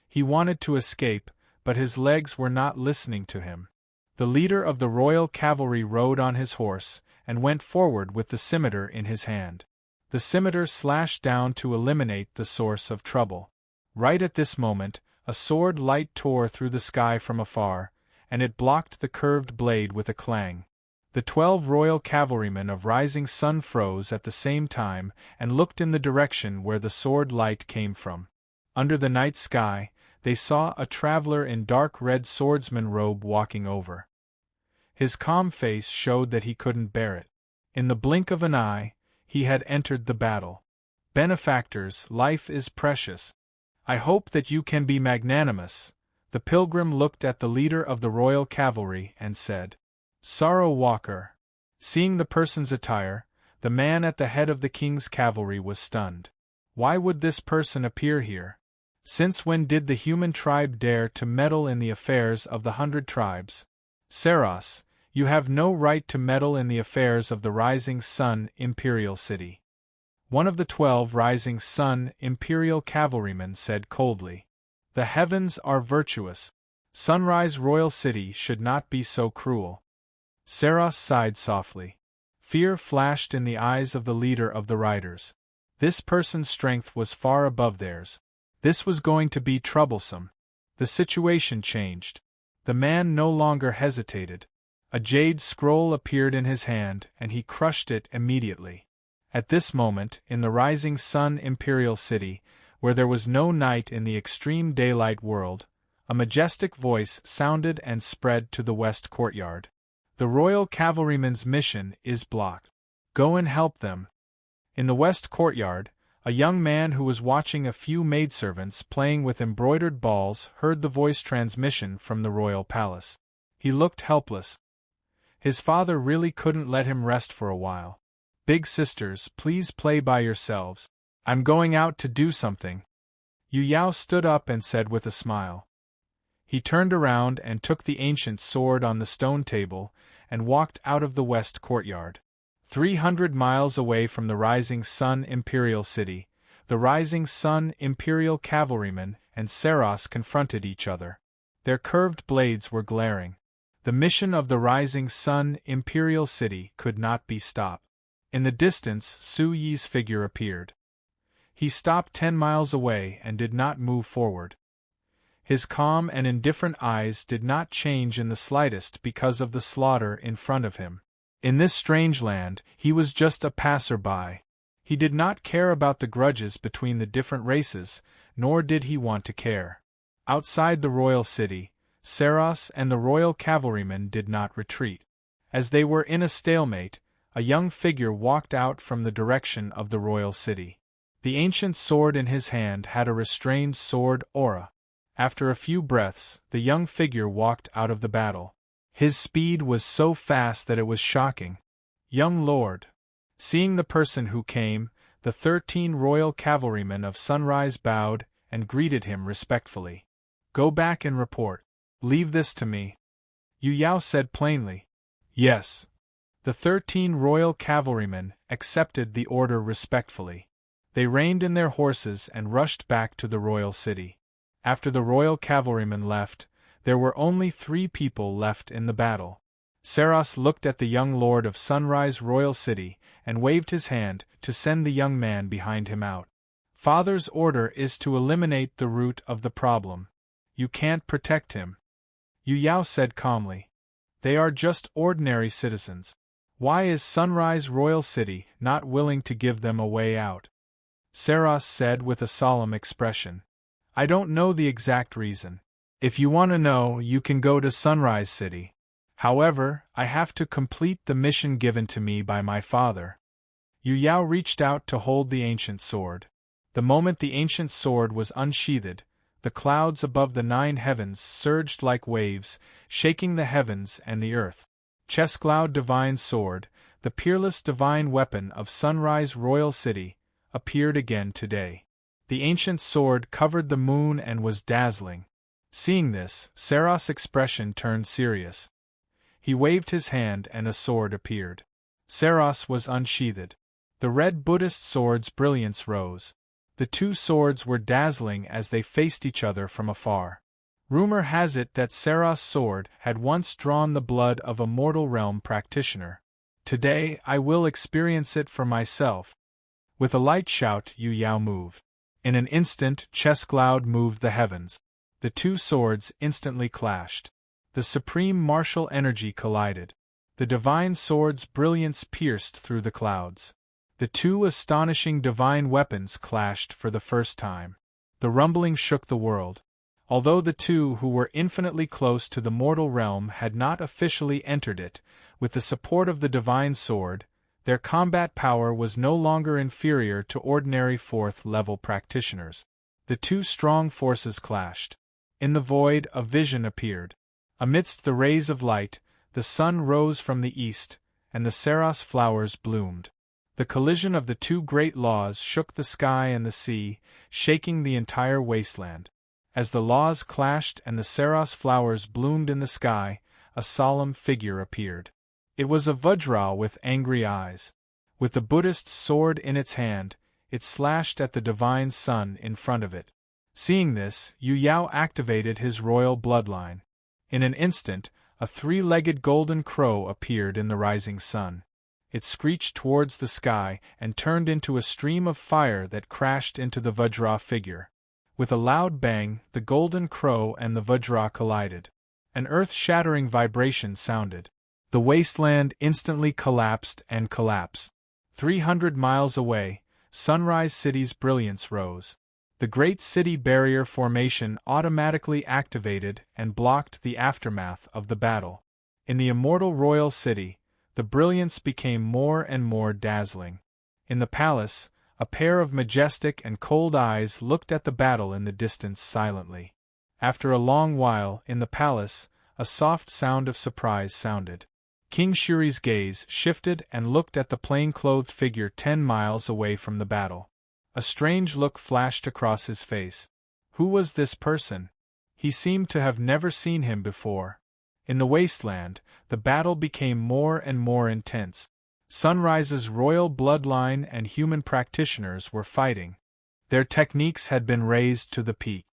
He wanted to escape, but his legs were not listening to him. The leader of the royal cavalry rode on his horse, and went forward with the scimitar in his hand. The scimitar slashed down to eliminate the source of trouble. Right at this moment, a sword light tore through the sky from afar, and it blocked the curved blade with a clang. The 12 royal cavalrymen of Rising Sun froze at the same time and looked in the direction where the sword light came from. Under the night sky, they saw a traveler in dark red swordsman robe walking over. His calm face showed that he couldn't bear it. In the blink of an eye, he had entered the battle. "Benefactors, life is precious. I hope that you can be magnanimous." The pilgrim looked at the leader of the royal cavalry and said, "Sorrow Walker." Seeing the person's attire, The man at the head of the king's cavalry was stunned. Why would this person appear here? Since when did the human tribe dare to meddle in the affairs of the 100 tribes? Saros, you have no right to meddle in the affairs of the Rising Sun Imperial City. One of the 12 Rising Sun Imperial cavalrymen said coldly. The heavens are virtuous. Sunrise Royal City should not be so cruel. Saros sighed softly. Fear flashed in the eyes of the leader of the riders. This person's strength was far above theirs. This was going to be troublesome. The situation changed. The man no longer hesitated. A jade scroll appeared in his hand, and he crushed it immediately. At this moment, in the Rising Sun Imperial City, where there was no night in the extreme daylight world, a majestic voice sounded and spread to the west courtyard. The royal cavalryman's mission is blocked. Go and help them. In the west courtyard, a young man who was watching a few maidservants playing with embroidered balls heard the voice transmission from the royal palace. He looked helpless. His father really couldn't let him rest for a while. Big sisters, please play by yourselves. I'm going out to do something. Yu Yao stood up and said with a smile. He turned around and took the ancient sword on the stone table and walked out of the west courtyard. 300 miles away from the Rising Sun Imperial City, the Rising Sun Imperial cavalrymen and Saros confronted each other. Their curved blades were glaring. The mission of the Rising Sun Imperial City could not be stopped. In the distance, Su Yi's figure appeared. He stopped 10 miles away and did not move forward. His calm and indifferent eyes did not change in the slightest because of the slaughter in front of him. In this strange land, he was just a passer-by. He did not care about the grudges between the different races, nor did he want to care. Outside the royal city, Saros and the royal cavalrymen did not retreat. As they were in a stalemate, a young figure walked out from the direction of the royal city. The ancient sword in his hand had a restrained sword aura. After a few breaths, the young figure walked out of the battle. His speed was so fast that it was shocking. Young lord. Seeing the person who came, the 13 royal cavalrymen of Sunrise bowed and greeted him respectfully. Go back and report. Leave this to me. Yu Yao said plainly. Yes. The 13 royal cavalrymen accepted the order respectfully. They reined in their horses and rushed back to the royal city. After the royal cavalrymen left, there were only 3 people left in the battle. Saros looked at the young lord of Sunrise Royal City and waved his hand to send the young man behind him out. Father's order is to eliminate the root of the problem. You can't protect him. Yu Yao said calmly. They are just ordinary citizens. Why is Sunrise Royal City not willing to give them a way out? Saros said with a solemn expression. I don't know the exact reason. If you want to know, you can go to Sunrise City. However, I have to complete the mission given to me by my father. Yu Yao reached out to hold the ancient sword. The moment the ancient sword was unsheathed, the clouds above the 9 heavens surged like waves, shaking the heavens and the earth. Chescloud Divine Sword, the peerless divine weapon of Sunrise Royal City, appeared again today. The ancient sword covered the moon and was dazzling. Seeing this, Saros' expression turned serious. He waved his hand and a sword appeared. Saros was unsheathed. The red Buddhist sword's brilliance rose. The 2 swords were dazzling as they faced each other from afar. Rumor has it that Saros' sword had once drawn the blood of a mortal realm practitioner. Today I will experience it for myself. With a light shout, Yu Yao moved. In an instant, Chescloud moved the heavens. The 2 swords instantly clashed. The supreme martial energy collided. The divine sword's brilliance pierced through the clouds. The 2 astonishing divine weapons clashed for the first time. The rumbling shook the world. Although the 2 who were infinitely close to the mortal realm had not officially entered it, with the support of the divine sword, their combat power was no longer inferior to ordinary 4th-level practitioners. The 2 strong forces clashed. In the void, a vision appeared. Amidst the rays of light, the sun rose from the east, and the Saros flowers bloomed. The collision of the two great laws shook the sky and the sea, shaking the entire wasteland. As the laws clashed and the Saros flowers bloomed in the sky, a solemn figure appeared. It was a Vajra with angry eyes. With the Buddhist's sword in its hand, it slashed at the divine sun in front of it. Seeing this, Yu Yao activated his royal bloodline. In an instant, a three-legged golden crow appeared in the rising sun. It screeched towards the sky and turned into a stream of fire that crashed into the Vajra figure. With a loud bang, the golden crow and the Vajra collided. An earth-shattering vibration sounded. The wasteland instantly collapsed and collapsed. 300 miles away, Sunrise City's brilliance rose. The Great City Barrier Formation automatically activated and blocked the aftermath of the battle. In the immortal royal city, the brilliance became more and more dazzling. In the palace, a pair of majestic and cold eyes looked at the battle in the distance silently. After a long while, in the palace, a soft sound of surprise sounded. King Shuri's gaze shifted and looked at the plain-clothed figure 10 miles away from the battle. A strange look flashed across his face. Who was this person? He seemed to have never seen him before. In the wasteland, the battle became more and more intense. Sunrise's royal bloodline and human practitioners were fighting. Their techniques had been raised to the peak.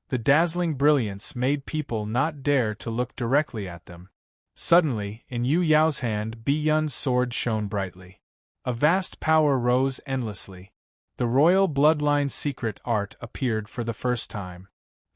The dazzling brilliance made people not dare to look directly at them. Suddenly, in Yu Yao's hand, Bi Yun's sword shone brightly. A vast power rose endlessly. The royal bloodline's secret art appeared for the first time.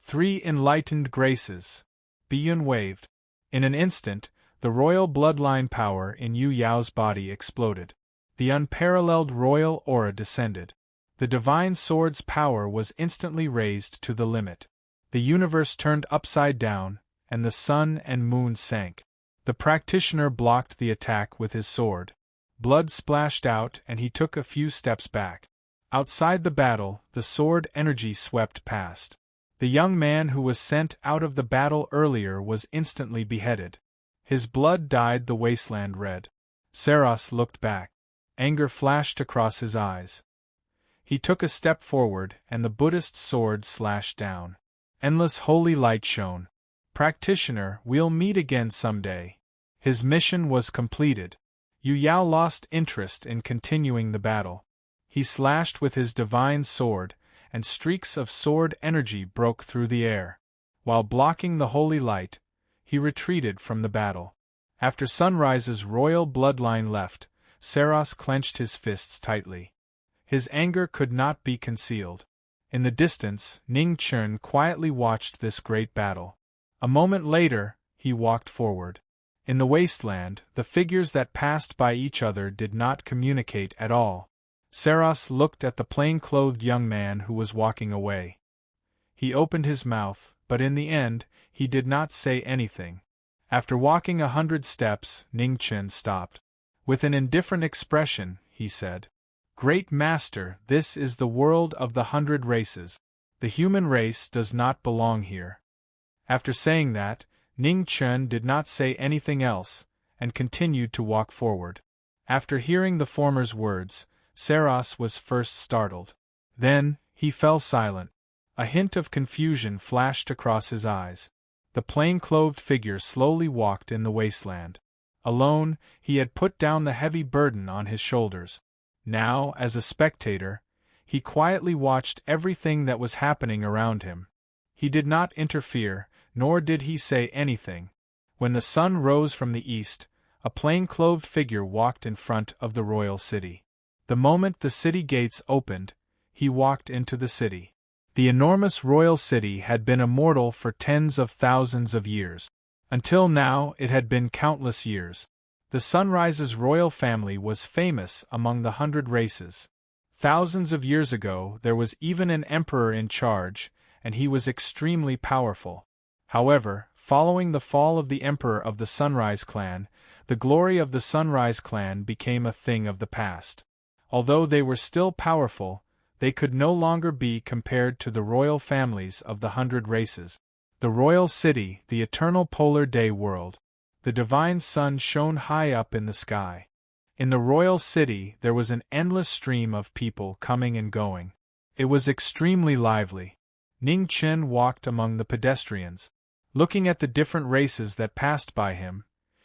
3 enlightened graces. Bi Yun waved. In an instant, the royal bloodline power in Yu Yao's body exploded. The unparalleled royal aura descended. The divine sword's power was instantly raised to the limit. The universe turned upside down, and the sun and moon sank. The practitioner blocked the attack with his sword. Blood splashed out and he took a few steps back. Outside the battle, the sword energy swept past. The young man who was sent out of the battle earlier was instantly beheaded. His blood dyed the wasteland red. Saros looked back. Anger flashed across his eyes. He took a step forward and the Buddhist sword slashed down. Endless holy light shone. Practitioner, we'll meet again someday. His mission was completed. Yu Yao lost interest in continuing the battle. He slashed with his divine sword, and streaks of sword energy broke through the air. While blocking the holy light, he retreated from the battle. After Sunrise's royal bloodline left, Saros clenched his fists tightly. His anger could not be concealed. In the distance, Ning Chun quietly watched this great battle. A moment later, he walked forward. In the wasteland, the figures that passed by each other did not communicate at all. Saros looked at the plain-clothed young man who was walking away. He opened his mouth, but in the end, he did not say anything. After walking 100 steps, Ning Chun stopped. With an indifferent expression, he said, "Great Master, this is the world of the 100 races. The human race does not belong here." After saying that, Ning Chun did not say anything else, and continued to walk forward. After hearing the former's words, Saros was first startled. Then, he fell silent. A hint of confusion flashed across his eyes. The plain-clothed figure slowly walked in the wasteland. Alone, he had put down the heavy burden on his shoulders. Now, as a spectator, he quietly watched everything that was happening around him. He did not interfere, nor did he say anything. When the sun rose from the east, a plain-clothed figure walked in front of the royal city. The moment the city gates opened, he walked into the city. The enormous royal city had been immortal for tens of thousands of years. Until now, it had been countless years. The Sunrise's royal family was famous among the 100 races. Thousands of years ago, there was even an emperor in charge, and he was extremely powerful. However, following the fall of the emperor of the Sunrise clan, the glory of the Sunrise clan became a thing of the past. Although they were still powerful, they could no longer be compared to the royal families of the 100 races. The royal city, the eternal polar day world. The divine sun shone high up in the sky. In the royal city there was an endless stream of people coming and going. It was extremely lively. Ning Chen walked among the pedestrians. Looking at the different races that passed by him,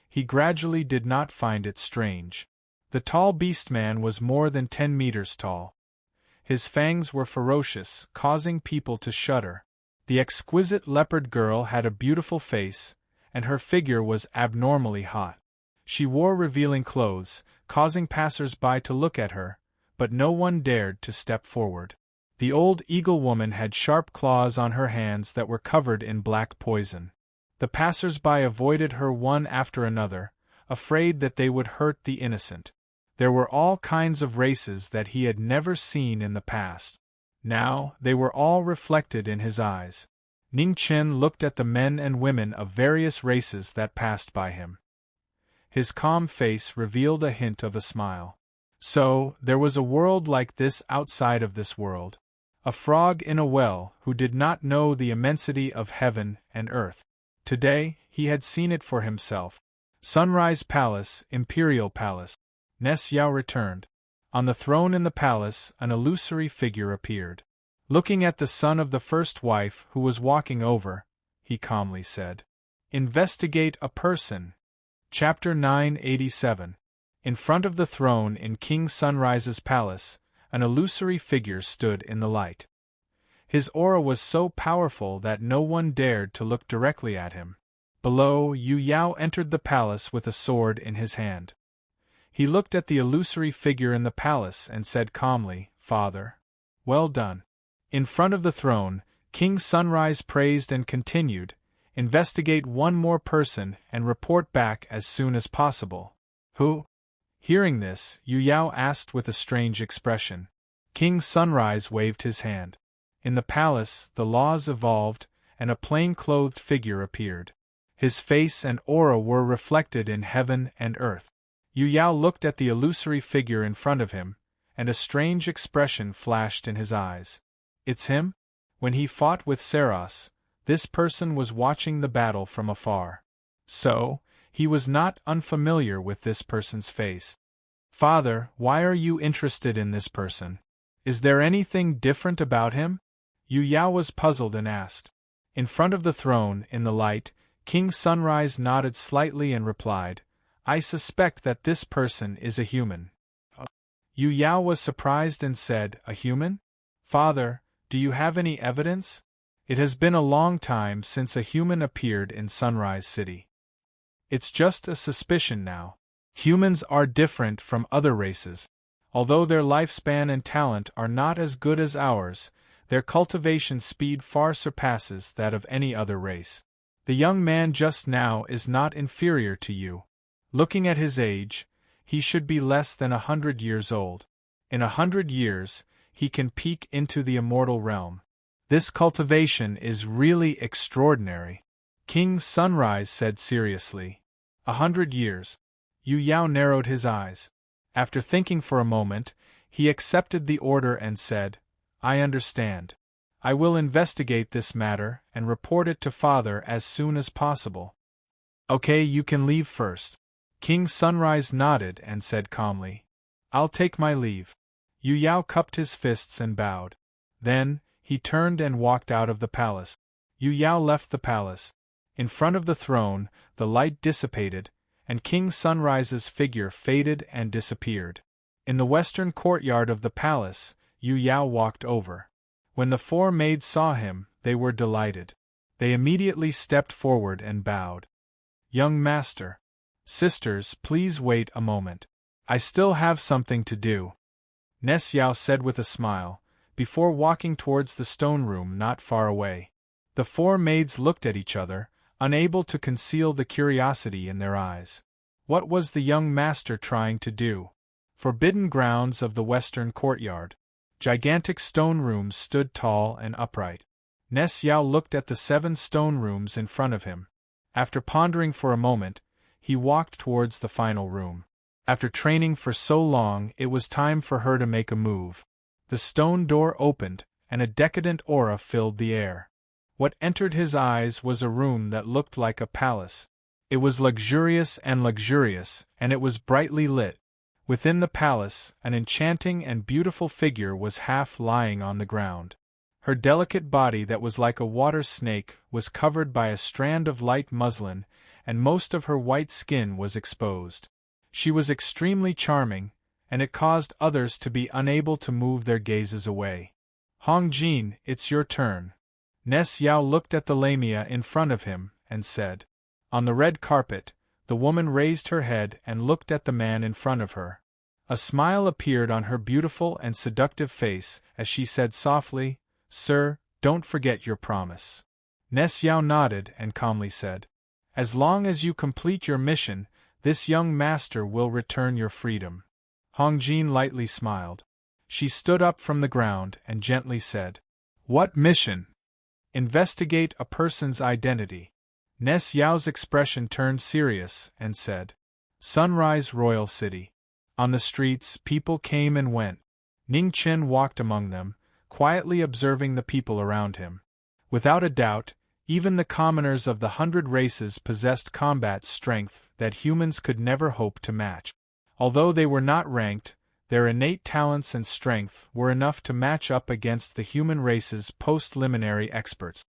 he gradually did not find it strange. The tall beastman was more than 10 meters tall. His fangs were ferocious, causing people to shudder. The exquisite leopard girl had a beautiful face, and her figure was abnormally hot. She wore revealing clothes, causing passers-by to look at her, but no one dared to step forward. The old eagle woman had sharp claws on her hands that were covered in black poison. The passers-by avoided her one after another, afraid that they would hurt the innocent. There were all kinds of races that he had never seen in the past. Now, they were all reflected in his eyes. Ning Chen looked at the men and women of various races that passed by him. His calm face revealed a hint of a smile. So, there was a world like this outside of this world. A frog in a well who did not know the immensity of heaven and earth. Today, he had seen it for himself. Sunrise Palace, Imperial Palace. Ness Yao returned. On the throne in the palace, an illusory figure appeared. Looking at the son of the first wife who was walking over, he calmly said, "Investigate a person." Chapter 987. In front of the throne in King Sunrise's palace, an illusory figure stood in the light. His aura was so powerful that no one dared to look directly at him. Below, Yu Yao entered the palace with a sword in his hand. He looked at the illusory figure in the palace and said calmly, "Father, well done." In front of the throne, King Sunrise praised and continued, "Investigate one more person and report back as soon as possible." "Who?" Hearing this, Yu Yao asked with a strange expression. King Sunrise waved his hand. In the palace, the laws evolved, and a plain-clothed figure appeared. His face and aura were reflected in heaven and earth. Yu Yao looked at the illusory figure in front of him, and a strange expression flashed in his eyes. It's him? When he fought with Saros, this person was watching the battle from afar. So, he was not unfamiliar with this person's face. "Father, why are you interested in this person? Is there anything different about him?" Yu Yao was puzzled and asked. In front of the throne, in the light, King Sunrise nodded slightly and replied, "I suspect that this person is a human." Yu Yao was surprised and said, "A human? Father, do you have any evidence? It has been a long time since a human appeared in Sunrise City. It's just a suspicion now. Humans are different from other races. Although their lifespan and talent are not as good as ours, their cultivation speed far surpasses that of any other race. The young man just now is not inferior to you. Looking at his age, he should be less than 100 years old. In 100 years, he can peek into the immortal realm. This cultivation is really extraordinary." King Sunrise said seriously. 100 years. Yu Yao narrowed his eyes. After thinking for a moment, he accepted the order and said, "I understand. I will investigate this matter and report it to Father as soon as possible." "Okay, you can leave first." King Sunrise nodded and said calmly, "I'll take my leave." Yu Yao cupped his fists and bowed. Then, he turned and walked out of the palace. Yu Yao left the palace. In front of the throne, the light dissipated, and King Sunrise's figure faded and disappeared. In the western courtyard of the palace, Yu Yao walked over. When the 4 maids saw him, they were delighted. They immediately stepped forward and bowed. "Young master. Sisters, please wait a moment. I still have something to do," Ness Yao said with a smile, before walking towards the stone room not far away. The 4 maids looked at each other, unable to conceal the curiosity in their eyes. What was the young master trying to do? Forbidden grounds of the western courtyard. Gigantic stone rooms stood tall and upright. Ness Yao looked at the 7 stone rooms in front of him. After pondering for a moment, he walked towards the final room. After training for so long, it was time for her to make a move. The stone door opened, and a decadent aura filled the air. What entered his eyes was a room that looked like a palace. It was luxurious, and it was brightly lit. Within the palace, an enchanting and beautiful figure was half lying on the ground. Her delicate body that was like a water snake was covered by a strand of light muslin, and most of her white skin was exposed. She was extremely charming, and it caused others to be unable to move their gazes away. Hong Jin, it's your turn. Ness Yao looked at the lamia in front of him, and said. On the red carpet, the woman raised her head and looked at the man in front of her. A smile appeared on her beautiful and seductive face as she said softly, Sir, don't forget your promise. Ness Yao nodded and calmly said, As long as you complete your mission, this young master will return your freedom. Hong Jin lightly smiled. She stood up from the ground and gently said, What mission? Investigate a person's identity. Ness Yao's expression turned serious and said, Sunrise Royal City. On the streets, people came and went. Ning Chen walked among them, quietly observing the people around him. Without a doubt, even the commoners of the 100 races possessed combat strength that humans could never hope to match. Although they were not ranked, their innate talents and strength were enough to match up against the human race's post-liminary experts.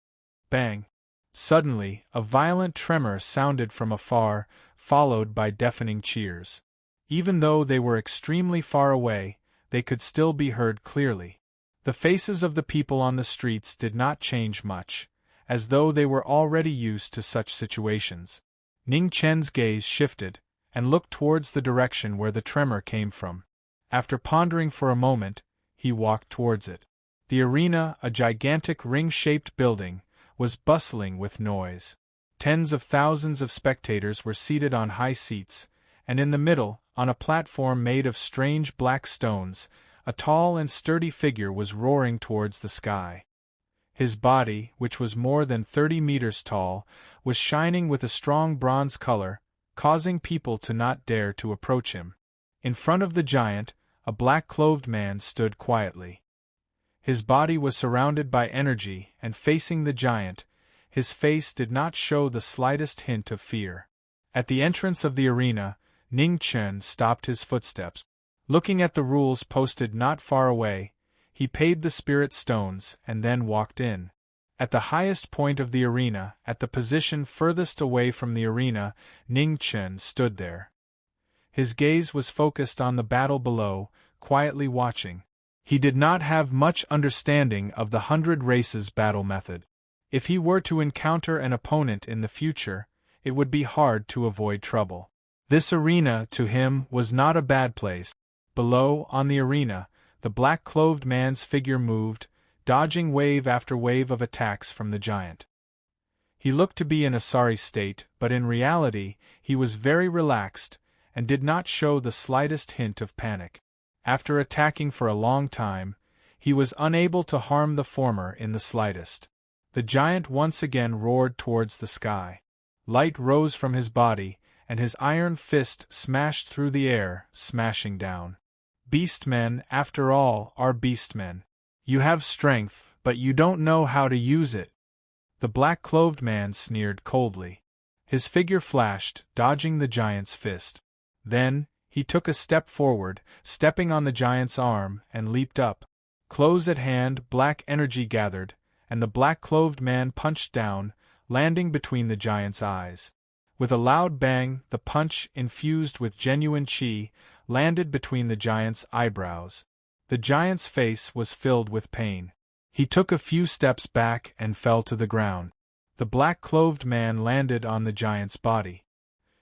Bang! Suddenly, a violent tremor sounded from afar, followed by deafening cheers. Even though they were extremely far away, they could still be heard clearly. The faces of the people on the streets did not change much, as though they were already used to such situations. Ning Chen's gaze shifted, and looked towards the direction where the tremor came from. After pondering for a moment, he walked towards it. The arena, a gigantic ring-shaped building, was bustling with noise. Tens of thousands of spectators were seated on high seats, and in the middle, on a platform made of strange black stones, a tall and sturdy figure was roaring towards the sky. His body, which was more than 30 meters tall, was shining with a strong bronze color, causing people to not dare to approach him. In front of the giant, a black-clothed man stood quietly. His body was surrounded by energy, and facing the giant, his face did not show the slightest hint of fear. At the entrance of the arena, Ning Chen stopped his footsteps. Looking at the rules posted not far away, he paid the spirit stones and then walked in. At the highest point of the arena, at the position furthest away from the arena, Ning Chen stood there. His gaze was focused on the battle below, quietly watching. He did not have much understanding of the 100 races battle method. If he were to encounter an opponent in the future, it would be hard to avoid trouble. This arena, to him, was not a bad place. Below, on the arena, the black-clothed man's figure moved, dodging wave after wave of attacks from the giant. He looked to be in a sorry state, but in reality, he was very relaxed, and did not show the slightest hint of panic. After attacking for a long time, he was unable to harm the former in the slightest. The giant once again roared towards the sky. Light rose from his body, and his iron fist smashed through the air, smashing down. Beastmen, after all, are beastmen. You have strength, but you don't know how to use it. The black-clothed man sneered coldly. His figure flashed, dodging the giant's fist. Then, he took a step forward, stepping on the giant's arm, and leaped up. Close at hand, black energy gathered, and the black-clothed man punched down, landing between the giant's eyes. With a loud bang, the punch, infused with genuine qi, landed between the giant's eyebrows. The giant's face was filled with pain. He took a few steps back and fell to the ground. The black-clothed man landed on the giant's body.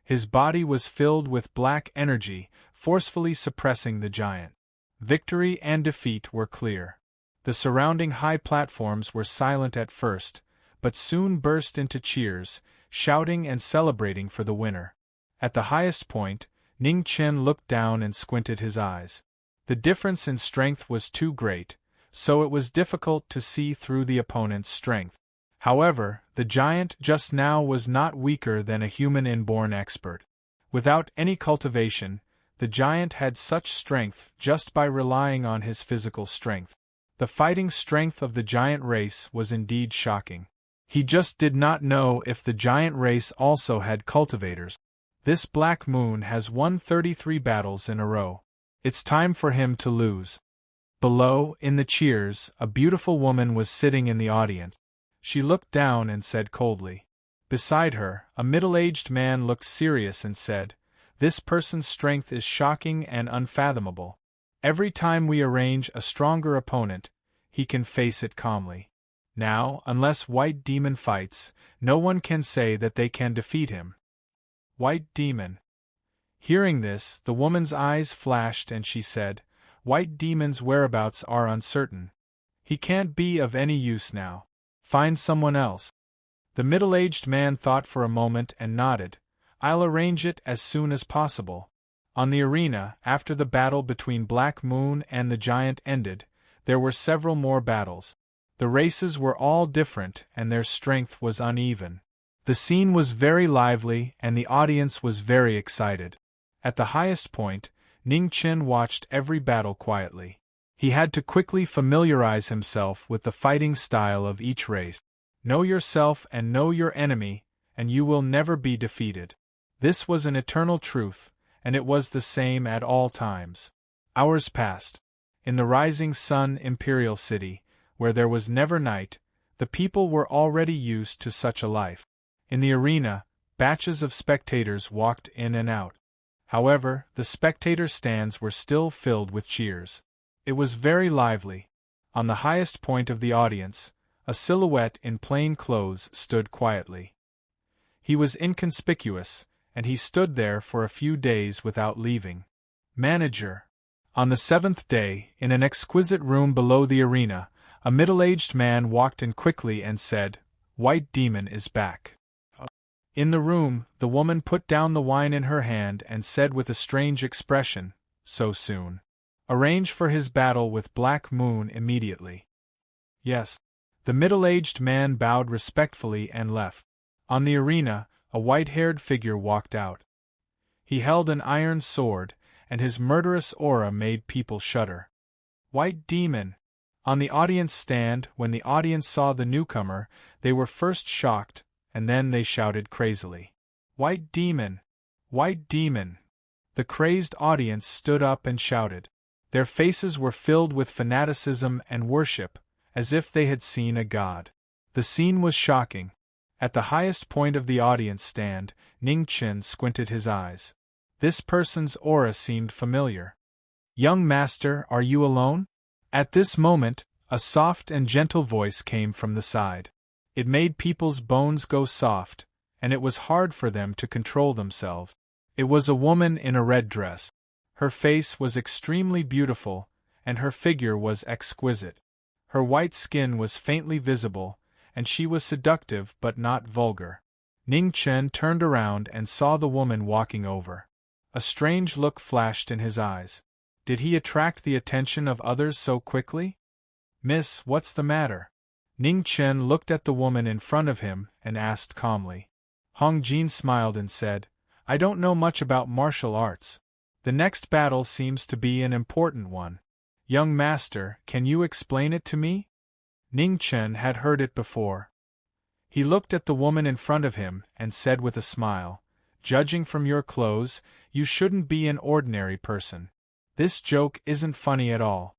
His body was filled with black energy, forcefully suppressing the giant. Victory and defeat were clear. The surrounding high platforms were silent at first, but soon burst into cheers, shouting and celebrating for the winner. At the highest point, Ning Chen looked down and squinted his eyes. The difference in strength was too great, so it was difficult to see through the opponent's strength. However, the giant just now was not weaker than a human inborn expert. Without any cultivation, the giant had such strength just by relying on his physical strength. The fighting strength of the giant race was indeed shocking. He just did not know if the giant race also had cultivators. This Black Moon has won 33 battles in a row. It's time for him to lose. Below, in the cheers, a beautiful woman was sitting in the audience. She looked down and said coldly. Beside her, a middle-aged man looked serious and said, "This person's strength is shocking and unfathomable. Every time we arrange a stronger opponent, he can face it calmly. Now, unless White Demon fights, no one can say that they can defeat him." White Demon. Hearing this, the woman's eyes flashed and she said, "White Demon's whereabouts are uncertain. He can't be of any use now. Find someone else." The middle-aged man thought for a moment and nodded. "I'll arrange it as soon as possible." On the arena, after the battle between Black Moon and the giant ended, there were several more battles. The races were all different and their strength was uneven. The scene was very lively and the audience was very excited. At the highest point, Ning Chen watched every battle quietly. He had to quickly familiarize himself with the fighting style of each race. Know yourself and know your enemy, and you will never be defeated. This was an eternal truth, and it was the same at all times. Hours passed. In the rising sun Imperial City, where there was never night, the people were already used to such a life. In the arena, batches of spectators walked in and out. However, the spectator stands were still filled with cheers. It was very lively. On the highest point of the audience, a silhouette in plain clothes stood quietly. He was inconspicuous, and he stood there for a few days without leaving. Manager. On the 7th day, in an exquisite room below the arena, a middle-aged man walked in quickly and said, "White Demon is back." In the room, the woman put down the wine in her hand and said with a strange expression, "So soon? Arrange for his battle with Black Moon immediately." "Yes." The middle-aged man bowed respectfully and left. On the arena, a white-haired figure walked out. He held an iron sword, and his murderous aura made people shudder. White Demon! On the audience stand, when the audience saw the newcomer, they were first shocked, and then they shouted crazily, "White Demon! White Demon!" The crazed audience stood up and shouted. Their faces were filled with fanaticism and worship, as if they had seen a god. The scene was shocking. At the highest point of the audience stand, Ning Chen squinted his eyes. This person's aura seemed familiar. "Young master, are you alone?" At this moment, a soft and gentle voice came from the side. It made people's bones go soft, and it was hard for them to control themselves. It was a woman in a red dress. Her face was extremely beautiful, and her figure was exquisite. Her white skin was faintly visible, and she was seductive but not vulgar. Ning Chen turned around and saw the woman walking over. A strange look flashed in his eyes. Did he attract the attention of others so quickly? "Miss, what's the matter?" Ning Chen looked at the woman in front of him and asked calmly. Hong Jin smiled and said, "I don't know much about martial arts. The next battle seems to be an important one. Young master, can you explain it to me?" Ning Chen had heard it before. He looked at the woman in front of him and said with a smile, "Judging from your clothes, you shouldn't be an ordinary person. This joke isn't funny at all."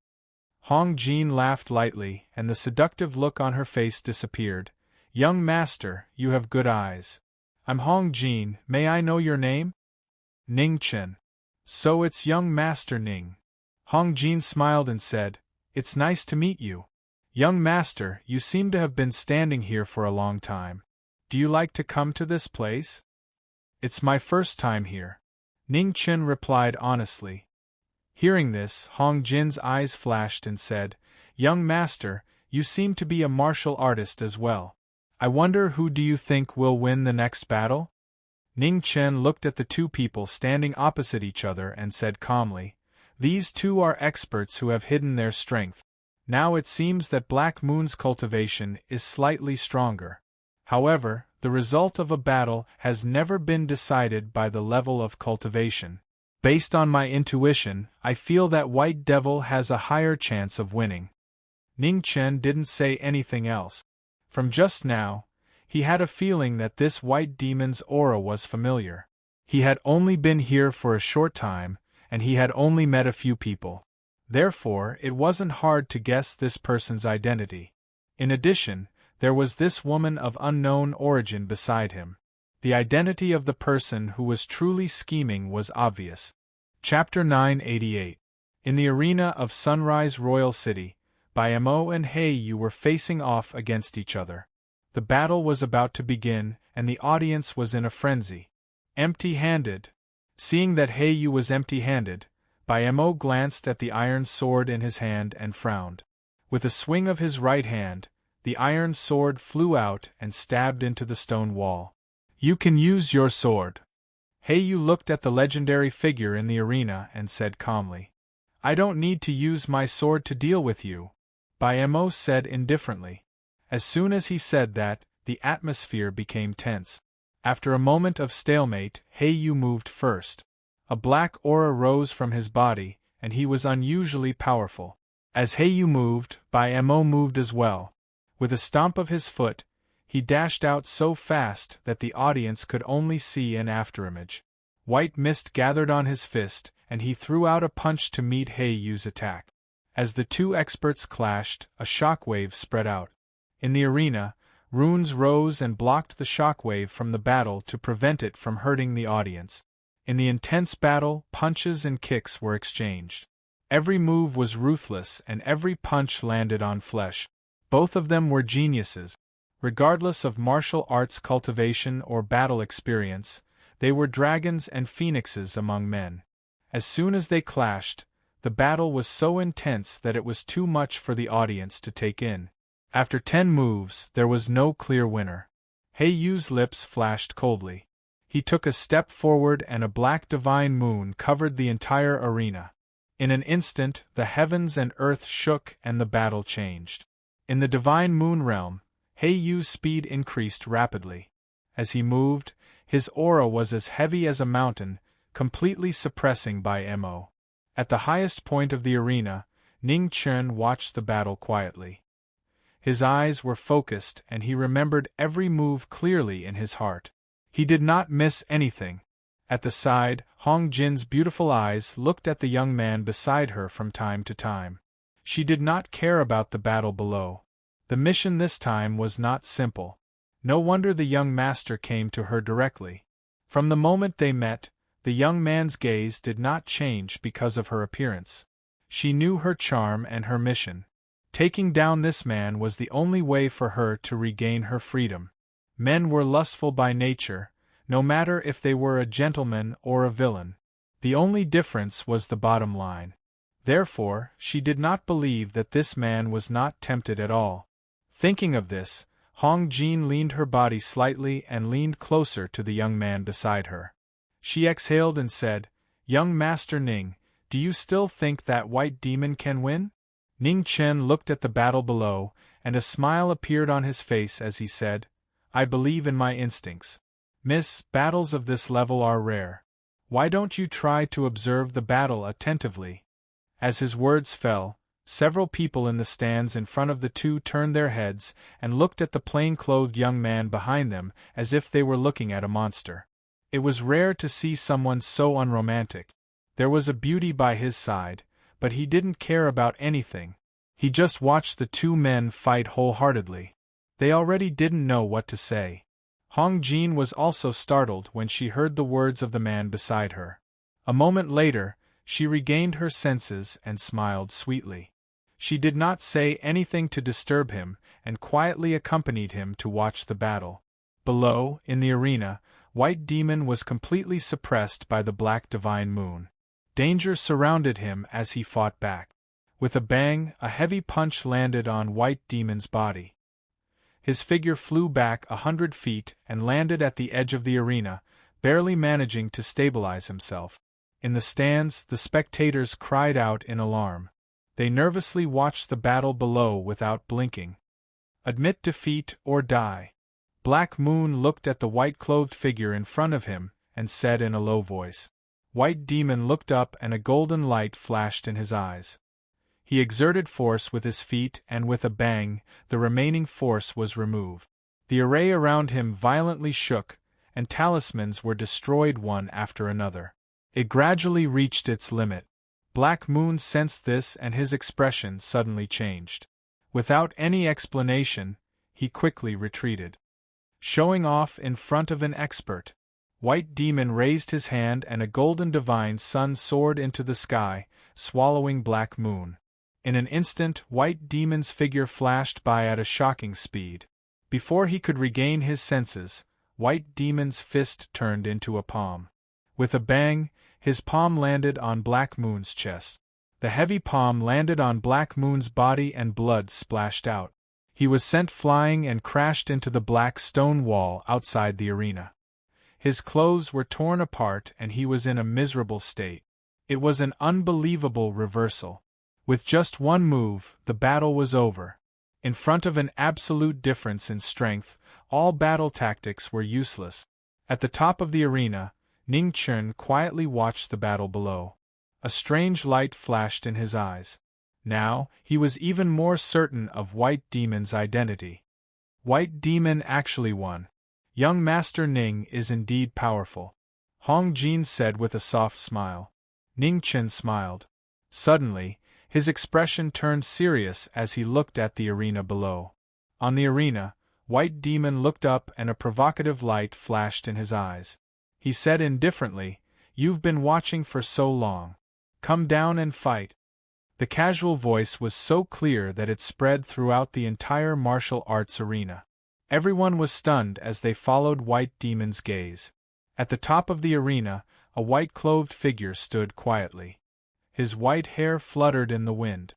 Hong Jin laughed lightly, and the seductive look on her face disappeared. "Young master, you have good eyes. I'm Hong Jin, may I know your name?" "Ning Chen." "So it's young master Ning." Hong Jin smiled and said, "It's nice to meet you. Young master, you seem to have been standing here for a long time. Do you like to come to this place?" "It's my first time here," Ning Chen replied honestly. Hearing this, Hong Jin's eyes flashed and said, "Young master, you seem to be a martial artist as well. I wonder who do you think will win the next battle?" Ning Chen looked at the two people standing opposite each other and said calmly, "These two are experts who have hidden their strength. Now it seems that Black Moon's cultivation is slightly stronger. However, the result of a battle has never been decided by the level of cultivation. Based on my intuition, I feel that White Devil has a higher chance of winning." Ning Chen didn't say anything else. From just now, he had a feeling that this White Demon's aura was familiar. He had only been here for a short time, and he had only met a few people. Therefore, it wasn't hard to guess this person's identity. In addition, there was this woman of unknown origin beside him. The identity of the person who was truly scheming was obvious. Chapter 988. In the arena of Sunrise Royal City, Mo and Yu were facing off against each other. The battle was about to begin, and the audience was in a frenzy. Empty-handed. Seeing that Yu was empty-handed, Mo glanced at the iron sword in his hand and frowned. With a swing of his right hand, the iron sword flew out and stabbed into the stone wall. "You can use your sword." Yu looked at the legendary figure in the arena and said calmly. "I don't need to use my sword to deal with you," Mo said indifferently. As soon as he said that, the atmosphere became tense. After a moment of stalemate, Yu moved first. A black aura rose from his body, and he was unusually powerful. As Yu moved, Mo moved as well. With a stomp of his foot, he dashed out so fast that the audience could only see an afterimage. White mist gathered on his fist, and he threw out a punch to meet Yu's attack. As the two experts clashed, a shockwave spread out. In the arena, runes rose and blocked the shockwave from the battle to prevent it from hurting the audience. In the intense battle, punches and kicks were exchanged. Every move was ruthless and every punch landed on flesh. Both of them were geniuses. Regardless of martial arts cultivation or battle experience, they were dragons and phoenixes among men. As soon as they clashed, the battle was so intense that it was too much for the audience to take in. After 10 moves, there was no clear winner. Yu's lips flashed coldly. He took a step forward and a black divine moon covered the entire arena. In an instant, the heavens and earth shook and the battle changed. In the divine moon realm, Yu's speed increased rapidly. As he moved, his aura was as heavy as a mountain, completely suppressing Mo. At the highest point of the arena, Ning Chen watched the battle quietly. His eyes were focused and he remembered every move clearly in his heart. He did not miss anything. At the side, Hong Jin's beautiful eyes looked at the young man beside her from time to time. She did not care about the battle below. The mission this time was not simple. No wonder the young master came to her directly. From the moment they met, the young man's gaze did not change because of her appearance. She knew her charm and her mission. Taking down this man was the only way for her to regain her freedom. Men were lustful by nature, no matter if they were a gentleman or a villain. The only difference was the bottom line. Therefore, she did not believe that this man was not tempted at all. Thinking of this, Hong Jin leaned her body slightly and leaned closer to the young man beside her. She exhaled and said, "Young Master Ning, do you still think that white demon can win?" Ning Chen looked at the battle below, and a smile appeared on his face as he said, "I believe in my instincts. Miss, battles of this level are rare. Why don't you try to observe the battle attentively?" As his words fell, several people in the stands in front of the two turned their heads and looked at the plain-clothed young man behind them as if they were looking at a monster. It was rare to see someone so unromantic. There was a beauty by his side, but he didn't care about anything. He just watched the two men fight wholeheartedly. They already didn't know what to say. Hong Jin was also startled when she heard the words of the man beside her. A moment later, she regained her senses and smiled sweetly. She did not say anything to disturb him, and quietly accompanied him to watch the battle. Below, in the arena, White Demon was completely suppressed by the black divine moon. Danger surrounded him as he fought back. With a bang, a heavy punch landed on White Demon's body. His figure flew back 100 feet and landed at the edge of the arena, barely managing to stabilize himself. In the stands, the spectators cried out in alarm. They nervously watched the battle below without blinking. Admit defeat or die. Black Moon looked at the white-clothed figure in front of him and said in a low voice. White Demon looked up and a golden light flashed in his eyes. He exerted force with his feet and with a bang, the remaining force was removed. The array around him violently shook, and talismans were destroyed one after another. It gradually reached its limit. Black Moon sensed this and his expression suddenly changed. Without any explanation, he quickly retreated. Showing off in front of an expert, White Demon raised his hand and a golden divine sun soared into the sky, swallowing Black Moon. In an instant, White Demon's figure flashed by at a shocking speed. Before he could regain his senses, White Demon's fist turned into a palm. With a bang, his palm landed on Black Moon's chest. The heavy palm landed on Black Moon's body and blood splashed out. He was sent flying and crashed into the black stone wall outside the arena. His clothes were torn apart and he was in a miserable state. It was an unbelievable reversal. With just one move, the battle was over. In front of an absolute difference in strength, all battle tactics were useless. At the top of the arena, Ning Chen quietly watched the battle below. A strange light flashed in his eyes. Now, he was even more certain of White Demon's identity. White Demon actually won. Young Master Ning is indeed powerful, Hong Jin said with a soft smile. Ning Chen smiled. Suddenly, his expression turned serious as he looked at the arena below. On the arena, White Demon looked up and a provocative light flashed in his eyes. He said indifferently, "You've been watching for so long. Come down and fight." The casual voice was so clear that it spread throughout the entire martial arts arena. Everyone was stunned as they followed White Demon's gaze. At the top of the arena, a white-clothed figure stood quietly. His white hair fluttered in the wind.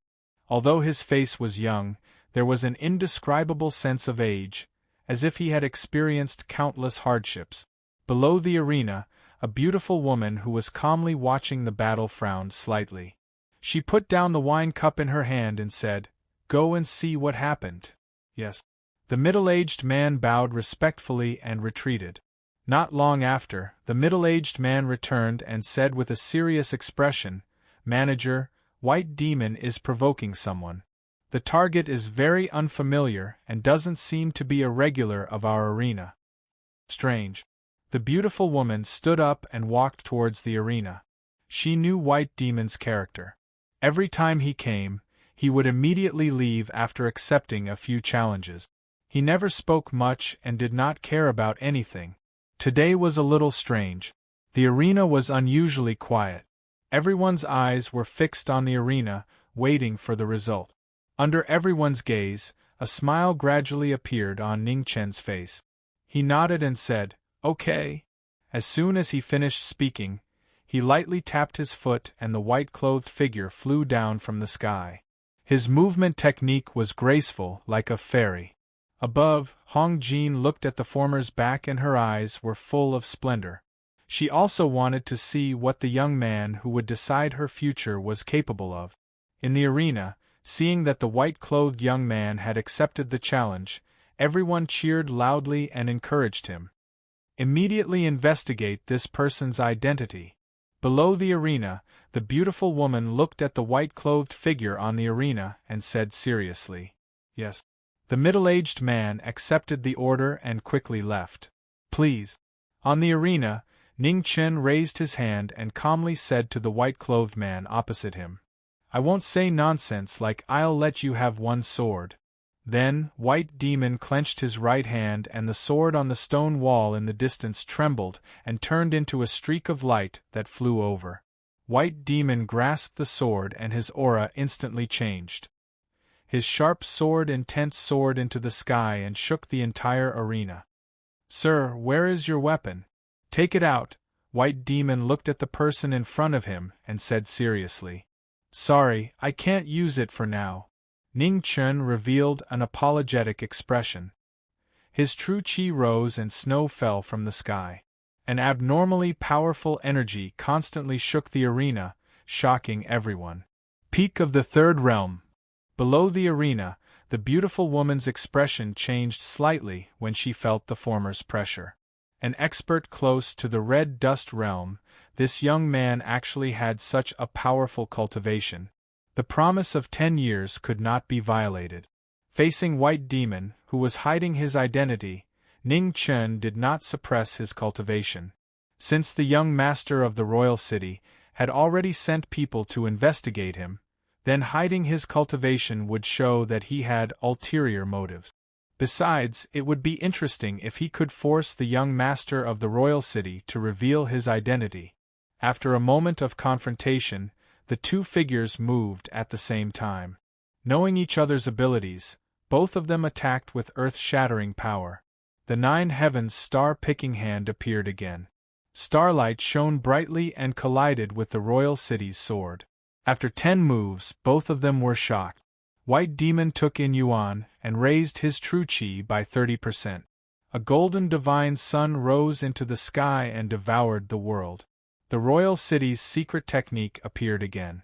Although his face was young, there was an indescribable sense of age, as if he had experienced countless hardships. Below the arena, a beautiful woman who was calmly watching the battle frowned slightly. She put down the wine cup in her hand and said, "Go and see what happened." "Yes." The middle-aged man bowed respectfully and retreated. Not long after, the middle-aged man returned and said with a serious expression, "Manager, White Demon is provoking someone. The target is very unfamiliar and doesn't seem to be a regular of our arena." Strange. The beautiful woman stood up and walked towards the arena. She knew White Demon's character. Every time he came, he would immediately leave after accepting a few challenges. He never spoke much and did not care about anything. Today was a little strange. The arena was unusually quiet. Everyone's eyes were fixed on the arena, waiting for the result. Under everyone's gaze, a smile gradually appeared on Ning Chen's face. He nodded and said, "Okay." As soon as he finished speaking, he lightly tapped his foot and the white-clothed figure flew down from the sky. His movement technique was graceful, like a fairy. Above, Hong Jin looked at the former's back and her eyes were full of splendor. She also wanted to see what the young man who would decide her future was capable of. In the arena, seeing that the white-clothed young man had accepted the challenge, everyone cheered loudly and encouraged him. Immediately investigate this person's identity. Below the arena, the beautiful woman looked at the white-clothed figure on the arena and said seriously, "Yes." The middle-aged man accepted the order and quickly left. "Please." On the arena, Ning Chen raised his hand and calmly said to the white-clothed man opposite him, "I won't say nonsense like I'll let you have one sword." Then, White Demon clenched his right hand and the sword on the stone wall in the distance trembled and turned into a streak of light that flew over. White Demon grasped the sword and his aura instantly changed. His sharp sword intent soared into the sky and shook the entire arena. "Sir, where is your weapon? Take it out." White Demon looked at the person in front of him and said seriously, "Sorry, I can't use it for now." Ning Chen revealed an apologetic expression. His true chi rose and snow fell from the sky. An abnormally powerful energy constantly shook the arena, shocking everyone. Peak of the Third Realm. Below the arena, the beautiful woman's expression changed slightly when she felt the former's pressure. An expert close to the Red Dust Realm, this young man actually had such a powerful cultivation. The promise of 10 years could not be violated. Facing White Demon, who was hiding his identity, Ning Chen did not suppress his cultivation. Since the young master of the royal city had already sent people to investigate him, then hiding his cultivation would show that he had ulterior motives. Besides, it would be interesting if he could force the young master of the royal city to reveal his identity. After a moment of confrontation, the two figures moved at the same time. Knowing each other's abilities, both of them attacked with earth-shattering power. The nine heavens star-picking hand appeared again. Starlight shone brightly and collided with the royal city's sword. After 10 moves, both of them were shocked. White Demon took in Yuan and raised his true chi by 30%. A golden divine sun rose into the sky and devoured the world. The royal city's secret technique appeared again.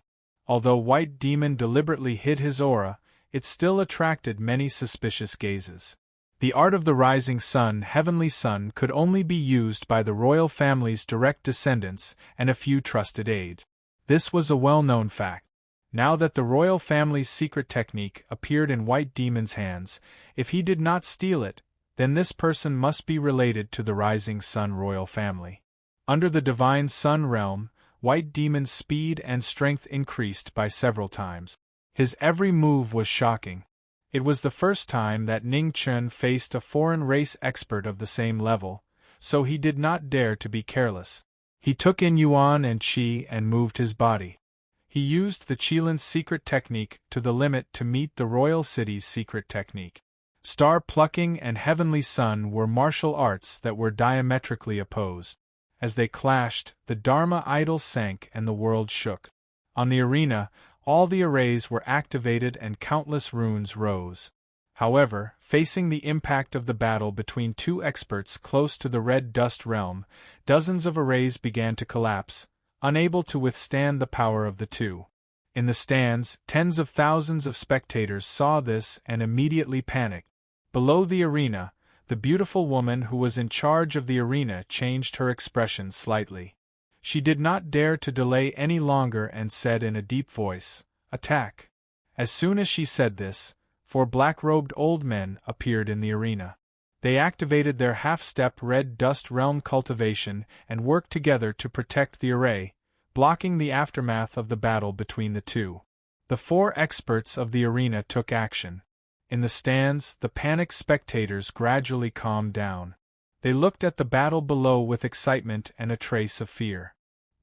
Although White Demon deliberately hid his aura, it still attracted many suspicious gazes. The art of the rising sun, heavenly sun, could only be used by the royal family's direct descendants and a few trusted aides. This was a well-known fact. Now that the royal family's secret technique appeared in White Demon's hands, if he did not steal it, then this person must be related to the rising sun royal family. Under the divine sun realm, White Demon's speed and strength increased by several times. His every move was shocking. It was the first time that Ning Chen faced a foreign race expert of the same level, so he did not dare to be careless. He took in Yuan and Qi and moved his body. He used the Qilin's secret technique to the limit to meet the royal city's secret technique. Star plucking and heavenly sun were martial arts that were diametrically opposed. As they clashed, the Dharma idol sank and the world shook. On the arena, all the arrays were activated and countless runes rose. However, facing the impact of the battle between two experts close to the red dust realm, dozens of arrays began to collapse, unable to withstand the power of the two. In the stands, tens of thousands of spectators saw this and immediately panicked. Below the arena, the beautiful woman who was in charge of the arena changed her expression slightly. She did not dare to delay any longer and said in a deep voice, "Attack." As soon as she said this, 4 black-robed old men appeared in the arena. They activated their half-step red dust realm cultivation and worked together to protect the array, blocking the aftermath of the battle between the two. The 4 experts of the arena took action. In the stands, the panicked spectators gradually calmed down. They looked at the battle below with excitement and a trace of fear.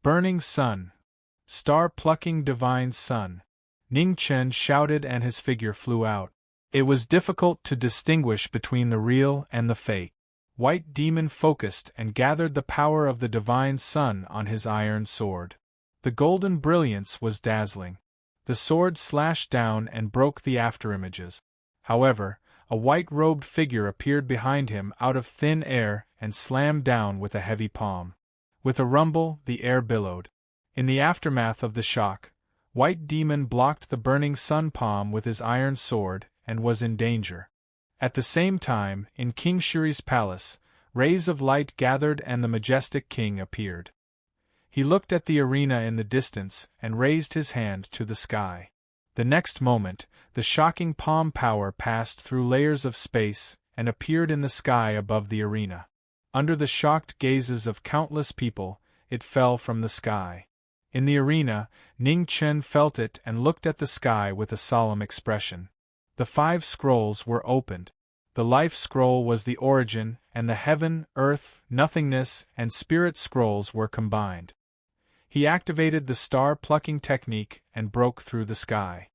Burning sun. Star-plucking divine sun. Ning Chen shouted and his figure flew out. It was difficult to distinguish between the real and the fake. White Demon focused and gathered the power of the divine sun on his iron sword. The golden brilliance was dazzling. The sword slashed down and broke the afterimages. However, a white-robed figure appeared behind him out of thin air and slammed down with a heavy palm. With a rumble, the air billowed. In the aftermath of the shock, White Demon blocked the burning sun palm with his iron sword and was in danger. At the same time, in King Shuri's palace, rays of light gathered and the majestic king appeared. He looked at the arena in the distance and raised his hand to the sky. The next moment, the shocking palm power passed through layers of space and appeared in the sky above the arena. Under the shocked gazes of countless people, it fell from the sky. In the arena, Ning Chen felt it and looked at the sky with a solemn expression. The 5 scrolls were opened. The life scroll was the origin, and the heaven, earth, nothingness, and spirit scrolls were combined. He activated the star-plucking technique and broke through the sky.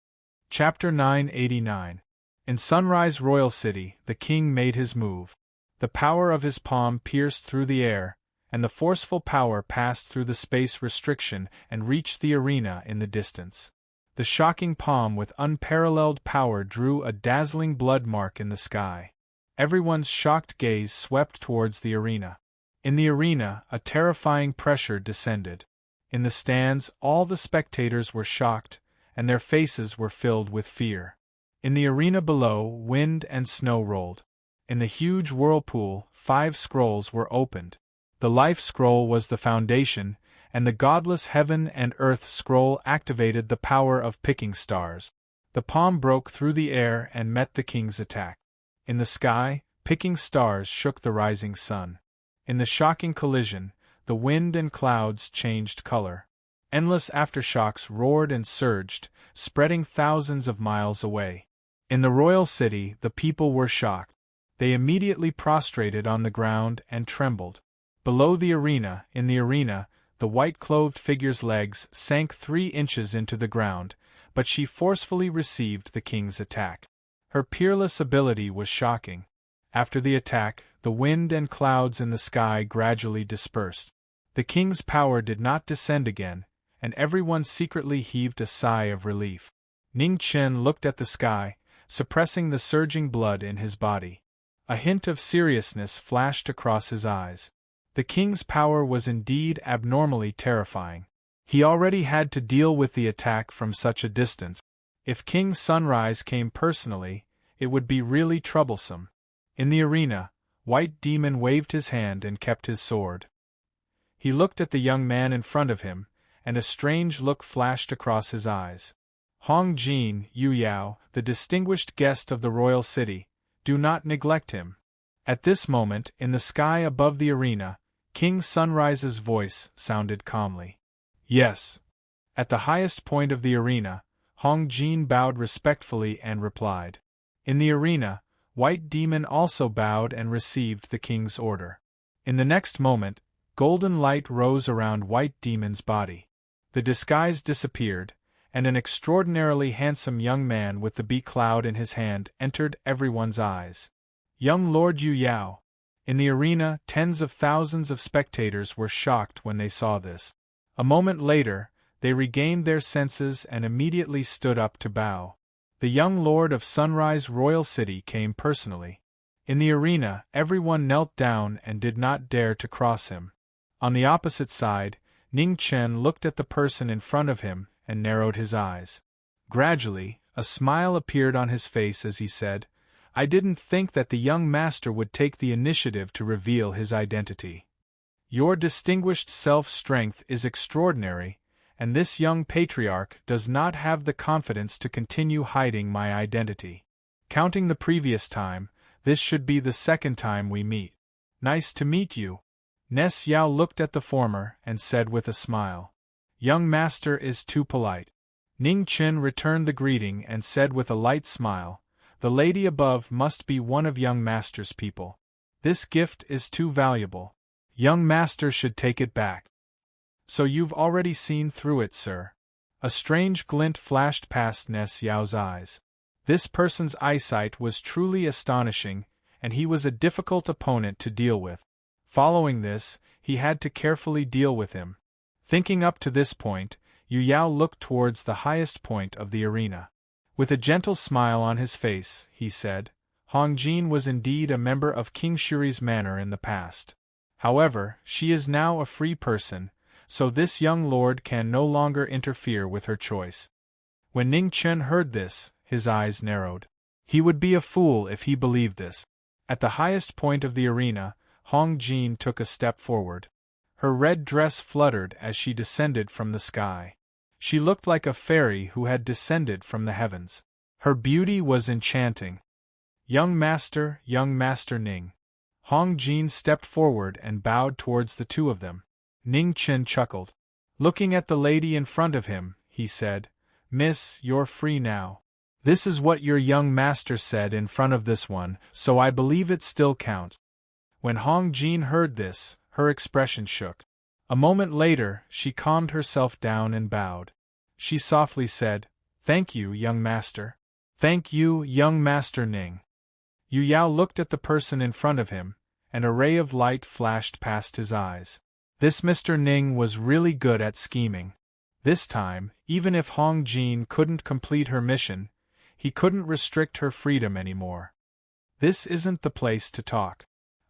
Chapter 989. In Sunrise Royal City, the king made his move. The power of his palm pierced through the air, and the forceful power passed through the space restriction and reached the arena in the distance. The shocking palm with unparalleled power drew a dazzling blood mark in the sky. Everyone's shocked gaze swept towards the arena. In the arena, a terrifying pressure descended. In the stands, all the spectators were shocked, and their faces were filled with fear. In the arena below, wind and snow rolled. In the huge whirlpool, 5 scrolls were opened. The life scroll was the foundation, and the godless heaven and earth scroll activated the power of picking stars. The palm broke through the air and met the king's attack. In the sky, picking stars shook the rising sun. In the shocking collision, the wind and clouds changed color. Endless aftershocks roared and surged, spreading thousands of miles away. In the royal city, the people were shocked. They immediately prostrated on the ground and trembled. Below the arena, the white-clothed figure's legs sank 3 inches into the ground, but she forcefully received the king's attack. Her peerless ability was shocking. After the attack, the wind and clouds in the sky gradually dispersed. The king's power did not descend again, and everyone secretly heaved a sigh of relief. Ning Chen looked at the sky, suppressing the surging blood in his body. A hint of seriousness flashed across his eyes. The king's power was indeed abnormally terrifying. He already had to deal with the attack from such a distance. If King Sunrise came personally, it would be really troublesome. In the arena, White Demon waved his hand and kept his sword. He looked at the young man in front of him, and a strange look flashed across his eyes. Hong Jin, Yu Yao, the distinguished guest of the royal city, do not neglect him. At this moment, in the sky above the arena, King Sunrise's voice sounded calmly. Yes. At the highest point of the arena, Hong Jin bowed respectfully and replied. In the arena, White Demon also bowed and received the king's order. In the next moment, golden light rose around White Demon's body. The disguise disappeared, and an extraordinarily handsome young man with the bee cloud in his hand entered everyone's eyes. Young Lord Yu Yao. In the arena, tens of thousands of spectators were shocked when they saw this. A moment later, they regained their senses and immediately stood up to bow. The young lord of Sunrise Royal City came personally. In the arena, everyone knelt down and did not dare to cross him. On the opposite side, Ning Chen looked at the person in front of him and narrowed his eyes. Gradually, a smile appeared on his face as he said, I didn't think that the young master would take the initiative to reveal his identity. Your distinguished self-strength is extraordinary, and this young patriarch does not have the confidence to continue hiding my identity. Counting the previous time, this should be the second time we meet. Nice to meet you. Ness Yao looked at the former and said with a smile. Young master is too polite. Ning Chen returned the greeting and said with a light smile, the lady above must be one of young master's people. This gift is too valuable. Young master should take it back. So you've already seen through it, sir. A strange glint flashed past Ness Yao's eyes. This person's eyesight was truly astonishing, and he was a difficult opponent to deal with. Following this, he had to carefully deal with him. Thinking up to this point, Yu Yao looked towards the highest point of the arena. With a gentle smile on his face, he said, Hong Jin was indeed a member of King Shuri's manor in the past. However, she is now a free person, so this young lord can no longer interfere with her choice. When Ning Chen heard this, his eyes narrowed. He would be a fool if he believed this. At the highest point of the arena, Hong Jin took a step forward. Her red dress fluttered as she descended from the sky. She looked like a fairy who had descended from the heavens. Her beauty was enchanting. Young Master Ning. Hong Jin stepped forward and bowed towards the two of them. Ning Chen chuckled. Looking at the lady in front of him, he said, Miss, you're free now. This is what your young master said in front of this one, so I believe it still counts. When Hong Jin heard this, her expression shook. A moment later, she calmed herself down and bowed. She softly said, Thank you, young master. Thank you, young master Ning. Yu Yao looked at the person in front of him, and a ray of light flashed past his eyes. This Mr. Ning was really good at scheming. This time, even if Hong Jin couldn't complete her mission, he couldn't restrict her freedom anymore. This isn't the place to talk.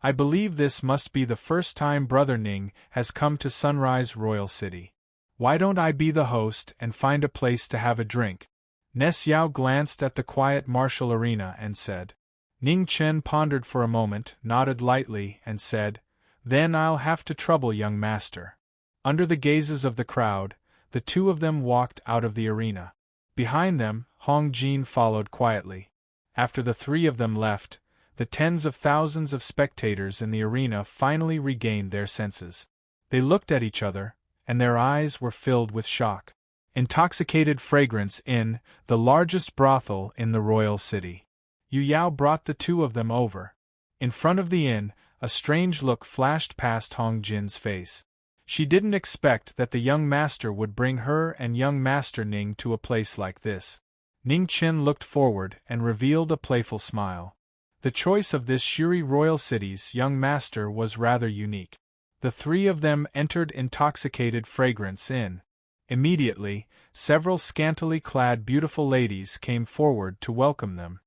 I believe this must be the first time Brother Ning has come to Sunrise Royal City. Why don't I be the host and find a place to have a drink? Ness Yao glanced at the quiet martial arena and said. Ning Chen pondered for a moment, nodded lightly, and said, Then I'll have to trouble young master. Under the gazes of the crowd, the two of them walked out of the arena. Behind them, Hong Jin followed quietly. After the three of them left, the tens of thousands of spectators in the arena finally regained their senses. They looked at each other, and their eyes were filled with shock. Intoxicated fragrance in the largest brothel in the royal city. Yu Yao brought the two of them over. In front of the inn, a strange look flashed past Hong Jin's face. She didn't expect that the young master would bring her and young master Ning to a place like this. Ning Chen looked forward and revealed a playful smile. The choice of this Shuri royal city's young master was rather unique. The three of them entered intoxicated fragrance inn. Immediately, several scantily clad beautiful ladies came forward to welcome them.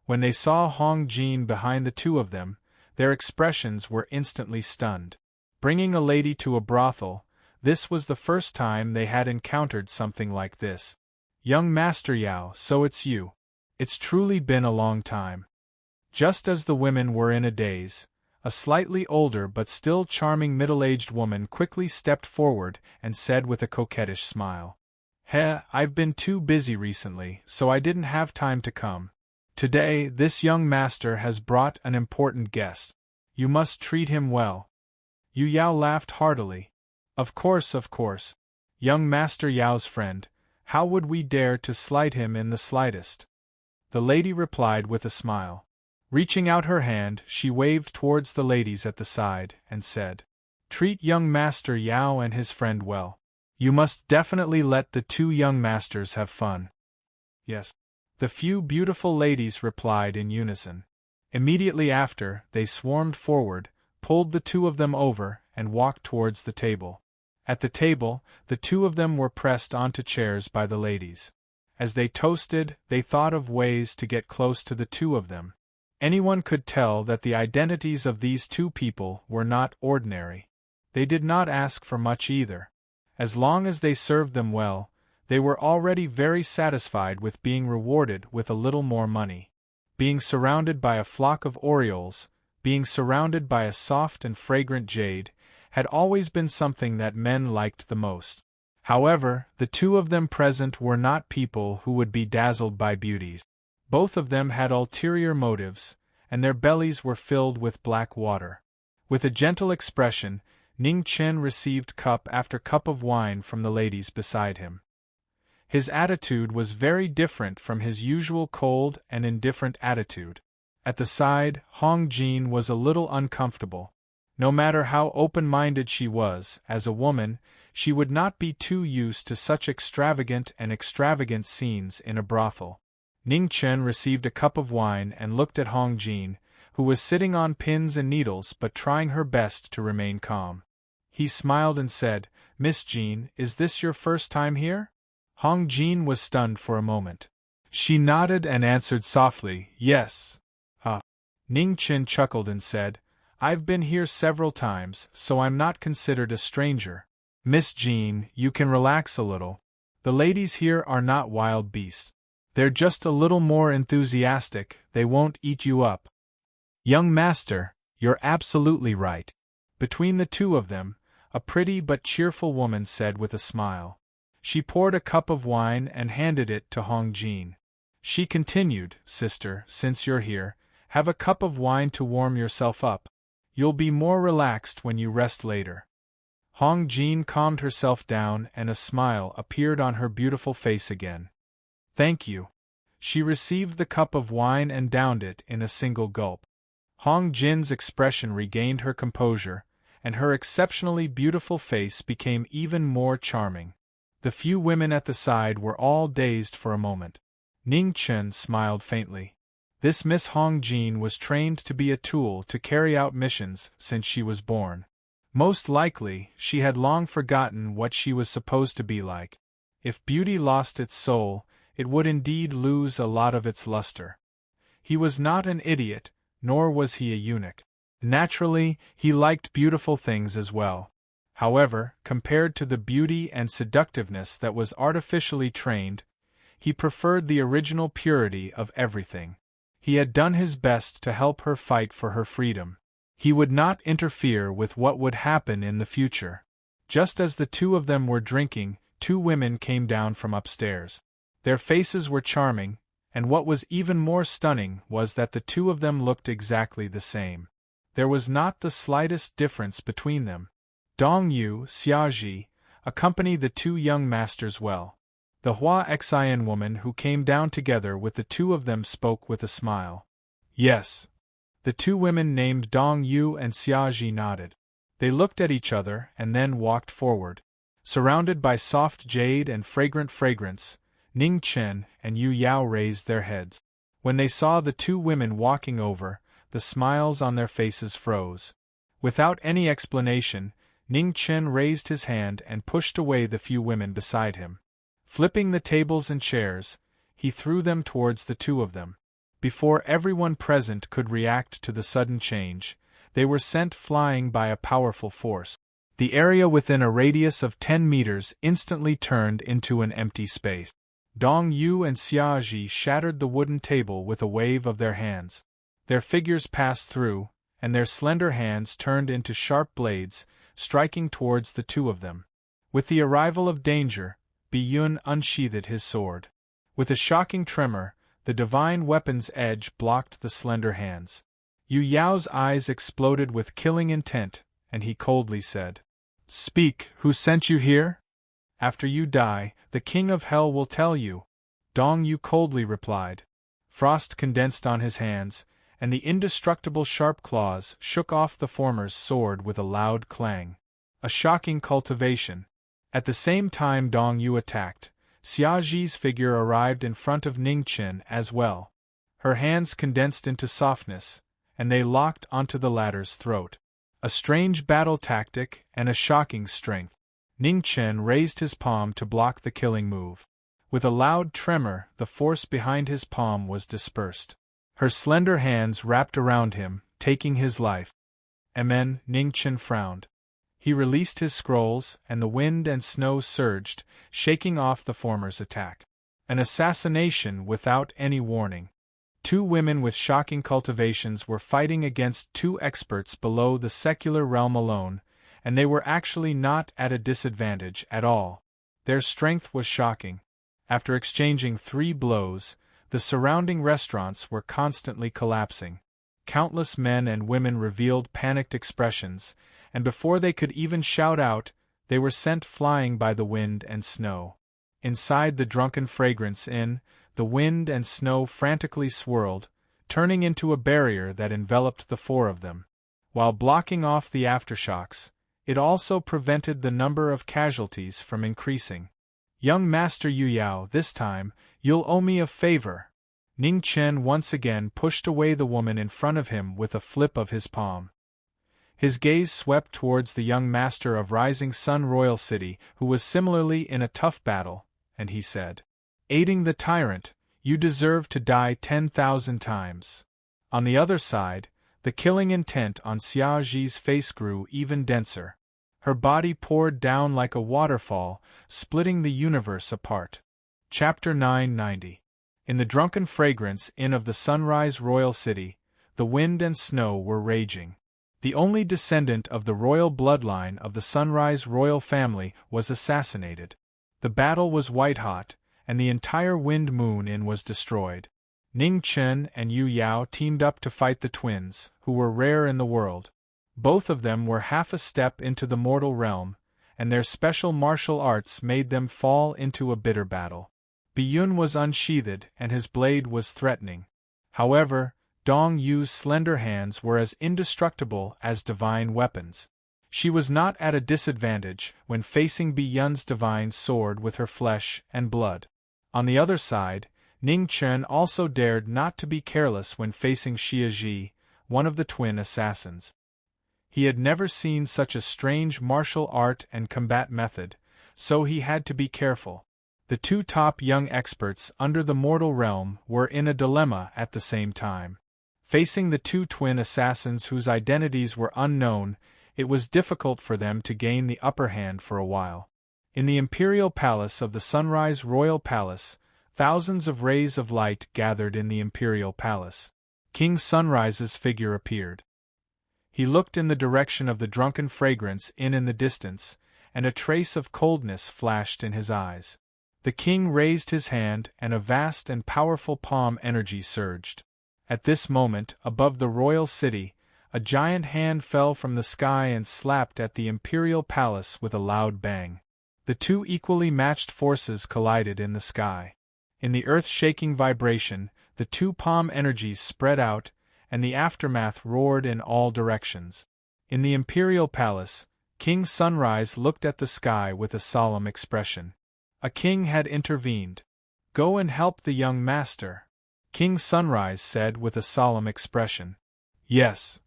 When they saw Hong Jin behind the two of them, their expressions were instantly stunned. Bringing a lady to a brothel, this was the first time they had encountered something like this. Young Master Yao, so it's you. It's truly been a long time. Just as the women were in a daze, a slightly older but still charming middle-aged woman quickly stepped forward and said with a coquettish smile, I've been too busy recently, so I didn't have time to come. Today, this young master has brought an important guest. You must treat him well. Yu Yao laughed heartily. Of course. Young Master Yao's friend, how would we dare to slight him in the slightest? The lady replied with a smile. Reaching out her hand, she waved towards the ladies at the side and said, Treat young Master Yao and his friend well. You must definitely let the two young masters have fun. Yes. The few beautiful ladies replied in unison. Immediately after, they swarmed forward, pulled the two of them over, and walked towards the table. At the table, the two of them were pressed onto chairs by the ladies. As they toasted, they thought of ways to get close to the two of them. Anyone could tell that the identities of these two people were not ordinary. They did not ask for much either. As long as they served them well, they were already very satisfied with being rewarded with a little more money. Being surrounded by a flock of orioles, being surrounded by a soft and fragrant jade, had always been something that men liked the most. However, the two of them present were not people who would be dazzled by beauties. Both of them had ulterior motives, and their bellies were filled with black water. With a gentle expression, Ning Chen received cup after cup of wine from the ladies beside him. His attitude was very different from his usual cold and indifferent attitude. At the side, Hong Jin was a little uncomfortable. No matter how open-minded she was, as a woman, she would not be too used to such extravagant scenes in a brothel. Ning Chen received a cup of wine and looked at Hong Jin, who was sitting on pins and needles but trying her best to remain calm. He smiled and said, Miss Jin, is this your first time here? Hong Jin was stunned for a moment. She nodded and answered softly, Yes. Ning Chen chuckled and said, I've been here several times, so I'm not considered a stranger. Miss Jin, you can relax a little. The ladies here are not wild beasts. They're just a little more enthusiastic, they won't eat you up. Young master, you're absolutely right. Between the two of them, a pretty but cheerful woman said with a smile. She poured a cup of wine and handed it to Hong Jin. She continued, Sister, since you're here, have a cup of wine to warm yourself up. You'll be more relaxed when you rest later. Hong Jin calmed herself down and a smile appeared on her beautiful face again. Thank you. She received the cup of wine and downed it in a single gulp. Hong Jin's expression regained her composure, and her exceptionally beautiful face became even more charming. The few women at the side were all dazed for a moment. Ning Chen smiled faintly. This Miss Hong Jin was trained to be a tool to carry out missions since she was born. Most likely, she had long forgotten what she was supposed to be like. If beauty lost its soul, it would indeed lose a lot of its luster. He was not an idiot, nor was he a eunuch. Naturally, he liked beautiful things as well. However, compared to the beauty and seductiveness that was artificially trained, he preferred the original purity of everything. He had done his best to help her fight for her freedom. He would not interfere with what would happen in the future. Just as the two of them were drinking, two women came down from upstairs. Their faces were charming, And what was even more stunning was that the two of them looked exactly the same. There was not the slightest difference between them. Dong Yu, Xiaozhi, accompanied the two young masters well. The Hua Xian woman who came down together with the two of them spoke with a smile. Yes. The two women named Dong Yu and Xiaozhi nodded. They looked at each other and then walked forward. Surrounded by soft jade and fragrant fragrance, Ning Chen and Yu Yao raised their heads. When they saw the two women walking over, the smiles on their faces froze. Without any explanation, Ning Chen raised his hand and pushed away the few women beside him. Flipping the tables and chairs, he threw them towards the two of them. Before everyone present could react to the sudden change, they were sent flying by a powerful force. The area within a radius of 10 meters instantly turned into an empty space. Dong Yu and Xiaozhi shattered the wooden table with a wave of their hands. Their figures passed through, and their slender hands turned into sharp blades, striking towards the two of them. With the arrival of danger, Biyun unsheathed his sword. With a shocking tremor, the divine weapon's edge blocked the slender hands. Yu Yao's eyes exploded with killing intent, and he coldly said, "Speak, who sent you here? After you die, the King of Hell will tell you." Dong Yu coldly replied. Frost condensed on his hands, and the indestructible sharp claws shook off the former's sword with a loud clang. A shocking cultivation. At the same time Dong Yu attacked, Xiaozhi's figure arrived in front of Ning Chen as well. Her hands condensed into softness, and they locked onto the latter's throat. A strange battle tactic and a shocking strength. Ning Chen raised his palm to block the killing move. With a loud tremor, the force behind his palm was dispersed. Her slender hands wrapped around him, taking his life. Amen, Ning Chen frowned. He released his scrolls, and the wind and snow surged, shaking off the former's attack. An assassination without any warning. Two women with shocking cultivations were fighting against two experts below the secular realm alone, and they were actually not at a disadvantage at all. Their strength was shocking. After exchanging 3 blows, the surrounding restaurants were constantly collapsing. Countless men and women revealed panicked expressions, and before they could even shout out, they were sent flying by the wind and snow. Inside the drunken fragrance inn, the wind and snow frantically swirled, turning into a barrier that enveloped the 4 of them. While blocking off the aftershocks, it also prevented the number of casualties from increasing. "Young Master Yu Yao, this time, you'll owe me a favor." Ning Chen once again pushed away the woman in front of him with a flip of his palm. His gaze swept towards the young master of Rising Sun Royal City, who was similarly in a tough battle, and he said, "Aiding the tyrant, you deserve to die 10,000 times." On the other side, the killing intent on Xiaozhi's face grew even denser. Her body poured down like a waterfall, splitting the universe apart. Chapter 990. In the drunken fragrance inn of the Sunrise Royal City, the wind and snow were raging. The only descendant of the royal bloodline of the Sunrise royal family was assassinated. The battle was white-hot, and the entire Wind Moon Inn was destroyed. Ning Chen and Yu Yao teamed up to fight the twins, who were rare in the world. Both of them were half a step into the mortal realm, and their special martial arts made them fall into a bitter battle. Biyun was unsheathed, and his blade was threatening. However, Dong Yu's slender hands were as indestructible as divine weapons. She was not at a disadvantage when facing Biyun's divine sword with her flesh and blood. On the other side, Ning Chen also dared not to be careless when facing Xiaozhi, one of the twin assassins. He had never seen such a strange martial art and combat method, so he had to be careful. The 2 top young experts under the mortal realm were in a dilemma at the same time. Facing the 2 twin assassins whose identities were unknown, it was difficult for them to gain the upper hand for a while. In the imperial palace of the Sunrise Royal Palace, thousands of rays of light gathered in the imperial palace. King Sunrise's figure appeared. He looked in the direction of the drunken fragrance inn in the distance, and a trace of coldness flashed in his eyes. The king raised his hand and a vast and powerful palm energy surged. At this moment, above the royal city, a giant hand fell from the sky and slapped at the imperial palace with a loud bang. The two equally matched forces collided in the sky. In the earth-shaking vibration, the two palm energies spread out, and the aftermath roared in all directions. In the imperial palace, King Sunrise looked at the sky with a solemn expression. A king had intervened. "Go and help the young master," King Sunrise said with a solemn expression. "Yes."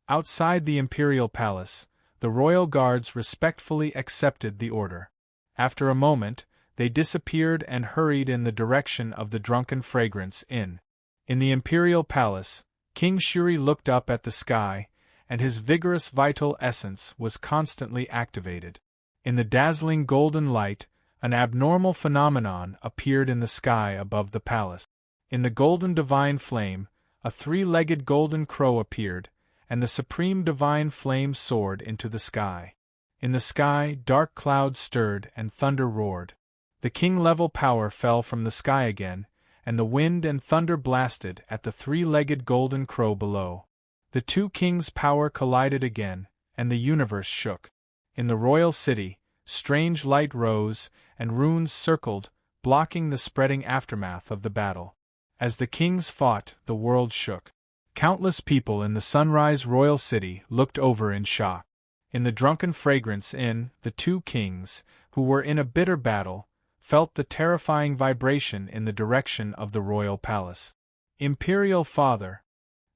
Outside the imperial palace, the royal guards respectfully accepted the order. After a moment, they disappeared and hurried in the direction of the Drunken Fragrance Inn. In the imperial palace, King Shuri looked up at the sky, and his vigorous vital essence was constantly activated. In the dazzling golden light, an abnormal phenomenon appeared in the sky above the palace. In the golden divine flame, a three-legged golden crow appeared, and the supreme divine flame soared into the sky. In the sky, dark clouds stirred and thunder roared. The king-level power fell from the sky again, and the wind and thunder blasted at the three-legged golden crow below. The two kings' power collided again, and the universe shook. In the royal city, strange light rose, and runes circled, blocking the spreading aftermath of the battle. As the kings fought, the world shook. Countless people in the Sunrise Royal City looked over in shock. In the Drunken Fragrance Inn, the two kings, who were in a bitter battle, felt the terrifying vibration in the direction of the royal palace. Imperial Father.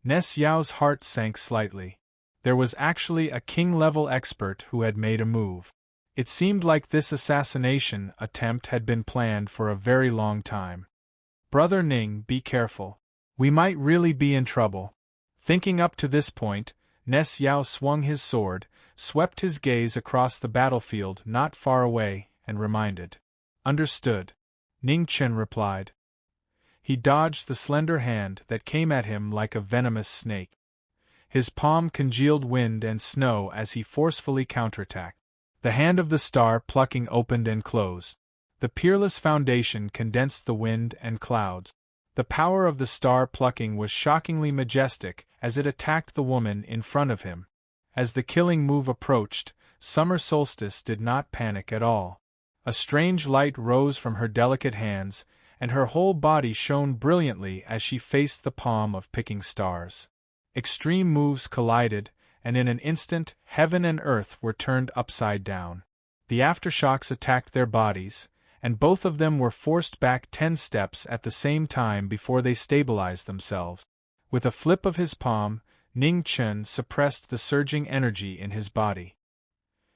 Ness Yao's heart sank slightly. There was actually a king-level expert who had made a move. It seemed like this assassination attempt had been planned for a very long time. "Brother Ning, be careful. We might really be in trouble." Thinking up to this point, Ness Yao swung his sword, swept his gaze across the battlefield not far away, and reminded. "Understood," Ning Chen replied. He dodged the slender hand that came at him like a venomous snake. His palm congealed wind and snow as he forcefully counterattacked. The hand of the star plucking opened and closed. The peerless foundation condensed the wind and clouds. The power of the star plucking was shockingly majestic as it attacked the woman in front of him. As the killing move approached, Summer Solstice did not panic at all. A strange light rose from her delicate hands, and her whole body shone brilliantly as she faced the palm of picking stars. Extreme moves collided, and in an instant, heaven and earth were turned upside down. The aftershocks attacked their bodies, and both of them were forced back 10 steps at the same time before they stabilized themselves. With a flip of his palm, Ning Chen suppressed the surging energy in his body.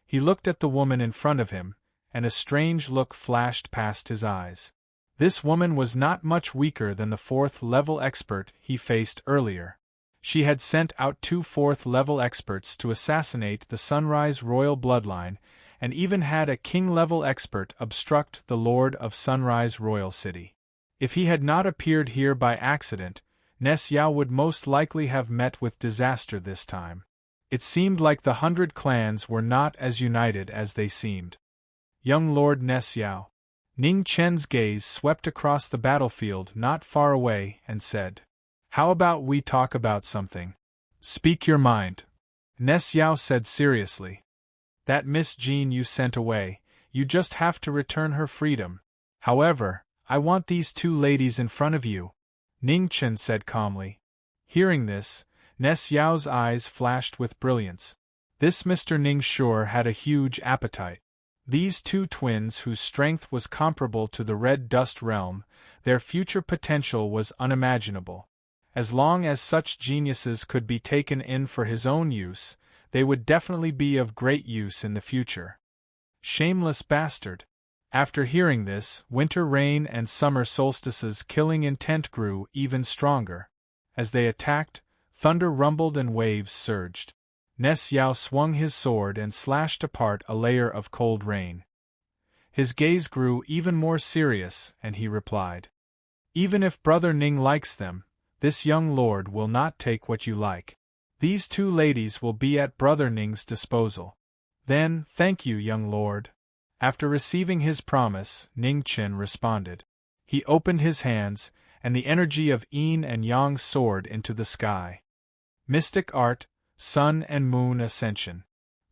He looked at the woman in front of him, and a strange look flashed past his eyes. This woman was not much weaker than the 4th-level expert he faced earlier. She had sent out 2 4th-level experts to assassinate the Sunrise royal bloodline, and even had a king-level expert obstruct the Lord of Sunrise Royal City. If he had not appeared here by accident, Ness Yao would most likely have met with disaster this time. It seemed like the 100 clans were not as united as they seemed. Young Lord Ness Yao. Ning Chen's gaze swept across the battlefield not far away and said, "How about we talk about something? Speak your mind." Ness Yao said seriously. "That Miss Jean you sent away, you just have to return her freedom. However, I want these 2 ladies in front of you," Ning Chen said calmly. Hearing this, Ness Yao's eyes flashed with brilliance. This Mr. Ning sure had a huge appetite. These 2 twins whose strength was comparable to the Red Dust Realm, their future potential was unimaginable. As long as such geniuses could be taken in for his own use, they would definitely be of great use in the future. Shameless bastard. After hearing this, winter rain and summer solstice's killing intent grew even stronger. As they attacked, thunder rumbled and waves surged. Ness Yao swung his sword and slashed apart a layer of cold rain. His gaze grew even more serious, and he replied, "Even if Brother Ning likes them, this young lord will not take what you like. These 2 ladies will be at Brother Ning's disposal." "Then, thank you, young lord." After receiving his promise, Ning Chen responded. He opened his hands, and the energy of yin and yang soared into the sky. Mystic art, sun and moon ascension.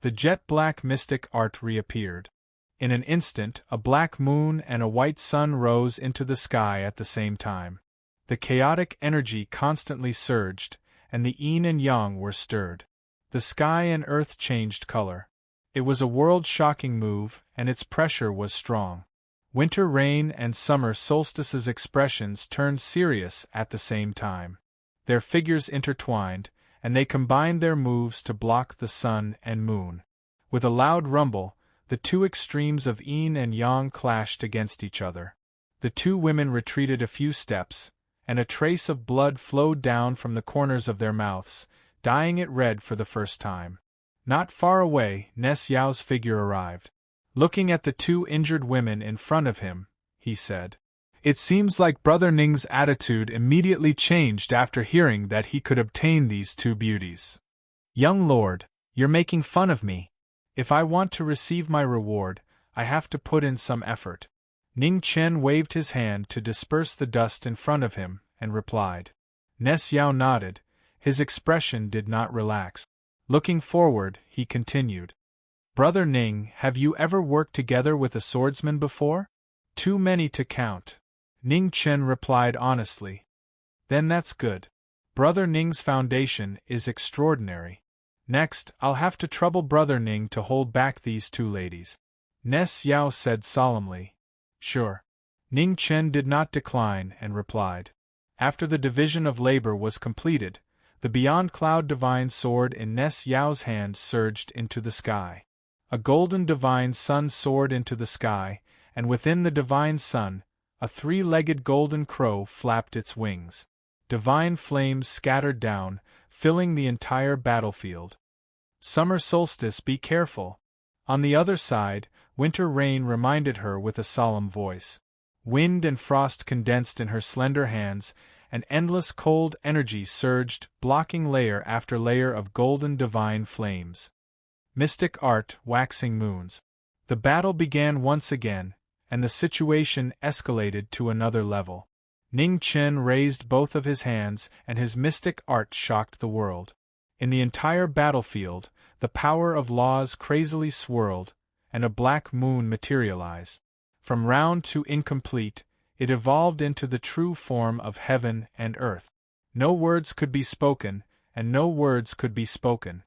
The jet-black mystic art reappeared. In an instant, a black moon and a white sun rose into the sky at the same time. The chaotic energy constantly surged, and the yin and yang were stirred. The sky and earth changed color. It was a world-shocking move, and its pressure was strong. Winter rain and summer solstice's expressions turned serious at the same time. Their figures intertwined, and they combined their moves to block the sun and moon. With a loud rumble, the two extremes of yin and yang clashed against each other. The two women retreated a few steps, and a trace of blood flowed down from the corners of their mouths, dyeing it red for the first time. Not far away, Ness Yao's figure arrived. Looking at the two injured women in front of him, he said, "It seems like Brother Ning's attitude immediately changed after hearing that he could obtain these two beauties. Young lord, you're making fun of me. If I want to receive my reward, I have to put in some effort." Ning Chen waved his hand to disperse the dust in front of him, and replied. Ness Yao nodded. His expression did not relax. Looking forward, he continued. "Brother Ning, have you ever worked together with a swordsman before?" "Too many to count," Ning Chen replied honestly. "Then that's good. Brother Ning's foundation is extraordinary. Next, I'll have to trouble Brother Ning to hold back these two ladies," Ness Yao said solemnly. "Sure." Ning Chen did not decline and replied. After the division of labor was completed, the Beyond Cloud Divine Sword in Ness Yao's hand surged into the sky. A golden divine sun soared into the sky, and within the divine sun, a three-legged golden crow flapped its wings. Divine flames scattered down, filling the entire battlefield. "Summer solstice, be careful." On the other side, winter rain reminded her with a solemn voice. Wind and frost condensed in her slender hands, and endless cold energy surged, blocking layer after layer of golden divine flames. Mystic art, waxing moons. The battle began once again, and the situation escalated to another level. Ning Chen raised both of his hands, and his mystic art shocked the world. In the entire battlefield, the power of laws crazily swirled, and a black moon materialized. From round to incomplete, it evolved into the true form of heaven and earth. No words could be spoken, and no words could be spoken.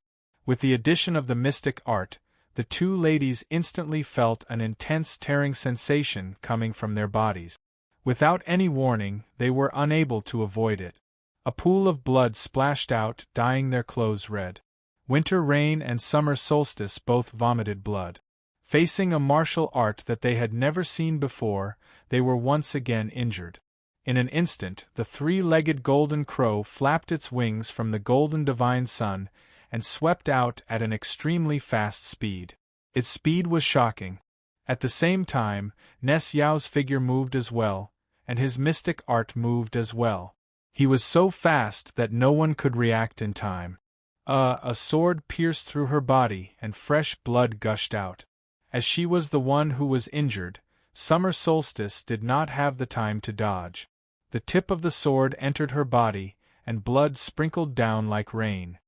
With the addition of the mystic art, the two ladies instantly felt an intense tearing sensation coming from their bodies. Without any warning, they were unable to avoid it. A pool of blood splashed out, dyeing their clothes red. Winter rain and summer solstice both vomited blood. Facing a martial art that they had never seen before, they were once again injured. In an instant, the three-legged golden crow flapped its wings from the golden divine sun, and swept out at an extremely fast speed. Its speed was shocking. At the same time, Ness Yao's figure moved as well, and his mystic art moved as well. He was so fast that no one could react in time. A sword pierced through her body, and fresh blood gushed out. As she was the one who was injured, Summer Solstice did not have the time to dodge. The tip of the sword entered her body, and blood sprinkled down like rain.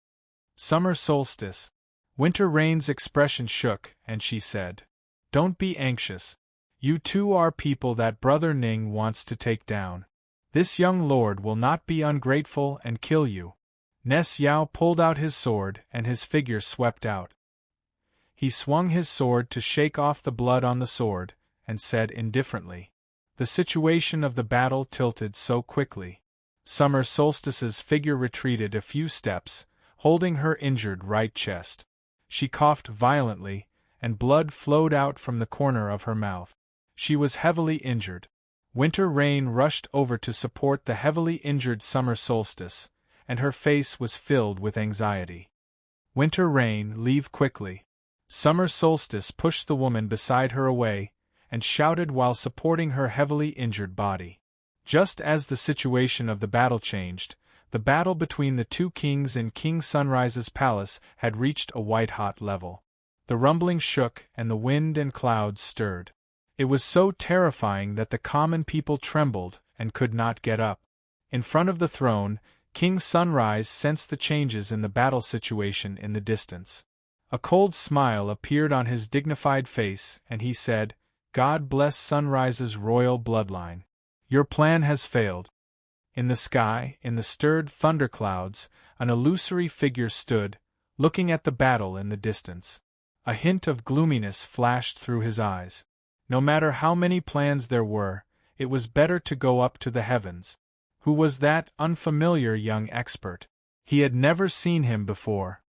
Summer Solstice. Winter Rain's expression shook, and she said, "Don't be anxious. You two are people that Brother Ning wants to take down. This young lord will not be ungrateful and kill you." Ness Yao pulled out his sword, and his figure swept out. He swung his sword to shake off the blood on the sword, and said indifferently, "The situation of the battle tilted so quickly." Summer Solstice's figure retreated a few steps, holding her injured right chest. She coughed violently, and blood flowed out from the corner of her mouth. She was heavily injured. Winter Rain rushed over to support the heavily injured Summer Solstice, and her face was filled with anxiety. "Winter Rain, leave quickly." Summer Solstice pushed the woman beside her away, and shouted while supporting her heavily injured body. Just as the situation of the battle changed, the battle between the two kings in King Sunrise's palace had reached a white-hot level. The rumbling shook and the wind and clouds stirred. It was so terrifying that the common people trembled and could not get up. In front of the throne, King Sunrise sensed the changes in the battle situation in the distance. A cold smile appeared on his dignified face, and he said, "God bless Sunrise's royal bloodline. Your plan has failed." In the sky, in the stirred thunderclouds, an illusory figure stood, looking at the battle in the distance. A hint of gloominess flashed through his eyes. No matter how many plans there were, it was better to go up to the heavens. Who was that unfamiliar young expert? He had never seen him before.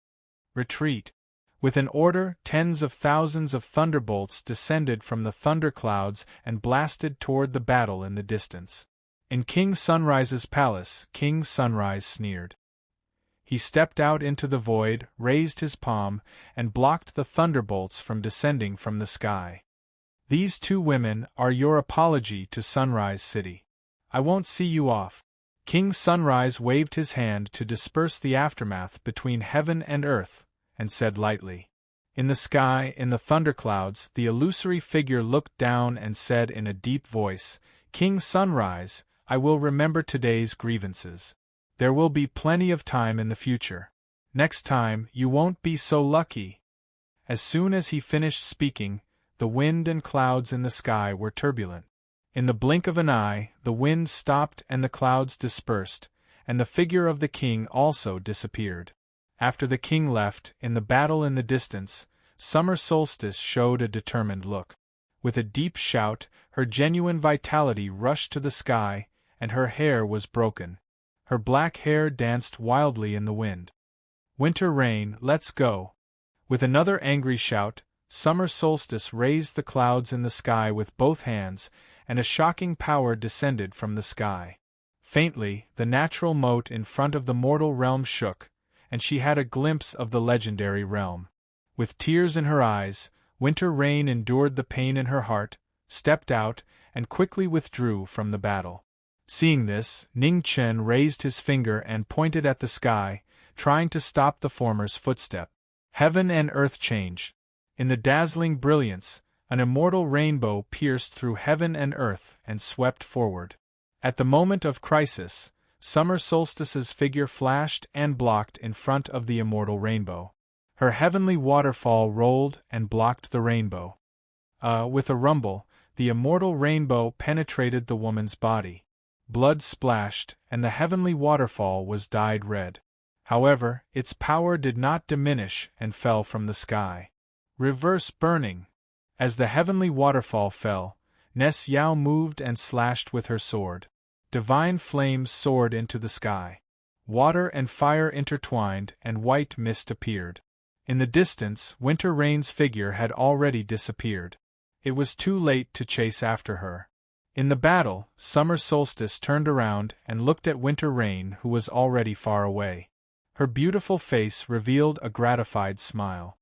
Retreat. With an order, tens of thousands of thunderbolts descended from the thunderclouds and blasted toward the battle in the distance. In King Sunrise's palace, King Sunrise sneered. He stepped out into the void, raised his palm, and blocked the thunderbolts from descending from the sky. "These two women are your apology to Sunrise City. I won't see you off." King Sunrise waved his hand to disperse the aftermath between heaven and earth, and said lightly. In the sky, in the thunderclouds, the illusory figure looked down and said in a deep voice, "King Sunrise, I will remember today's grievances. There will be plenty of time in the future. Next time, you won't be so lucky." As soon as he finished speaking, the wind and clouds in the sky were turbulent. In the blink of an eye, the wind stopped and the clouds dispersed, and the figure of the king also disappeared. After the king left, in the battle in the distance, Summer Solstice showed a determined look. With a deep shout, her genuine vitality rushed to the sky, and her hair was broken. Her black hair danced wildly in the wind. "Winter Rain, let's go!" With another angry shout, Summer Solstice raised the clouds in the sky with both hands, and a shocking power descended from the sky. Faintly, the natural moat in front of the mortal realm shook, and she had a glimpse of the legendary realm. With tears in her eyes, Winter Rain endured the pain in her heart, stepped out, and quickly withdrew from the battle. Seeing this, Ning Chen raised his finger and pointed at the sky, trying to stop the former's footstep. Heaven and earth changed. In the dazzling brilliance, an immortal rainbow pierced through heaven and earth and swept forward. At the moment of crisis, Summer Solstice's figure flashed and blocked in front of the immortal rainbow. Her heavenly waterfall rolled and blocked the rainbow. With a rumble, the immortal rainbow penetrated the woman's body. Blood splashed, and the heavenly waterfall was dyed red. However, its power did not diminish and fell from the sky. Reverse burning. As the heavenly waterfall fell, Ness Yao moved and slashed with her sword. Divine flames soared into the sky. Water and fire intertwined, and white mist appeared. In the distance, Winter Rain's figure had already disappeared. It was too late to chase after her. In the battle, Summer Solstice turned around and looked at Winter Rain, who was already far away. Her beautiful face revealed a gratified smile.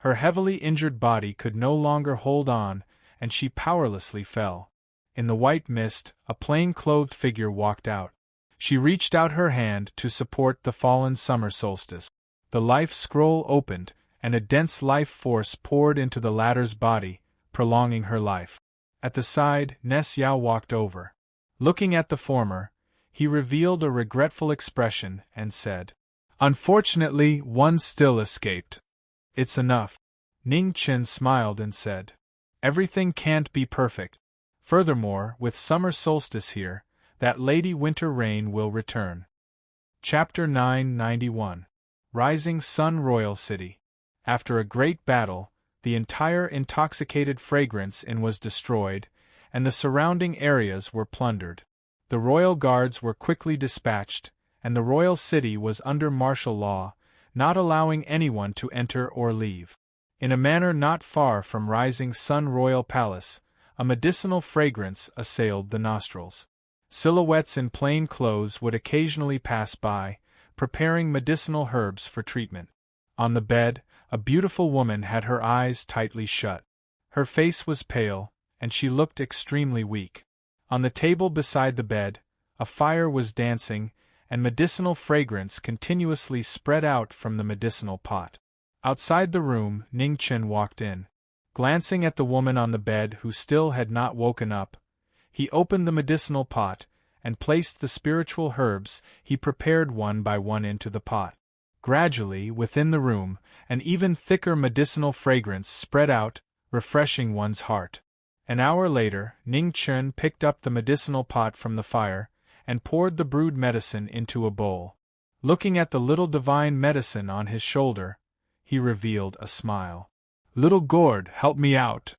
Her heavily injured body could no longer hold on, and she powerlessly fell. In the white mist, a plain-clothed figure walked out. She reached out her hand to support the fallen Summer Solstice. The life scroll opened, and a dense life force poured into the latter's body, prolonging her life. At the side, Ness Yao walked over. Looking at the former, he revealed a regretful expression and said, "Unfortunately, one still escaped." "It's enough." Ning Chen smiled and said, "Everything can't be perfect. Furthermore, with Summer Solstice here, that Lady Winter Rain will return." Chapter 991. Rising Sun Royal City. After a great battle, the entire intoxicated fragrance inn was destroyed, and the surrounding areas were plundered. The royal guards were quickly dispatched, and the royal city was under martial law, not allowing anyone to enter or leave. In a manor not far from Rising Sun Royal Palace, a medicinal fragrance assailed the nostrils. Silhouettes in plain clothes would occasionally pass by, preparing medicinal herbs for treatment. On the bed, a beautiful woman had her eyes tightly shut. Her face was pale, and she looked extremely weak. On the table beside the bed, a fire was dancing, and medicinal fragrance continuously spread out from the medicinal pot. Outside the room, Ning Chen walked in. Glancing at the woman on the bed who still had not woken up, he opened the medicinal pot, and placed the spiritual herbs he prepared one by one into the pot. Gradually, within the room, an even thicker medicinal fragrance spread out, refreshing one's heart. An hour later, Ning Chen picked up the medicinal pot from the fire, and poured the brewed medicine into a bowl. Looking at the little divine medicine on his shoulder, he revealed a smile. "Little gourd, help me out.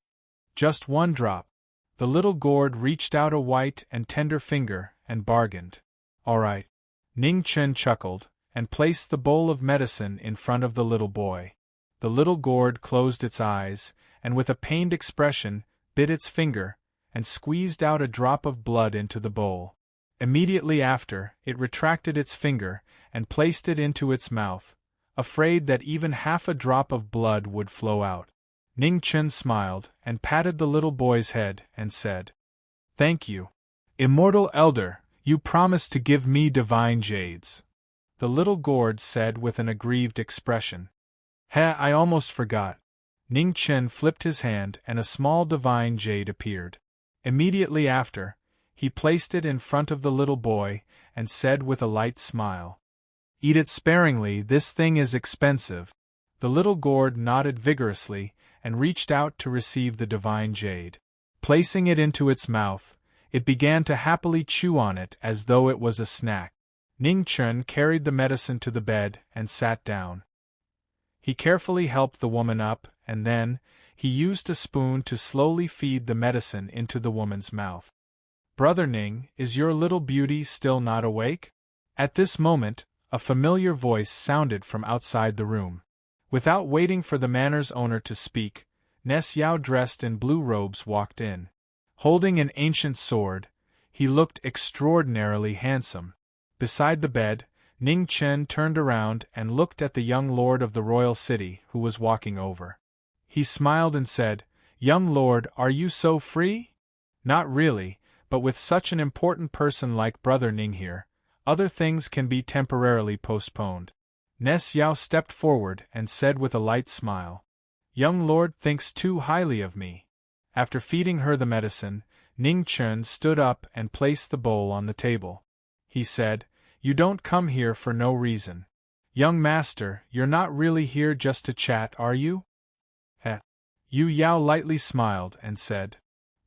Just one drop." The little gourd reached out a white and tender finger, and bargained. "All right." Ning Chen chuckled, and placed the bowl of medicine in front of the little boy. The little gourd closed its eyes, and with a pained expression, bit its finger, and squeezed out a drop of blood into the bowl. Immediately after, it retracted its finger, and placed it into its mouth, afraid that even half a drop of blood would flow out. Ning Chen smiled, and patted the little boy's head, and said, "Thank you. Immortal Elder, you promised to give me divine jades." The little gourd said with an aggrieved expression. I almost forgot." Ning Chen flipped his hand, and a small divine jade appeared. Immediately after, he placed it in front of the little boy, and said with a light smile, "Eat it sparingly, this thing is expensive." The little gourd nodded vigorously, and reached out to receive the divine jade. Placing it into its mouth, it began to happily chew on it as though it was a snack. Ning Chen carried the medicine to the bed, and sat down. He carefully helped the woman up, and then, he used a spoon to slowly feed the medicine into the woman's mouth. "Brother Ning, is your little beauty still not awake?" At this moment, a familiar voice sounded from outside the room. Without waiting for the manor's owner to speak, Nes Yao, dressed in blue robes, walked in. Holding an ancient sword, he looked extraordinarily handsome. Beside the bed, Ning Chen turned around and looked at the young lord of the royal city who was walking over. He smiled and said, "Young lord, are you so free?" "Not really, but with such an important person like Brother Ning here, other things can be temporarily postponed." Nes Yao stepped forward and said with a light smile, "Young lord thinks too highly of me." After feeding her the medicine, Ning Chen stood up and placed the bowl on the table. He said, "You don't come here for no reason. Young master, you're not really here just to chat, are you?" Yu Yao lightly smiled and said,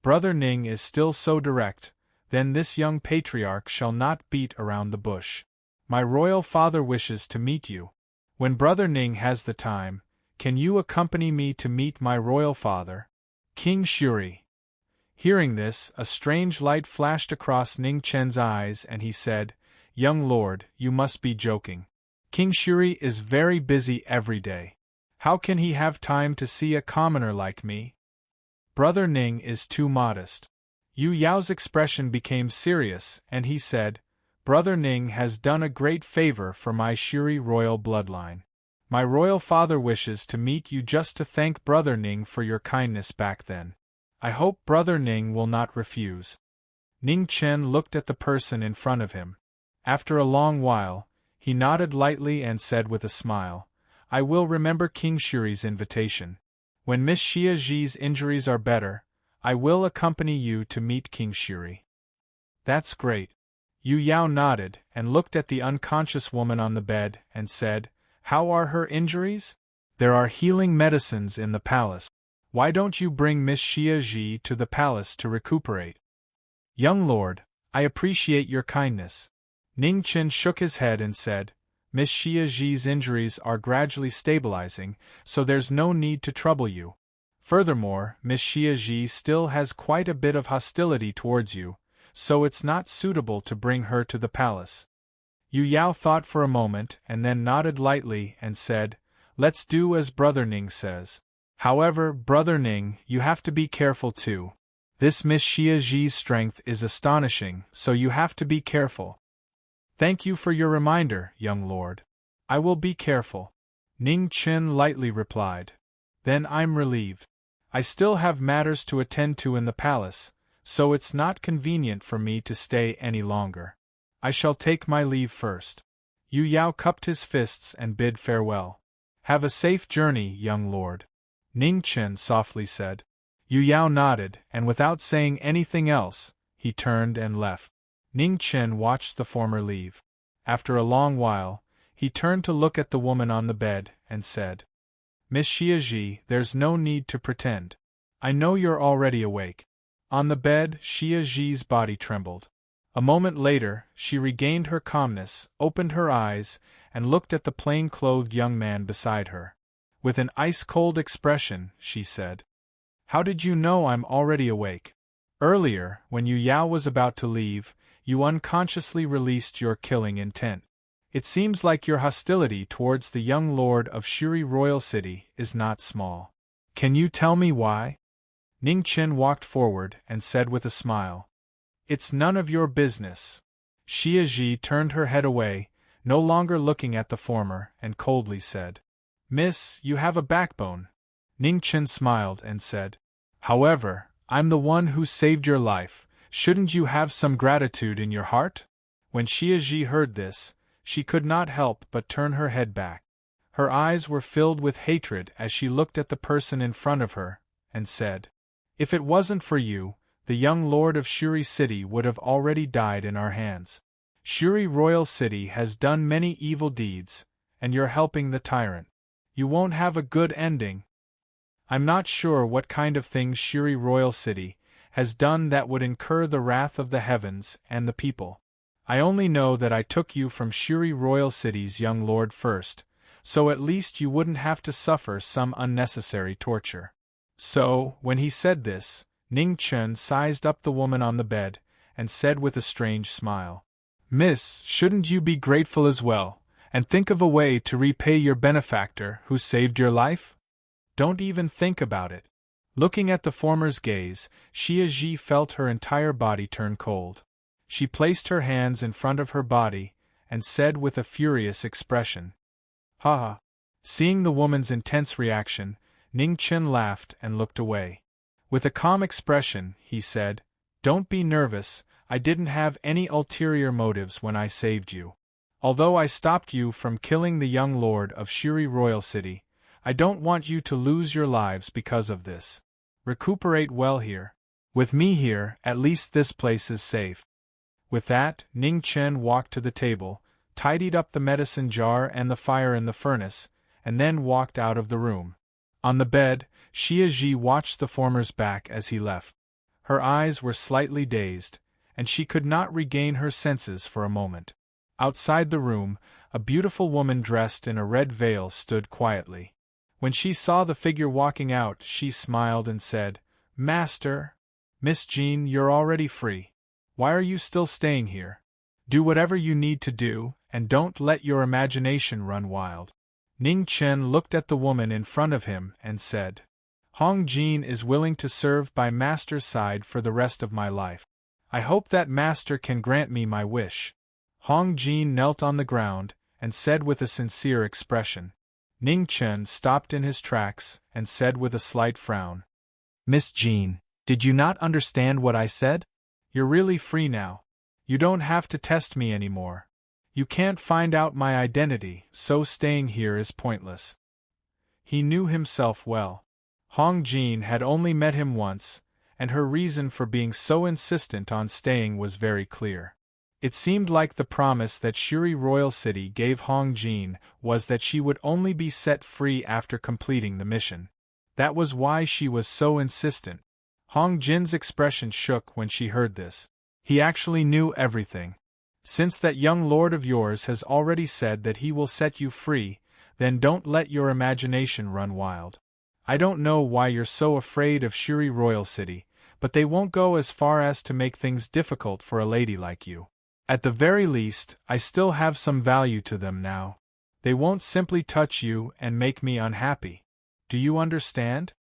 "Brother Ning is still so direct, then this young patriarch shall not beat around the bush. My royal father wishes to meet you. When Brother Ning has the time, can you accompany me to meet my royal father, King Shuri?" Hearing this, a strange light flashed across Ning Chen's eyes, and he said, "Young lord, you must be joking. King Shuri is very busy every day. How can he have time to see a commoner like me? Brother Ning is too modest." Yu Yao's expression became serious, and he said, "Brother Ning has done a great favor for my Shuri royal bloodline. My royal father wishes to meet you just to thank Brother Ning for your kindness back then. I hope Brother Ning will not refuse." Ning Chen looked at the person in front of him. After a long while, he nodded lightly and said with a smile, "I will remember King Shuri's invitation. When Miss Xia Ji's injuries are better, I will accompany you to meet King Shuri." "That's great." Yu Yao nodded and looked at the unconscious woman on the bed and said, "How are her injuries?" "There are healing medicines in the palace. Why don't you bring Miss Xia Ji to the palace to recuperate?" "Young lord, I appreciate your kindness." Ning Chen shook his head and said, "Miss Xia Ji's injuries are gradually stabilizing, so there's no need to trouble you. Furthermore, Miss Xia Ji still has quite a bit of hostility towards you, so it's not suitable to bring her to the palace." Yu Yao thought for a moment and then nodded lightly and said, "Let's do as Brother Ning says. However, Brother Ning, you have to be careful too. This Miss Xia Ji's strength is astonishing, so you have to be careful." "Thank you for your reminder, young lord. I will be careful," Ning Chen lightly replied. "Then I'm relieved. I still have matters to attend to in the palace, so it's not convenient for me to stay any longer. I shall take my leave first." Yu Yao cupped his fists and bid farewell. Have a safe journey, young lord, Ning Chen softly said. Yu Yao nodded, and without saying anything else, he turned and left. Ning Chen watched the former leave. After a long while, he turned to look at the woman on the bed, and said, Miss Xiaji, there's no need to pretend. I know you're already awake. On the bed, Xiaji's body trembled. A moment later, she regained her calmness, opened her eyes, and looked at the plain-clothed young man beside her. With an ice-cold expression, she said, How did you know I'm already awake? Earlier, when Yu Yao was about to leave, you unconsciously released your killing intent. It seems like your hostility towards the young lord of Shuri Royal City is not small. Can you tell me why? Ning Chen walked forward and said with a smile, It's none of your business. Xia Ji turned her head away, no longer looking at the former, and coldly said, Miss, you have a backbone. Ning Chen smiled and said, However, I'm the one who saved your life. Shouldn't you have some gratitude in your heart? When Xia Ji heard this, she could not help but turn her head back. Her eyes were filled with hatred as she looked at the person in front of her, and said, If it wasn't for you, the young lord of Shuri City would have already died in our hands. Shuri Royal City has done many evil deeds, and you're helping the tyrant. You won't have a good ending. I'm not sure what kind of things Shuri Royal City has done that would incur the wrath of the heavens and the people. I only know that I took you from Shuri Royal City's young lord first, so at least you wouldn't have to suffer some unnecessary torture. So, when he said this, Ning Chen sized up the woman on the bed, and said with a strange smile, Miss, shouldn't you be grateful as well, and think of a way to repay your benefactor who saved your life? Don't even think about it. Looking at the former's gaze, Xia Ji felt her entire body turn cold. She placed her hands in front of her body, and said with a furious expression, Ha ha. Seeing the woman's intense reaction, Ning Chen laughed and looked away. With a calm expression, he said, Don't be nervous, I didn't have any ulterior motives when I saved you. Although I stopped you from killing the young lord of Shuri Royal City, I don't want you to lose your lives because of this. Recuperate well here. With me here, at least this place is safe. With that, Ning Chen walked to the table, tidied up the medicine jar and the fire in the furnace, and then walked out of the room. On the bed, Xia Ji watched the former's back as he left. Her eyes were slightly dazed, and she could not regain her senses for a moment. Outside the room, a beautiful woman dressed in a red veil stood quietly. When she saw the figure walking out, she smiled and said, Master! Miss Jean, you're already free. Why are you still staying here? Do whatever you need to do, and don't let your imagination run wild. Ning Chen looked at the woman in front of him and said, Hong Jin is willing to serve by Master's side for the rest of my life. I hope that Master can grant me my wish. Hong Jin knelt on the ground, and said with a sincere expression. Ning Chen stopped in his tracks, and said with a slight frown, Miss Jean, did you not understand what I said? You're really free now. You don't have to test me anymore. You can't find out my identity, so staying here is pointless. He knew himself well. Hong Jin had only met him once, and her reason for being so insistent on staying was very clear. It seemed like the promise that Shuri Royal City gave Hong Jin was that she would only be set free after completing the mission. That was why she was so insistent. Hong Jin's expression shook when she heard this. He actually knew everything. Since that young lord of yours has already said that he will set you free, then don't let your imagination run wild. I don't know why you're so afraid of Shuri Royal City, but they won't go as far as to make things difficult for a lady like you. At the very least, I still have some value to them now. They won't simply touch you and make me unhappy. Do you understand?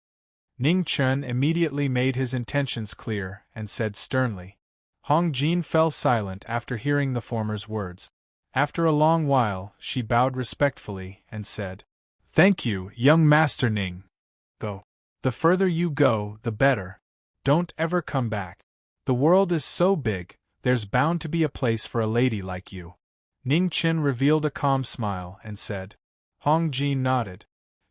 Ning Chen immediately made his intentions clear and said sternly. Hong Jin fell silent after hearing the former's words. After a long while, she bowed respectfully and said, Thank you, young Master Ning. Go. The further you go, the better. Don't ever come back. The world is so big, there's bound to be a place for a lady like you. Ning Chen revealed a calm smile and said. Hong Jin nodded.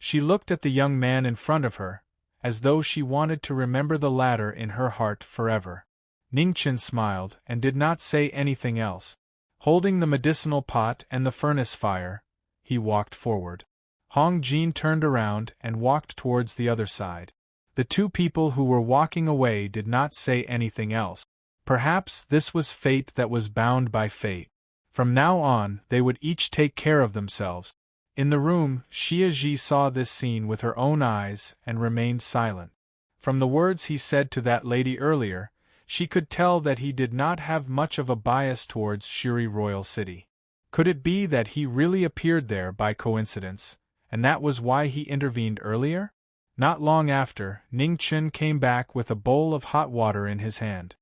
She looked at the young man in front of her, as though she wanted to remember the latter in her heart forever. Ningchen smiled and did not say anything else. Holding the medicinal pot and the furnace fire, he walked forward. Hong Jin turned around and walked towards the other side. The two people who were walking away did not say anything else. Perhaps this was fate that was bound by fate. From now on, they would each take care of themselves. In the room, Xia Ji saw this scene with her own eyes and remained silent. From the words he said to that lady earlier, she could tell that he did not have much of a bias towards Shuri Royal City. Could it be that he really appeared there by coincidence, and that was why he intervened earlier? Not long after, Ning Chen came back with a bowl of hot water in his hand.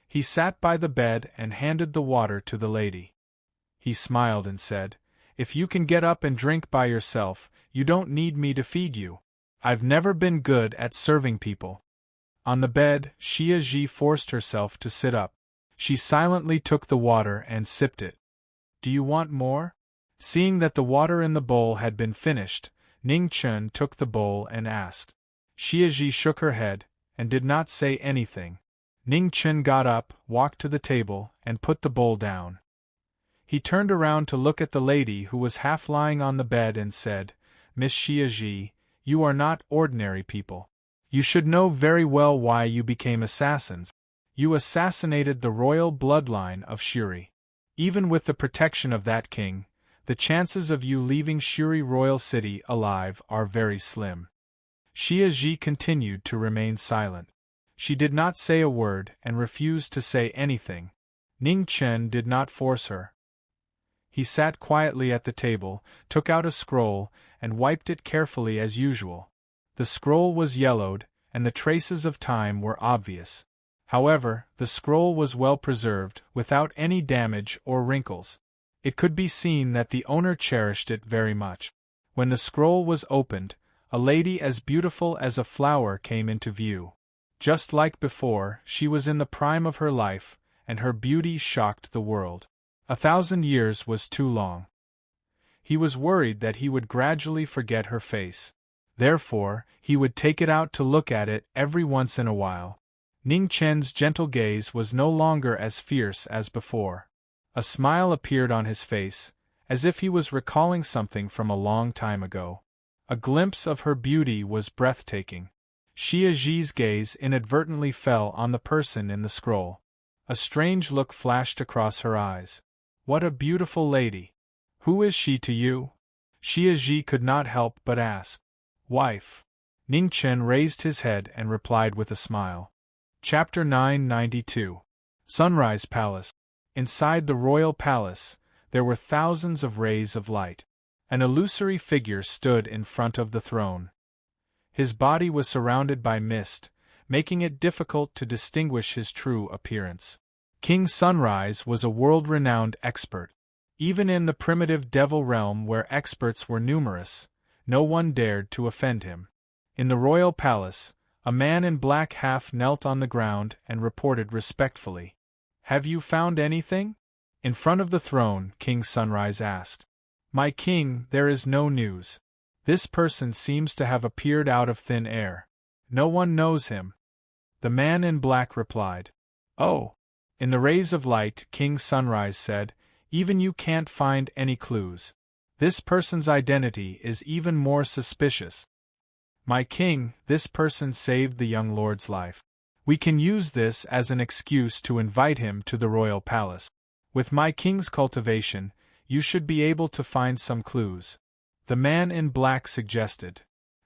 He sat by the bed and handed the water to the lady. He smiled and said, "If you can get up and drink by yourself, you don't need me to feed you. I've never been good at serving people." On the bed, Xia Ji forced herself to sit up. She silently took the water and sipped it. "Do you want more?" Seeing that the water in the bowl had been finished, Ning Chen took the bowl and asked. Xia Ji shook her head, and did not say anything. Ning Chen got up, walked to the table, and put the bowl down. He turned around to look at the lady who was half lying on the bed and said, "Miss Xia Ji, you are not ordinary people. You should know very well why you became assassins. You assassinated the royal bloodline of Shuri. Even with the protection of that king, the chances of you leaving Shuri Royal City alive are very slim." Xia Ji continued to remain silent. She did not say a word and refused to say anything. Ning Chen did not force her. He sat quietly at the table, took out a scroll, and wiped it carefully as usual. The scroll was yellowed, and the traces of time were obvious. However, the scroll was well preserved, without any damage or wrinkles. It could be seen that the owner cherished it very much. When the scroll was opened, a lady as beautiful as a flower came into view. Just like before, she was in the prime of her life, and her beauty shocked the world. 1,000 years was too long. He was worried that he would gradually forget her face. Therefore, he would take it out to look at it every once in a while. Ning Chen's gentle gaze was no longer as fierce as before. A smile appeared on his face, as if he was recalling something from a long time ago. A glimpse of her beauty was breathtaking. Xia Ji's gaze inadvertently fell on the person in the scroll. A strange look flashed across her eyes. "What a beautiful lady! Who is she to you?" Xia Ji could not help but ask. "Wife." Ning Chen raised his head and replied with a smile. Chapter 992. Sunrise Palace. Inside the royal palace, there were thousands of rays of light. An illusory figure stood in front of the throne. His body was surrounded by mist, making it difficult to distinguish his true appearance. King Sunrise was a world-renowned expert. Even in the primitive devil realm where experts were numerous, no one dared to offend him. In the royal palace, a man in black half knelt on the ground and reported respectfully. "Have you found anything?" In front of the throne, King Sunrise asked. "My king, there is no news. This person seems to have appeared out of thin air. No one knows him." The man in black replied. "Oh." In the rays of light, King Sunrise said, "Even you can't find any clues. This person's identity is even more suspicious." "My king, this person saved the young lord's life. We can use this as an excuse to invite him to the royal palace. With my king's cultivation, you should be able to find some clues." The man in black suggested.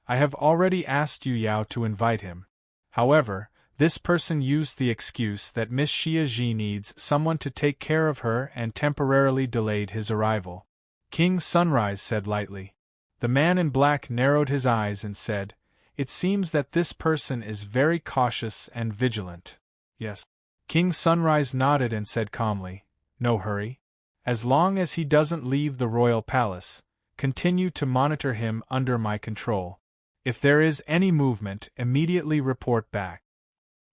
"I have already asked Yu Yao to invite him. However, this person used the excuse that Miss Xia Ji needs someone to take care of her and temporarily delayed his arrival." King Sunrise said lightly. The man in black narrowed his eyes and said, "It seems that this person is very cautious and vigilant." "Yes." King Sunrise nodded and said calmly, "No hurry. As long as he doesn't leave the royal palace, continue to monitor him under my control. If there is any movement, immediately report back."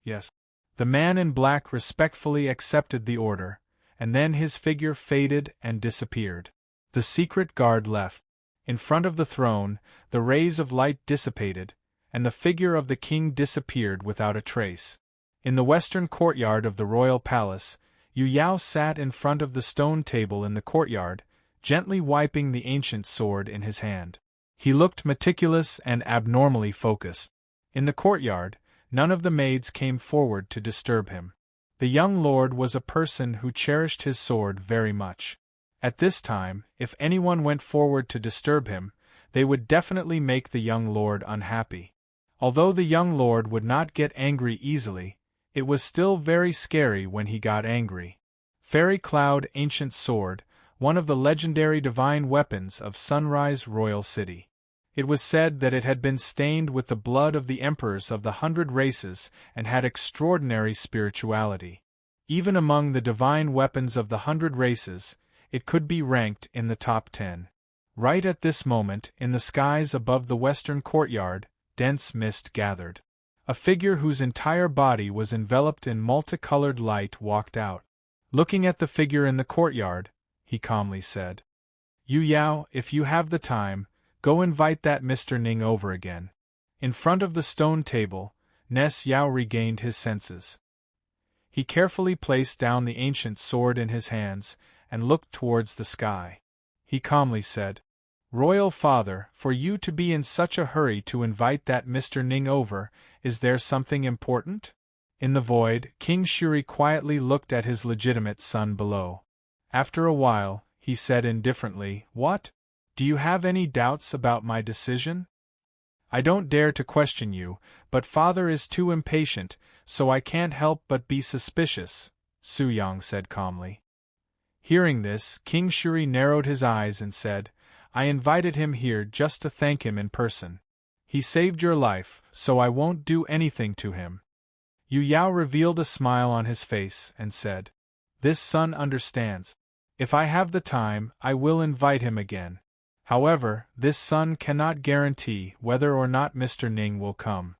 "Yes." The man in black respectfully accepted the order, and then his figure faded and disappeared. The secret guard left. In front of the throne, the rays of light dissipated, and the figure of the king disappeared without a trace. In the western courtyard of the royal palace, Yu Yao sat in front of the stone table in the courtyard, gently wiping the ancient sword in his hand. He looked meticulous and abnormally focused. In the courtyard, none of the maids came forward to disturb him. The young lord was a person who cherished his sword very much. At this time, if anyone went forward to disturb him, they would definitely make the young lord unhappy. Although the young lord would not get angry easily, it was still very scary when he got angry. Fairy Cloud Ancient Sword, one of the legendary divine weapons of Sunrise Royal City. It was said that it had been stained with the blood of the emperors of the 100 races and had extraordinary spirituality. Even among the divine weapons of the 100 races, it could be ranked in the top 10. Right at this moment, in the skies above the western courtyard, dense mist gathered. A figure whose entire body was enveloped in multicolored light walked out. Looking at the figure in the courtyard, he calmly said, "Yu Yao, if you have the time, go invite that Mr. Ning over again." In front of the stone table, Nes Yao regained his senses. He carefully placed down the ancient sword in his hands and looked towards the sky. He calmly said, "Royal Father, for you to be in such a hurry to invite that Mr. Ning over, is there something important?" In the void, King Shuri quietly looked at his legitimate son below. After a while, he said indifferently, "What? Do you have any doubts about my decision?" "I don't dare to question you, but father is too impatient, so I can't help but be suspicious," Su Yang said calmly. Hearing this, King Shuri narrowed his eyes and said, "I invited him here just to thank him in person. He saved your life, so I won't do anything to him." Yu Yao revealed a smile on his face and said, "This son understands. If I have the time, I will invite him again. However, this son cannot guarantee whether or not Mr. Ning will come.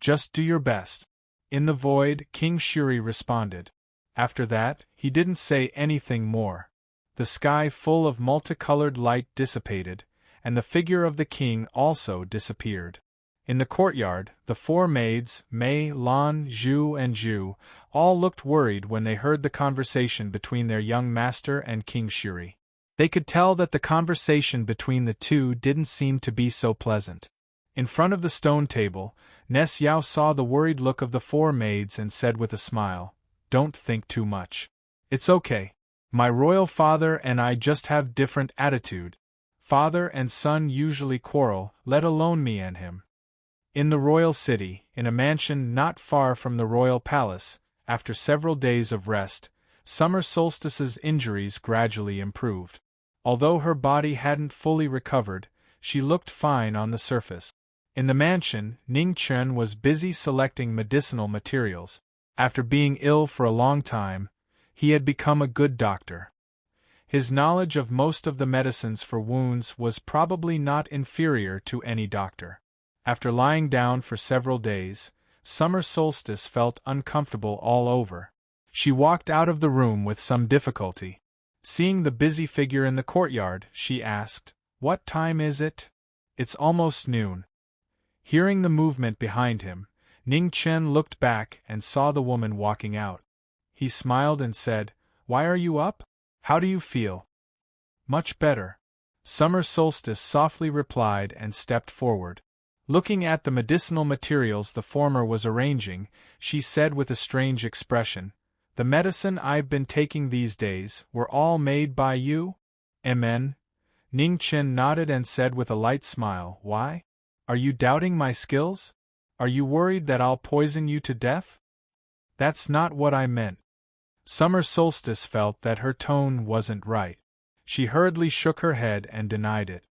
Just do your best." In the void, King Shuri responded. After that, he didn't say anything more. The sky full of multicolored light dissipated, and the figure of the king also disappeared. In the courtyard, the 4 maids, Mei, Lan, Zhu and Zhu, all looked worried when they heard the conversation between their young master and King Shuri. They could tell that the conversation between the two didn't seem to be so pleasant. In front of the stone table, Nes Yao saw the worried look of the 4 maids and said with a smile, "Don't think too much. It's okay. My royal father and I just have different attitude. Father and son usually quarrel, let alone me and him." In the royal city, in a mansion not far from the royal palace, after several days of rest, Summer Solstice's injuries gradually improved. Although her body hadn't fully recovered, she looked fine on the surface. In the mansion, Ning Chen was busy selecting medicinal materials. After being ill for a long time, he had become a good doctor. His knowledge of most of the medicines for wounds was probably not inferior to any doctor. After lying down for several days, Summer Solstice felt uncomfortable all over. She walked out of the room with some difficulty. Seeing the busy figure in the courtyard, she asked, "What time is it?" "It's almost noon." Hearing the movement behind him, Ning Chen looked back and saw the woman walking out. He smiled and said, "Why are you up? How do you feel?" "Much better," Summer Solstice softly replied and stepped forward. Looking at the medicinal materials the former was arranging, she said with a strange expression, "The medicine I've been taking these days were all made by you?" "Amen." Ning Chen nodded and said with a light smile, "Why? Are you doubting my skills? Are you worried that I'll poison you to death?" "That's not what I meant." Summer Solstice felt that her tone wasn't right. She hurriedly shook her head and denied it.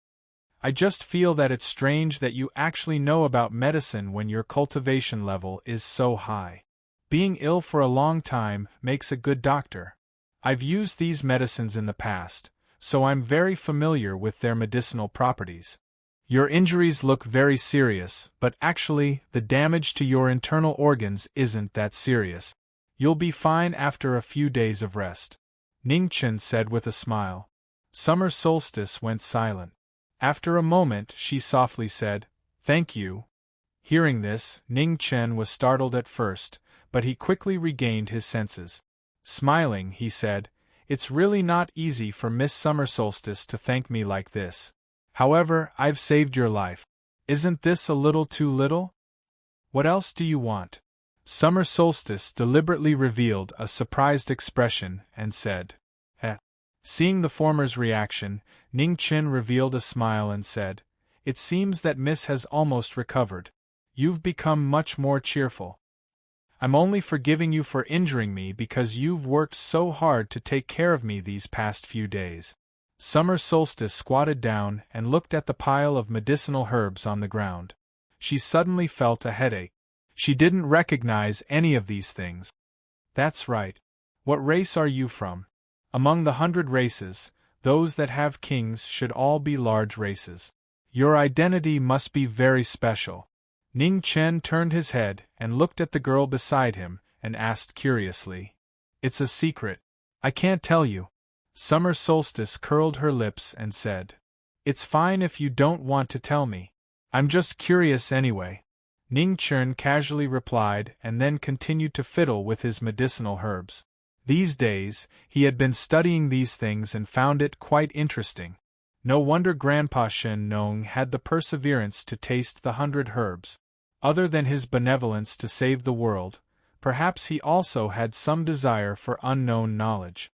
"I just feel that it's strange that you actually know about medicine when your cultivation level is so high. Being ill for a long time makes a good doctor. I've used these medicines in the past, so I'm very familiar with their medicinal properties. Your injuries look very serious, but actually, the damage to your internal organs isn't that serious. You'll be fine after a few days of rest," Ning Chen said with a smile. Summer Solstice went silent. After a moment, she softly said, "Thank you." Hearing this, Ning Chen was startled at first, but he quickly regained his senses. Smiling, he said, "It's really not easy for Miss Summer Solstice to thank me like this. However, I've saved your life. Isn't this a little too little? What else do you want?" Summer Solstice deliberately revealed a surprised expression and said, "Eh." Seeing the former's reaction, Ning Chen revealed a smile and said, "It seems that Miss has almost recovered. You've become much more cheerful. I'm only forgiving you for injuring me because you've worked so hard to take care of me these past few days." Summer Solstice squatted down and looked at the pile of medicinal herbs on the ground. She suddenly felt a headache. She didn't recognize any of these things. "That's right. What race are you from? Among the 100 races, those that have kings should all be large races. Your identity must be very special." Ning Chen turned his head and looked at the girl beside him and asked curiously, "It's a secret. I can't tell you." Summer Solstice curled her lips and said, "It's fine if you don't want to tell me. I'm just curious anyway." Ning Chen casually replied and then continued to fiddle with his medicinal herbs. These days, he had been studying these things and found it quite interesting. No wonder Grandpa Shen Nong had the perseverance to taste the 100 herbs. Other than his benevolence to save the world, perhaps he also had some desire for unknown knowledge.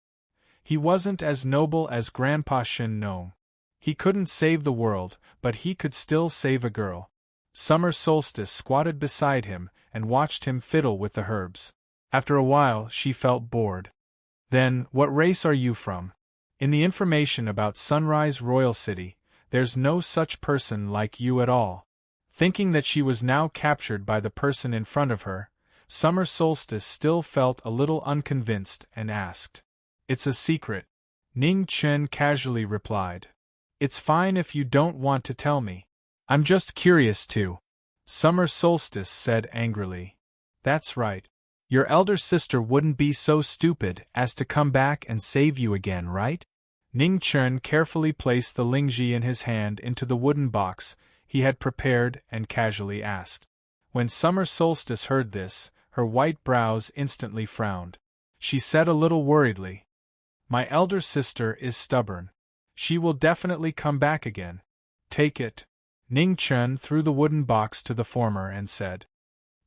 He wasn't as noble as Grandpa Shen Nong. He couldn't save the world, but he could still save a girl. Summer Solstice squatted beside him and watched him fiddle with the herbs. After a while, she felt bored. "Then, what race are you from? In the information about Sunrise Royal City, there's no such person like you at all." Thinking that she was now captured by the person in front of her, Summer Solstice still felt a little unconvinced and asked, "It's a secret." Ning Chen casually replied, "It's fine if you don't want to tell me. I'm just curious too." Summer Solstice said angrily, "That's right. Your elder sister wouldn't be so stupid as to come back and save you again, right?" Ning Chen carefully placed the lingji in his hand into the wooden box he had prepared and casually asked. When Summer Solstice heard this, her white brows instantly frowned. She said a little worriedly, "My elder sister is stubborn. She will definitely come back again. Take it." Ning Chen threw the wooden box to the former and said,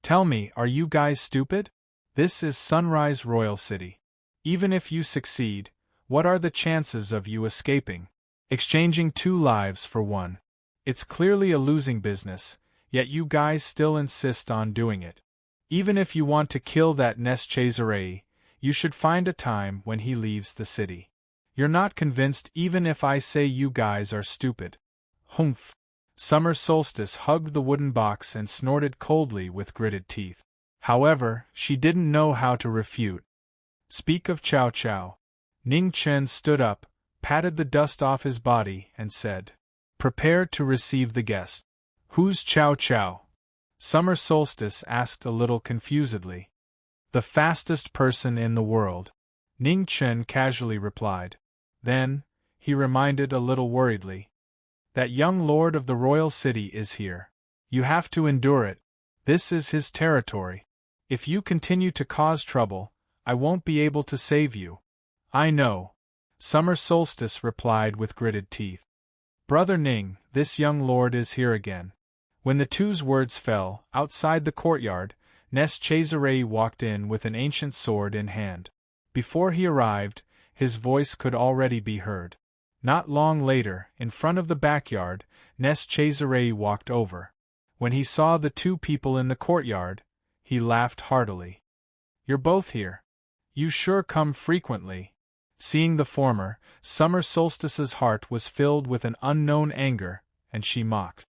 "Tell me, are you guys stupid? This is Sunrise Royal City. Even if you succeed, what are the chances of you escaping? Exchanging 2 lives for 1. It's clearly a losing business, yet you guys still insist on doing it. Even if you want to kill that Nest Chazerei, you should find a time when he leaves the city. You're not convinced even if I say you guys are stupid." "Humph." Summer Solstice hugged the wooden box and snorted coldly with gritted teeth. However, she didn't know how to refute. "Speak of Chow Chow." Ning Chen stood up, patted the dust off his body, and said, "Prepare to receive the guest." "Who's Chow Chow?" Summer Solstice asked a little confusedly. "The fastest person in the world," Ning Chen casually replied. Then, he reminded a little worriedly, "That young lord of the royal city is here. You have to endure it. This is his territory. If you continue to cause trouble, I won't be able to save you." "I know," Summer Solstice replied with gritted teeth. "Brother Ning, this young lord is here again." When the two's words fell, outside the courtyard, Nest Chazerei walked in with an ancient sword in hand. Before he arrived, his voice could already be heard. Not long later, in front of the backyard, Nest Chazerei walked over. When he saw the 2 people in the courtyard, he laughed heartily. "You're both here. You sure come frequently." Seeing the former, Summer Solstice's heart was filled with an unknown anger, and she mocked.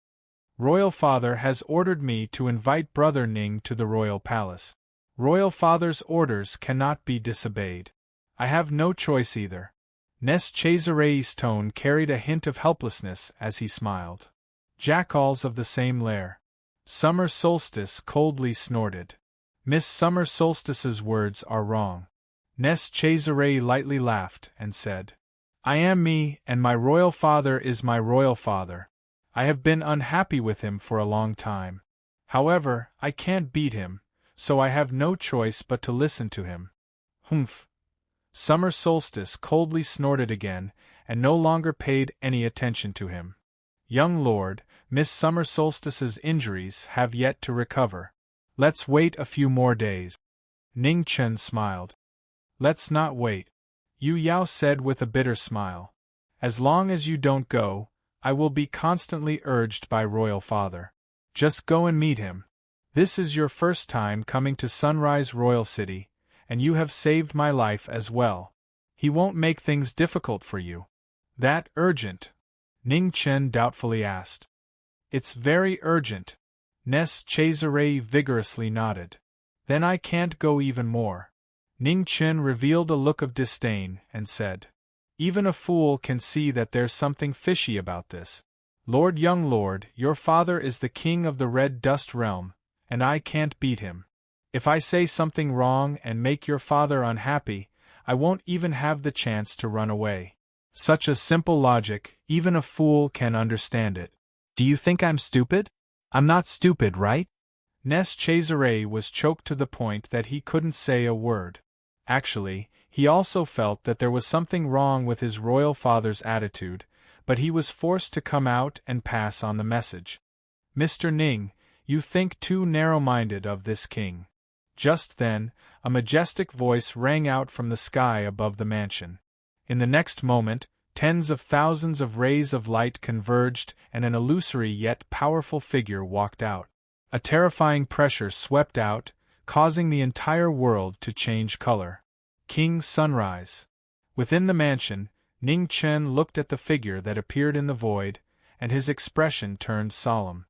"Royal Father has ordered me to invite Brother Ning to the royal palace. Royal Father's orders cannot be disobeyed. I have no choice either." Nest Chazerei's tone carried a hint of helplessness as he smiled. "Jackals of the same lair." Summer Solstice coldly snorted. "Miss Summer Solstice's words are wrong." Nest Chazerei lightly laughed and said, I am me, and my royal father is my royal father. I have been unhappy with him for a long time. However, I can't beat him, so I have no choice but to listen to him. Humph. Summer Solstice coldly snorted again, and no longer paid any attention to him. Young lord, Miss Summer Solstice's injuries have yet to recover. Let's wait a few more days. Ning Chen smiled. Let's not wait, Yu Yao said with a bitter smile. As long as you don't go, I will be constantly urged by royal father. Just go and meet him. This is your first time coming to Sunrise Royal City, and you have saved my life as well. He won't make things difficult for you. That urgent? Ning Chen doubtfully asked. It's very urgent. Ness Chazare vigorously nodded. Then I can't go even more. Ning Chen revealed a look of disdain and said, even a fool can see that there's something fishy about this. Young lord, your father is the king of the Red Dust Realm, and I can't beat him. If I say something wrong and make your father unhappy, I won't even have the chance to run away. Such a simple logic, even a fool can understand it. Do you think I'm stupid? I'm not stupid, right? Ness Chazare was choked to the point that he couldn't say a word. Actually, he also felt that there was something wrong with his royal father's attitude, but he was forced to come out and pass on the message. Mr. Ning, you think too narrow-minded of this king. Just then, a majestic voice rang out from the sky above the mansion. In the next moment, tens of thousands of rays of light converged and an illusory yet powerful figure walked out. A terrifying pressure swept out, causing the entire world to change color. King Sunrise. Within the mansion, Ning Chen looked at the figure that appeared in the void, and his expression turned solemn.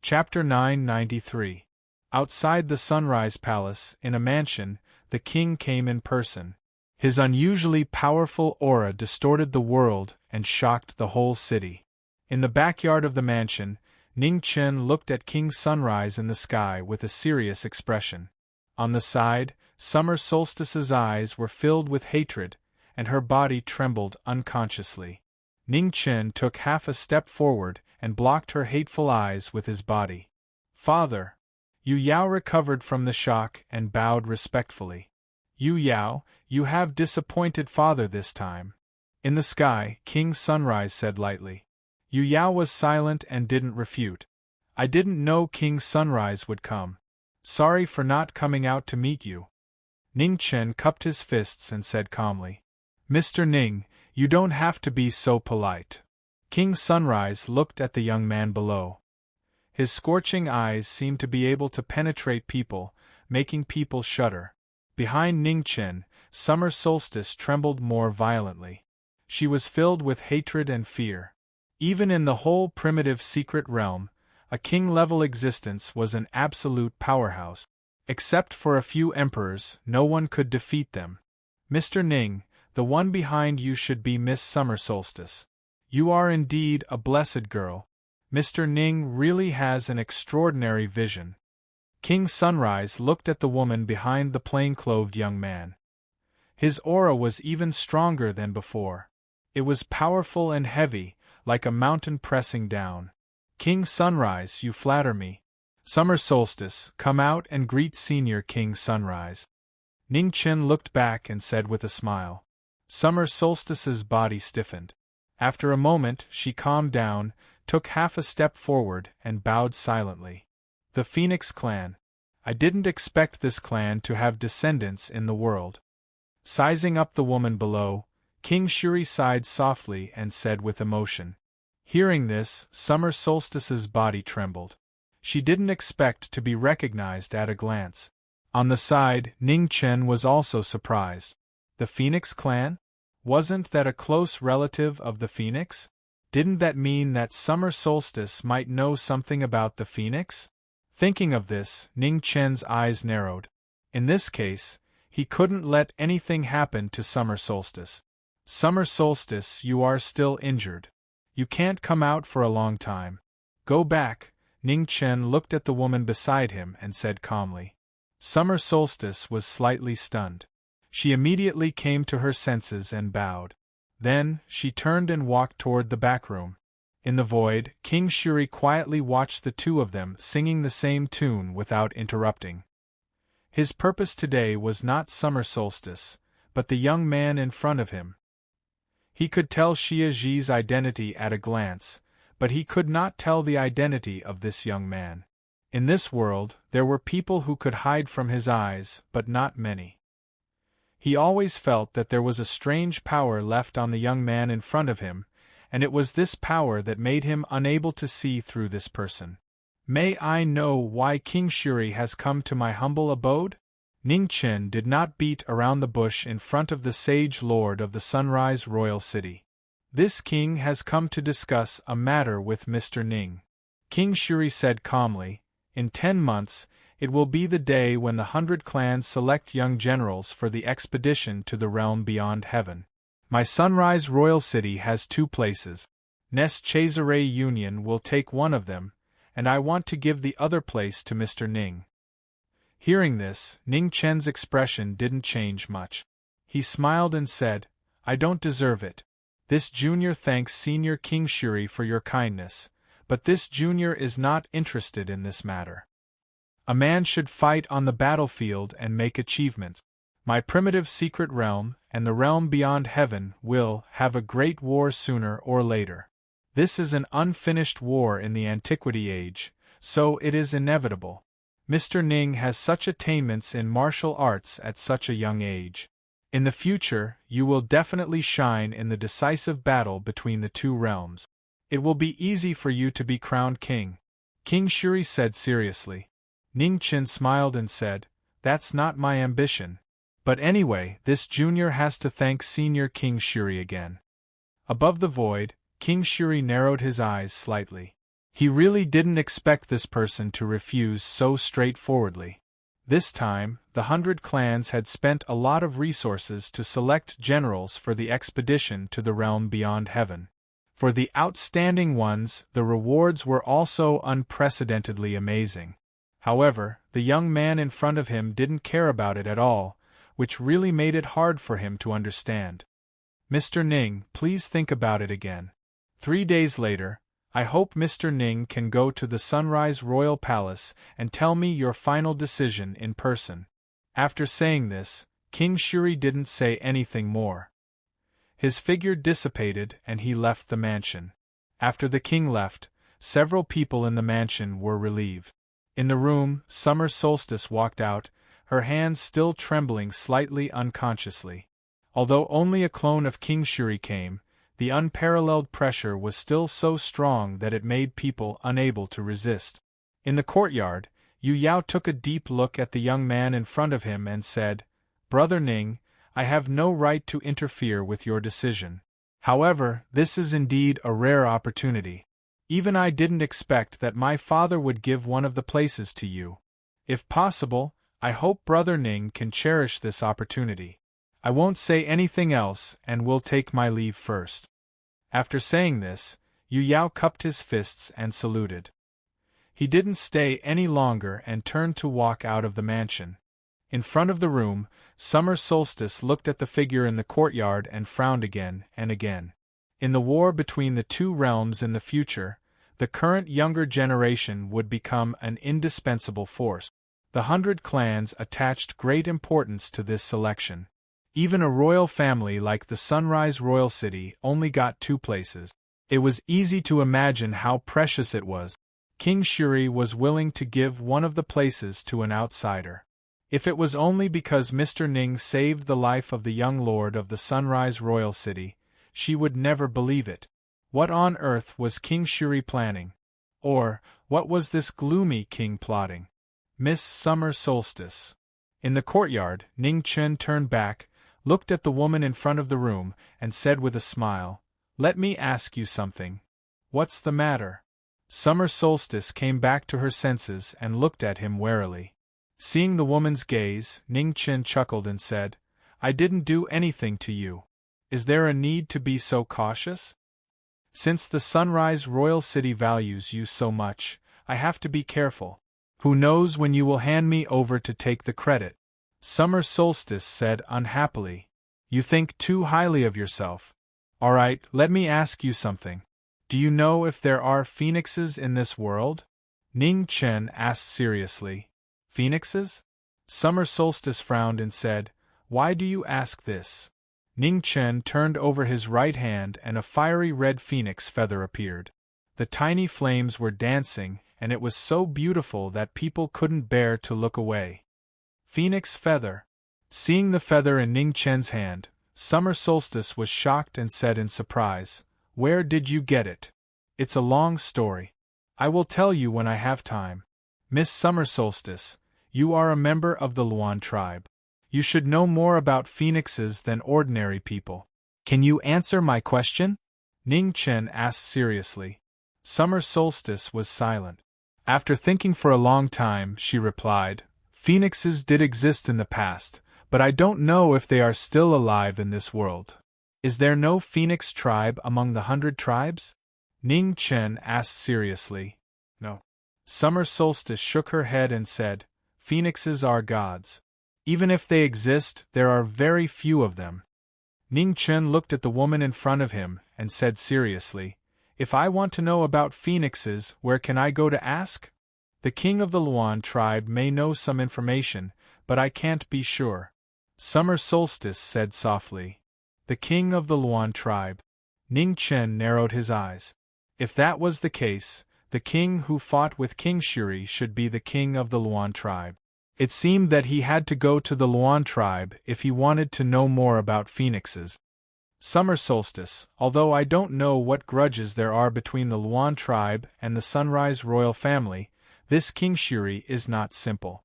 Chapter 993. Outside the Sunrise Palace, in a mansion, the king came in person. His unusually powerful aura distorted the world and shocked the whole city. In the backyard of the mansion, Ning Chen looked at King Sunrise in the sky with a serious expression. On the side, Summer Solstice's eyes were filled with hatred, and her body trembled unconsciously. Ning Chen took half a step forward and blocked her hateful eyes with his body. Father! Yu Yao recovered from the shock and bowed respectfully. Yu Yao, you have disappointed father this time. In the sky, King Sunrise said lightly. Yu Yao was silent and didn't refute. I didn't know King Sunrise would come. Sorry for not coming out to meet you. Ning Chen cupped his fists and said calmly. Mr. Ning, you don't have to be so polite. King Sunrise looked at the young man below. His scorching eyes seemed to be able to penetrate people, making people shudder. Behind Ning Chen, Summer Solstice trembled more violently. She was filled with hatred and fear. Even in the whole primitive secret realm, a king-level existence was an absolute powerhouse. Except for a few emperors, no one could defeat them. Mr. Ning, the one behind you should be Miss Summer Solstice. You are indeed a blessed girl. Mr. Ning really has an extraordinary vision. King Sunrise looked at the woman behind the plain-clothed young man. His aura was even stronger than before. It was powerful and heavy, like a mountain pressing down. King Sunrise, you flatter me. Summer Solstice, come out and greet Senior King Sunrise. Ning Chen looked back and said with a smile. Summer Solstice's body stiffened. After a moment, she calmed down, took half a step forward, and bowed silently. The Phoenix Clan. I didn't expect this clan to have descendants in the world. Sizing up the woman below, King Shuri sighed softly and said with emotion. Hearing this, Summer Solstice's body trembled. She didn't expect to be recognized at a glance. On the side, Ning Chen was also surprised. The Phoenix Clan? Wasn't that a close relative of the Phoenix? Didn't that mean that Summer Solstice might know something about the Phoenix? Thinking of this, Ning Chen's eyes narrowed. In this case, he couldn't let anything happen to Summer Solstice. Summer Solstice, you are still injured. You can't come out for a long time. Go back. Ning Chen looked at the woman beside him and said calmly. Summer Solstice was slightly stunned. She immediately came to her senses and bowed. Then, she turned and walked toward the back room. In the void, King Shuri quietly watched the two of them singing the same tune without interrupting. His purpose today was not summer solstice, but the young man in front of him. He could tell Xia Zhi's identity at a glance, but he could not tell the identity of this young man. In this world, there were people who could hide from his eyes, but not many. He always felt that there was a strange power left on the young man in front of him, and it was this power that made him unable to see through this person. May I know why King Shuri has come to my humble abode? Ning Chen did not beat around the bush in front of the sage lord of the Sunrise Royal City. This king has come to discuss a matter with Mr. Ning. King Shuri said calmly, in 10 months, it will be the day when the 100 clans select young generals for the expedition to the realm beyond heaven. My Sunrise Royal City has 2 places. Nest Chazare Union will take one of them, and I want to give the other place to Mr. Ning. Hearing this, Ning Chen's expression didn't change much. He smiled and said, I don't deserve it. This junior thanks Senior King Shuri for your kindness, but this junior is not interested in this matter. A man should fight on the battlefield and make achievements. My primitive secret realm, and the realm beyond heaven, will have a great war sooner or later. This is an unfinished war in the Antiquity Age, so it is inevitable. Mr. Ning has such attainments in martial arts at such a young age. In the future, you will definitely shine in the decisive battle between the 2 realms. It will be easy for you to be crowned king. King Shuri said seriously. Ning Chen smiled and said, that's not my ambition. But anyway, this junior has to thank Senior King Shuri again. Above the void, King Shuri narrowed his eyes slightly. He really didn't expect this person to refuse so straightforwardly. This time, the 100 clans had spent a lot of resources to select generals for the expedition to the realm beyond heaven. For the outstanding ones, the rewards were also unprecedentedly amazing. However, the young man in front of him didn't care about it at all, which really made it hard for him to understand. Mr. Ning, please think about it again. 3 days later, I hope Mr. Ning can go to the Sunrise Royal Palace and tell me your final decision in person. After saying this, King Shuri didn't say anything more. His figure dissipated and he left the mansion. After the king left, several people in the mansion were relieved. In the room, Summer Solstice walked out, her hands still trembling slightly unconsciously. Although only a clone of King Shuri came, the unparalleled pressure was still so strong that it made people unable to resist. In the courtyard, Yu Yao took a deep look at the young man in front of him and said, Brother Ning, I have no right to interfere with your decision. However, this is indeed a rare opportunity. Even I didn't expect that my father would give one of the places to you. If possible, I hope Brother Ning can cherish this opportunity. I won't say anything else and will take my leave first. After saying this, Yu Yao cupped his fists and saluted. He didn't stay any longer and turned to walk out of the mansion. In front of the room, Summer Solstice looked at the figure in the courtyard and frowned again and again. In the war between the 2 realms in the future, the current younger generation would become an indispensable force. The 100 clans attached great importance to this selection. Even a royal family like the Sunrise Royal City only got 2 places. It was easy to imagine how precious it was. King Shuri was willing to give one of the places to an outsider. If it was only because Mr. Ning saved the life of the young lord of the Sunrise Royal City, she would never believe it. What on earth was King Shuri planning? Or, what was this gloomy king plotting? Miss Summer Solstice. In the courtyard, Ning Chen turned back, looked at the woman in front of the room, and said with a smile, Let me ask you something. What's the matter? Summer Solstice came back to her senses and looked at him warily. Seeing the woman's gaze, Ning Chen chuckled and said, I didn't do anything to you. Is there a need to be so cautious? Since the Sunrise Royal City values you so much, I have to be careful. Who knows when you will hand me over to take the credit? Summer Solstice said unhappily. You think too highly of yourself. Alright, let me ask you something. Do you know if there are phoenixes in this world? Ning Chen asked seriously. Phoenixes? Summer Solstice frowned and said, Why do you ask this? Ning Chen turned over his right hand and a fiery red phoenix feather appeared. The tiny flames were dancing, and it was so beautiful that people couldn't bear to look away. Phoenix feather. Seeing the feather in Ning Chen's hand, Summer Solstice was shocked and said in surprise, Where did you get it? It's a long story. I will tell you when I have time. Miss Summer Solstice, you are a member of the Luan tribe. You should know more about phoenixes than ordinary people. Can you answer my question? Ning Chen asked seriously. Summer Solstice was silent. After thinking for a long time, she replied, Phoenixes did exist in the past, but I don't know if they are still alive in this world. Is there no phoenix tribe among the 100 tribes? Ning Chen asked seriously. No. Summer Solstice shook her head and said, Phoenixes are gods. Even if they exist, there are very few of them. Ning Chen looked at the woman in front of him and said seriously, If I want to know about phoenixes, where can I go to ask? The king of the Luan tribe may know some information, but I can't be sure. Summer Solstice said softly. The king of the Luan tribe. Ning Chen narrowed his eyes. If that was the case, the king who fought with King Shuri should be the king of the Luan tribe. It seemed that he had to go to the Luan tribe if he wanted to know more about phoenixes. Summer Solstice, although I don't know what grudges there are between the Luan tribe and the Sunrise royal family, this King Shuri is not simple.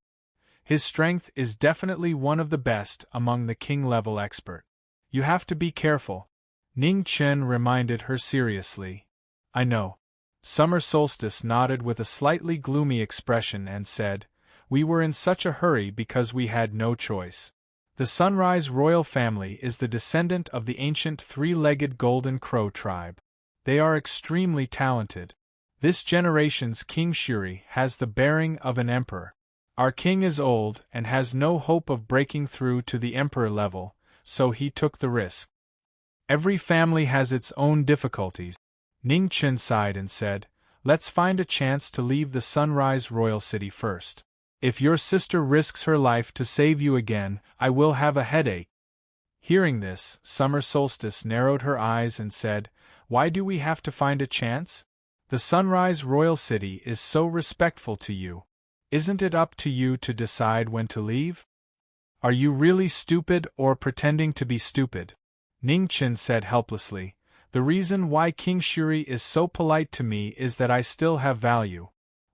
His strength is definitely one of the best among the king-level expert. You have to be careful. Ning Chen reminded her seriously. I know. Summer Solstice nodded with a slightly gloomy expression and said, We were in such a hurry because we had no choice. The Sunrise royal family is the descendant of the ancient three-legged golden crow tribe. They are extremely talented. This generation's King Shuri has the bearing of an emperor. Our king is old and has no hope of breaking through to the emperor level, so he took the risk. Every family has its own difficulties. Ning Chen sighed and said, Let's find a chance to leave the Sunrise royal city first. If your sister risks her life to save you again, I will have a headache. Hearing this, Summer Solstice narrowed her eyes and said, Why do we have to find a chance? The Sunrise royal city is so respectful to you. Isn't it up to you to decide when to leave? Are you really stupid or pretending to be stupid? Ning Chen said helplessly, The reason why King Shuri is so polite to me is that I still have value.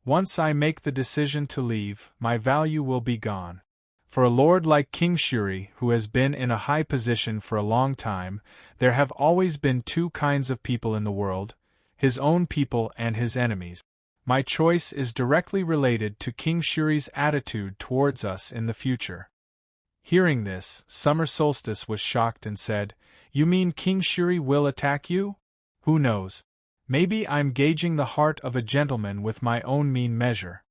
Once I make the decision to leave, my value will be gone. For a lord like King Shuri, who has been in a high position for a long time, there have always been two kinds of people in the world, his own people and his enemies. My choice is directly related to King Shuri's attitude towards us in the future. Hearing this, Summer Solstice was shocked and said, You mean King Shuri will attack you? Who knows? Maybe I'm gauging the heart of a gentleman with my own mean measure.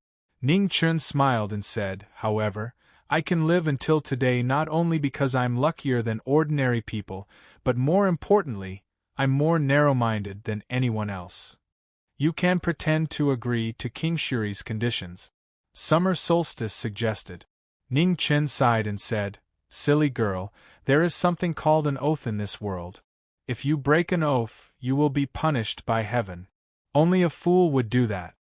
Ning Chen smiled and said, However, I can live until today not only because I'm luckier than ordinary people, but more importantly, I'm more narrow-minded than anyone else. You can pretend to agree to King Shuri's conditions. Summer Solstice suggested. Ning Chen sighed and said, Silly girl, there is something called an oath in this world. If you break an oath, you will be punished by heaven. Only a fool would do that.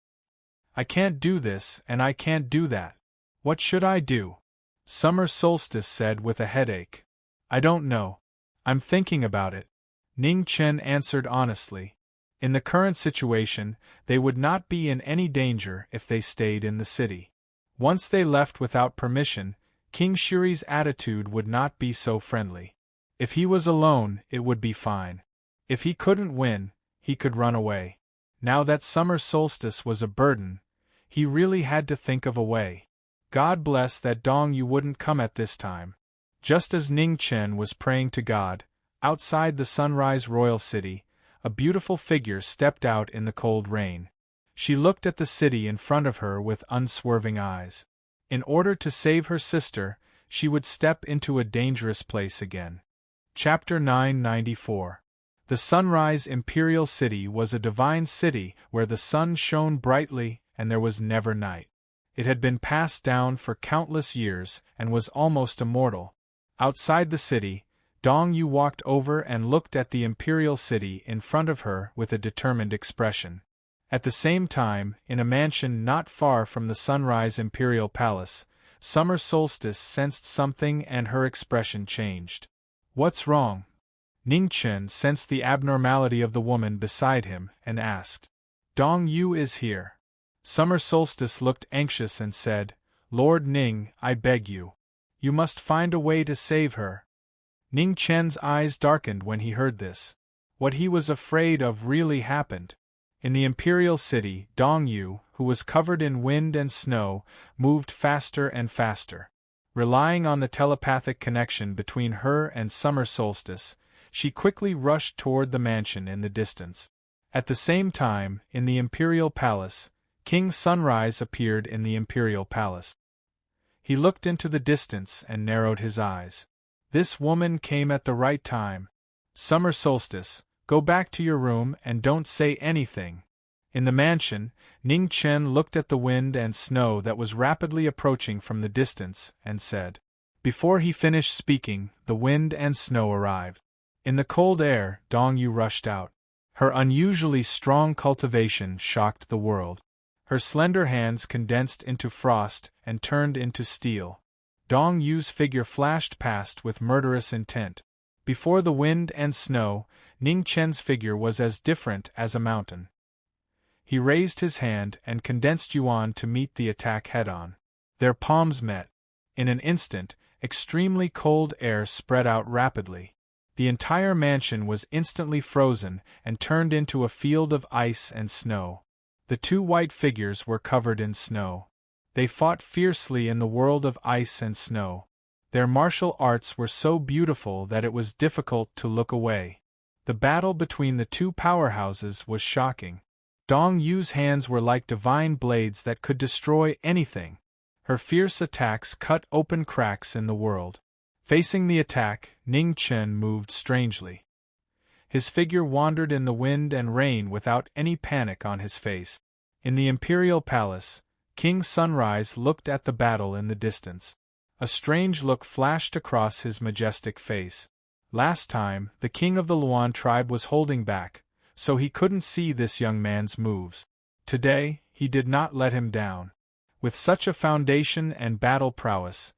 I can't do this and I can't do that. What should I do? Summer Solstice said with a headache. I don't know. I'm thinking about it. Ning Chen answered honestly. In the current situation, they would not be in any danger if they stayed in the city. Once they left without permission, King Shuri's attitude would not be so friendly. If he was alone, it would be fine. If he couldn't win, he could run away. Now that Summer Solstice was a burden, he really had to think of a way. God bless that Dong you wouldn't come at this time. Just as Ning Chen was praying to God, outside the Sunrise royal city, a beautiful figure stepped out in the cold rain. She looked at the city in front of her with unswerving eyes. In order to save her sister, she would step into a dangerous place again. Chapter 994. The sunrise imperial city was a divine city where the sun shone brightly and there was never night. It had been passed down for countless years and was almost immortal. Outside the city, Dong Yu walked over and looked at the imperial city in front of her with a determined expression. At the same time, in a mansion not far from the sunrise imperial palace, Summer Solstice sensed something and her expression changed. "What's wrong?" Ning Chen sensed the abnormality of the woman beside him and asked. "Dong Yu is here." Summer Solstice looked anxious and said, "Lord Ning, I beg you. You must find a way to save her." Ning Chen's eyes darkened when he heard this. What he was afraid of really happened. In the imperial city, Dong Yu, who was covered in wind and snow, moved faster and faster. Relying on the telepathic connection between her and Summer Solstice, she quickly rushed toward the mansion in the distance. At the same time, in the imperial palace, King Sunrise appeared in the imperial palace. He looked into the distance and narrowed his eyes. This woman came at the right time. "Summer Solstice, go back to your room and don't say anything." In the mansion, Ning Chen looked at the wind and snow that was rapidly approaching from the distance and said. Before he finished speaking, the wind and snow arrived. In the cold air, Dong Yu rushed out. Her unusually strong cultivation shocked the world. Her slender hands condensed into frost and turned into steel. Dong Yu's figure flashed past with murderous intent. Before the wind and snow, Ning Chen's figure was as different as a mountain. He raised his hand and condensed yuan to meet the attack head-on. Their palms met. In an instant, extremely cold air spread out rapidly. The entire mansion was instantly frozen and turned into a field of ice and snow. The two white figures were covered in snow. They fought fiercely in the world of ice and snow. Their martial arts were so beautiful that it was difficult to look away. The battle between the two powerhouses was shocking. Dong Yu's hands were like divine blades that could destroy anything. Her fierce attacks cut open cracks in the world. Facing the attack, Ning Chen moved strangely. His figure wandered in the wind and rain without any panic on his face. In the imperial palace, King Sunrise looked at the battle in the distance. A strange look flashed across his majestic face. Last time, the king of the Luan tribe was holding back, so he couldn't see this young man's moves. Today, he did not let him down. With such a foundation and battle prowess,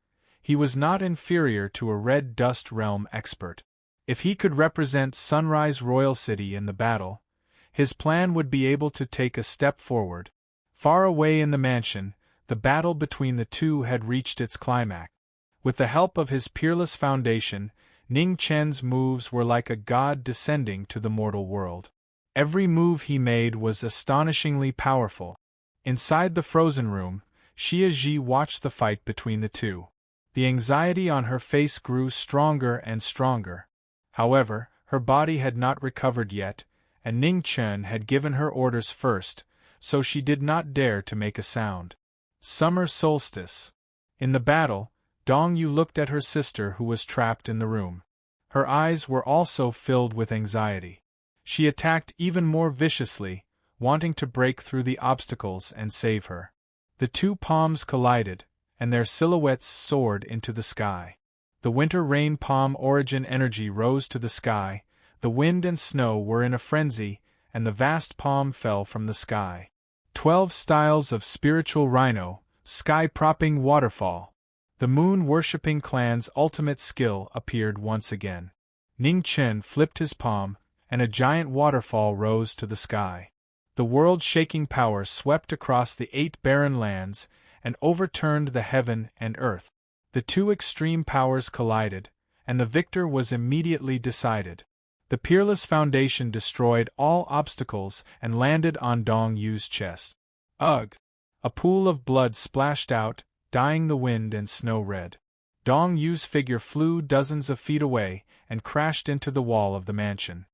he was not inferior to a Red Dust Realm expert. If he could represent Sunrise Royal City in the battle, his plan would be able to take a step forward. Far away in the mansion, the battle between the two had reached its climax. With the help of his peerless foundation, Ning Chen's moves were like a god descending to the mortal world. Every move he made was astonishingly powerful. Inside the frozen room, Xia Ji watched the fight between the two. The anxiety on her face grew stronger and stronger. However, her body had not recovered yet, and Ning Chen had given her orders first, so she did not dare to make a sound. Summer Solstice. In the battle, Dong Yu looked at her sister who was trapped in the room. Her eyes were also filled with anxiety. She attacked even more viciously, wanting to break through the obstacles and save her. The two palms collided, and their silhouettes soared into the sky. The winter rain palm origin energy rose to the sky, the wind and snow were in a frenzy, and the vast palm fell from the sky. 12 styles of spiritual rhino, sky-propping waterfall. The moon-worshipping clan's ultimate skill appeared once again. Ning Chen flipped his palm, and a giant waterfall rose to the sky. The world-shaking power swept across the 8 barren lands, and overturned the heaven and earth. The two extreme powers collided, and the victor was immediately decided. The peerless foundation destroyed all obstacles and landed on Dong Yu's chest. Ugh! A pool of blood splashed out, dyeing the wind and snow red. Dong Yu's figure flew dozens of feet away and crashed into the wall of the mansion.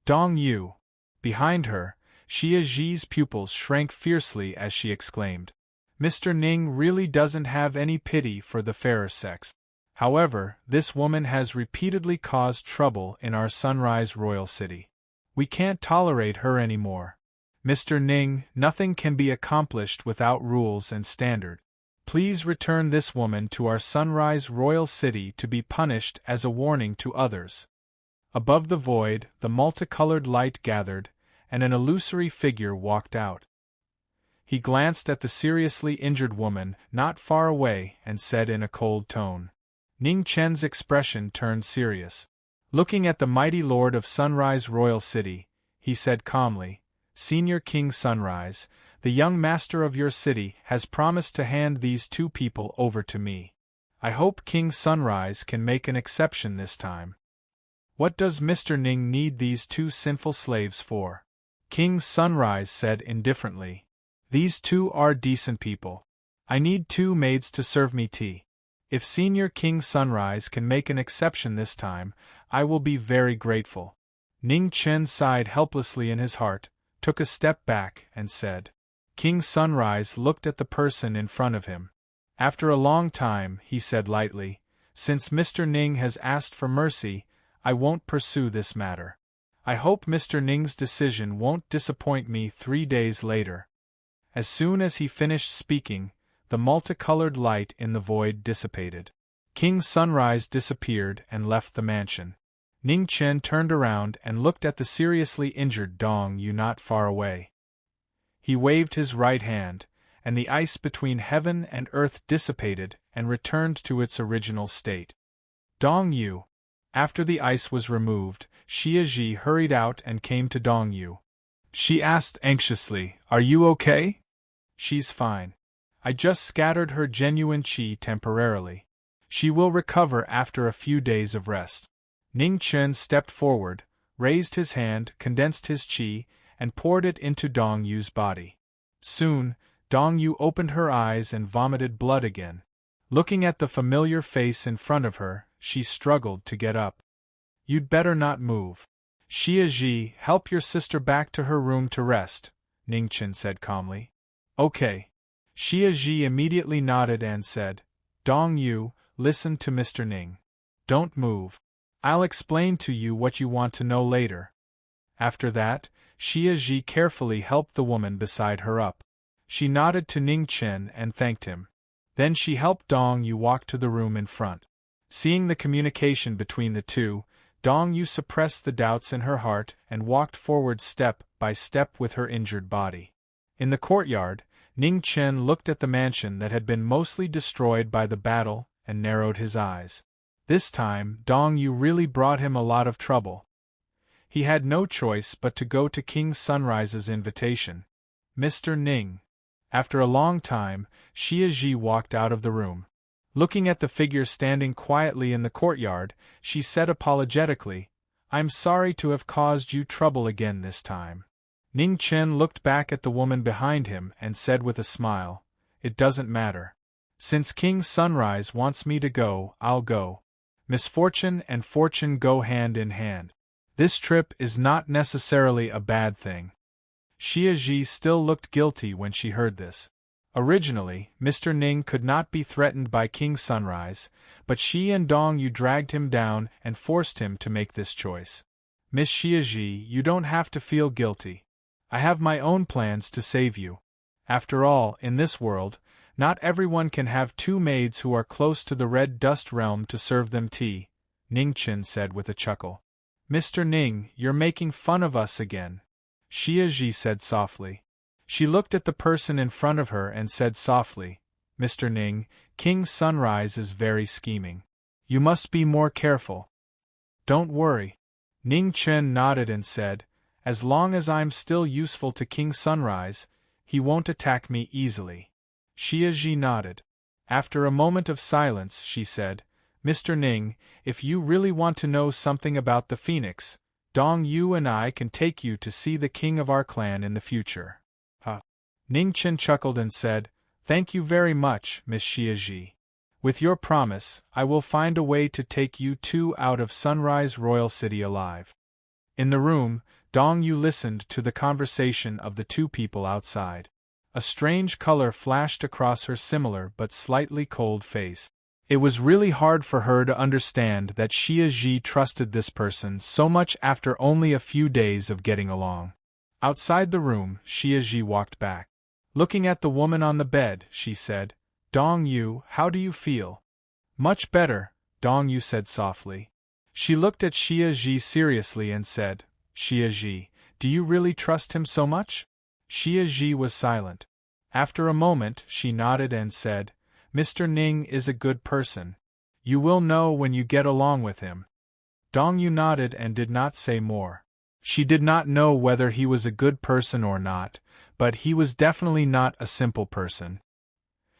Dong Yu! Behind her, Xia Ji's pupils shrank fiercely as she exclaimed. Mr. Ning really doesn't have any pity for the fairer sex. However, this woman has repeatedly caused trouble in our Sunrise Royal City. We can't tolerate her anymore. Mr. Ning, nothing can be accomplished without rules and standard. Please return this woman to our Sunrise Royal City to be punished as a warning to others. Above the void, the multicolored light gathered, and an illusory figure walked out. He glanced at the seriously injured woman not far away and said in a cold tone. Ning Chen's expression turned serious. Looking at the mighty lord of Sunrise Royal City, he said calmly, Senior King Sunrise, the young master of your city has promised to hand these two people over to me. I hope King Sunrise can make an exception this time. What does Mr. Ning need these two sinful slaves for? King Sunrise said indifferently. These two are decent people. I need 2 maids to serve me tea. If Senior King Sunrise can make an exception this time, I will be very grateful. Ning Chen sighed helplessly in his heart, took a step back, and said. King Sunrise looked at the person in front of him. After a long time, he said lightly, Since Mr. Ning has asked for mercy, I won't pursue this matter. I hope Mr. Ning's decision won't disappoint me 3 days later. As soon as he finished speaking, the multicolored light in the void dissipated. King Sunrise disappeared and left the mansion. Ning Chen turned around and looked at the seriously injured Dong Yu not far away. He waved his right hand, and the ice between heaven and earth dissipated and returned to its original state. Dong Yu. After the ice was removed, Xia Ji hurried out and came to Dong Yu. She asked anxiously, Are you okay? She's fine. I just scattered her genuine qi temporarily. She will recover after a few days of rest. Ning Chen stepped forward, raised his hand, condensed his qi, and poured it into Dong Yu's body. Soon, Dong Yu opened her eyes and vomited blood again. Looking at the familiar face in front of her, she struggled to get up. You'd better not move. Xia Ji, help your sister back to her room to rest, Ning Chen said calmly. Okay. Xia Ji immediately nodded and said, Dong Yu, listen to Mr. Ning. Don't move. I'll explain to you what you want to know later. After that, Xia Ji carefully helped the woman beside her up. She nodded to Ning Chen and thanked him. Then she helped Dong Yu walk to the room in front. Seeing the communication between the two, Dong Yu suppressed the doubts in her heart and walked forward step by step with her injured body. In the courtyard, Ning Chen looked at the mansion that had been mostly destroyed by the battle and narrowed his eyes. This time, Dong Yu really brought him a lot of trouble. He had no choice but to go to King Sunrise's invitation. Mr. Ning. After a long time, Xia Ji walked out of the room. Looking at the figure standing quietly in the courtyard, she said apologetically, I'm sorry to have caused you trouble again this time. Ning Chen looked back at the woman behind him and said with a smile, It doesn't matter. Since King Sunrise wants me to go, I'll go. Misfortune and fortune go hand in hand. This trip is not necessarily a bad thing. Xia Ji still looked guilty when she heard this. Originally, Mr. Ning could not be threatened by King Sunrise, but she and Dong Yu dragged him down and forced him to make this choice. Miss Xia Ji, you don't have to feel guilty. I have my own plans to save you. After all, in this world, not everyone can have 2 maids who are close to the Red Dust Realm to serve them tea, Ning Chen said with a chuckle. Mr. Ning, you're making fun of us again, Xia Ji said softly. She looked at the person in front of her and said softly, Mr. Ning, King Sunrise is very scheming. You must be more careful. Don't worry. Ning Chen nodded and said, As long as I'm still useful to King Sunrise, he won't attack me easily. Xia Ji nodded. After a moment of silence, she said, Mr. Ning, if you really want to know something about the Phoenix, Dong Yu and I can take you to see the king of our clan in the future. Ning Chen chuckled and said, Thank you very much, Miss Xia Ji. With your promise, I will find a way to take you 2 out of Sunrise Royal City alive. In the room, Dong Yu listened to the conversation of the 2 people outside. A strange color flashed across her similar but slightly cold face. It was really hard for her to understand that Xia Ji trusted this person so much after only a few days of getting along. Outside the room, Xia Ji walked back. Looking at the woman on the bed, she said, "Dong Yu, how do you feel?" "Much better," Dong Yu said softly. She looked at Xia Ji seriously and said, "Xia Ji, do you really trust him so much?" Xia Ji was silent. After a moment, she nodded and said, "Mr. Ning is a good person. You will know when you get along with him." Dong Yu nodded and did not say more. She did not know whether he was a good person or not, but he was definitely not a simple person.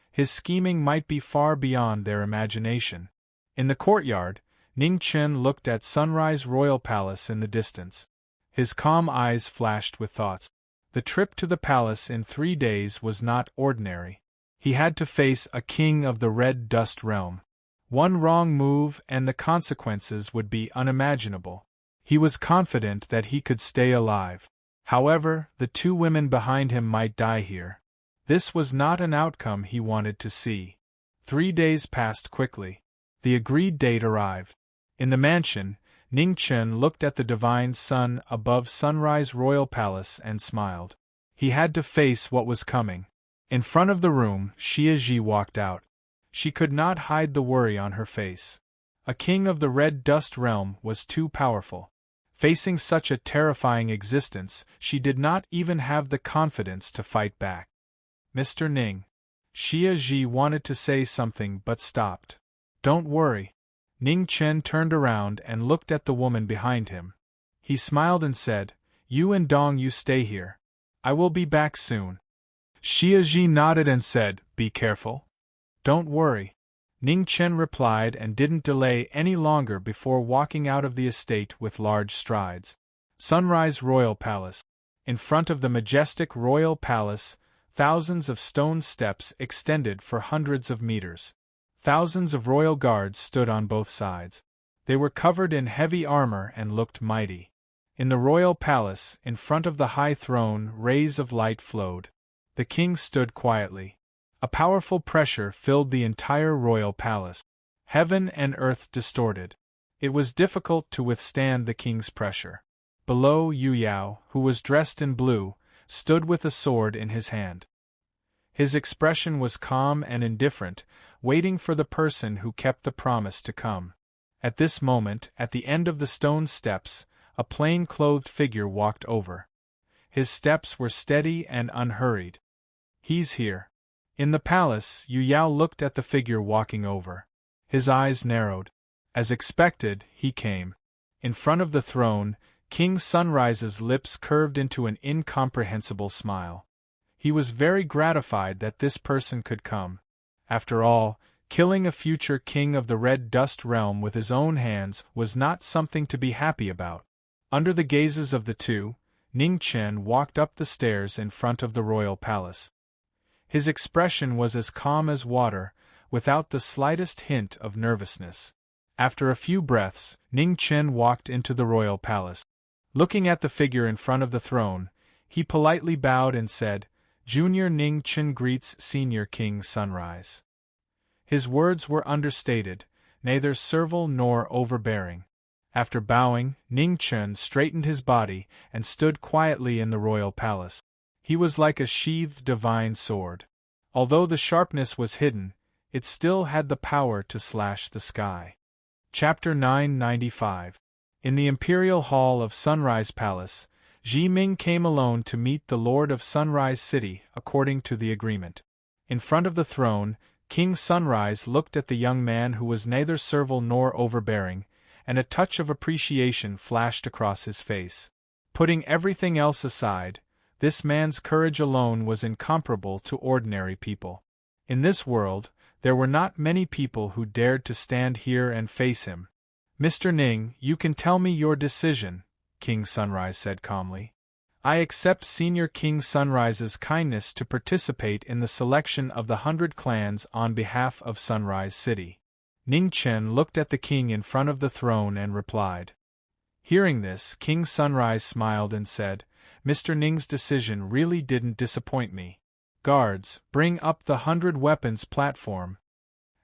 His scheming might be far beyond their imagination. In the courtyard, Ning Chen looked at Sunrise Royal Palace in the distance. His calm eyes flashed with thoughts. The trip to the palace in 3 days was not ordinary. He had to face a king of the Red Dust Realm. One wrong move and the consequences would be unimaginable. He was confident that he could stay alive. However, the 2 women behind him might die here. This was not an outcome he wanted to see. 3 days passed quickly. The agreed date arrived. In the mansion, Ning Chen looked at the divine sun above Sunrise Royal Palace and smiled. He had to face what was coming. In front of the room, Xia Ji walked out. She could not hide the worry on her face. A king of the Red Dust Realm was too powerful. Facing such a terrifying existence, she did not even have the confidence to fight back. "Mr. Ning." Xia Ji wanted to say something but stopped. "Don't worry." Ning Chen turned around and looked at the woman behind him. He smiled and said, "You and Dong Yu stay here. I will be back soon." Xia Ji nodded and said, "Be careful." "Don't worry." Ning Chen replied and didn't delay any longer before walking out of the estate with large strides. Sunrise Royal Palace. In front of the majestic royal palace, thousands of stone steps extended for hundreds of meters. Thousands of royal guards stood on both sides. They were covered in heavy armor and looked mighty. In the royal palace, in front of the high throne, rays of light flowed. The king stood quietly. A powerful pressure filled the entire royal palace. Heaven and earth distorted. It was difficult to withstand the king's pressure. Below, Yu Yao, who was dressed in blue, stood with a sword in his hand. His expression was calm and indifferent, waiting for the person who kept the promise to come. At this moment, at the end of the stone steps, a plain-clothed figure walked over. His steps were steady and unhurried. "He's here." In the palace, Yu Yao looked at the figure walking over. His eyes narrowed. As expected, he came. In front of the throne, King Sunrise's lips curved into an incomprehensible smile. He was very gratified that this person could come. After all, killing a future king of the Red Dust Realm with his own hands was not something to be happy about. Under the gazes of the 2, Ning Chen walked up the stairs in front of the royal palace. His expression was as calm as water, without the slightest hint of nervousness. After a few breaths, Ning Chen walked into the royal palace. Looking at the figure in front of the throne, he politely bowed and said, "Junior Ning Chen greets Senior King Sunrise." His words were understated, neither servile nor overbearing. After bowing, Ning Chen straightened his body and stood quietly in the royal palace. He was like a sheathed divine sword. Although the sharpness was hidden, it still had the power to slash the sky. Chapter 995. In the Imperial Hall of Sunrise Palace, Ji Ming came alone to meet the Lord of Sunrise City, according to the agreement. In front of the throne, King Sunrise looked at the young man who was neither servile nor overbearing, and a touch of appreciation flashed across his face. Putting everything else aside, this man's courage alone was incomparable to ordinary people. In this world, there were not many people who dared to stand here and face him. "Mr. Ning, you can tell me your decision," King Sunrise said calmly. "I accept Senior King Sunrise's kindness to participate in the selection of the 100 clans on behalf of Sunrise City." Ning Chen looked at the king in front of the throne and replied. Hearing this, King Sunrise smiled and said, "Mr. Ning's decision really didn't disappoint me. Guards, bring up the 100 weapons platform."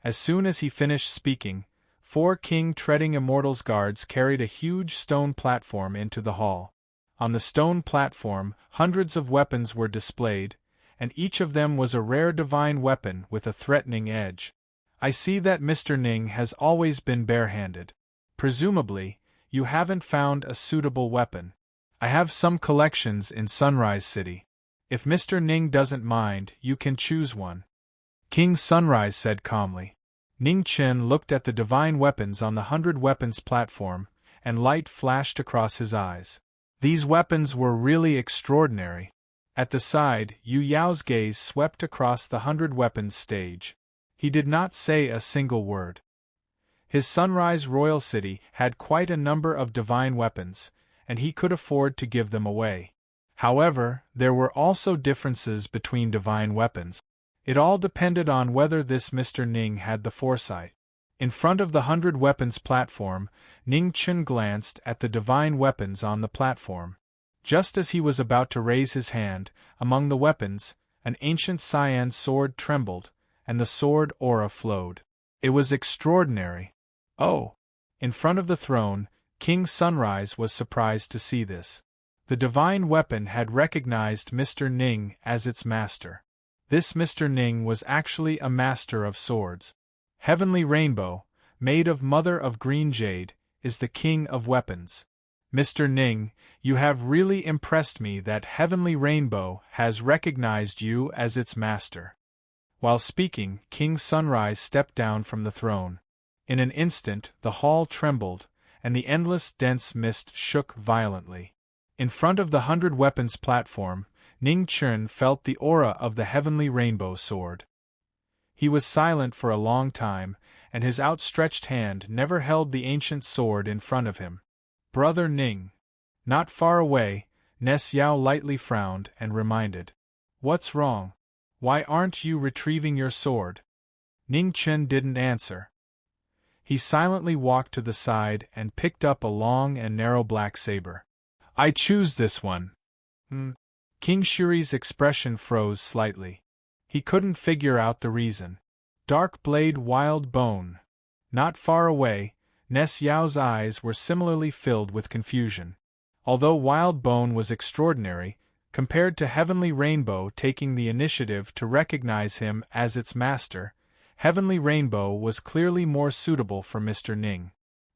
As soon as he finished speaking, 4 king-treading immortals guards carried a huge stone platform into the hall. On the stone platform, hundreds of weapons were displayed, and each of them was a rare divine weapon with a threatening edge. I see that Mr. Ning has always been barehanded. Presumably, you haven't found a suitable weapon. I have some collections in Sunrise City. If Mr. Ning doesn't mind, you can choose one. King Sunrise said calmly. Ning Chen looked at the divine weapons on the 100 weapons platform, and light flashed across his eyes. These weapons were really extraordinary. At the side, Yu Yao's gaze swept across the 100 weapons stage. He did not say a single word. His Sunrise Royal City had quite a number of divine weapons, and he could afford to give them away. However, there were also differences between divine weapons. It all depended on whether this Mr. Ning had the foresight. In front of the 100 weapons platform, Ning Chen glanced at the divine weapons on the platform. Just as he was about to raise his hand, among the weapons, an ancient cyan sword trembled, and the sword aura flowed. It was extraordinary. Oh! In front of the throne, King Sunrise was surprised to see this. The divine weapon had recognized Mr. Ning as its master. This Mr. Ning was actually a master of swords. Heavenly Rainbow, made of Mother of Green Jade, is the king of weapons. Mr. Ning, you have really impressed me that Heavenly Rainbow has recognized you as its master. While speaking, King Sunrise stepped down from the throne. In an instant, the hall trembled, and the endless dense mist shook violently. In front of the 100 weapons platform, Ning Chen felt the aura of the Heavenly Rainbow sword. He was silent for a long time, and his outstretched hand never held the ancient sword in front of him. Brother Ning. Not far away, Nes Yao lightly frowned and reminded. What's wrong? Why aren't you retrieving your sword? Ning Chen didn't answer. He silently walked to the side and picked up a long and narrow black saber. I choose this one. King Shuri's expression froze slightly. He couldn't figure out the reason. Dark Blade Wild Bone. Not far away, Nes Yao's eyes were similarly filled with confusion. Although Wild Bone was extraordinary, compared to Heavenly Rainbow taking the initiative to recognize him as its master, Heavenly Rainbow was clearly more suitable for Mr. Ning.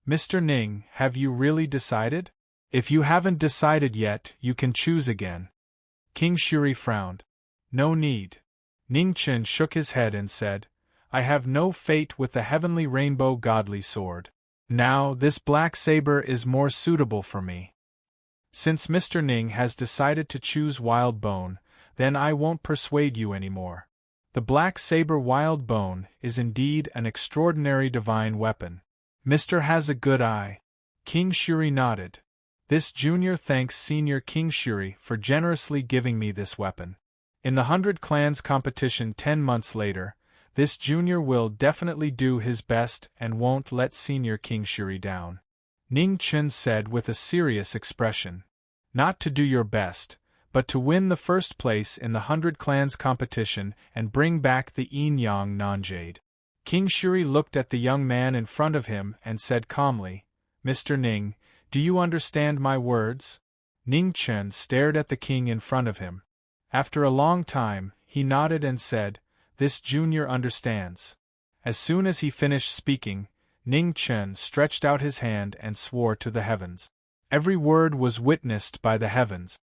Mr. Ning, have you really decided? If you haven't decided yet, you can choose again. King Shuri frowned. No need. Ning Chen shook his head and said, I have no fate with the Heavenly Rainbow Godly Sword. Now, this black saber is more suitable for me. Since Mr. Ning has decided to choose Wild Bone, then I won't persuade you anymore. The black saber Wild Bone is indeed an extraordinary divine weapon. Mr. has a good eye. King Shuri nodded. This junior thanks Senior King Shuri for generously giving me this weapon. In the 100 Clans competition 10 months later, this junior will definitely do his best and won't let Senior King Shuri down. Ning Chen said with a serious expression. Not to do your best, but to win the first place in the 100 Clans competition and bring back the Yin Yang Non-Jade. King Shuri looked at the young man in front of him and said calmly, Mr. Ning, do you understand my words? Ning Chen stared at the king in front of him. After a long time, he nodded and said, This junior understands. As soon as he finished speaking, Ning Chen stretched out his hand and swore to the heavens. Every word was witnessed by the heavens.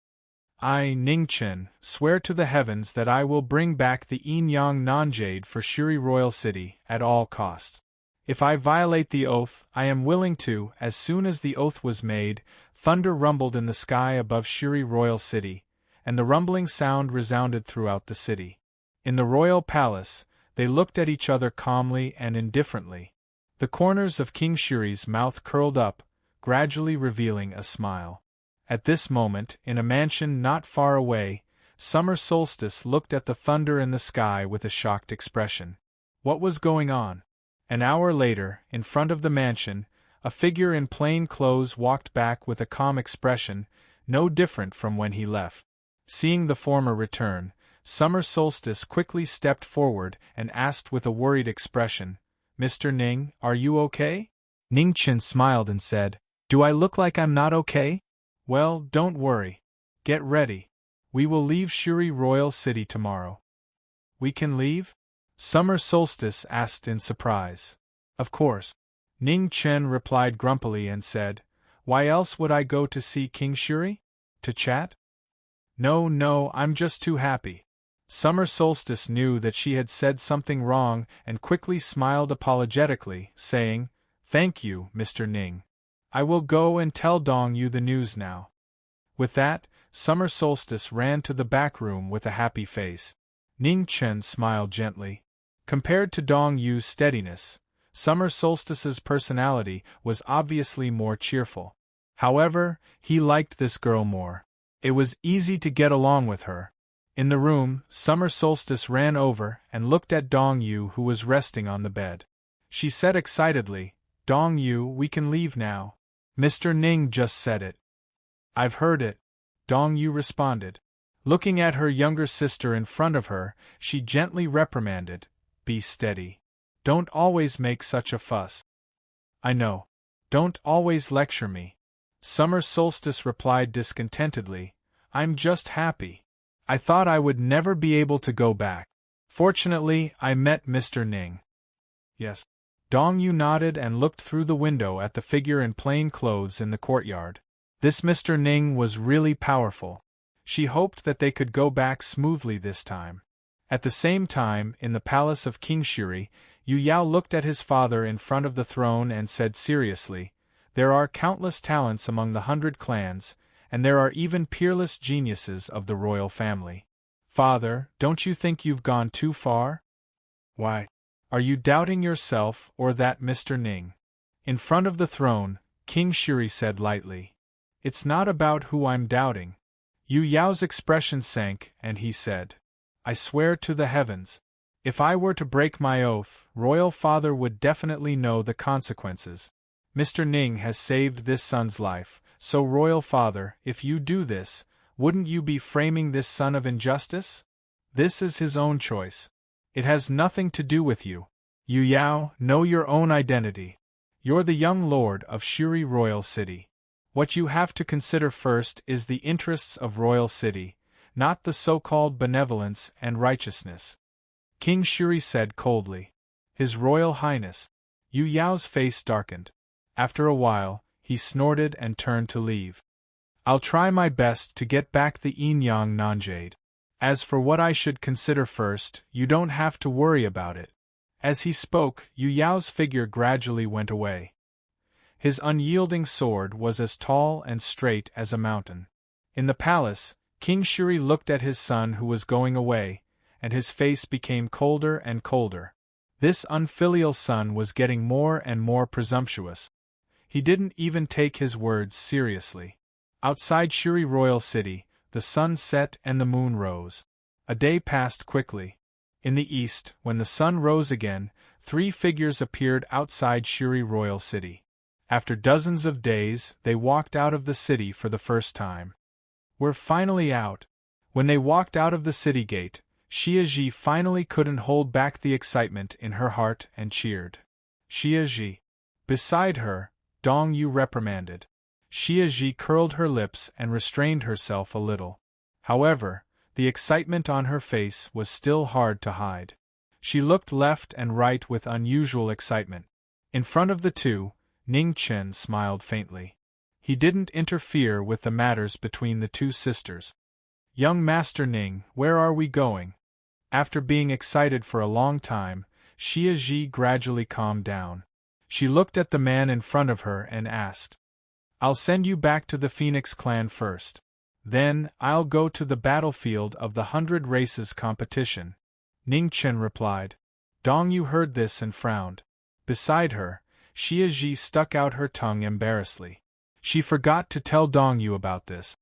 I, Ning Chen, swear to the heavens that I will bring back the Yin Yang Non-Jade for Shuri Royal City at all costs. If I violate the oath, I am willing to. As soon as the oath was made, thunder rumbled in the sky above Shuri Royal City, and the rumbling sound resounded throughout the city. In the royal palace, they looked at each other calmly and indifferently. The corners of King Shuri's mouth curled up, gradually revealing a smile. At this moment, in a mansion not far away, Summer Solstice looked at the thunder in the sky with a shocked expression. What was going on? An hour later, in front of the mansion, a figure in plain clothes walked back with a calm expression, no different from when he left. Seeing the former return, Summer Solstice quickly stepped forward and asked with a worried expression, Mr. Ning, are you okay? Ning Chen smiled and said, Do I look like I'm not okay? Well, don't worry. Get ready. We will leave Shuri Royal City tomorrow. We can leave? Summer Solstice asked in surprise. Of course. Ning Chen replied grumpily and said, Why else would I go to see King Shuri? To chat? No, I'm just too happy. Summer Solstice knew that she had said something wrong and quickly smiled apologetically, saying, Thank you, Mr. Ning. I will go and tell Dong Yu the news now. With that, Summer Solstice ran to the back room with a happy face. Ning Chen smiled gently. Compared to Dong Yu's steadiness, Summer Solstice's personality was obviously more cheerful. However, he liked this girl more. It was easy to get along with her. In the room, Summer Solstice ran over and looked at Dong Yu, who was resting on the bed. She said excitedly, Dong Yu, we can leave now. Mr. Ning just said it. I've heard it, Dong Yu responded. Looking at her younger sister in front of her, she gently reprimanded, Be steady. Don't always make such a fuss. I know. Don't always lecture me. Summer Solstice replied discontentedly, I'm just happy. I thought I would never be able to go back. Fortunately, I met Mr. Ning. Yes. Dong Yu nodded and looked through the window at the figure in plain clothes in the courtyard. This Mr. Ning was really powerful. She hoped that they could go back smoothly this time. At the same time, in the palace of King Shuri, Yu Yao looked at his father in front of the throne and said seriously, There are countless talents among the 100 clans, and there are even peerless geniuses of the royal family. Father, don't you think you've gone too far? Why? Are you doubting yourself or that Mr. Ning? In front of the throne, King Shuri said lightly. It's not about who I'm doubting. Yu Yao's expression sank and he said, I swear to the heavens. If I were to break my oath, Royal Father would definitely know the consequences. Mr. Ning has saved this son's life, so Royal Father, if you do this, wouldn't you be framing this son of injustice? This is his own choice. It has nothing to do with you. Yu Yao, know your own identity. You're the young lord of Shuri Royal City. What you have to consider first is the interests of Royal City, not the so-called benevolence and righteousness. King Shuri said coldly. His Royal Highness. Yu Yao's face darkened. After a while, he snorted and turned to leave. I'll try my best to get back the Yin-Yang non-jade. As for what I should consider first, you don't have to worry about it. As he spoke, Yu Yao's figure gradually went away. His unyielding sword was as tall and straight as a mountain. In the palace, King Shuri looked at his son who was going away, and his face became colder and colder. This unfilial son was getting more and more presumptuous. He didn't even take his words seriously. Outside Shuri Royal City, the sun set and the moon rose. A day passed quickly. In the east, when the sun rose again, 3 figures appeared outside Shuri Royal City. After dozens of days, they walked out of the city for the first time. We're finally out. When they walked out of the city gate, Xia Ji finally couldn't hold back the excitement in her heart and cheered. Xia Ji. Beside her, Dong Yu reprimanded. Xia Ji curled her lips and restrained herself a little. However, the excitement on her face was still hard to hide. She looked left and right with unusual excitement. In front of the two, Ning Chen smiled faintly. He didn't interfere with the matters between the two sisters. Young Master Ning, where are we going? After being excited for a long time, Xia Ji gradually calmed down. She looked at the man in front of her and asked, I'll send you back to the Phoenix clan first. Then, I'll go to the battlefield of the 100 Races competition. Ning Chen replied. Dong Yu heard this and frowned. Beside her, Xia Ji stuck out her tongue embarrassedly. She forgot to tell Dong Yu about this.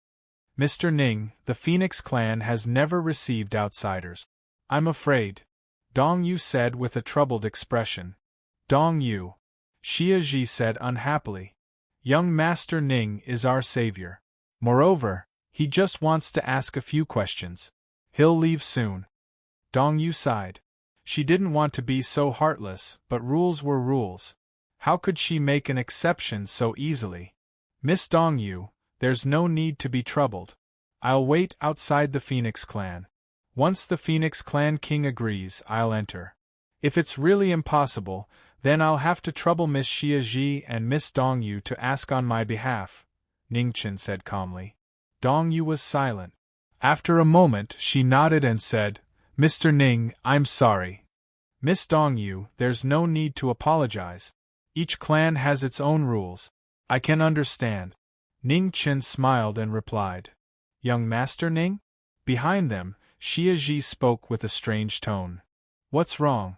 Mr. Ning, the Phoenix clan has never received outsiders. I'm afraid, Dong Yu said with a troubled expression. Dong Yu, Xia Ji said unhappily. Young Master Ning is our savior. Moreover, he just wants to ask a few questions. He'll leave soon. Dong Yu sighed. She didn't want to be so heartless, but rules were rules. How could she make an exception so easily? Miss Dongyu, there's no need to be troubled. I'll wait outside the Phoenix Clan. Once the Phoenix Clan king agrees, I'll enter. If it's really impossible, then I'll have to trouble Miss Xiaji and Miss Dongyu to ask on my behalf, Ningchen said calmly. Dongyu was silent. After a moment she nodded and said, Mr. Ning, I'm sorry. Miss Dongyu, there's no need to apologize. Each clan has its own rules. I can understand. Ning Chen smiled and replied. Young Master Ning? Behind them, Xiaji spoke with a strange tone. What's wrong?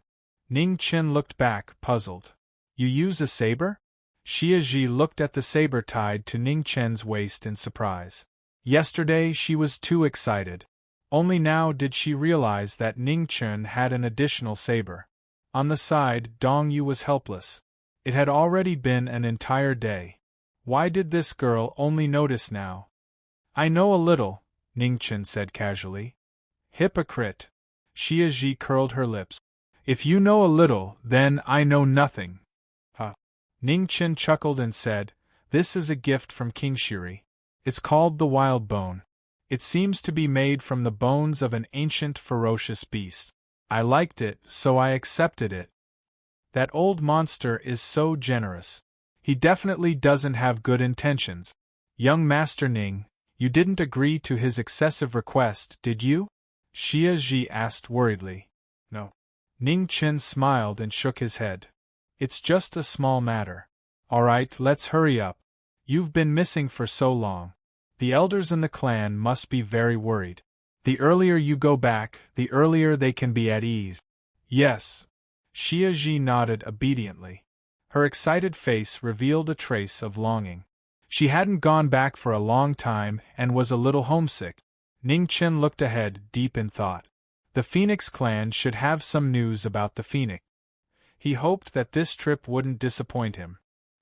Ning Chen looked back, puzzled. You use a saber? Xiaji looked at the saber tied to Ning Chen's waist in surprise. Yesterday she was too excited. Only now did she realize that Ning Chen had an additional saber. On the side, Dongyu was helpless. It had already been an entire day. Why did this girl only notice now? I know a little, Ning Chen said casually. Hypocrite. Xiaji curled her lips. If you know a little, then I know nothing. Huh. Ning Chen chuckled and said, This is a gift from King Shiri. It's called the Wild Bone. It seems to be made from the bones of an ancient ferocious beast. I liked it, so I accepted it. That old monster is so generous. He definitely doesn't have good intentions. Young Master Ning, you didn't agree to his excessive request, did you? Xiaji asked worriedly. No. Ning Chen smiled and shook his head. It's just a small matter. All right, let's hurry up. You've been missing for so long. The elders in the clan must be very worried. The earlier you go back, the earlier they can be at ease. Yes. Xiaji nodded obediently. Her excited face revealed a trace of longing. She hadn't gone back for a long time and was a little homesick. Ning Chen looked ahead, deep in thought. The Phoenix clan should have some news about the Phoenix. He hoped that this trip wouldn't disappoint him.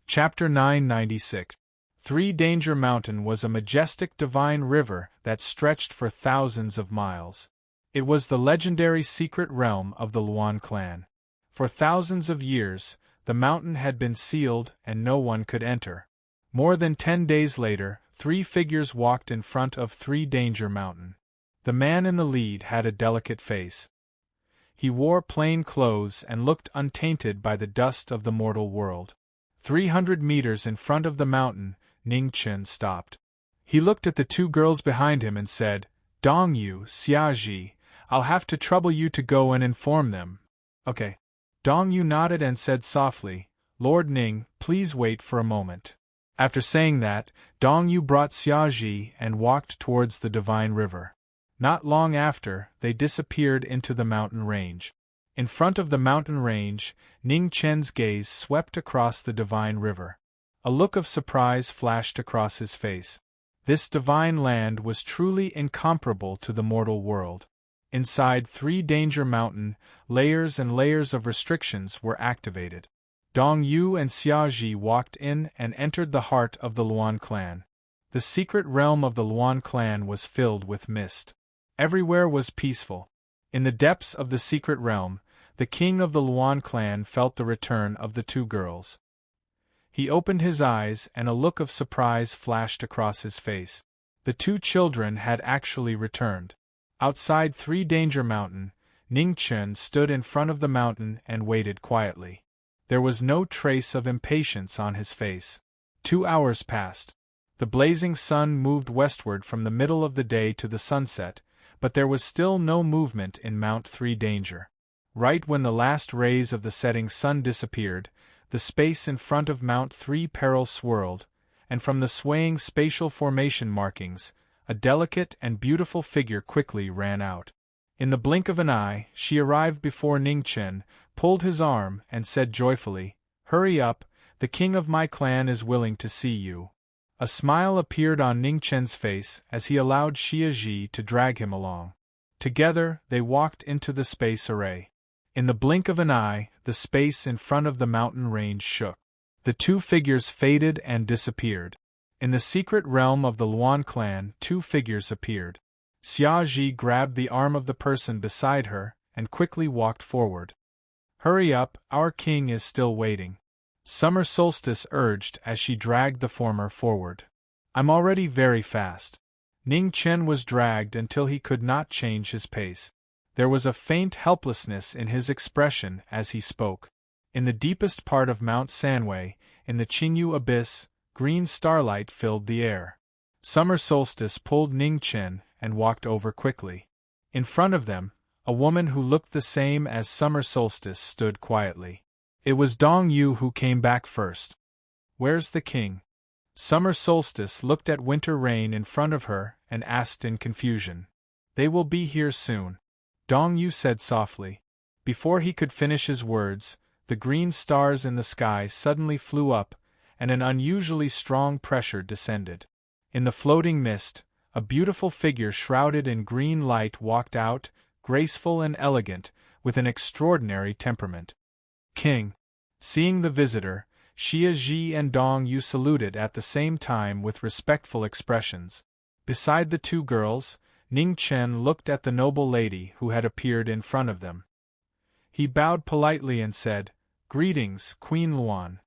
Chapter 996. Three Danger Mountain was a majestic divine river that stretched for thousands of miles. It was the legendary secret realm of the Luan clan. For thousands of years, the mountain had been sealed and no one could enter. More than 10 days later, 3 figures walked in front of Three Danger Mountain. The man in the lead had a delicate face. He wore plain clothes and looked untainted by the dust of the mortal world. 300 meters in front of the mountain, Ning Chen stopped. He looked at the 2 girls behind him and said, Dongyu, Xiaji, I'll have to trouble you to go and inform them. Okay. Dongyu nodded and said softly, Lord Ning, please wait for a moment. After saying that, Dongyu brought Xiaji and walked towards the divine river. Not long after, they disappeared into the mountain range. In front of the mountain range, Ning Chen's gaze swept across the divine river. A look of surprise flashed across his face. This divine land was truly incomparable to the mortal world. Inside Three Danger Mountain, layers and layers of restrictions were activated. Dongyu and Xiaji walked in and entered the heart of the Luan clan. The secret realm of the Luan clan was filled with mist. Everywhere was peaceful. In the depths of the secret realm, the king of the Luan clan felt the return of the 2 girls. He opened his eyes and a look of surprise flashed across his face. The 2 children had actually returned. Outside Three Danger Mountain, Ning Chen stood in front of the mountain and waited quietly. There was no trace of impatience on his face. 2 hours passed. The blazing sun moved westward from the middle of the day to the sunset, but there was still no movement in Mount Three Danger. Right when the last rays of the setting sun disappeared, the space in front of Mount Three Peril swirled, and from the swaying spatial formation markings, a delicate and beautiful figure quickly ran out. In the blink of an eye, she arrived before Ning Chen, pulled his arm, and said joyfully, Hurry up, the king of my clan is willing to see you. A smile appeared on Ning Chen's face as he allowed Xiaji to drag him along. Together, they walked into the space array. In the blink of an eye, the space in front of the mountain range shook. The 2 figures faded and disappeared. In the secret realm of the Luan clan, 2 figures appeared. Xiaji grabbed the arm of the person beside her, and quickly walked forward. "Hurry up, our king is still waiting," Summer Solstice urged as she dragged the former forward. "I'm already very fast." Ning Chen was dragged until he could not change his pace. There was a faint helplessness in his expression as he spoke. In the deepest part of Mount Sanwei, in the Qingyu abyss, green starlight filled the air. Summer Solstice pulled Ning Chen and walked over quickly. In front of them, a woman who looked the same as Summer Solstice stood quietly. It was Dong Yu who came back first. "Where's the king?" Summer Solstice looked at Winter Rain in front of her and asked in confusion. "They will be here soon," Dong Yu said softly. Before he could finish his words, the green stars in the sky suddenly flew up, and an unusually strong pressure descended. In the floating mist, a beautiful figure shrouded in green light walked out, graceful and elegant, with an extraordinary temperament. "King." Seeing the visitor, Xia Ji and Dong Yu saluted at the same time with respectful expressions. Beside the two girls, Ning Chen looked at the noble lady who had appeared in front of them. He bowed politely and said, "Greetings, Queen Luan."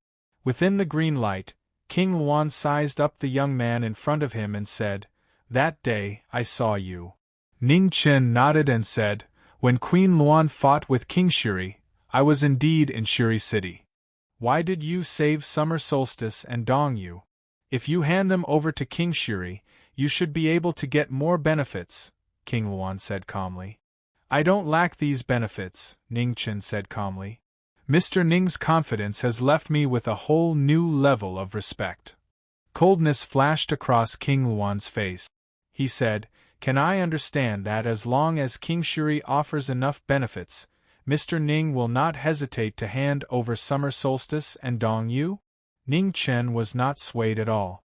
Within the green light, King Luan sized up the young man in front of him and said, "That day, I saw you." Ning Chen nodded and said, "When Queen Luan fought with King Shuri, I was indeed in Shuri City." "Why did you save Summer Solstice and Dong Yu? If you hand them over to King Shuri, you should be able to get more benefits," King Luan said calmly. "I don't lack these benefits," Ning Chen said calmly. "Mr. Ning's confidence has left me with a whole new level of respect." Coldness flashed across King Luan's face. He said, "Can I understand that as long as King Shuri offers enough benefits, Mr. Ning will not hesitate to hand over Summer Solstice and Dong Yu?" Ning Chen was not swayed at all.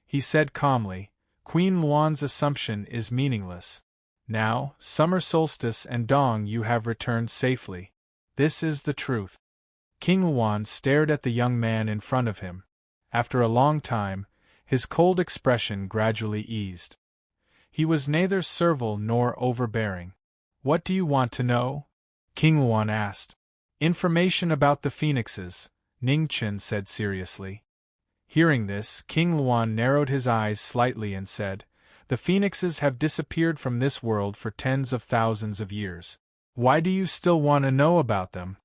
He said calmly, "Queen Luan's assumption is meaningless. Now, Summer Solstice and Dong Yu have returned safely. This is the truth." King Luan stared at the young man in front of him. After a long time, his cold expression gradually eased. He was neither servile nor overbearing. "What do you want to know?" King Luan asked. "Information about the phoenixes," Ning Chen said seriously. Hearing this, King Luan narrowed his eyes slightly and said, "The phoenixes have disappeared from this world for tens of thousands of years. Why do you still want to know about them?"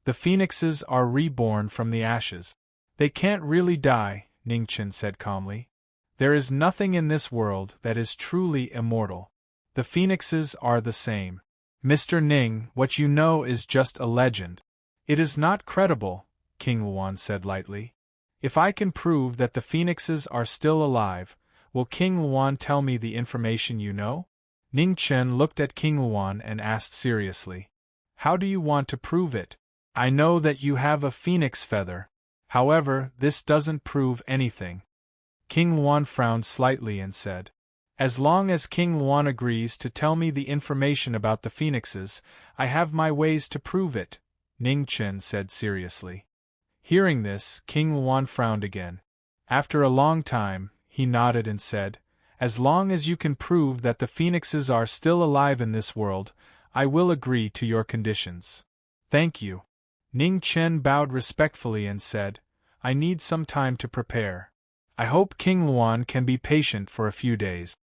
"The phoenixes are reborn from the ashes. They can't really die," Ning Chen said calmly. "There is nothing in this world that is truly immortal. The phoenixes are the same. Mr. Ning, what you know is just a legend." "It is not credible," King Luan said lightly. "If I can prove that the phoenixes are still alive, will King Luan tell me the information you know?" Ning Chen looked at King Luan and asked seriously, "How do you want to prove it? I know that you have a phoenix feather. However, this doesn't prove anything." King Luan frowned slightly and said, "As long as King Luan agrees to tell me the information about the phoenixes, I have my ways to prove it," Ning Chen said seriously. Hearing this, King Luan frowned again. After a long time, he nodded and said, "As long as you can prove that the phoenixes are still alive in this world, I will agree to your conditions." "Thank you." Ning Chen bowed respectfully and said, "I need some time to prepare. I hope King Luan can be patient for a few days."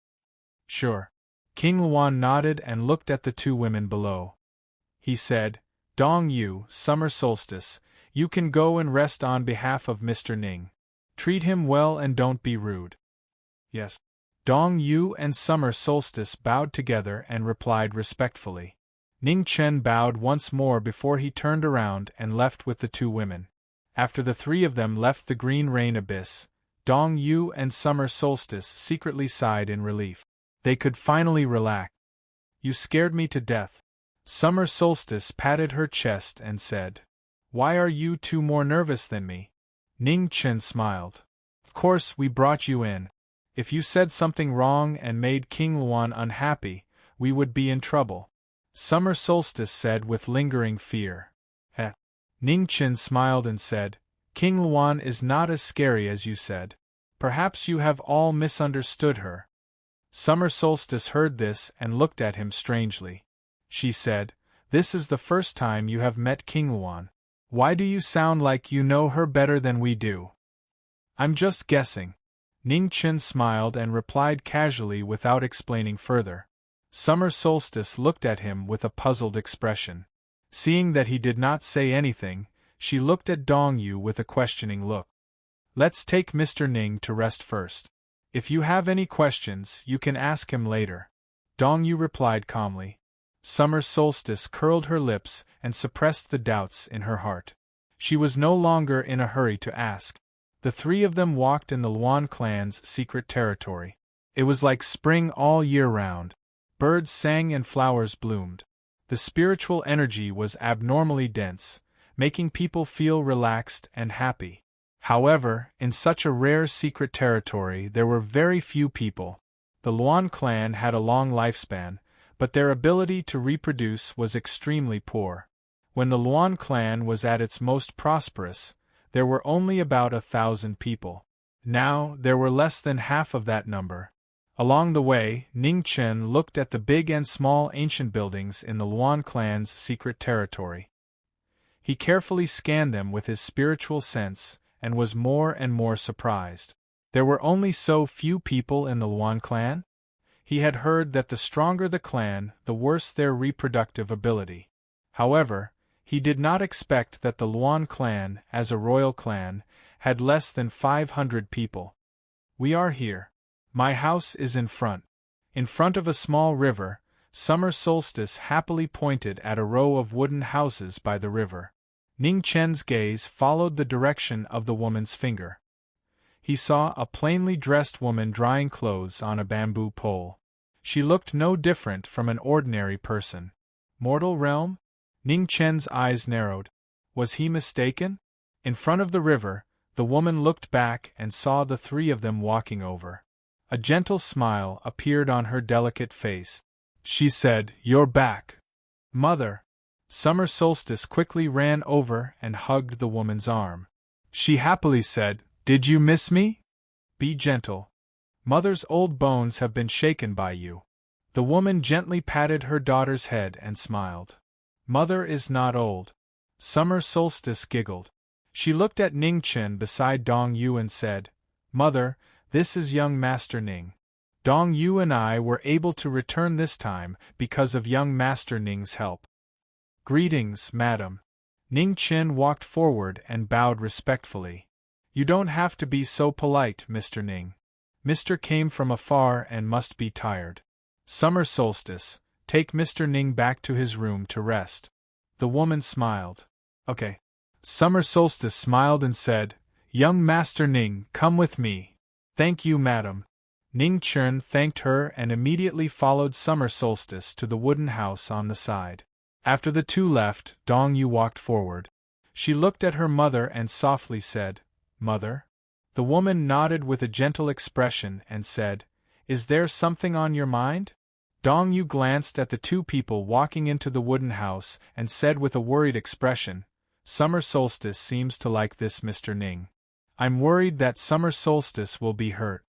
"Sure." King Luan nodded and looked at the two women below. He said, "Dong Yu, Summer Solstice, you can go and rest on behalf of Mr. Ning. Treat him well and don't be rude." "Yes." Dong Yu and Summer Solstice bowed together and replied respectfully. Ning Chen bowed once more before he turned around and left with the two women. After the three of them left the green rain abyss, Dong Yu and Summer Solstice secretly sighed in relief. They could finally relax. "You scared me to death." Summer Solstice patted her chest and said, "Why are you two more nervous than me?" Ning Chen smiled. "Of course we brought you in. If you said something wrong and made King Luan unhappy, we would be in trouble," Summer Solstice said with lingering fear. Ning Chen smiled and said, "King Luan is not as scary as you said. Perhaps you have all misunderstood her." Summer Solstice heard this and looked at him strangely. She said, This is the first time you have met King Luan. Why do you sound like you know her better than we do? I'm just guessing. Ning Chen smiled and replied casually without explaining further. Summer Solstice looked at him with a puzzled expression. Seeing that he did not say anything, she looked at Dong Yu with a questioning look. Let's take Mr. Ning to rest first. If you have any questions, you can ask him later. Dong Yu replied calmly. Summer Solstice curled her lips and suppressed the doubts in her heart. She was no longer in a hurry to ask. The three of them walked in the Luan clan's secret territory. It was like spring all year round. Birds sang and flowers bloomed. The spiritual energy was abnormally dense, making people feel relaxed and happy. However, in such a rare secret territory there were very few people. The Luan clan had a long lifespan, but their ability to reproduce was extremely poor. When the Luan clan was at its most prosperous, there were only about 1,000 people. Now, there were less than half of that number. Along the way, Ning Chen looked at the big and small ancient buildings in the Luan clan's secret territory. He carefully scanned them with his spiritual sense, and was more and more surprised. There were only so few people in the Luan clan? He had heard that the stronger the clan, the worse their reproductive ability. However, he did not expect that the Luan clan, as a royal clan, had less than 500 people. We are here. My house is in front. In front of a small river, Summer Solstice happily pointed at a row of wooden houses by the river. Ning Chen's gaze followed the direction of the woman's finger. He saw a plainly dressed woman drying clothes on a bamboo pole. She looked no different from an ordinary person. Mortal realm? Ning Chen's eyes narrowed. Was he mistaken? In front of the river, the woman looked back and saw the three of them walking over. A gentle smile appeared on her delicate face. She said, "You're back. Mother." Summer Solstice quickly ran over and hugged the woman's arm. She happily said, "Did you miss me? Be gentle. Mother's old bones have been shaken by you." The woman gently patted her daughter's head and smiled. "Mother is not old." Summer Solstice giggled. She looked at Ning Chen beside Dong Yu and said, "Mother, this is young Master Ning. Dong Yu and I were able to return this time because of young Master Ning's help." "Greetings, madam." Ning Chen walked forward and bowed respectfully. "You don't have to be so polite, Mr. Ning. Mr. came from afar and must be tired. Summer Solstice, take Mr. Ning back to his room to rest." The woman smiled. "Okay." Summer Solstice smiled and said, "Young Master Ning, come with me." "Thank you, madam." Ning Chen thanked her and immediately followed Summer Solstice to the wooden house on the side. After the two left, Dong Yu walked forward. She looked at her mother and softly said, "Mother?" The woman nodded with a gentle expression and said, "Is there something on your mind?" Dong Yu glanced at the two people walking into the wooden house and said with a worried expression, "Summer Solstice seems to like this Mr. Ning. I'm worried that Summer Solstice will be hurt."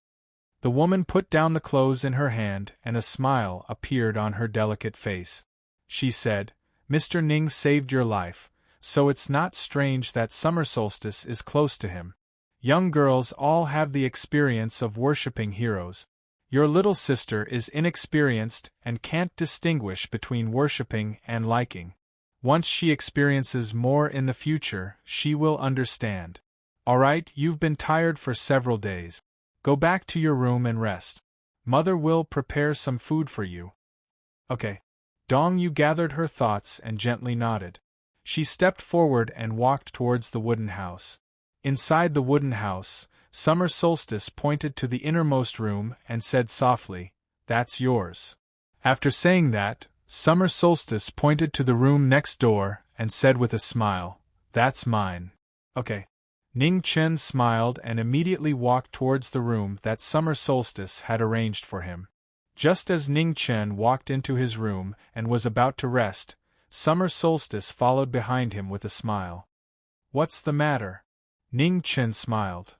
The woman put down the clothes in her hand and a smile appeared on her delicate face. She said, "Mr. Ning saved your life, so it's not strange that Summer Solstice is close to him. Young girls all have the experience of worshipping heroes. Your little sister is inexperienced and can't distinguish between worshipping and liking. Once she experiences more in the future, she will understand. Alright, you've been tired for several days. Go back to your room and rest. Mother will prepare some food for you." "Okay." Dong Yu gathered her thoughts and gently nodded. She stepped forward and walked towards the wooden house. Inside the wooden house, Summer Solstice pointed to the innermost room and said softly, "That's yours." After saying that, Summer Solstice pointed to the room next door and said with a smile, "That's mine." "Okay." Ning Chen smiled and immediately walked towards the room that Summer Solstice had arranged for him. Just as Ning Chen walked into his room and was about to rest, Summer Solstice followed behind him with a smile. "What's the matter?" Ning Chen smiled.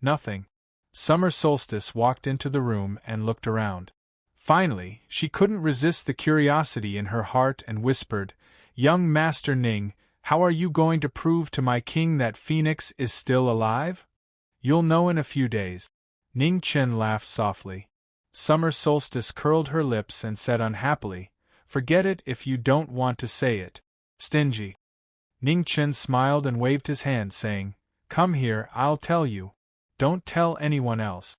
"Nothing." Summer Solstice walked into the room and looked around. Finally, she couldn't resist the curiosity in her heart and whispered, "Young Master Ning, how are you going to prove to my king that Phoenix is still alive?" "You'll know in a few days." Ning Chen laughed softly. Summer Solstice curled her lips and said unhappily, "Forget it if you don't want to say it. Stingy." Ning Chen smiled and waved his hand, saying, "Come here, I'll tell you. Don't tell anyone else."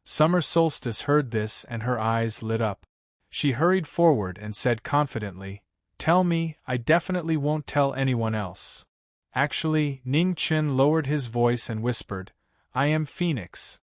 Summer Solstice heard this and her eyes lit up. She hurried forward and said confidently, "Tell me, I definitely won't tell anyone else." Actually, Ning Chen lowered his voice and whispered, "I am Phoenix."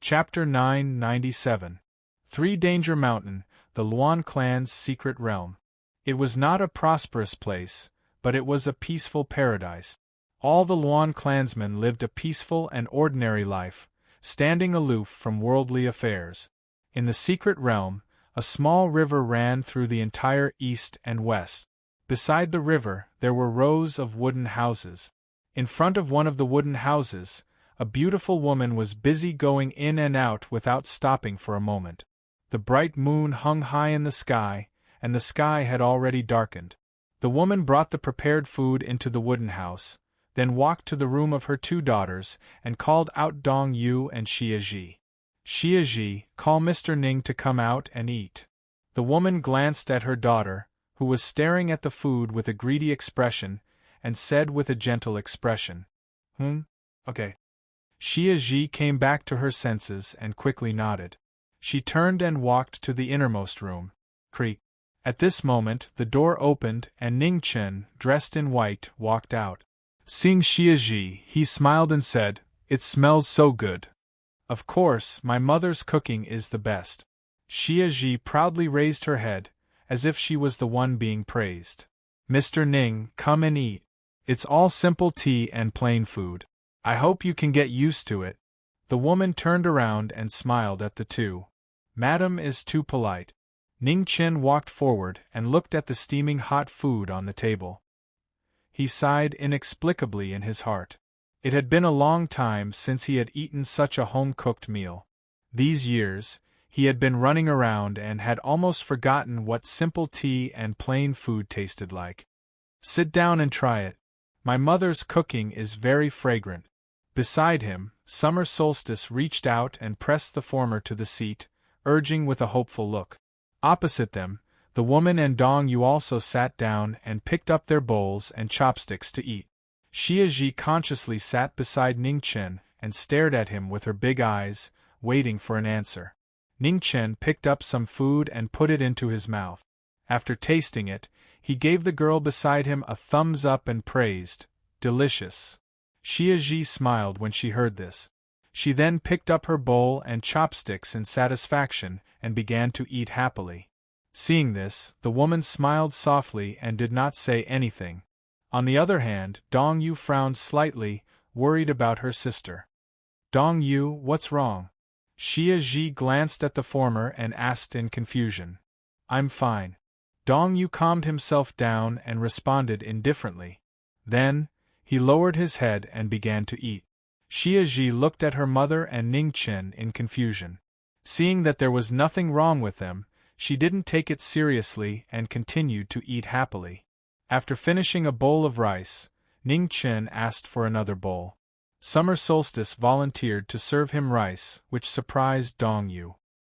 Chapter 997. Three Danger Mountain, the Luan clan's secret realm. It was not a prosperous place, but it was a peaceful paradise. All the Luan clansmen lived a peaceful and ordinary life, standing aloof from worldly affairs. In the secret realm, a small river ran through the entire east and west. Beside the river, there were rows of wooden houses. In front of one of the wooden houses, a beautiful woman was busy going in and out without stopping for a moment. The bright moon hung high in the sky, and the sky had already darkened. The woman brought the prepared food into the wooden house, then walked to the room of her two daughters and called out Dong Yu and Xia Ji. "Xia Ji, call Mr. Ning to come out and eat." The woman glanced at her daughter, who was staring at the food with a greedy expression, and said with a gentle expression, Okay." Xia Ji came back to her senses and quickly nodded. She turned and walked to the innermost room. Creak. At this moment, the door opened and Ning Chen, dressed in white, walked out. Seeing Xia Ji, he smiled and said, "It smells so good. Of course, my mother's cooking is the best." Xia Ji proudly raised her head, as if she was the one being praised. "Mr. Ning, come and eat. It's all simple tea and plain food. I hope you can get used to it." The woman turned around and smiled at the two. "Madam is too polite." Ning Chen walked forward and looked at the steaming hot food on the table. He sighed inexplicably in his heart. It had been a long time since he had eaten such a home-cooked meal. These years, he had been running around and had almost forgotten what simple tea and plain food tasted like. "Sit down and try it. My mother's cooking is very fragrant." Beside him, Summer Solstice reached out and pressed the former to the seat, urging with a hopeful look. Opposite them, the woman and Dong Yu also sat down and picked up their bowls and chopsticks to eat. Xia Ji consciously sat beside Ning Chen and stared at him with her big eyes, waiting for an answer. Ning Chen picked up some food and put it into his mouth. After tasting it, he gave the girl beside him a thumbs up and praised, "Delicious." Xia Ji smiled when she heard this. She then picked up her bowl and chopsticks in satisfaction and began to eat happily. Seeing this, the woman smiled softly and did not say anything. On the other hand, Dong Yu frowned slightly, worried about her sister. "Dong Yu, what's wrong?" Xia Ji glanced at the former and asked in confusion. "I'm fine." Dong Yu calmed himself down and responded indifferently. Then, he lowered his head and began to eat. Xia Ji looked at her mother and Ning Chen in confusion. Seeing that there was nothing wrong with them, she didn't take it seriously and continued to eat happily. After finishing a bowl of rice, Ning Chen asked for another bowl. Summer Solstice volunteered to serve him rice, which surprised Dong Yu.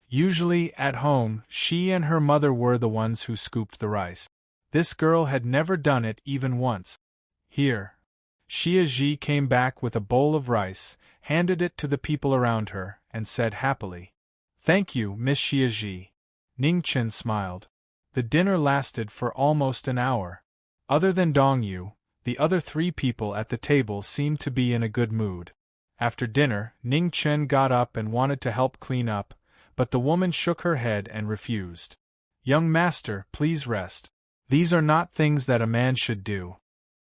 Usually, at home, she and her mother were the ones who scooped the rice. This girl had never done it even once. "Here." Xia Ji came back with a bowl of rice, handed it to the people around her, and said happily, "Thank you, Miss Xia Ji." Ning Chen smiled. The dinner lasted for almost an hour. Other than Dong Yu, the other three people at the table seemed to be in a good mood. After dinner, Ning Chen got up and wanted to help clean up, but the woman shook her head and refused. "Young master, please rest. These are not things that a man should do."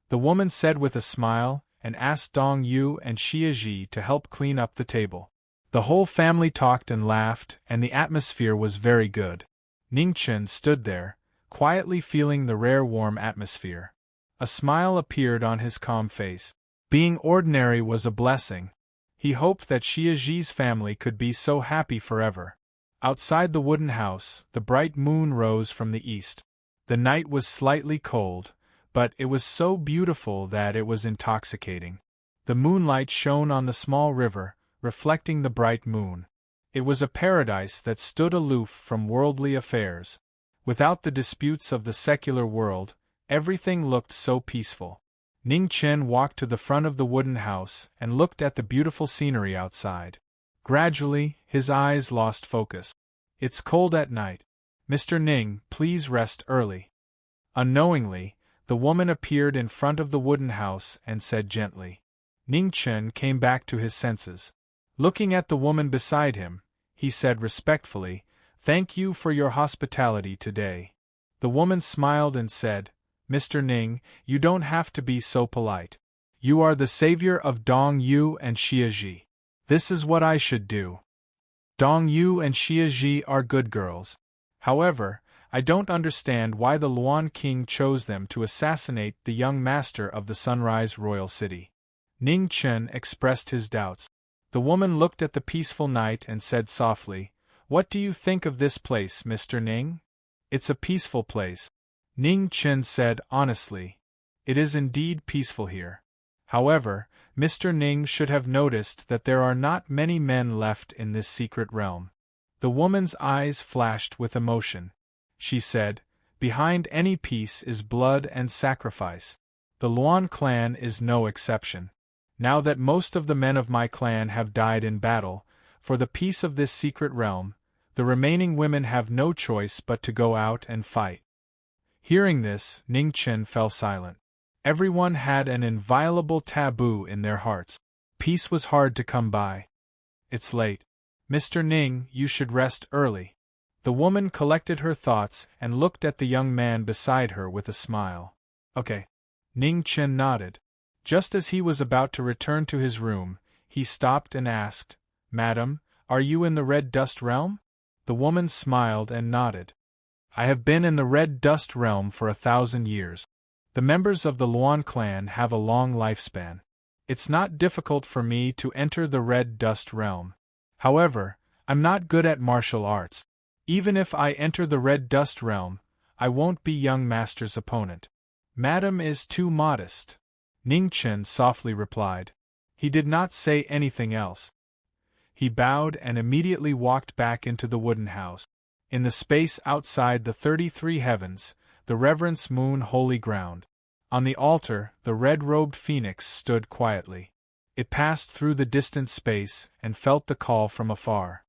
The woman said with a smile, and asked Dong Yu and Xia Ji to help clean up the table. The whole family talked and laughed, and the atmosphere was very good. Ning Chen stood there, quietly feeling the rare warm atmosphere. A smile appeared on his calm face. Being ordinary was a blessing. He hoped that Xia Ji's family could be so happy forever. Outside the wooden house, the bright moon rose from the east. The night was slightly cold, but it was so beautiful that it was intoxicating. The moonlight shone on the small river, reflecting the bright moon. It was a paradise that stood aloof from worldly affairs. Without the disputes of the secular world, everything looked so peaceful. Ning Chen walked to the front of the wooden house and looked at the beautiful scenery outside. Gradually, his eyes lost focus. "It's cold at night. Mr. Ning, please rest early." Unknowingly, the woman appeared in front of the wooden house and said gently. Ning Chen came back to his senses. Looking at the woman beside him, he said respectfully, "Thank you for your hospitality today." The woman smiled and said, "Mr. Ning, you don't have to be so polite. You are the savior of Dong Yu and Xia Ji. This is what I should do. Dong Yu and Xia Ji are good girls. However, I don't understand why the Luan king chose them to assassinate the young master of the Sunrise Royal City." Ning Chen expressed his doubts. The woman looked at the peaceful night and said softly, "What do you think of this place, Mr. Ning?" "It's a peaceful place," Ning Chen said honestly. "It is indeed peaceful here. However, Mr. Ning should have noticed that there are not many men left in this secret realm." The woman's eyes flashed with emotion. She said, "Behind any peace is blood and sacrifice. The Luan clan is no exception. Now that most of the men of my clan have died in battle, for the peace of this secret realm, the remaining women have no choice but to go out and fight." Hearing this, Ning Chen fell silent. Everyone had an inviolable taboo in their hearts. Peace was hard to come by. "It's late. Mr. Ning, you should rest early." The woman collected her thoughts and looked at the young man beside her with a smile. "Okay." Ning Chen nodded. Just as he was about to return to his room, he stopped and asked, "Madam, are you in the Red Dust Realm?" The woman smiled and nodded. "I have been in the Red Dust Realm for 1,000 years. The members of the Luan clan have a long lifespan. It's not difficult for me to enter the Red Dust Realm. However, I'm not good at martial arts. Even if I enter the Red Dust Realm, I won't be young master's opponent." "Madam is too modest," Ning Chen softly replied. He did not say anything else. He bowed and immediately walked back into the wooden house. In the space outside the 33 heavens, the reverence moon holy ground. On the altar, the red-robed phoenix stood quietly. It passed through the distant space and felt the call from afar.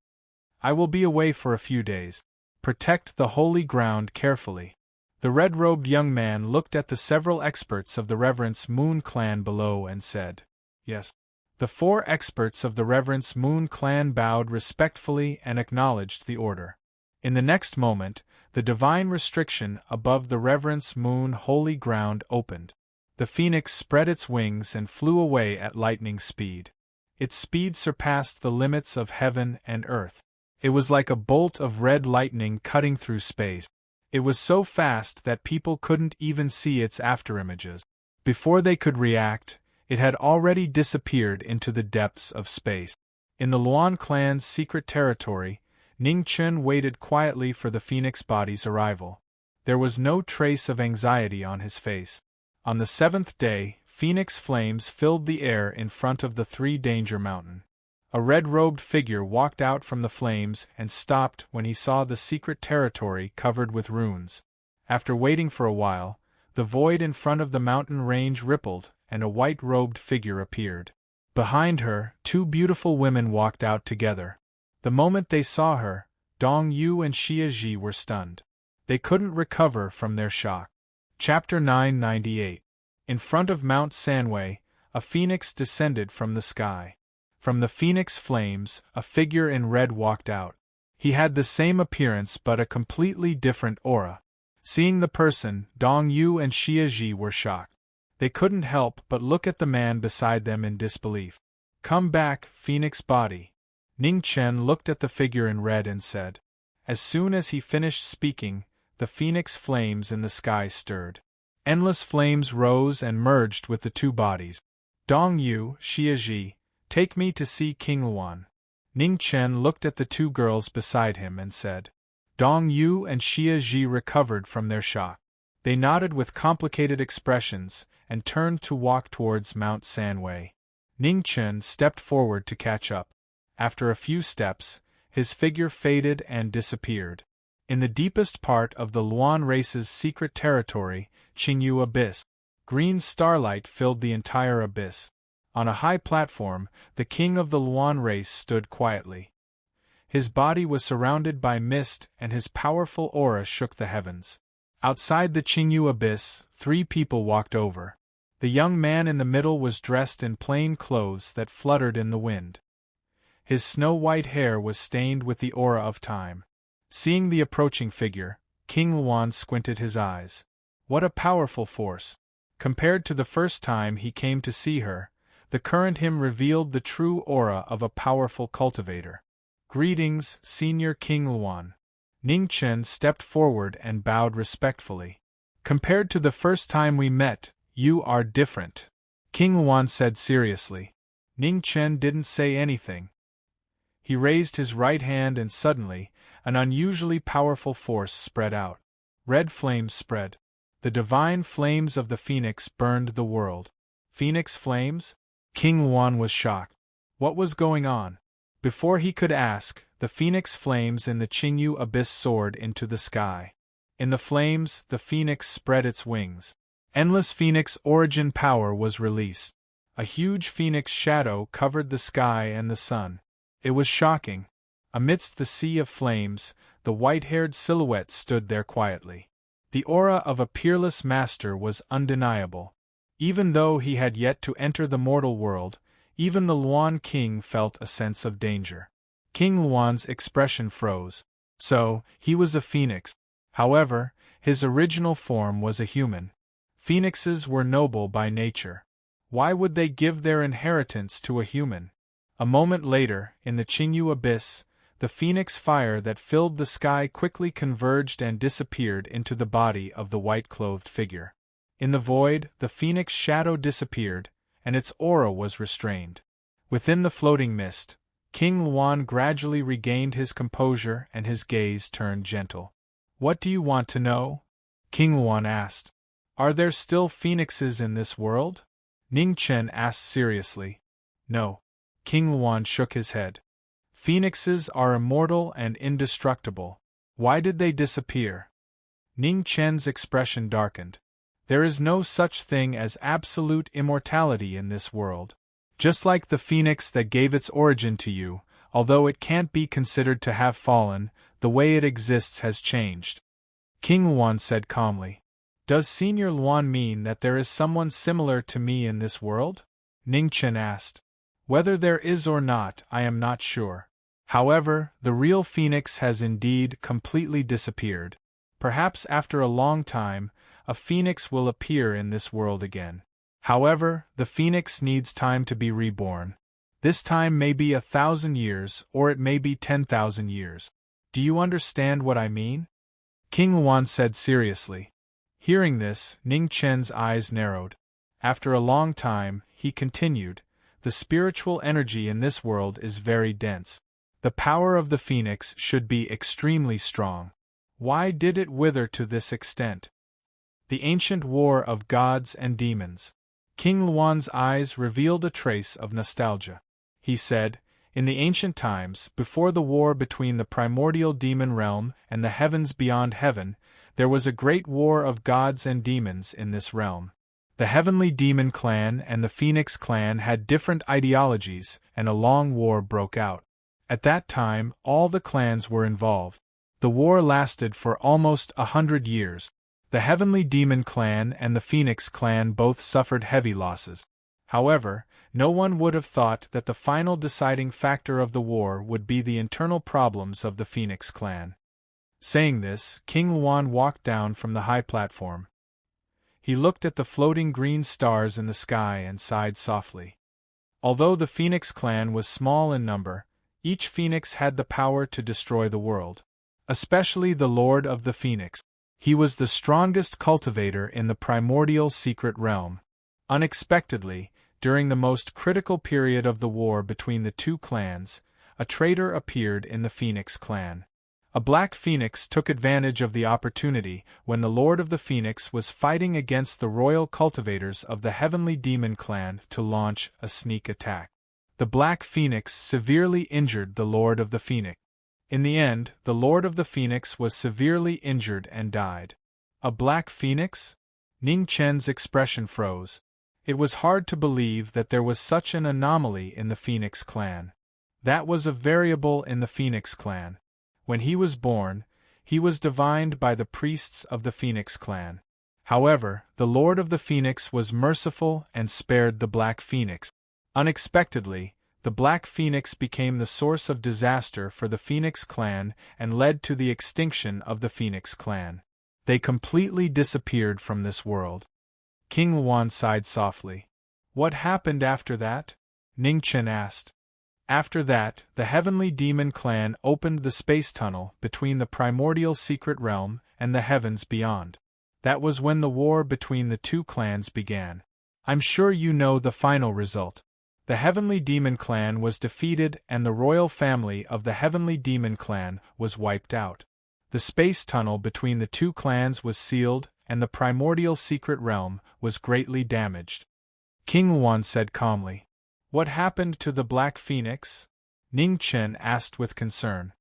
"I will be away for a few days. Protect the holy ground carefully." The red-robed young man looked at the several experts of the Reverence Moon clan below and said, "Yes." The 4 experts of the Reverence Moon clan bowed respectfully and acknowledged the order. In the next moment, the divine restriction above the Reverence Moon holy ground opened. The phoenix spread its wings and flew away at lightning speed. Its speed surpassed the limits of heaven and earth. It was like a bolt of red lightning cutting through space. It was so fast that people couldn't even see its afterimages. Before they could react, it had already disappeared into the depths of space. In the Luan clan's secret territory, Ning Chen waited quietly for the phoenix body's arrival. There was no trace of anxiety on his face. On the 7th day, phoenix flames filled the air in front of the 3 Danger Mountain. A red-robed figure walked out from the flames and stopped when he saw the secret territory covered with runes. After waiting for a while, the void in front of the mountain range rippled and a white-robed figure appeared. Behind her, 2 beautiful women walked out together. The moment they saw her, Dong Yu and Xia Ji were stunned. They couldn't recover from their shock. Chapter 998. In front of Mount Sanwei, a phoenix descended from the sky. From the phoenix flames, a figure in red walked out. He had the same appearance but a completely different aura. Seeing the person, Dong Yu and Xia Ji were shocked. They couldn't help but look at the man beside them in disbelief. "Come back, phoenix body." Ning Chen looked at the figure in red and said. As soon as he finished speaking, the phoenix flames in the sky stirred. Endless flames rose and merged with the 2 bodies. "Dong Yu, Xia Ji, take me to see King Luan." Ning Chen looked at the 2 girls beside him and said. Dong Yu and Xia Ji recovered from their shock. They nodded with complicated expressions and turned to walk towards Mount Sanwei. Ning Chen stepped forward to catch up. After a few steps, his figure faded and disappeared. In the deepest part of the Luan race's secret territory, Qingyu Abyss, green starlight filled the entire abyss. On a high platform, the king of the Luan race stood quietly. His body was surrounded by mist and his powerful aura shook the heavens. Outside the Qingyu Abyss, 3 people walked over. The young man in the middle was dressed in plain clothes that fluttered in the wind. His snow-white hair was stained with the aura of time. Seeing the approaching figure, King Luan squinted his eyes. What a powerful force! Compared to the first time he came to see her, the current him revealed the true aura of a powerful cultivator. Greetings, Senior King Luan. Ning Chen stepped forward and bowed respectfully. Compared to the first time we met, you are different, King Luan said seriously. Ning Chen didn't say anything. He raised his right hand and suddenly, an unusually powerful force spread out. Red flames spread. The divine flames of the phoenix burned the world. Phoenix flames? King Luan was shocked. What was going on? Before he could ask, the phoenix flames in the Qingyu Abyss soared into the sky. In the flames, the phoenix spread its wings. Endless phoenix origin power was released. A huge phoenix shadow covered the sky and the sun. It was shocking. Amidst the sea of flames, the white-haired silhouette stood there quietly. The aura of a peerless master was undeniable. Even though he had yet to enter the mortal world, even the Luan king felt a sense of danger. King Luan's expression froze. So, he was a phoenix. However, his original form was a human. Phoenixes were noble by nature. Why would they give their inheritance to a human? A moment later, in the Qingyu Abyss, the phoenix fire that filled the sky quickly converged and disappeared into the body of the white-clothed figure. In the void, the phoenix shadow disappeared, and its aura was restrained. Within the floating mist, King Luan gradually regained his composure and his gaze turned gentle. What do you want to know? King Luan asked. Are there still phoenixes in this world? Ning Chen asked seriously. No. King Luan shook his head. Phoenixes are immortal and indestructible. Why did they disappear? Ning Chen's expression darkened. There is no such thing as absolute immortality in this world. Just like the phoenix that gave its origin to you, although it can't be considered to have fallen, the way it exists has changed. King Luan said calmly. Does Senior Luan mean that there is someone similar to me in this world? Ning Chen asked. Whether there is or not, I am not sure. However, the real phoenix has indeed completely disappeared. Perhaps after a long time, a phoenix will appear in this world again. However, the phoenix needs time to be reborn. This time may be 1,000 years, or it may be 10,000 years. Do you understand what I mean? King Luan said seriously. Hearing this, Ning Chen's eyes narrowed. After a long time, he continued, the spiritual energy in this world is very dense. The power of the phoenix should be extremely strong. Why did it wither to this extent? The ancient war of gods and demons. King Luan's eyes revealed a trace of nostalgia. He said, in the ancient times, before the war between the primordial demon realm and the heavens beyond heaven, there was a great war of gods and demons in this realm. The heavenly demon clan and the phoenix clan had different ideologies, and a long war broke out. At that time, all the clans were involved. The war lasted for almost 100 years. The heavenly demon clan and the phoenix clan both suffered heavy losses. However, no one would have thought that the final deciding factor of the war would be the internal problems of the phoenix clan. Saying this, King Luan walked down from the high platform. He looked at the floating green stars in the sky and sighed softly. Although the phoenix clan was small in number, each phoenix had the power to destroy the world. Especially the Lord of the Phoenix. He was the strongest cultivator in the primordial secret realm. Unexpectedly, during the most critical period of the war between the two clans, a traitor appeared in the Phoenix clan. A black phoenix took advantage of the opportunity when the Lord of the Phoenix was fighting against the royal cultivators of the Heavenly Demon clan to launch a sneak attack. The black phoenix severely injured the Lord of the Phoenix. In the end, the Lord of the Phoenix was severely injured and died. A black phoenix? Ning Chen's expression froze. It was hard to believe that there was such an anomaly in the Phoenix clan. That was a variable in the Phoenix clan. When he was born, he was divined by the priests of the Phoenix clan. However, the Lord of the Phoenix was merciful and spared the Black Phoenix. Unexpectedly, the Black Phoenix became the source of disaster for the Phoenix clan and led to the extinction of the Phoenix clan. They completely disappeared from this world. King Luan sighed softly. What happened after that? Ning Chen asked. After that, the Heavenly Demon clan opened the space tunnel between the primordial secret realm and the heavens beyond. That was when the war between the two clans began. I'm sure you know the final result. The Heavenly Demon clan was defeated and the royal family of the Heavenly Demon clan was wiped out. The space tunnel between the two clans was sealed and the primordial secret realm was greatly damaged. King Luan said calmly. What happened to the Black Phoenix? Ning Chen asked with concern.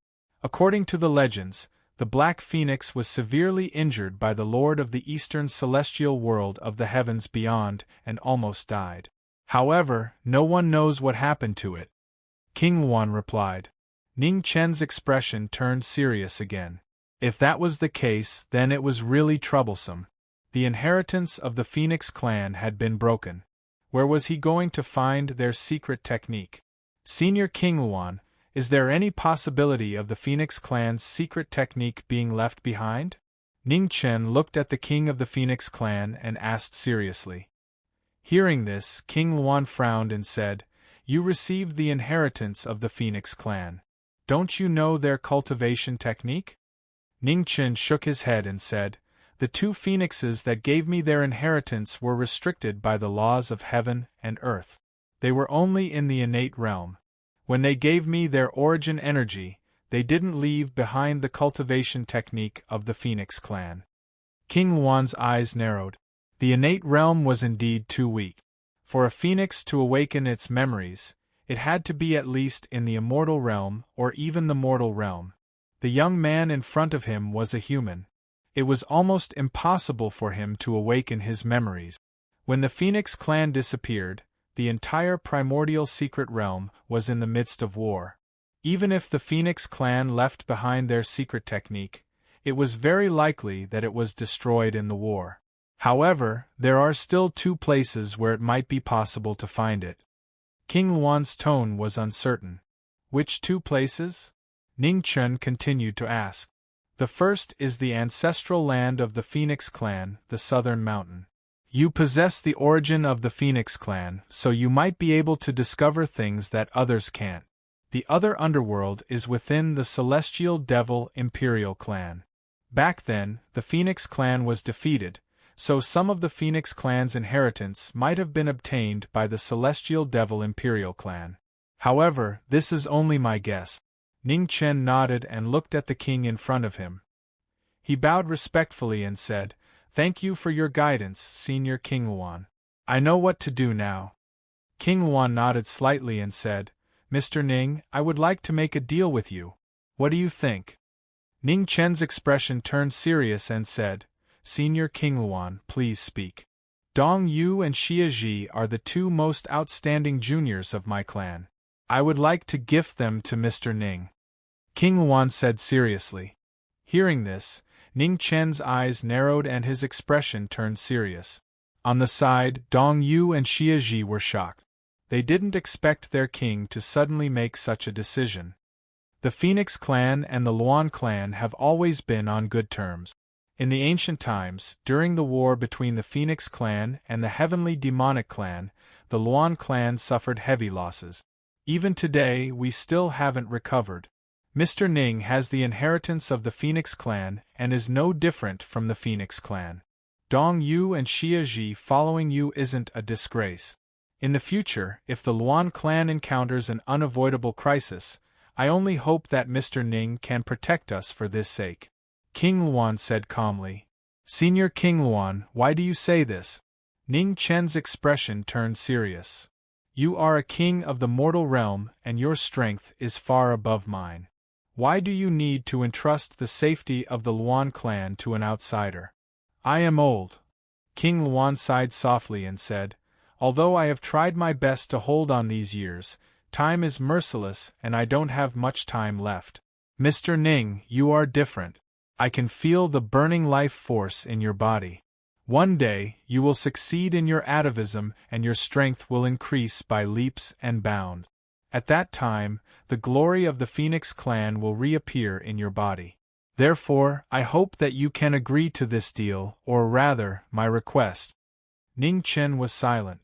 According to the legends, the Black Phoenix was severely injured by the Lord of the Eastern Celestial World of the Heavens Beyond and almost died. However, no one knows what happened to it. King Luan replied. Ning Chen's expression turned serious again. If that was the case, then it was really troublesome. The inheritance of the Phoenix clan had been broken. Where was he going to find their secret technique? Senior King Luan, is there any possibility of the Phoenix clan's secret technique being left behind? Ning Chen looked at the king of the Phoenix clan and asked seriously. Hearing this, King Luan frowned and said, You received the inheritance of the Phoenix clan. Don't you know their cultivation technique? Ning Chen shook his head and said, The two phoenixes that gave me their inheritance were restricted by the laws of heaven and earth. They were only in the innate realm. When they gave me their origin energy, they didn't leave behind the cultivation technique of the Phoenix clan. King Luan's eyes narrowed. The innate realm was indeed too weak. For a phoenix to awaken its memories, it had to be at least in the immortal realm or even the mortal realm. The young man in front of him was a human. It was almost impossible for him to awaken his memories. When the Phoenix clan disappeared, the entire primordial secret realm was in the midst of war. Even if the Phoenix clan left behind their secret technique, it was very likely that it was destroyed in the war. However, there are still two places where it might be possible to find it. King Luan's tone was uncertain. Which two places? Ning Chen continued to ask. The first is the ancestral land of the Phoenix clan, the Southern Mountain. You possess the origin of the Phoenix clan, so you might be able to discover things that others can't. The other underworld is within the Celestial Devil Imperial clan. Back then, the Phoenix clan was defeated, so some of the Phoenix clan's inheritance might have been obtained by the Celestial Devil Imperial clan. However, this is only my guess. Ning Chen nodded and looked at the king in front of him. He bowed respectfully and said, Thank you for your guidance, Senior King Luan. I know what to do now. King Luan nodded slightly and said, Mr. Ning, I would like to make a deal with you. What do you think? Ning Chen's expression turned serious and said, Senior King Luan, please speak. Dong Yu and Xia Ji are the two most outstanding juniors of my clan. I would like to gift them to Mr. Ning. King Luan said seriously. Hearing this, Ning Chen's eyes narrowed and his expression turned serious. On the side, Dong Yu and Xia Ji were shocked. They didn't expect their king to suddenly make such a decision. The Phoenix clan and the Luan clan have always been on good terms. In the ancient times, during the war between the Phoenix clan and the Heavenly Demonic clan, the Luan clan suffered heavy losses. Even today, we still haven't recovered. Mr. Ning has the inheritance of the Phoenix clan and is no different from the Phoenix clan. Dong Yu and Xia Ji following you isn't a disgrace. In the future, if the Luan clan encounters an unavoidable crisis, I only hope that Mr. Ning can protect us for this sake. King Luan said calmly. Senior King Luan, why do you say this? Ning Chen's expression turned serious. You are a king of the mortal realm, and your strength is far above mine. Why do you need to entrust the safety of the Luan clan to an outsider? I am old. King Luan sighed softly and said, although I have tried my best to hold on these years, time is merciless and I don't have much time left. Mr. Ning, you are different. I can feel the burning life force in your body. One day, you will succeed in your atavism and your strength will increase by leaps and bounds. At that time, the glory of the Phoenix clan will reappear in your body. Therefore, I hope that you can agree to this deal, or rather, my request. Ning Chen was silent.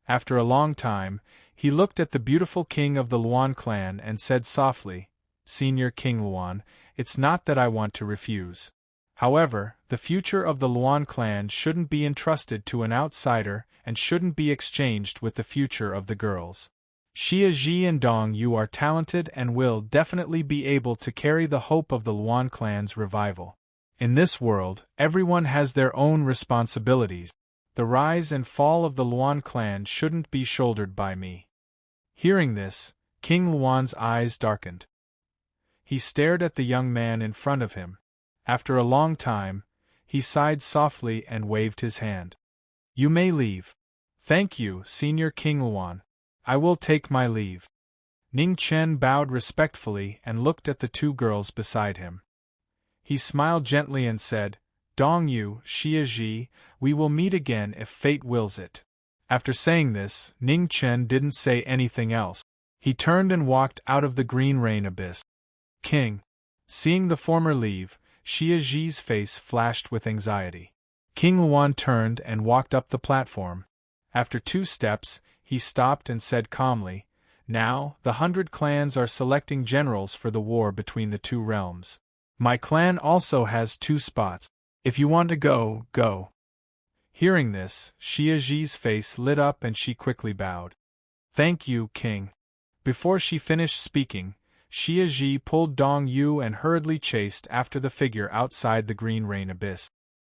After a long time, he looked at the beautiful king of the Luan clan and said softly, Senior King Luan, it's not that I want to refuse. However, the future of the Luan clan shouldn't be entrusted to an outsider and shouldn't be exchanged with the future of the girls. Xia Ji and Dong Yu are talented and will definitely be able to carry the hope of the Luan clan's revival. In this world, everyone has their own responsibilities. The rise and fall of the Luan clan shouldn't be shouldered by me. Hearing this, King Luan's eyes darkened. He stared at the young man in front of him. After a long time, he sighed softly and waved his hand. You may leave. Thank you, Senior King Luan. I will take my leave. Ning Chen bowed respectfully and looked at the two girls beside him. He smiled gently and said, Dong Yu, Xia Ji, we will meet again if fate wills it. After saying this, Ning Chen didn't say anything else. He turned and walked out of the green rain abyss. King. Seeing the former leave, Xia Ji's face flashed with anxiety. King Luan turned and walked up the platform. After 2 steps, he stopped and said calmly, Now, the 100 clans are selecting generals for the war between the 2 realms. My clan also has 2 spots. If you want to go, go. Hearing this, Xia Ji's face lit up and she quickly bowed. Thank you, King. Before she finished speaking, Xia Ji pulled Dong Yu and hurriedly chased after the figure outside the green rain abyss.